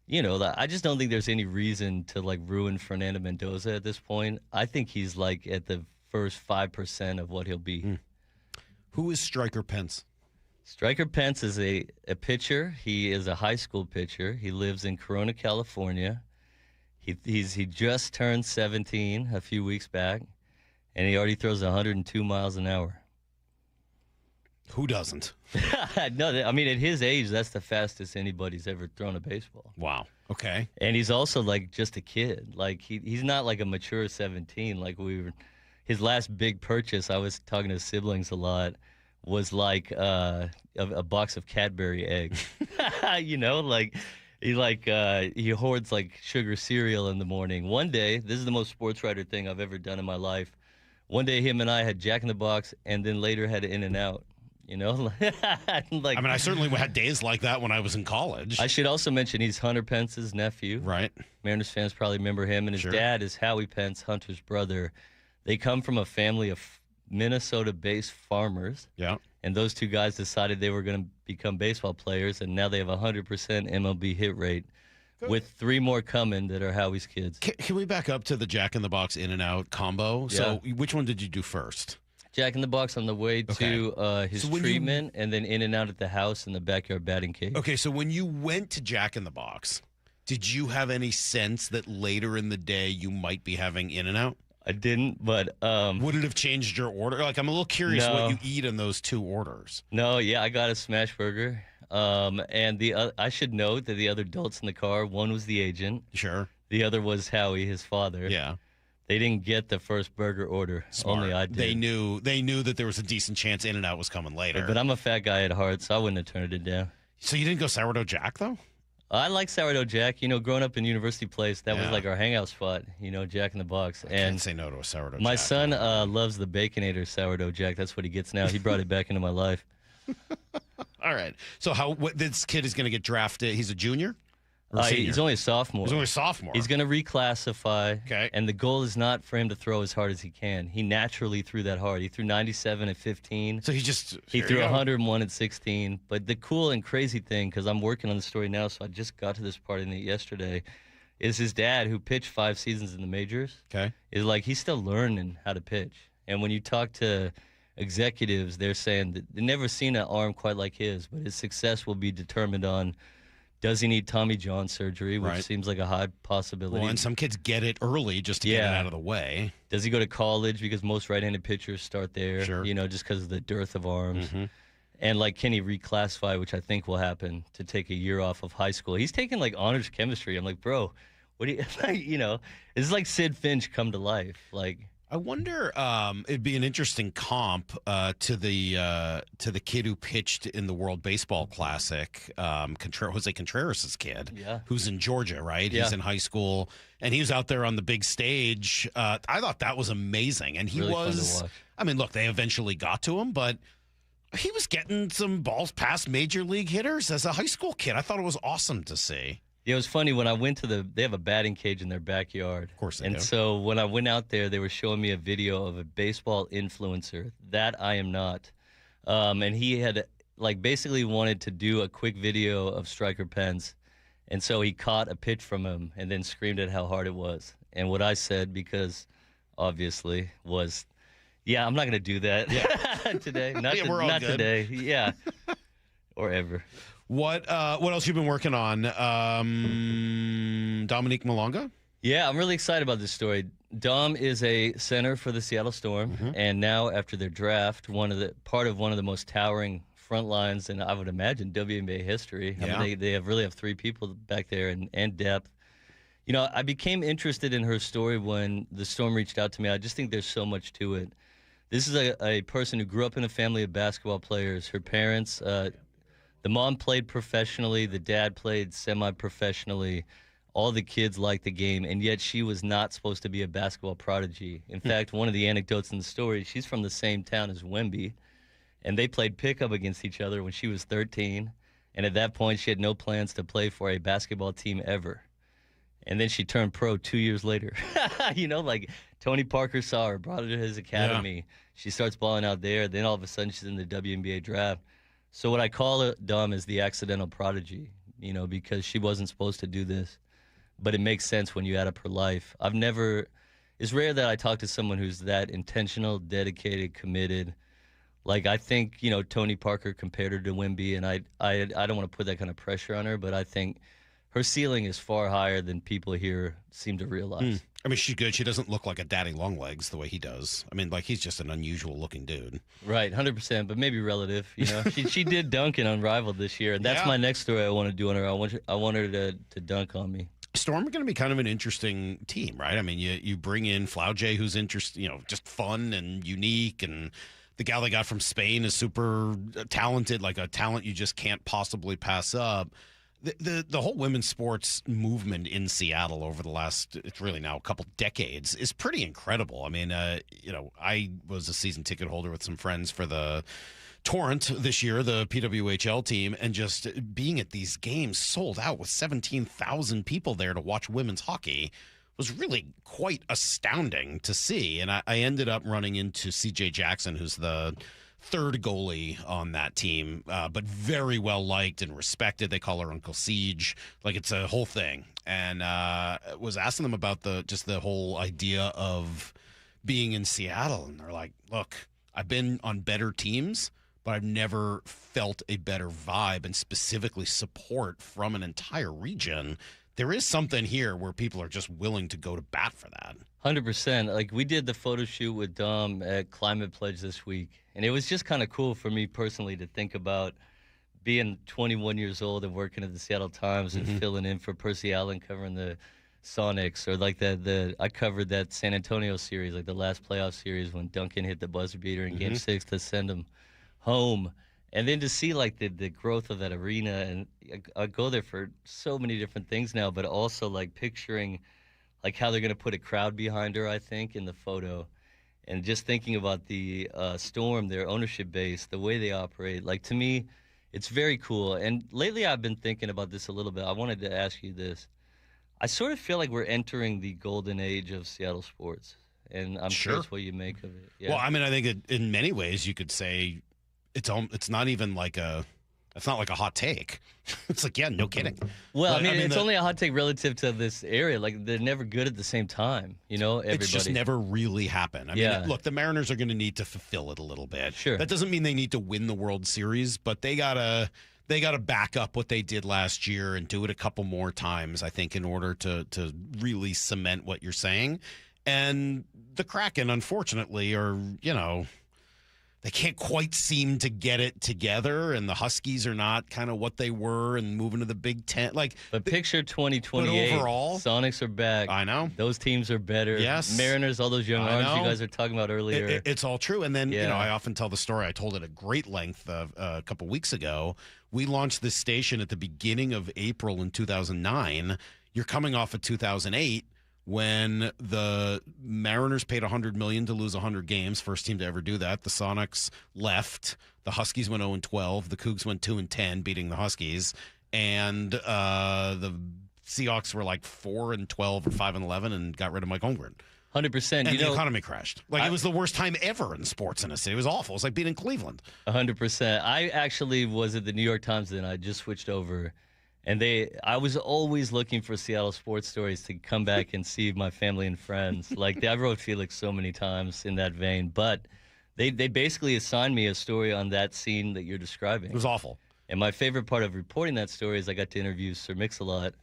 I just don't think there's any reason to ruin Fernando Mendoza at this point. I think he's at the first 5% of what he'll be. Who is Stryker Pence? Stryker Pence is a pitcher. He is a high school pitcher. He lives in Corona, California. He just turned 17 a few weeks back, and he already throws 102 miles an hour. Who doesn't? No, I mean, at his age, that's the fastest anybody's ever thrown a baseball. Wow. Okay. And he's also just a kid. He's not a mature 17. His last big purchase, I was talking to his siblings a lot, was a box of Cadbury eggs. He hoards sugar cereal in the morning. One day, this is the most sports writer thing I've ever done in my life. One day, him and I had Jack in the Box, and then later had In-N-Out. I certainly had days like that when I was in college. I should also mention he's Hunter Pence's nephew. Right. Mariners fans probably remember him, and his dad is Howie Pence, Hunter's brother. They come from a family of Minnesota-based farmers. Yeah. And those two guys decided they were going to become baseball players, and now they have 100% MLB hit rate. Good. With 3 more coming that are Howie's kids. Can we back up to the Jack in the Box In-N-Out combo? Yeah. So which one did you do first? Jack in the Box on the way to his treatment, and then In-N-Out at the house in the backyard batting cage. Okay, so when you went to Jack in the Box, did you have any sense that later in the day you might be having In-N-Out? I didn't, but... would it have changed your order? I'm a little curious what you eat in those 2 orders. No, yeah, I got a smash burger. And I should note that the other adults in the car, one was the agent. Sure. The other was Howie, his father. Yeah. They didn't get the first burger order. Smart. Only I did. They knew that there was a decent chance In-N-Out was coming later. But I'm a fat guy at heart, so I wouldn't have turned it down. So you didn't go Sourdough Jack, though? I like Sourdough Jack. Growing up in University Place, that was our hangout spot, Jack in the Box. I can't say no to a Sourdough Jack. My son loves the Baconator Sourdough Jack. That's what he gets now. He brought it back into my life. All right. So this kid is going to get drafted? He's a junior? He's only a sophomore. He's only a sophomore. He's going to reclassify. Okay. And the goal is not for him to throw as hard as he can. He naturally threw that hard. He threw 97 at 15. So he threw 101 at 16. But the cool and crazy thing, because I'm working on the story now, so I just got to this part in it yesterday, is his dad, who pitched 5 seasons in the majors, is he's still learning how to pitch. And when you talk to executives, they're saying that they've never seen an arm quite like his, but his success will be determined on, does he need Tommy John surgery, which seems like a high possibility. Well, and some kids get it early just to get it out of the way. Does he go to college, because most right-handed pitchers start there, Sure. Just because of the dearth of arms. Mm-hmm. And can he reclassify, which I think will happen, to take a year off of high school. He's taking honors chemistry. I'm like, bro, what do you, it's like Sid Finch come to life. I wonder, it'd be an interesting comp to the kid who pitched in the World Baseball Classic, Jose Contreras' kid, who's in Georgia, right? Yeah. He's in high school, and he was out there on the big stage. I thought that was amazing, and he really was. Fun to watch. I mean, look, they eventually got to him, but he was getting some balls past major league hitters as a high school kid. I thought it was awesome to see. Yeah, it was funny when I went to they have a batting cage in their backyard. Of course they do. And so when I went out there, they were showing me a video of a baseball influencer. That I am not. And he had basically wanted to do a quick video of Stryker Pence. And so he caught a pitch from him and then screamed at how hard it was. And what I said, because obviously, was, yeah, I'm not going to do that today. Not today. Yeah. Or ever. What else you been working on? Dominique Malonga? Yeah, I'm really excited about this story. Dom is a center for the Seattle Storm, and now after their draft, part of one of the most towering front lines in, I would imagine, WNBA history. Yeah. I mean, they really have 3 people back there and depth. I became interested in her story when the Storm reached out to me. I just think there's so much to it. This is a person who grew up in a family of basketball players. Her parents, the mom played professionally, the dad played semi-professionally. All the kids liked the game, and yet she was not supposed to be a basketball prodigy. In fact, one of the anecdotes in the story, she's from the same town as Wemby, and they played pickup against each other when she was 13, and at that point she had no plans to play for a basketball team ever. And then she turned pro 2 years later. Like Tony Parker saw her, brought her to his academy. Yeah. She starts balling out there. Then all of a sudden she's in the WNBA draft. So what I call it, Dom, is the accidental prodigy, because she wasn't supposed to do this. But it makes sense when you add up her life. It's rare that I talk to someone who's that intentional, dedicated, committed. Like, I think, Tony Parker compared her to Wemby, and I don't want to put that kind of pressure on her, but I think her ceiling is far higher than people here seem to realize. I mean, she's good. She doesn't look like a daddy longlegs the way he does. I mean, like, he's just an unusual looking dude. Right, 100%, but maybe relative. She did dunk in Unrivaled this year, and that's my next story I want to do on her. I want her to dunk on me. Storm are going to be kind of an interesting team, right? I mean, you bring in Flaugier, who's just fun and unique, and the gal they got from Spain is super talented, like a talent you just can't possibly pass up. The whole women's sports movement in Seattle over the last, it's really now a couple decades, is pretty incredible. I mean, I was a season ticket holder with some friends for the Torrent this year, the PWHL team, and just being at these games sold out with 17,000 people there to watch women's hockey was really quite astounding to see. And I ended up running into CJ Jackson, who's the third goalie on that team, but very well liked and respected. They call her Uncle Siege. Like, it's a whole thing. And was asking them about the whole idea of being in Seattle. And they're like, look, I've been on better teams, but I've never felt a better vibe and specifically support from an entire region. There is something here where people are just willing to go to bat for that. 100%. Like, we did the photo shoot with Dom at Climate Pledge this week, and it was just kind of cool for me personally to think about being 21 years old and working at the Seattle Times and filling in for Percy Allen covering the Sonics, or like I covered that San Antonio series, like the last playoff series when Duncan hit the buzzer beater in Game 6 to send them home. And then to see like the growth of that arena, and I go there for so many different things now, but also like picturing like how they're going to put a crowd behind her, I think, in the photo. And just thinking about the Storm, their ownership base, the way they operate, like, to me, it's very cool. And lately I've been thinking about this a little bit. I wanted to ask you this. I sort of feel like we're entering the golden age of Seattle sports, and I'm curious what you make of it. Yeah. Well, I mean, I think in many ways you could say it's not even like it's not like a hot take. It's like, yeah, no kidding. Well, but, I mean it's only a hot take relative to this area. Like, they're never good at the same time, everybody. It's just never really happened. I mean, look, the Mariners are going to need to fulfill it a little bit. Sure. That doesn't mean they need to win the World Series, but they gotta back up what they did last year and do it a couple more times, I think, in order to really cement what you're saying. And the Kraken, unfortunately, are, they can't quite seem to get it together, and the Huskies are not kind of what they were and moving to the Big Ten. But picture 2028. But overall, Sonics are back. I know. Those teams are better. Yes. Mariners, all those young arms you guys were talking about earlier. It's all true. And then, I often tell the story. I told it at great length a couple weeks ago. We launched this station at the beginning of April in 2009. You're coming off of 2008. When the Mariners paid $100 million to lose 100 games, first team to ever do that. The Sonics left. The Huskies went 0-12. The Cougs went 2-10, beating the Huskies. And the Seahawks were like 4-12 or 5-11 and got rid of Mike Holmgren. 100%. And the economy crashed. It was the worst time ever in sports in a city. It was awful. It was like being in Cleveland. 100%. I actually was at the New York Times then. I just switched over. And I was always looking for Seattle sports stories to come back and see my family and friends. Like, I wrote Felix so many times in that vein. But they basically assigned me a story on that scene that you're describing. It was awful. And my favorite part of reporting that story is I got to interview Sir Mix-a-Lot.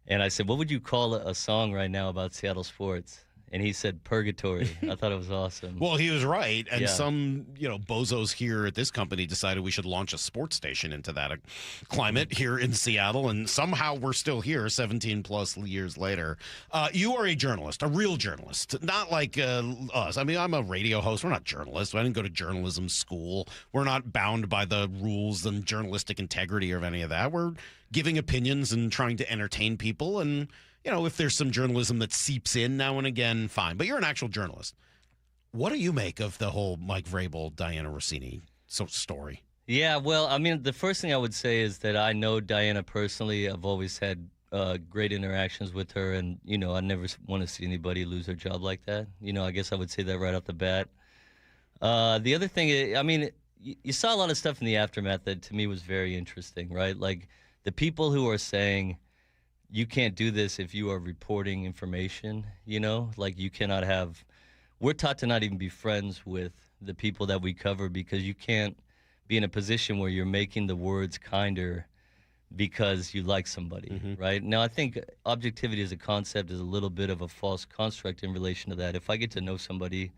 And I said, what would you call a song right now about Seattle sports? And he said Purgatory. I thought it was awesome. Well, he was right. And some, bozos here at this company decided we should launch a sports station into that climate here in Seattle. And somehow we're still here 17 plus years later. You are a journalist, a real journalist, not like us. I mean, I'm a radio host. We're not journalists. I didn't go to journalism school. We're not bound by the rules and journalistic integrity or any of that. We're giving opinions and trying to entertain people. And if there's some journalism that seeps in now and again, fine. But you're an actual journalist. What do you make of the whole Mike Vrabel, Diana Rossini story? Yeah, well, I mean, the first thing I would say is that I know Diana personally. I've always had great interactions with her, and, I never want to see anybody lose their job like that. I guess I would say that right off the bat. The other thing, you saw a lot of stuff in the aftermath that to me was very interesting, right? Like the people who are saying you can't do this if you are reporting information, like you cannot have, we're taught to not even be friends with the people that we cover because you can't be in a position where you're making the words kinder because you like somebody, right? Now, I think objectivity as a concept is a little bit of a false construct in relation to that. If I get to know somebody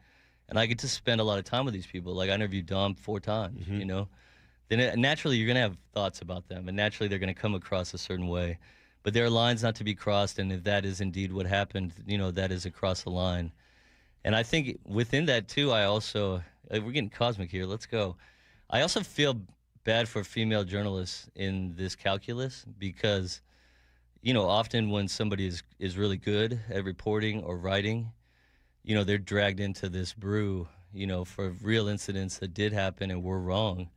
and I get to spend a lot of time with these people, like I interviewed Dom 4 times, then naturally you're going to have thoughts about them, and naturally they're going to come across a certain way. But there are lines not to be crossed, and if that is indeed what happened, that is across the line. And I think within that, too, I also, we're getting cosmic here, let's go. I also feel bad for female journalists in this calculus because, often when somebody is really good at reporting or writing, they're dragged into this brew, for real incidents that did happen and were wrong.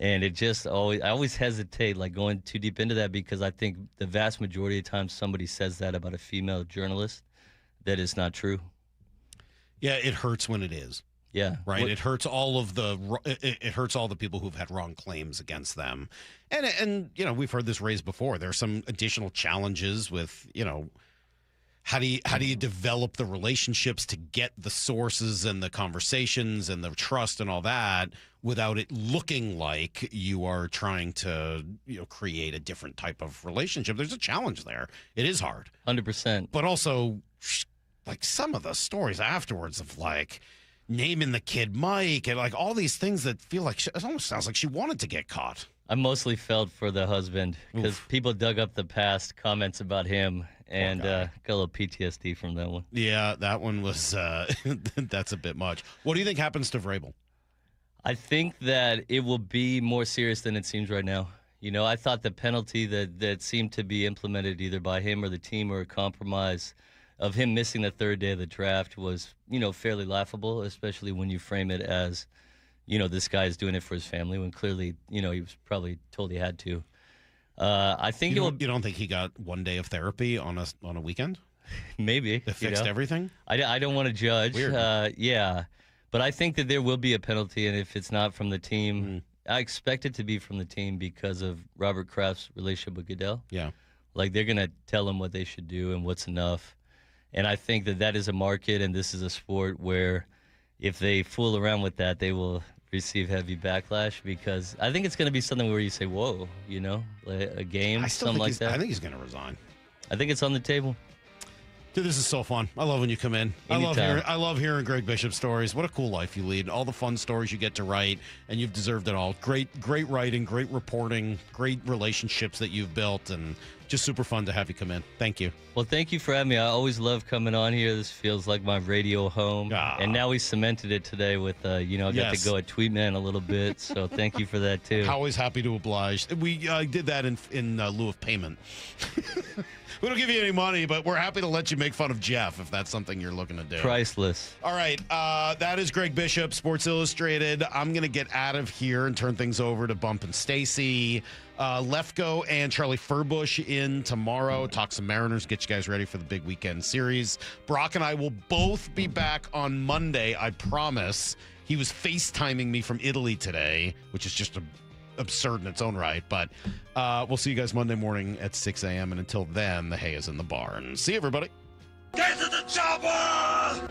And it just I always hesitate, like, going too deep into that because I think the vast majority of times somebody says that about a female journalist that is not true. Yeah, it hurts when it is. Yeah. Right. It hurts all the people who've had wrong claims against them. And we've heard this raised before. There's some additional challenges with, how do you develop the relationships to get the sources and the conversations and the trust and all that without it looking like you are trying to, create a different type of relationship. There's a challenge there. It is hard. 100%. But also, like, some of the stories afterwards of, like, naming the kid Mike and, like, all these things that feel like it almost sounds like she wanted to get caught. I mostly felt for the husband because people dug up the past comments about him and got a little PTSD from that one. Yeah, that one was that's a bit much. What do you think happens to Vrabel? I think that it will be more serious than it seems right now. I thought the penalty that seemed to be implemented either by him or the team or a compromise of him missing the third day of the draft was, fairly laughable, especially when you frame it as, this guy is doing it for his family when clearly, he was probably told he had to. I think you don't think he got 1 day of therapy on a weekend? Maybe. That fixed everything? I don't want to judge. Weird. Yeah. But I think that there will be a penalty, and if it's not from the team, I expect it to be from the team because of Robert Kraft's relationship with Goodell. Yeah. Like, they're going to tell him what they should do and what's enough. And I think that is a market, and this is a sport where if they fool around with that, they will receive heavy backlash because I think it's going to be something where you say, whoa, like a game, something like that. I think he's going to resign. I think it's on the table. Dude, this is so fun. I love when you come in. I love hearing Greg Bishop stories. What a cool life you lead. All the fun stories you get to write, and you've deserved it all. Great writing, great reporting, great relationships that you've built, and just super fun to have you come in. Thank you. Well, thank you for having me. I always love coming on here. This feels like my radio home. And now we cemented it today with, I got to go at Tweetman a little bit. So thank you for that, too. Always happy to oblige. We did that in lieu of payment. We don't give you any money, but we're happy to let you make fun of Jeff if that's something you're looking to do. Priceless. All right. That is Greg Bishop, Sports Illustrated. I'm going to get out of here and turn things over to Bump and Stacy. Lefko and Charlie Furbush in tomorrow. Talk some Mariners. Get you guys ready for the big weekend series. Brock and I will both be back on Monday, I promise. He was FaceTiming me from Italy today, which is just absurd in its own right. But we'll see you guys Monday morning at 6 a.m. And until then, the hay is in the barn. See you, everybody. Get to the chopper!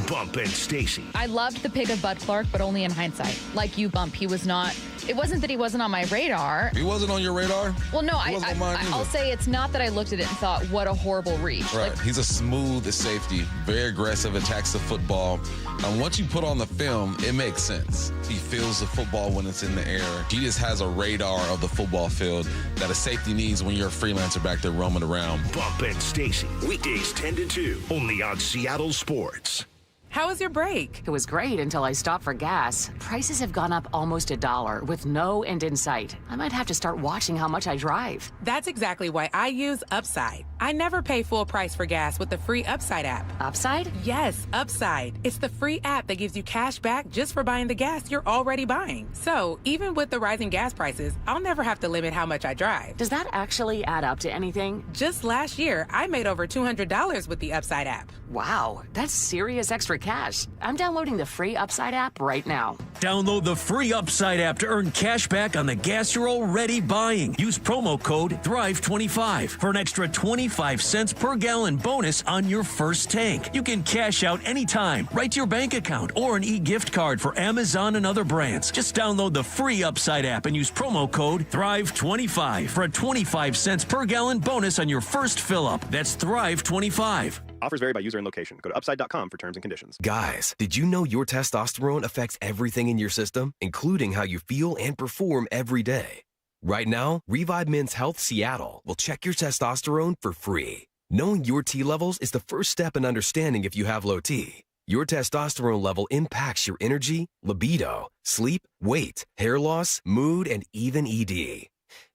Bump and Stacy. I loved the pick of Bud Clark, but only in hindsight. Like you, Bump, he was not. It wasn't that he wasn't on my radar. He wasn't on your radar? Well, no, I'll say it's not that I looked at it and thought, what a horrible reach. Right. Like, he's a smooth safety, very aggressive, attacks the football. And once you put on the film, it makes sense. He feels the football when it's in the air. He just has a radar of the football field that a safety needs when you're a freelancer back there roaming around. Bump and Stacy. Weekdays 10 to 2. Only on Seattle Sports. How was your break? It was great until I stopped for gas. Prices have gone up almost $1 with no end in sight. I might have to start watching how much I drive. That's exactly why I use Upside. I never pay full price for gas with the free Upside app. Upside? Yes, Upside. It's the free app that gives you cash back just for buying the gas you're already buying. So even with the rising gas prices, I'll never have to limit how much I drive. Does that actually add up to anything? Just last year, I made over $200 with the Upside app. Wow, that's serious extra cash. I'm downloading the free Upside app right now. Download the free Upside app to earn cash back on the gas you're already buying. Use promo code THRIVE25 for an extra 25 cents per gallon bonus on your first tank. You can cash out anytime, right to your bank account, or an e-gift card for Amazon and other brands. Just download the free Upside app and use promo code THRIVE25 for a 25 cents per gallon bonus on your first fill-up. That's THRIVE25. Offers vary by user and location. Go to upside.com for terms and conditions. Guys, did you know your testosterone affects everything in your system, including how you feel and perform every day? Right now, Revive Men's Health Seattle will check your testosterone for free. Knowing your T levels is the first step in understanding if you have low T. Your testosterone level impacts your energy, libido, sleep, weight, hair loss, mood, and even ED.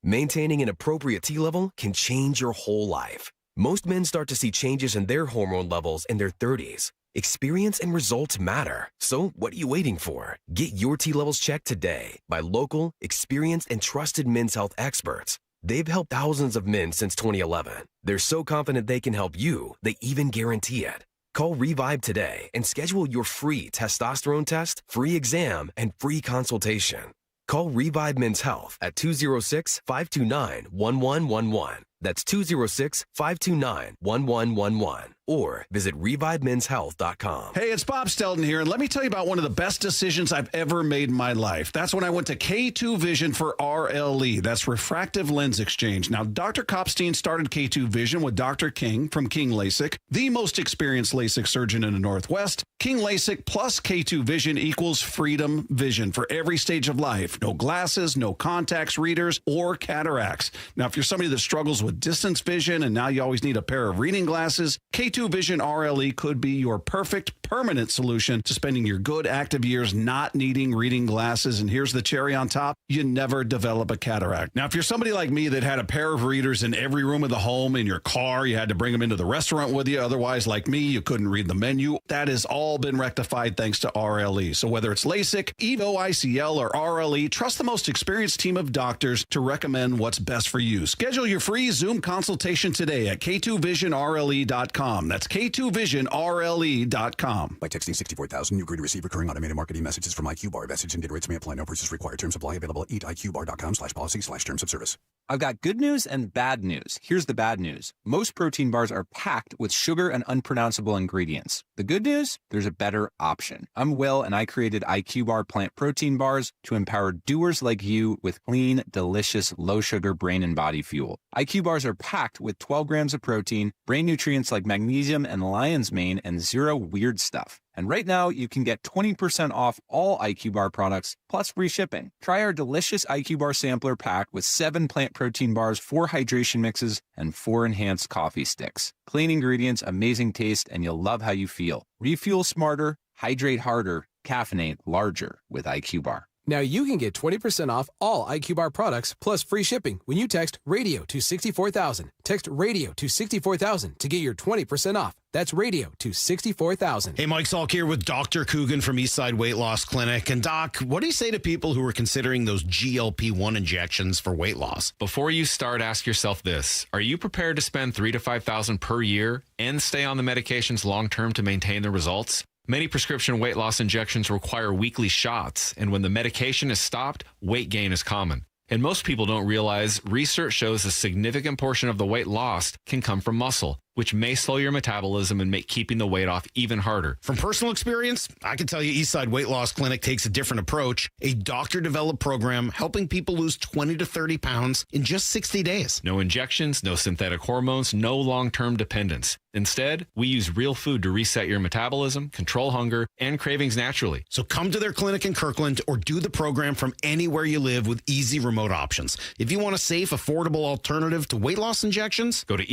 Maintaining an appropriate T level can change your whole life. Most men start to see changes in their hormone levels in their 30s. Experience and results matter. So what are you waiting for? Get your T levels checked today by local, experienced, and trusted men's health experts. They've helped thousands of men since 2011. They're so confident they can help you, they even guarantee it. Call Revive today and schedule your free testosterone test, free exam, and free consultation. Call Revive Men's Health at 206-529-1111. That's 206-529-1111. Or visit ReviveMen'sHealth.com. Hey, it's Bob Stelton here, and let me tell you about one of the best decisions I've ever made in my life. That's when I went to K2 Vision for RLE. That's refractive lens exchange. Now, Dr. Kopstein started K2 Vision with Dr. King from King LASIK, the most experienced LASIK surgeon in the Northwest. King LASIK plus K2 Vision equals freedom vision for every stage of life. No glasses, no contacts, readers, or cataracts. Now, if you're somebody that struggles with distance vision and now you always need a pair of reading glasses, K2 Vision RLE could be your perfect permanent solution to spending your good active years not needing reading glasses. And here's the cherry on top: you never develop a cataract. Now, if you're somebody like me that had a pair of readers in every room of the home, in your car, you had to bring them into the restaurant with you. Otherwise, like me, you couldn't read the menu. That has all been rectified thanks to RLE. So whether it's LASIK, EVO, ICL, or RLE, trust the most experienced team of doctors to recommend what's best for you. Schedule your free Zoom consultation today at K2VisionRLE.com. That's K2VisionRLE.com. By texting 64,000, you agree to receive recurring automated marketing messages from IQ Bar. Message and data rates may apply. No purchase required. Terms apply. Available at eatiqbar.com/policy/terms of service. I've got good news and bad news. Here's the bad news. Most protein bars are packed with sugar and unpronounceable ingredients. The good news? There's a better option. I'm Will, and I created IQ Bar plant protein bars to empower doers like you with clean, delicious, low-sugar brain and body fuel. IQ Bars are packed with 12 grams of protein, brain nutrients like magnesium and lion's mane, and zero weird stuff. And right now, you can get 20% off all IQ Bar products, plus free shipping. Try our delicious IQ Bar sampler pack with 7 plant protein bars, 4 hydration mixes, and 4 enhanced coffee sticks. Clean ingredients, amazing taste, and you'll love how you feel. Refuel smarter, hydrate harder, caffeinate larger with IQ Bar. Now you can get 20% off all IQ Bar products plus free shipping when you text RADIO to 64,000. Text RADIO to 64,000 to get your 20% off. That's RADIO to 64,000. Hey, Mike Salk here with Dr. Coogan from Eastside Weight Loss Clinic. And Doc, what do you say to people who are considering those GLP-1 injections for weight loss? Before you start, ask yourself this. Are you prepared to spend $3,000 to $5,000 per year and stay on the medications long-term to maintain the results? Many prescription weight loss injections require weekly shots, and when the medication is stopped, weight gain is common. And most people don't realize research shows a significant portion of the weight lost can come from muscle, which may slow your metabolism and make keeping the weight off even harder. From personal experience, I can tell you Eastside Weight Loss Clinic takes a different approach, a doctor-developed program helping people lose 20 to 30 pounds in just 60 days. No injections, no synthetic hormones, no long-term dependence. Instead, we use real food to reset your metabolism, control hunger, and cravings naturally. So come to their clinic in Kirkland or do the program from anywhere you live with easy remote options. If you want a safe, affordable alternative to weight loss injections, go to